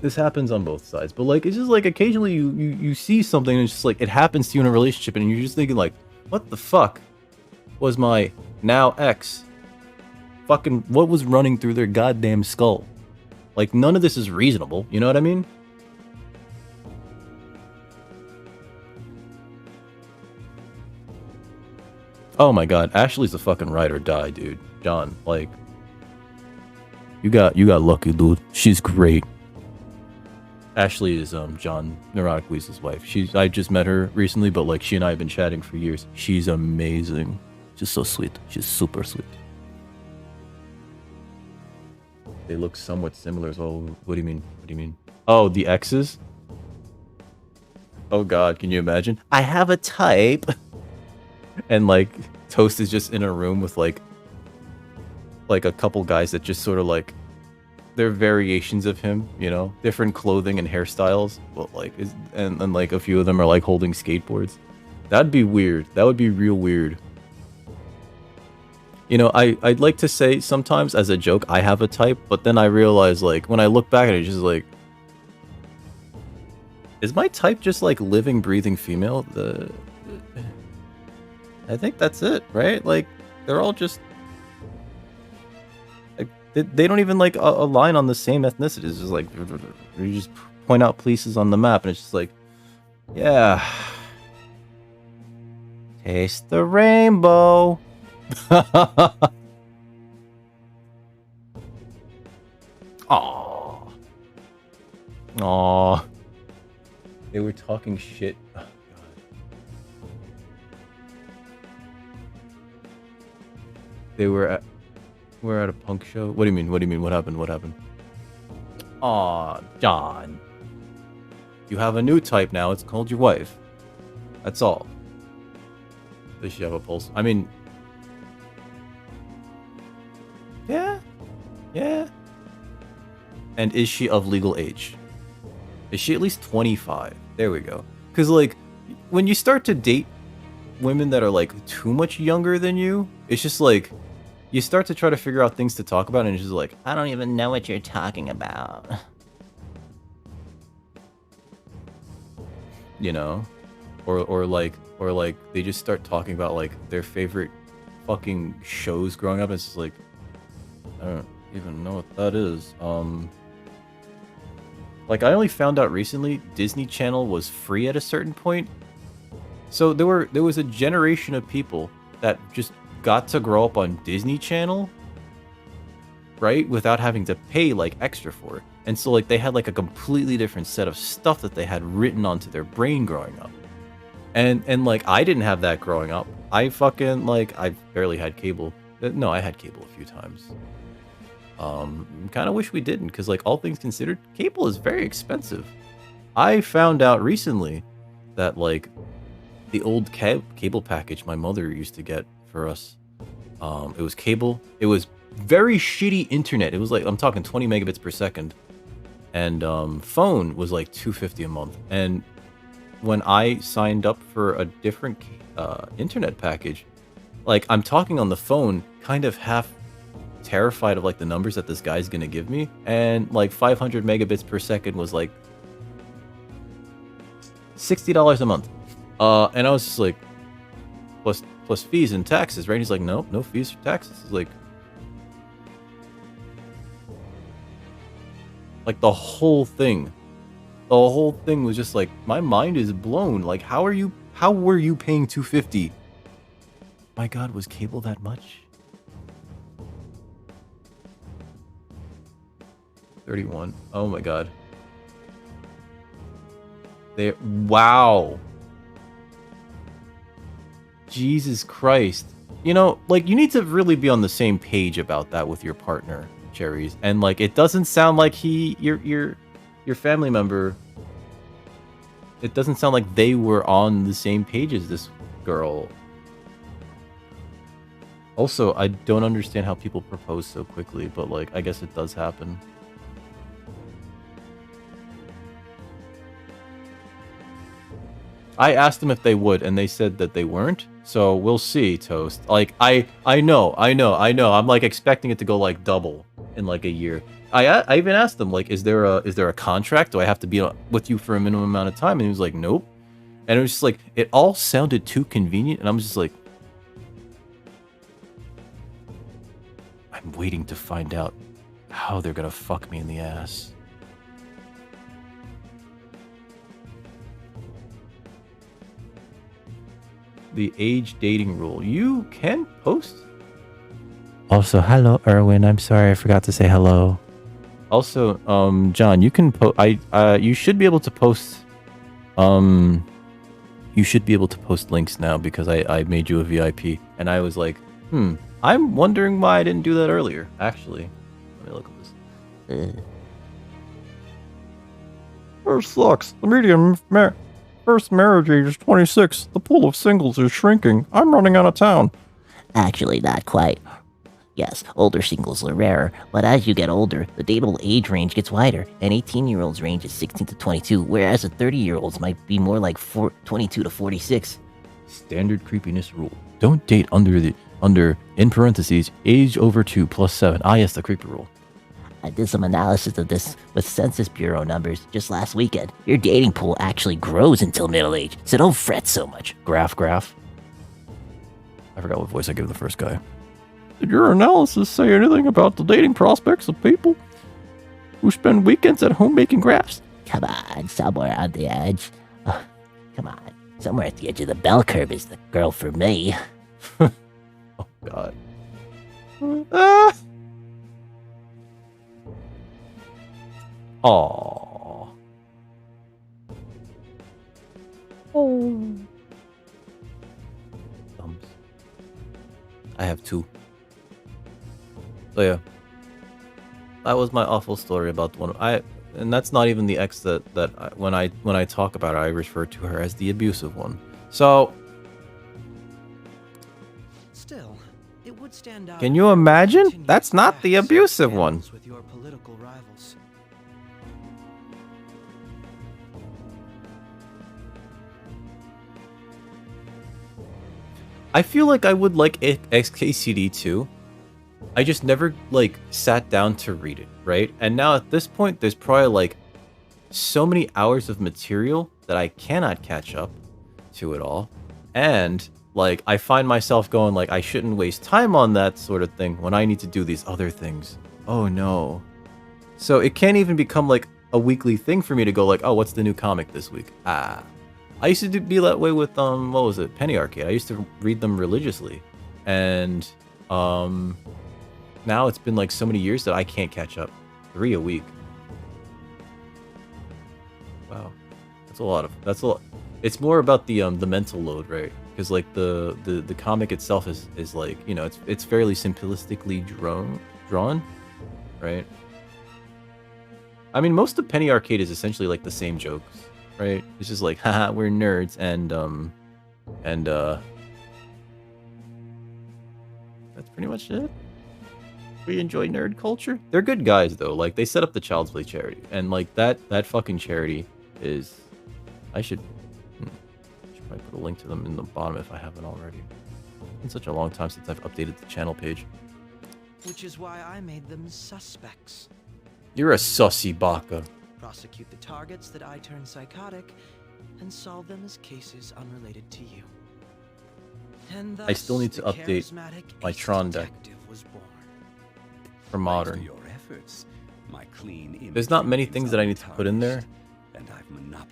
this happens on both sides. But, like, it's just, like, occasionally you see something and it's just, like, it happens to you in a relationship and you're just thinking, like, what the fuck was my now ex fucking... What was running through their goddamn skull? Like, none of this is reasonable. You know what I mean? Oh my god, Ashley's a fucking ride or die, dude. John, like, you got lucky, dude. She's great. Ashley is John Neurotic Weasel's wife. I just met her recently, but like she and I have been chatting for years. She's amazing. She's so sweet. She's super sweet. They look somewhat similar as well. What do you mean? What do you mean? Oh, the exes? Oh god, can you imagine? I have a type. And like Toast is just in a room with like a couple guys that just sort of like they're variations of him, you know, different clothing and hairstyles, but like and like a few of them are like holding skateboards. That'd be weird. That would be real weird. You know, I'd like to say sometimes as a joke I have a type, but then I realize like when I look back at it, it's just like, is my type just like living, breathing female? I think that's it, right? Like, they're all just... Like, they don't even, like, align on the same ethnicity. It's just, like, you just point out places on the map, and it's just like, yeah. Taste the rainbow. Aww. Aww. They were talking shit. They were at a punk show. What do you mean? What do you mean? What happened? What happened? Aw, John. You have a new type now. It's called your wife. That's all. Does she have a pulse? I mean... Yeah. Yeah. And is she of legal age? Is she at least 25? There we go. Because, like, when you start to date women that are, like, too much younger than you, it's just, like... You start to try to figure out things to talk about, and it's just like, I don't even know what you're talking about. You know? Or like, they just start talking about, like, their favorite fucking shows growing up, and it's just like, I don't even know what that is. Like, I only found out recently, Disney Channel was free at a certain point. So there was a generation of people that just got to grow up on Disney Channel, right, without having to pay like extra for it. And so like they had like a completely different set of stuff that they had written onto their brain growing up. And like I didn't have that growing up. I fucking like I barely had cable. No, I had cable a few times. Kind of wish we didn't, because like all things considered, cable is very expensive. I found out recently that like the old cable package my mother used to get for us, it was cable. It was very shitty internet. It was like, I'm talking 20 megabits per second. And phone was like $250 a month. And when I signed up for a different internet package, like I'm talking on the phone, kind of half terrified of like the numbers that this guy's gonna give me. And like 500 megabits per second was like $60 a month. And I was just like, plus fees and taxes, right? And he's like, nope, no fees or taxes. It's like the whole thing was just like, my mind is blown. Like, how were you paying $250? My God, was cable that much? 31. Oh my God. Wow. Jesus Christ. You know, like, you need to really be on the same page about that with your partner, Cherries. And like, it doesn't sound like your family member, it doesn't sound like they were on the same page as this girl. Also, I don't understand how people propose so quickly, but like, I guess it does happen. I asked them if they would, and they said that they weren't. So we'll see, Toast. Like, I know. I'm like expecting it to go like double in like a year. I even asked them like, is there a contract? Do I have to be with you for a minimum amount of time? And he was like, nope. And it was just like, it all sounded too convenient, and I'm just like, I'm waiting to find out how they're gonna fuck me in the ass. The age dating rule. You can post. Also, hello, Erwin. I'm sorry, I forgot to say hello. Also, John, you can you should be able to post. You should be able to post links now because I made you a VIP, and I was like, I'm wondering why I didn't do that earlier. Actually, let me look at this. First sucks. The median first marriage age is 26. The pool of singles is shrinking. I'm running out of town. Actually, not quite. Yes, older singles are rarer, but as you get older, the dateable age range gets wider. An 18-year-old's range is 16 to 22, whereas a 30-year-old's might be more like 22 to 46. Standard creepiness rule. Don't date under, in parentheses, age over 2 plus 7. Ah, yes, the creepy rule. I did some analysis of this with Census Bureau numbers just last weekend. Your dating pool actually grows until middle age, so don't fret so much. Graph. I forgot what voice I gave the first guy. Did your analysis say anything about the dating prospects of people who spend weekends at home making graphs? Come on, somewhere on the edge. Come on, somewhere at the edge of the bell curve is the girl for me. Oh, God. Aww. Oh. Thumbs. I have 2. So yeah, that was my awful story about the one and that's not even the ex that when I talk about her, I refer to her as the abusive one. So, still, it would stand out. Can you imagine? That's not the abusive one. With your political rivals. I feel like I would like XKCD too. I just never like sat down to read it, right? And now at this point, there's probably like so many hours of material that I cannot catch up to it all. And like I find myself going like I shouldn't waste time on that sort of thing when I need to do these other things. Oh no. So it can't even become like a weekly thing for me to go like, oh, what's the new comic this week? I used to be that way with what was it? Penny Arcade. I used to read them religiously. And now it's been like so many years that I can't catch up. 3 a week. Wow. That's a lot. It's more about the mental load, right? Because like the comic itself is like, you know, it's fairly simplistically drawn, right? I mean, most of Penny Arcade is essentially like the same jokes, right? It's just like, haha, we're nerds and that's pretty much it. We enjoy nerd culture. They're good guys though. Like they set up the Child's Play charity, and like that fucking charity is. I should probably put a link to them in the bottom if I haven't already. It's been such a long time since I've updated the channel page. Which is why I made them suspects. You're a sussy baka. Prosecute the targets that I turn psychotic, and solve them as cases unrelated to you. And I still need to update my Tron deck for modern. There's not many things that I need to put in there,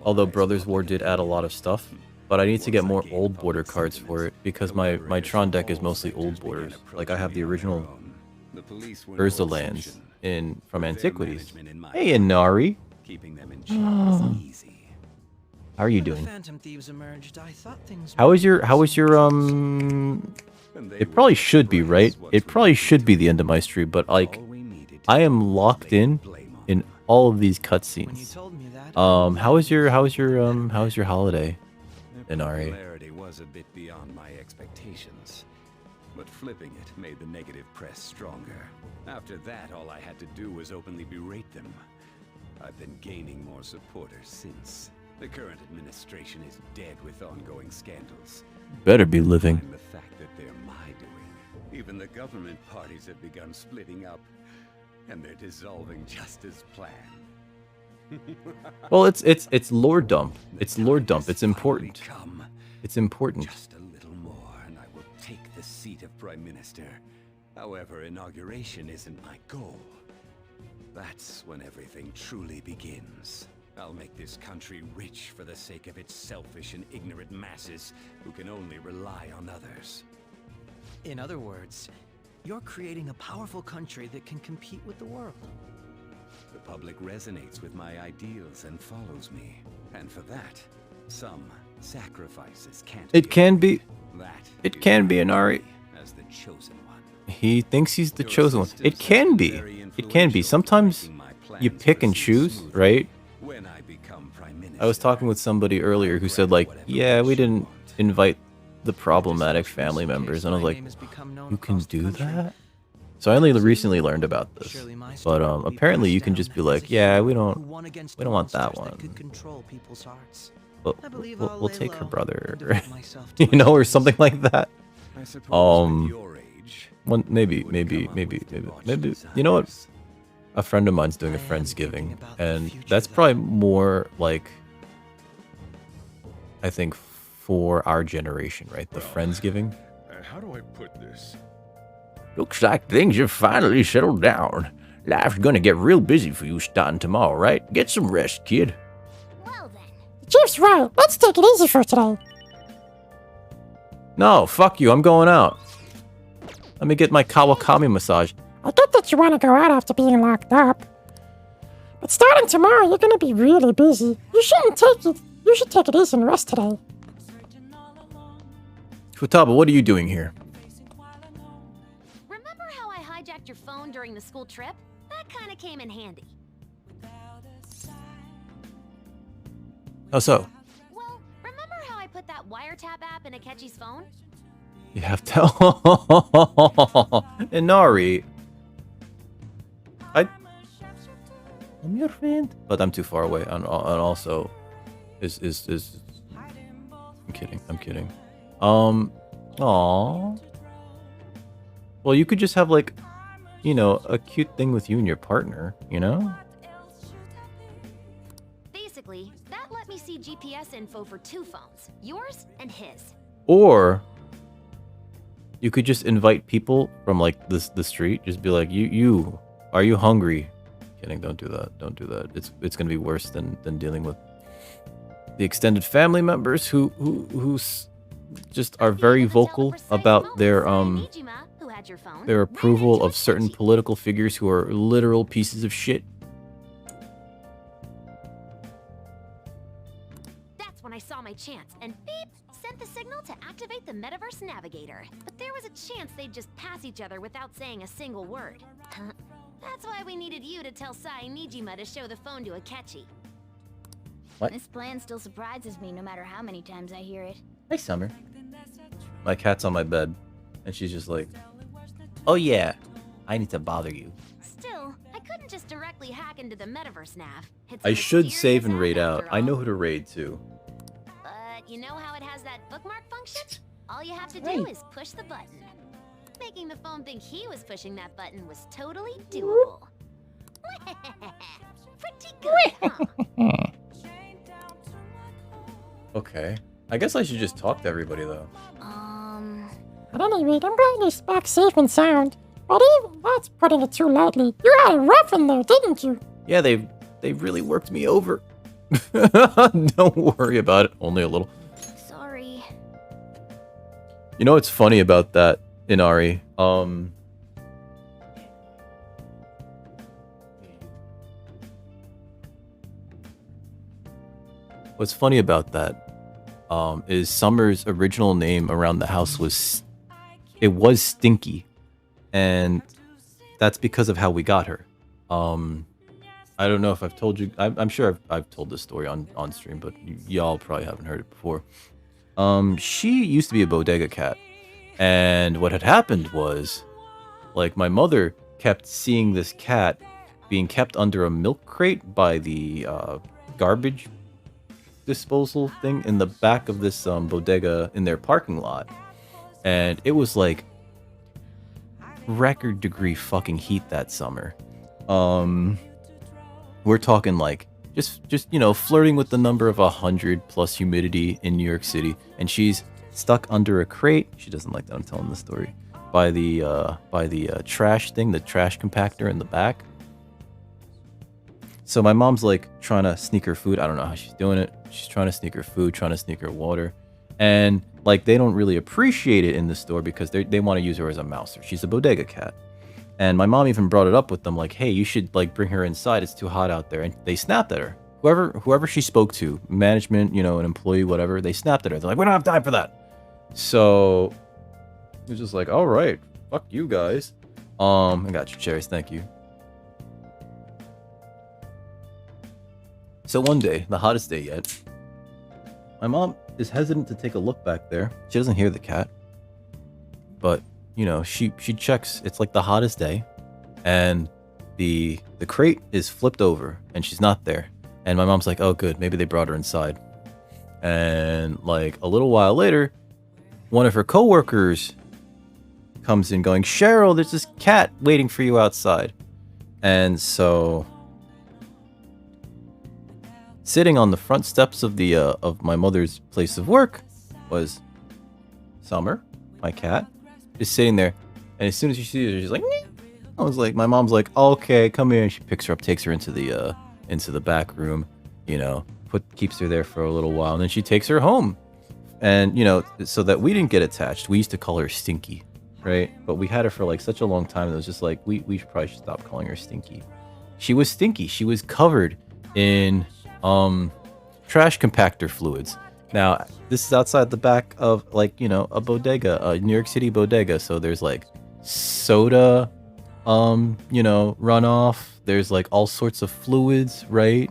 although Brothers War did add a lot of stuff, but I need to get more old border cards for it because my Tron deck is mostly old borders. Like I have the original Urza lands from Antiquities. Hey Inari! How are you doing? How was your It probably should be, right? It probably should be the end of my stream, but like I am locked in all of these cutscenes. How was your holiday, Inari? Was a bit beyond my expectations. but flipping it made the negative press stronger. After that, all I had to do was openly berate them. I've been gaining more supporters since. The current administration is dead with ongoing scandals. Better be living. And the fact that they're my doing. Even the government parties have begun splitting up, and they're dissolving just as planned. Well, it's lore dump. It's lore dump. It's important. It's important. Just a little more, and I will take the seat of Prime Minister. However, inauguration isn't my goal. That's when everything truly begins. I'll make this country rich for the sake of its selfish and ignorant masses who can only rely on others. In other words, you're creating a powerful country that can compete with the world. The public resonates with my ideals and follows me. And for that, some sacrifices can't It can be. That It can be an Ari. as the chosen one. He thinks he's the chosen one. It can be. It can be. Sometimes you pick and choose, right? When I become Prime Minister, I was talking with somebody earlier who said, like, yeah, we didn't invite the problematic family members. And I was like, you can do that? So I only recently learned about this. But apparently you can just be like, yeah, we don't want that one. But we'll take her brother, you know, or something like that. One, maybe. You know what? A friend of mine's doing a Friendsgiving, and that's probably more like, I think, for our generation, right? The Friendsgiving. How do I put this? Looks like things have finally settled down. Life's gonna get real busy for you starting tomorrow, right? Get some rest, kid. Chief's right. Let's take it easy for today. No, fuck you. I'm going out. Let me get my Kawakami massage. I get that you want to go out after being locked up. But starting tomorrow, you're going to be really busy. You shouldn't take it. You should take it easy and rest today. Futaba, what are you doing here? Remember how I hijacked your phone during the school trip? That kind of came in handy. How so? Well, remember how I put that wiretap app in Akechi's phone? You have to. Inari. I'm your friend. But I'm too far away. And also, I'm kidding. Aww. Well, you could just have, like, you know, a cute thing with you and your partner, you know? Basically, that let me see GPS info for 2 phones, yours and his. Or you could just invite people from, like, the street. Just be like, you, are you hungry? Kidding, don't do that. It's gonna be worse than dealing with the extended family members who just are very vocal about their approval of certain political figures who are literal pieces of shit. That's when I saw my chance, and beep, sent the signal to activate the Metaverse Navigator. But there was a chance they'd just pass each other without saying a single word. That's why we needed you to tell Sai Nijima to show the phone to Akechi. What? This plan still surprises me no matter how many times I hear it. Hey, Summer. My cat's on my bed, and she's just like, oh yeah, I need to bother you. Still, I couldn't just directly hack into the Metaverse Nav. It's I should mysterious save and app raid out. after I all. know who to raid too. But you know how it has that bookmark function? All you have to do is push the button. Making the phone think he was pushing that button was totally doable. Pretty good, huh? Okay. I guess I should just talk to everybody though. At any rate, I'm glad you're back safe and sound. But even that's putting it too lightly. You had it rough in there, didn't you? Yeah, they really worked me over. Don't worry about it. Only a little. Sorry. You know what's funny about that, Inari? What's funny about that is Summer's original name around the house was Stinky, and that's because of how we got her. I don't know if I've told you. I'm sure I've told this story on stream, but y'all probably haven't heard it before. She used to be a bodega cat, And what had happened was, like, my mother kept seeing this cat being kept under a milk crate by the garbage disposal thing in the back of this bodega in their parking lot. And it was like record degree fucking heat that summer. We're talking like just you know, flirting with the number of 100 plus humidity in New York City, and she's stuck under a crate. She doesn't like that I'm telling the story. By the trash thing, the trash compactor in the back. So my mom's like trying to sneak her food. I don't know how she's doing it. She's trying to sneak her food, trying to sneak her water. And like they don't really appreciate it in the store because they want to use her as a mouser. She's a bodega cat. And my mom even brought it up with them like, hey, you should like bring her inside. It's too hot out there. And they snapped at her. Whoever she spoke to, management, you know, an employee, whatever, they snapped at her. They're like, we don't have time for that. So it was just like, all right, fuck you guys. I got your cherries, thank you. So one day, the hottest day yet, my mom is hesitant to take a look back there. She doesn't hear the cat, but you know, she checks. It's like the hottest day, and the crate is flipped over, and she's not there. And my mom's like, oh, good, maybe they brought her inside. And like a little while later, one of her coworkers comes in going, Cheryl, there's this cat waiting for you outside. And so sitting on the front steps of the of my mother's place of work was Summer, my cat, just sitting there. And as soon as she sees her, she's like, nee. I was like, my mom's like, okay, come here. And she picks her up, takes her into the back room, you know, keeps her there for a little while, and then she takes her home. And you know, so that we didn't get attached, we used to call her Stinky, right? But we had her for like such a long time, it was just like we probably should stop calling her Stinky. She was stinky. She was covered in trash compactor fluids. Now this is outside the back of like, you know, a bodega, a New York City bodega, so there's like soda you know, runoff, there's like all sorts of fluids, right?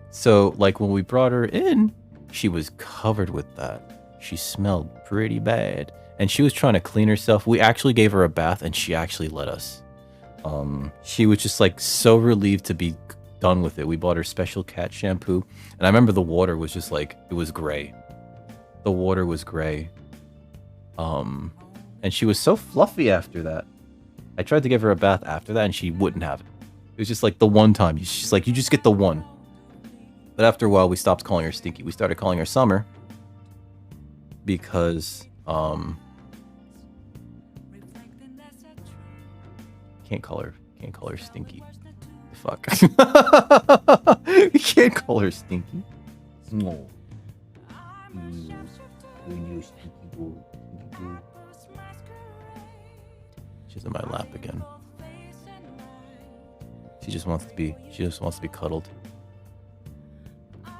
So like when we brought her in, she was covered with that. She smelled pretty bad, and she was trying to clean herself. We actually gave her a bath, and she actually let us. She was just like so relieved to be done with it. We bought her special cat shampoo, and I remember the water was just like, it was gray. The water was gray. And she was so fluffy after that. I tried to give her a bath after that, and she wouldn't have it. It was just like the one time. She's like, you just get the one. But after a while, we stopped calling her Stinky. We started calling her Summer because can't call her Stinky. Fuck. We can't call her Stinky. No. She's in my lap again. She just wants to be cuddled.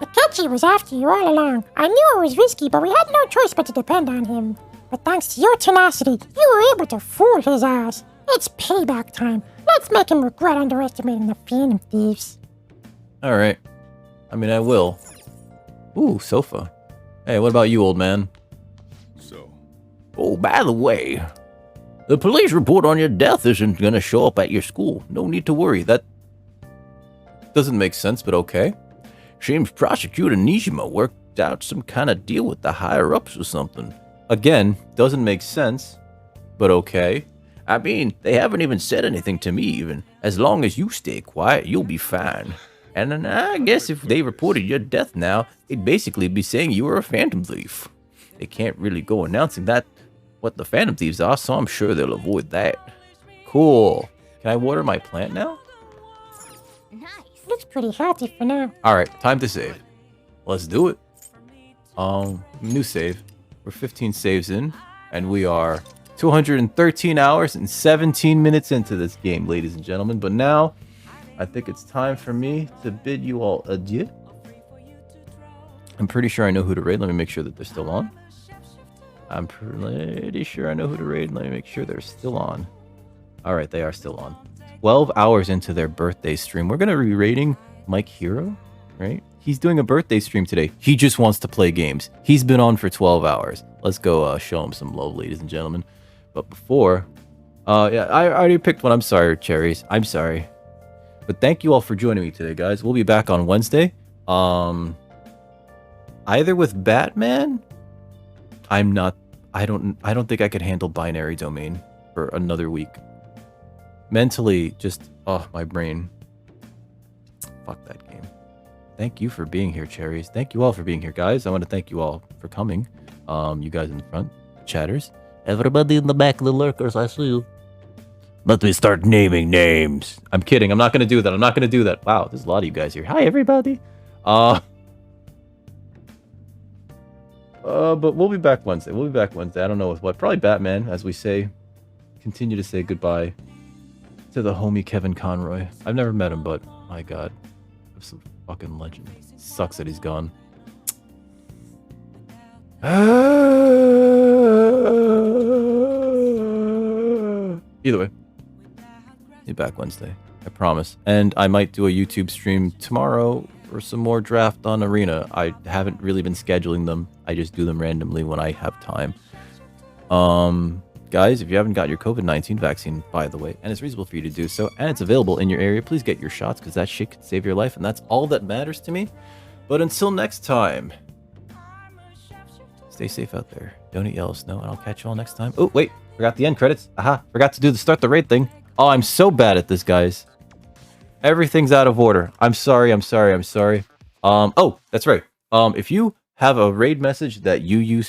Akechi was after you all along. I knew it was risky, but we had no choice but to depend on him. But thanks to your tenacity, you were able to fool his ass. It's payback time. Let's make him regret underestimating the Phantom Thieves. Alright. I mean, I will. Ooh, sofa. Hey, what about you, old man? So. Oh, by the way, the police report on your death isn't going to show up at your school. No need to worry. That doesn't make sense, but okay. Seems Prosecutor Nijima worked out some kind of deal with the higher-ups or something. Again, doesn't make sense, but okay. I mean, they haven't even said anything to me even. As long as you stay quiet, you'll be fine. And then I guess if they reported your death now, they'd basically be saying you were a Phantom Thief. They can't really go announcing that what the Phantom Thieves are, so I'm sure they'll avoid that. Cool. Can I water my plant now? Looks pretty healthy for now. Alright, time to save. Let's do it. New save. We're 15 saves in, and we are 213 hours and 17 minutes into this game, ladies and gentlemen. But now, I think it's time for me to bid you all adieu. I'm pretty sure I know who to raid. Let me make sure that they're still on. I'm pretty sure I know who to raid. Let me make sure they're still on. Alright, they are still on. 12 hours into their birthday stream. We're going to be raiding Mike Hero, right? He's doing a birthday stream today. He just wants to play games. He's been on for 12 hours. Let's go show him some love, ladies and gentlemen. But before, yeah, I already picked one. I'm sorry, Cherries. I'm sorry. But thank you all for joining me today, guys. We'll be back on Wednesday. Either with Batman. I don't think I could handle binary domain for another week. Mentally, just my brain. Fuck that game. Thank you for being here, Cherries. Thank you all for being here, guys. I want to thank you all for coming. You guys in the front, chatters. Everybody in the back, the lurkers, I see you. Let me start naming names. I'm kidding. I'm not going to do that. I'm not going to do that. Wow, there's a lot of you guys here. Hi, everybody. But we'll be back Wednesday. We'll be back Wednesday. I don't know with what. Probably Batman, as we say. Continue to say goodbye to the homie Kevin Conroy. I've never met him, but my God. Some fucking legend. Sucks that he's gone. Either way. Be back Wednesday. I promise. And I might do a YouTube stream tomorrow for some more draft on Arena. I haven't really been scheduling them. I just do them randomly when I have time. Guys, if you haven't got your COVID-19 vaccine, by the way, and it's reasonable for you to do so, and it's available in your area, please get your shots, because that shit could save your life, and that's all that matters to me. But until next time, stay safe out there. Don't eat yellow snow, and I'll catch you all next time. Oh, wait, forgot the end credits. Aha, forgot to do the start the raid thing. Oh, I'm so bad at this, guys. Everything's out of order. I'm sorry. Oh, that's right. If you have a raid message that you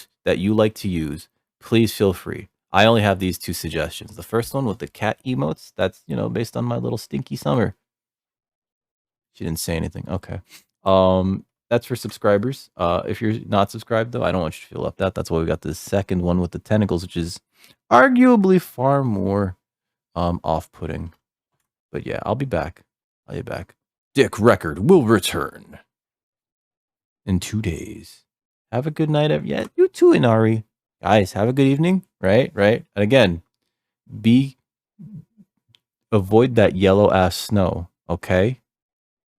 like to use, please feel free. I only have these two suggestions. The first one with the cat emotes, that's, based on my little stinky summer. She didn't say anything. Okay. That's for subscribers. If you're not subscribed, though, I don't want you to feel left out. That's why we got the second one with the tentacles, which is arguably far more off-putting. But yeah, I'll be back. Dick Record will return in 2 days. Have a good night. Yeah, you too, Inari. Guys, have a good evening. Right. And again, avoid that yellow ass snow. Okay,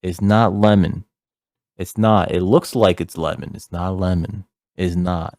it's not lemon. It's not. It looks like it's lemon. It's not lemon. It's not.